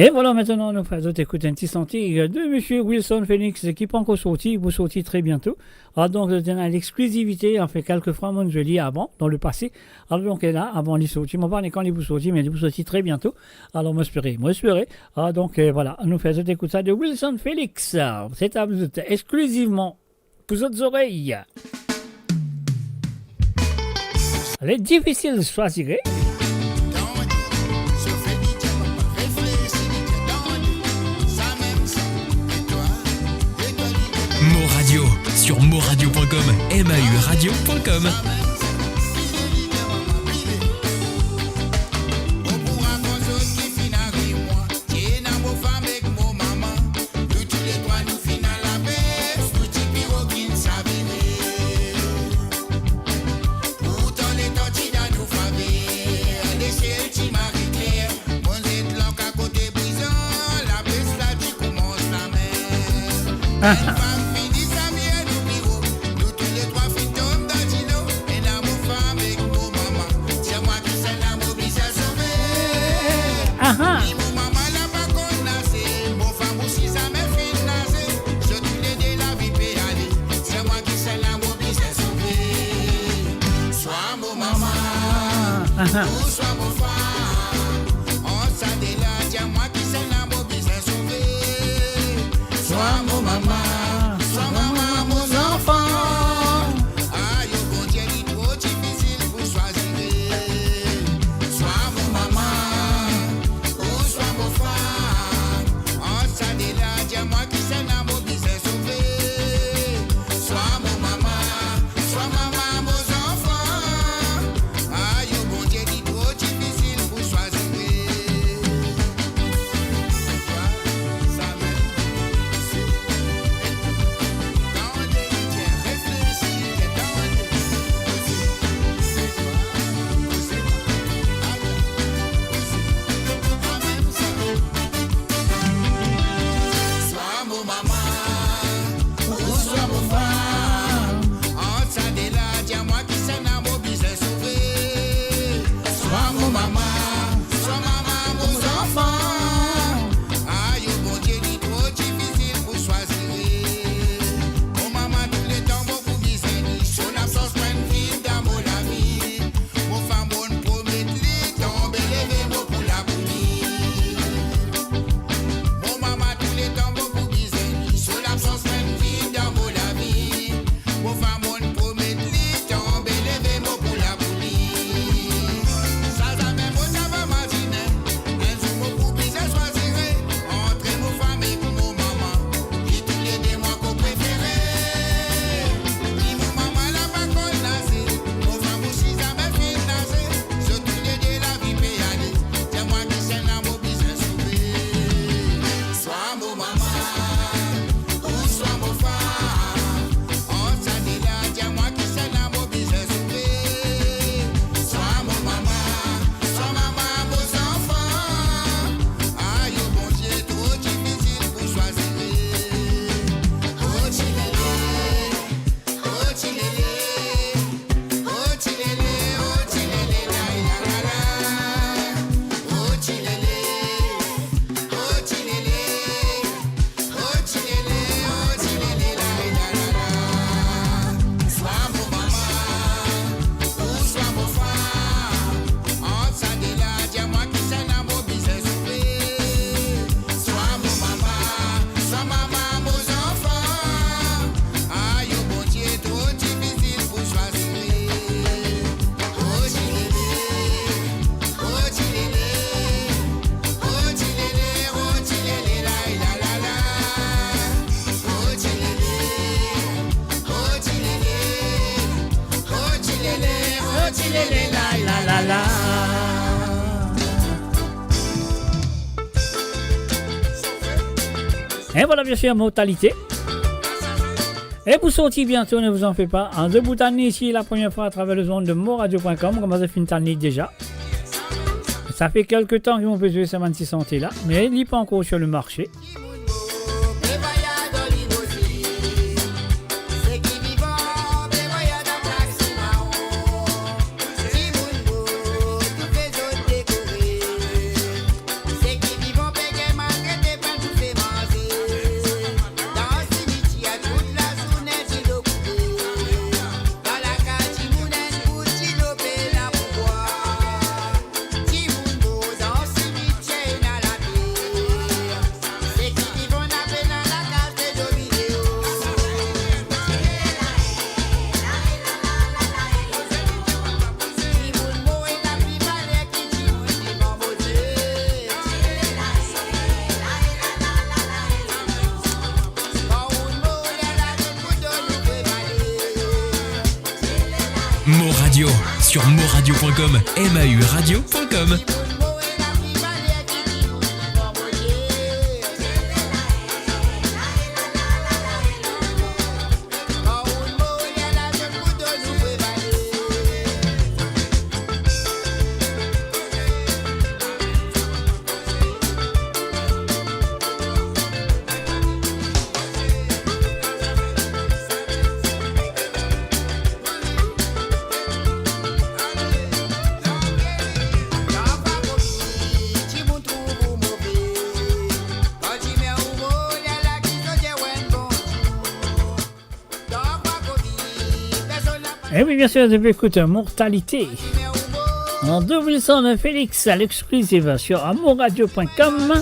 Et voilà, maintenant, nous faisons écouter un petit senti de M. Wilson Phoenix qui n'est pas encore sorti, il vous sortit très bientôt. Alors, donc, l'exclusivité, on fait quelques fois, moi, je lis avant, dans le passé. Alors, donc, là, avant les sorties, je ne sais pas quand il vous sortit, mais il vous sortit très bientôt. Alors, moi, espérez. Alors, donc, voilà, nous faisons écouter ça de Wilson Phoenix. C'est à vous exclusivement pour vos oreilles. Elle est difficile de choisir. Moradio sur moradio.com, MAUradio.com. Et voilà, bien sûr, mortalité. Et pour sortir bientôt, ne vous en faites pas. En debout d'année ici, la première fois à travers le zone de moradio.com, comme ça fait une année déjà. Ça fait quelques temps qu'ils m'ont fait jouer ce 26 santé là, mais il n'est pas encore sur le marché. Moradio sur moradio.com, MAU radio.com. Et oui, bien sûr, vous écoutez Mortalité. En 2009, Félix à l'exclusive sur amourradio.com.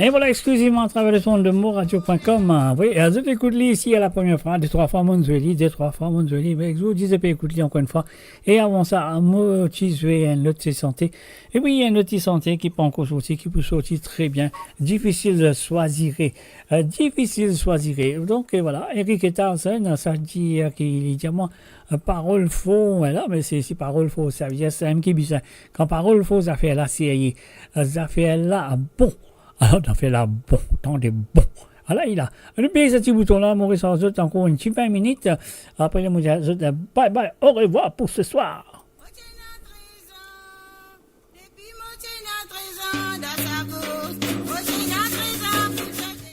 Et voilà, exclusivement à travers le son de moradio.com. Oui, je t'écoute ici à la première fois, 2-3 fois Monzueli, 2-3 fois Monzueli, mais je vous disais pas écouter encore une fois. Et avant ça, un mot qui jouait un notice santé. Et oui, il y a un notice santé qui peut encore sortir, qui peut sortir très bien. Difficile de choisir. Difficile de choisir. Donc voilà, Eric Etarsen, ça dit qu'il dit à moi, parole faux, voilà, mais c'est parole faux, ça veut dire c'est un qui bizarre. Quand parole faux, ça fait là, c'est ça fait là, bon. Alors, on fait là, bon, tant de bon. Alors, il a. Le pays, ce petit bouton-là, Maurice, en zut, encore une petite 20 minutes. Après, le mondial, bye bye, au revoir pour ce soir.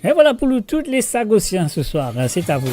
Et voilà pour toutes les Sagossiens ce soir, c'est à vous.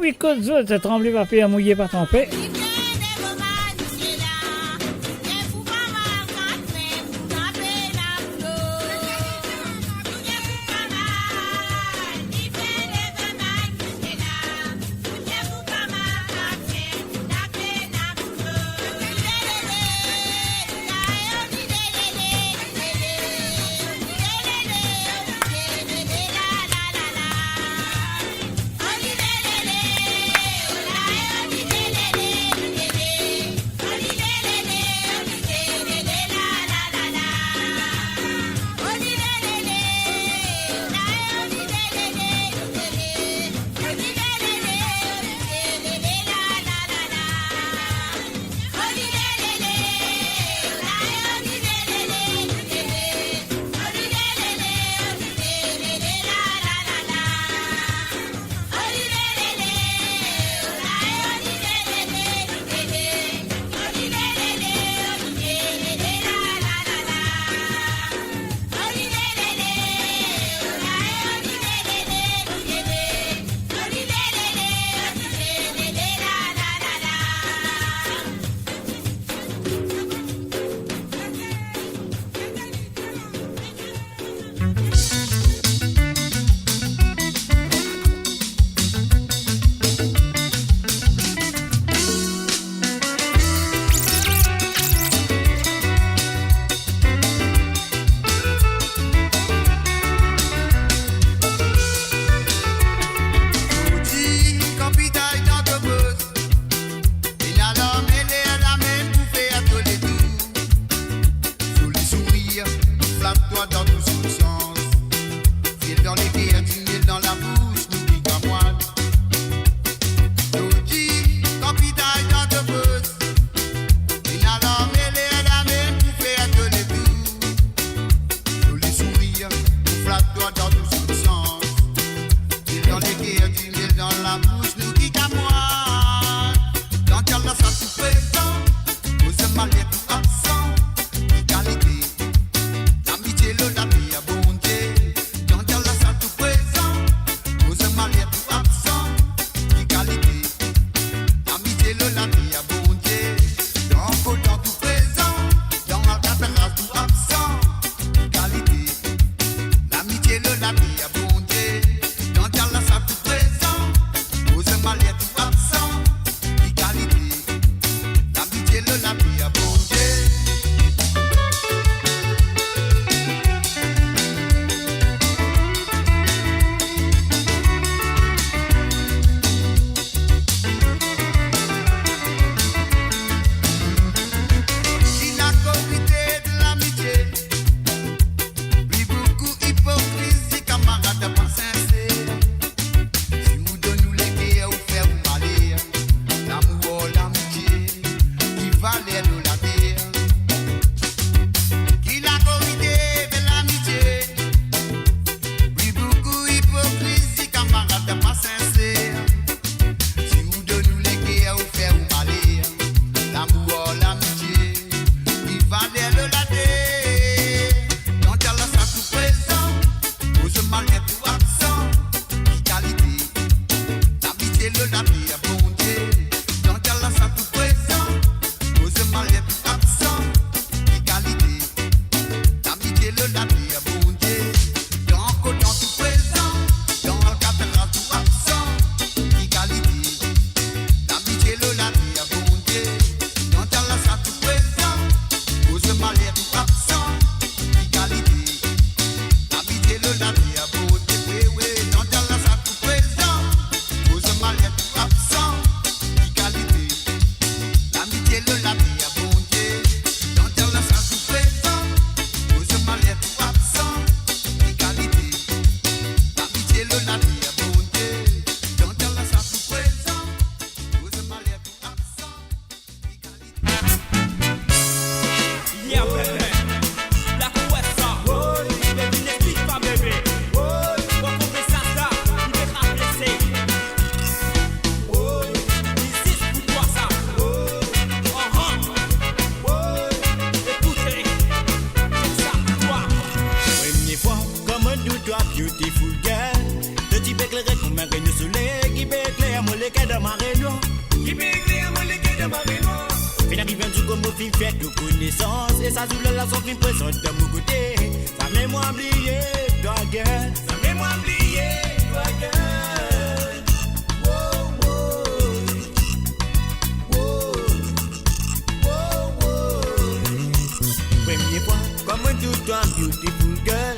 oui, côte zone, c'est tremblé, papier, mouillé, pas trempé. tu peux éclairer comme un rayon soleil, qui peut éclairer mon légué de marée noire, qui peut éclairer mon légué de marée noire. Fin arrivé du comme au film fait de connaissance, et ça joue la son film présente de mon côté. Ça met moi oublier, toi gueule, ça met moi oublier, toi gueule. Wow, wow, wow, wow, wow. Première fois, comme tout toi, beautiful girl.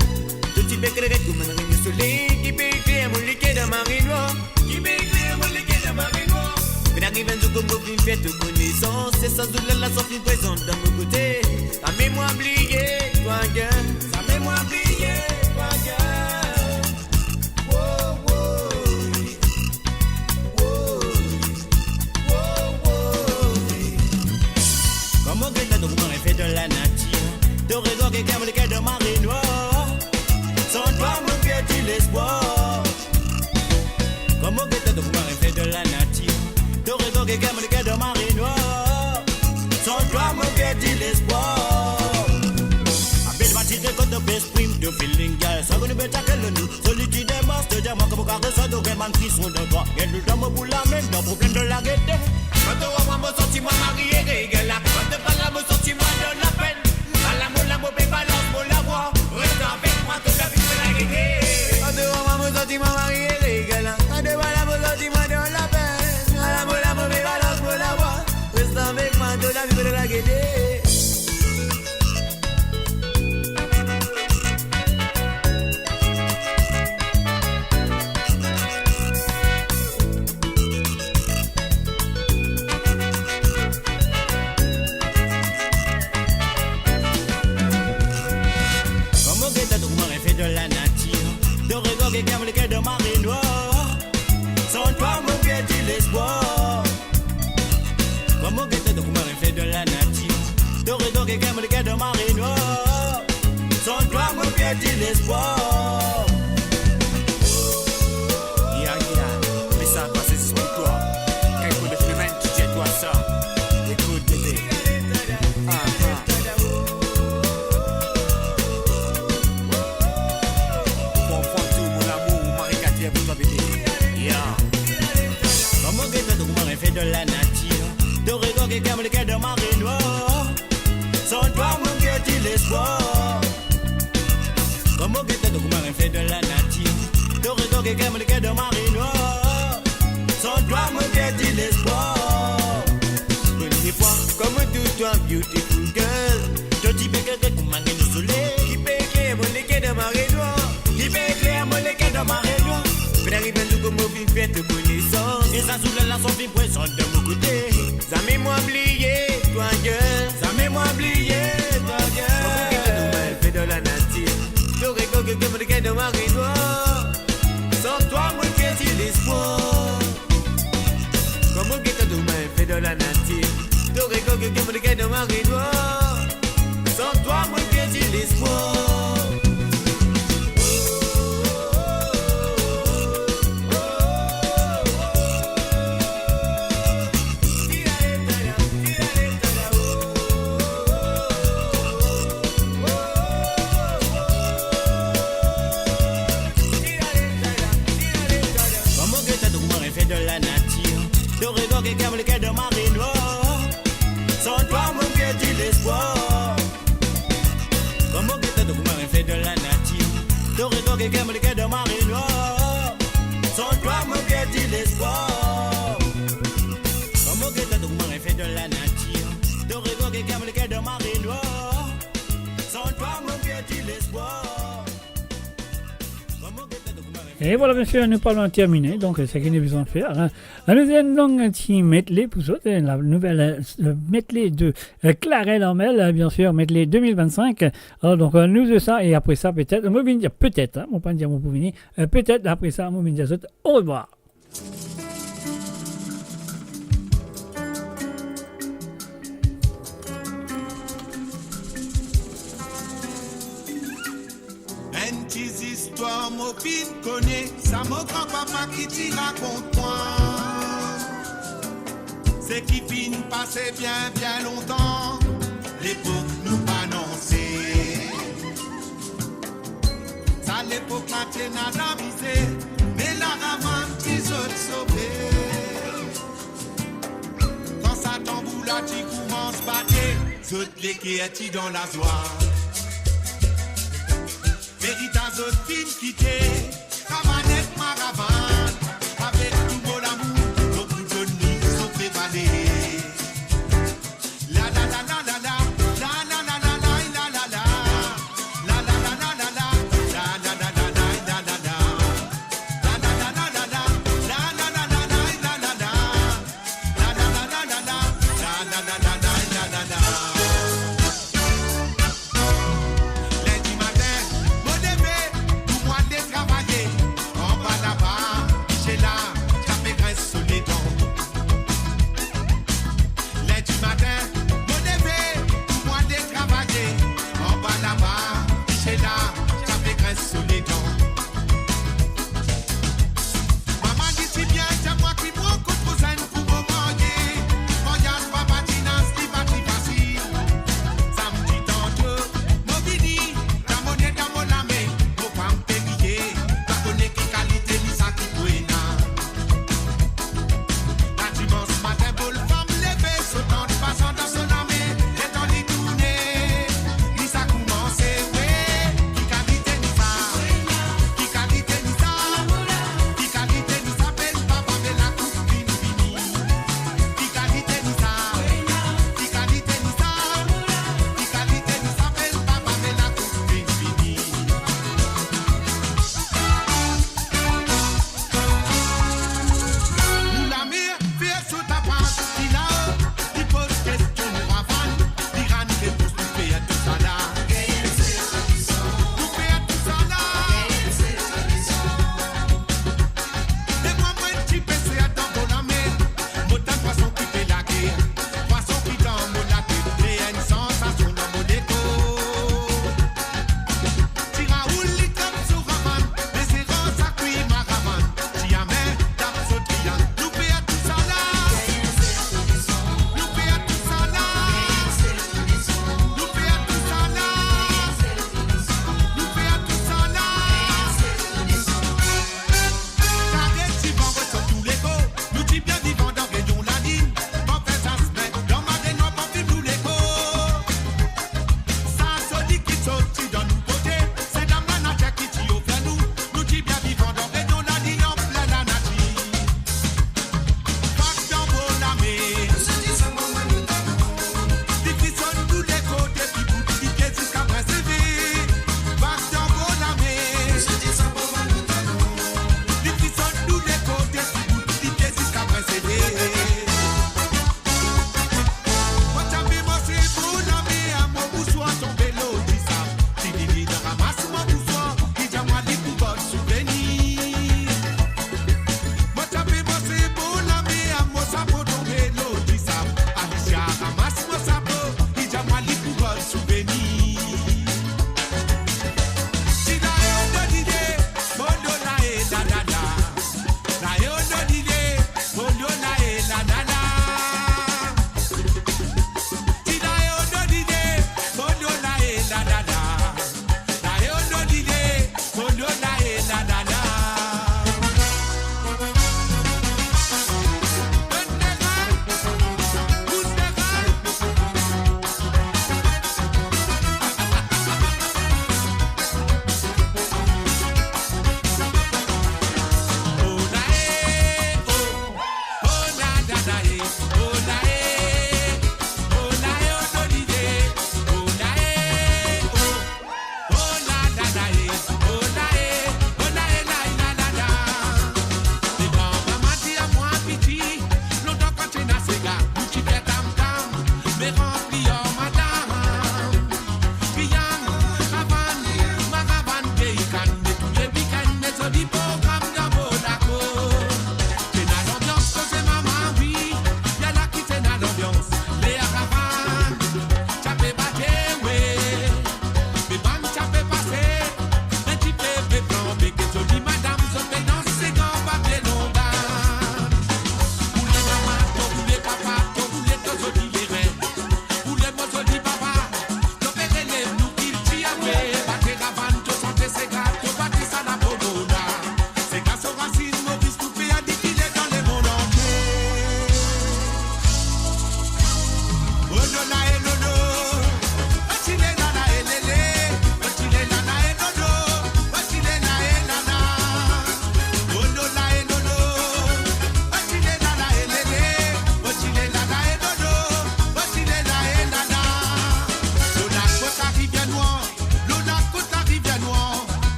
Tu peux éclairer comme un rayon soleil, qui peut éclairer mon légué de marée noire, qui peut éclairer mon légué de marée noire. Fin arrivé du comme au film fait de connaissance, et ça joue la son film présente de mon côté. Ça met moi oublier, toi gueule, ça met moi oublier, toi gueule. Wow, wow, wow, wow, wow. Comment que t'as donc fait de la nature, de raison que calme le cœur de marée noire. Sans toi mon cœur dit l'espoir. Comment que t'as donc fait de la nature, de raison que calme le cœur de marée noire. Sans toi mon cœur dit l'espoir. Appelle ma tire quand tu best prime de feeling girl. Ça va nous mettre à quel nous. Solitude est morte, te dis-moi comme un ça de vraiment qui sont de toi. Et nous dans mon bout la même, dans le problème de la gaieté. Quand tu vois mon sentiment marié, régal. Quand tu parles mon sentiment de la peine. À la moule, balance, pour la voix. Reste avec moi toute la vie de la gaieté. Quand tu vois mon sentiment marié, régal. Quand tu parles mon sentiment de la peine. À la moule, balance, pour la voix. Reste avec moi toute la vie de la gaieté. De la nature, de raison qui calme le cœur de marée noire. Sans toi mon cœur dit l'espoir. Comment que t'as donc fait de la nature, de raison qui calme le cœur de marée noire. Sans toi mon cœur dit l'espoir. Yeah, mais ça passe c'est pour toi. Quelqu'un de phénomène qui tient toi ça. Écoute bébé. Comment que t'as donc fait de la nature, de raison qui calme le cœur de marée noire. Sans toi mon cœur dit l'espoir. Comment que t'as donc fait de la nature, de raison qui calme le cœur de marée noire. Sans toi mon cœur dit l'espoir. Première fois, comme tout toi beautiful girl. Je dis que comme un rayon soleil, qui peut éclairer mon légué de marée noire, qui peut éclairer mon légué de marée noire. Puis arrive un jour comme au film fait de connaissance, et ça soulève la son film présente de mon côté. Ça met moi oublier, toi gueule, ça met moi oublier, toi gueule. Comment que t'as donc fait de la nature, j'aurais qu'on que me dégaine de marée noire. Sans toi mon cœur dit l'espoir. Comment que t'as donc fait de la nature, j'aurais qu'on que me dégaine de marée noire. Sans toi mon cœur dit l'espoir. De la nature, de raison qui calme le cœur de marée noire. Sans toi mon cœur dit l'espoir. Comment que t'as donc fait de la nature, de raison qui calme le cœur de marée noire. Sans toi mon cœur dit l'espoir. Comment que t'as donc fait de la nature, de raison qui calme le cœur de marée noire. Sans toi mon cœur dit l'espoir. Et voilà, bien sûr, nous parlons terminé, donc c'est ce qu'il y a besoin de faire. Hein. Nous avons donc un petit medley pour vous, la nouvelle medley de Clarel Armel, bien sûr, medley 2025. Alors, donc, nous de ça, et après ça, peut-être, on va venir, peut-être, hein, on va pas dire on va venir, peut-être après ça, on va venir dire au revoir. Histoire mon pile connaît, ça mon grand-papa qui t'y raconte moi. C'est qui finit passé bien longtemps, l'époque nous pas annoncé. Ça l'époque la tienne a avisé, mais toutes les qui dans la joie. Méritas autres filles quittées, cavanette maravane, avec tout bon amour, nos plus connus sont prévalés. La la la la la la, la la la la la la la la, la la la la la la, la la la la la la la la, la la la la la la, la la la la la la la la, la la la la la la, la la la la la la la. Lundi matin, bon lever, pour moi de travailler, en bas là-bas, j'ai là, ça fait graisse sur les dents. Lundi matin, bon lever, pour moi de travailler, en bas là-bas, j'ai là, ça fait graisse sur les dents. Maman dit si bien, c'est moi qui m'en contre zen pour me manger. Voyage, papa, finance, li parti facile. Samedi tantôt, mon bidi, ta monnaie dans mon âme, mon femme périllé, la connaît qui qualité ni ça qui buena. La dimanche matin, pour le femme lever, sautant, passant dans son âme, et dans les tournées, ni ça commence, ouais, qui qualité ni ça, qui qualité ni ça, qui qualité ni ça, belle papa, mais la coupe fini, qui qualité ni ça, qui qualité ni ça, qui qualité ni ça, belle papa, mais la coupe fini. Nous la mère fait sous ta passe, il a il pose question nous ravane, il rane des pouces, nous fait tout ça là. Nous fait tout ça là. Et moi, petit PC à dans mon âme, mon temps poisson qui fait la guerre, poisson qui dans mon latte, et une sensation dans mon écho. Tira ou lit comme sur ravane, mais c'est rare ça cuit ma ravane. Jamais tape sur triangle, nous fait tout ça là. Nous fait tout ça là. Nous fait tout ça là. Nous fait tout ça là. Carré si bon ressort tous les go, nous dit bien vivant dans rayon la ligne. Bon fait ça se met dans ma déno, bon film nous les go. Ça se dit qui sortit dans nous côté, c'est dans la nature qui t'y offre nous. Nous dit bien vivant dans rayon la ligne en plein la nature. Pas dans vos lamés. Des qui sont tous les côtés, puis vous piquez jusqu'à préserver. Pas dans vos lamés. Des qui sont tous les côtés, puis vous piquez jusqu'à préserver. Moi t'avais mangé pour l'ami à mon boussoir, ton vélo dit ça. Si Lili ne ramasse mon boussoir, il dit à moi des coups de souvenir. Moi t'avais mangé pour l'ami à mon sabot, ton vélo dit ça. Alicia ramasse mon sabot, il dit à moi des coups de souvenir. Si la yon de l'idée, mon do la e la la la. La yon de l'idée, mon do la e la la la. Si la yon de l'idée, mon do la e la la la. La yon de l'idée, mon do la e la la la.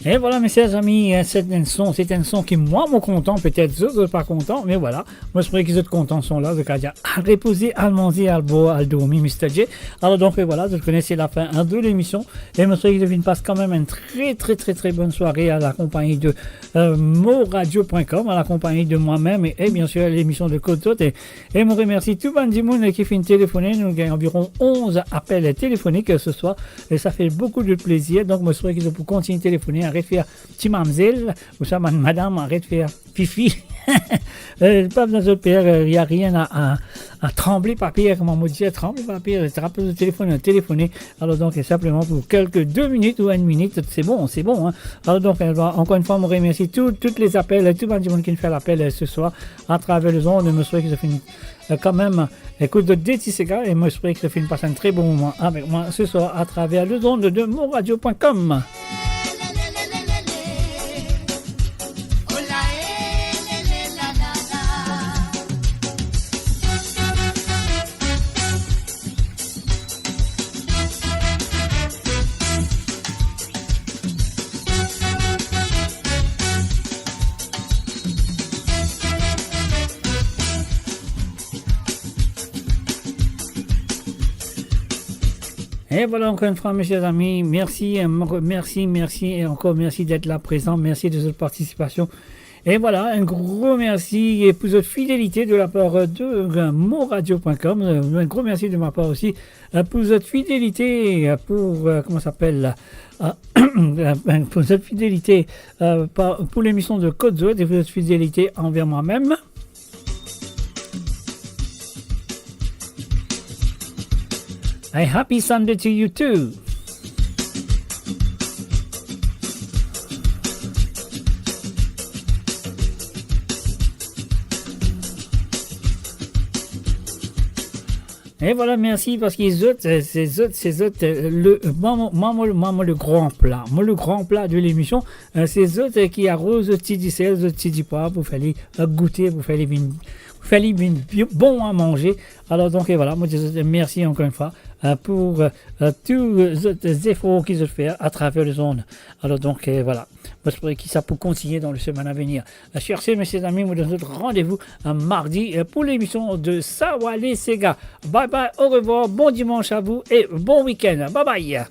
Et voilà, mes chers amis, c'est un son qui, moi, me content, peut-être eux pas content, mais voilà. Moi, je crois qu'ils sont contents, sont là, donc à reposer, à manger, à boire, à dormir, Mr. J. Alors, donc, voilà, vous connaissez la fin de l'émission. Et je crois qu'ils passe quand même une très bonne soirée à la compagnie de moradio.com, à la compagnie de moi-même, et bien sûr, à l'émission de Côte Haute. Et je remercie tout le monde qui fait téléphoner. Nous avons environ 11 appels téléphoniques ce soir, et ça fait beaucoup de plaisir. Donc, je crois qu'ils pour continuer de téléphoner. Arrête de faire petit mamzelle, ou ça, madame, arrête de faire fifi. Pas besoin de père, il n'y a rien à trembler papier, comme on me dit, trembler papier, rappel de téléphone, téléphoner. Alors donc, simplement pour quelques 2 minutes ou 1 minute, c'est bon. Hein. Alors donc, encore une fois, je remercie tous les appels, tout le monde qui nous fait l'appel ce soir à travers les ondes. Je me souhaite que ça finit quand même, écoute, de Détisséga, et je me souhaite que ça finit passer un très bon moment avec moi ce soir à travers les ondes de moradio.com. Et voilà, encore une fois, mes chers amis, merci et encore merci d'être là présent, merci de votre participation. Et voilà, un gros merci et pour votre fidélité de la part de moradio.com, un gros merci de ma part aussi pour votre fidélité, pour, comment ça s'appelle, pour votre fidélité pour l'émission de Côte d'Ouest et pour votre fidélité envers moi-même. A happy Sunday to you too. Et voilà, merci parce qu'ils autres, le grand plat. Moi, le grand plat de l'émission, c'est autres qui arrosent petit sel, petit poivre pour faire goûter, pour faire bon à manger. Alors donc, et voilà, moi, je dis merci encore une fois pour tous les efforts qu'ils ont fait à travers les ondes. Alors donc, voilà, moi, je pourrais que ça pour continuer dans les semaines à venir. Cherchez, mes chers amis, moi, dans notre rendez-vous mardi pour l'émission de Sawale Sega. Bye bye, au revoir, bon dimanche à vous et bon week-end. Bye bye.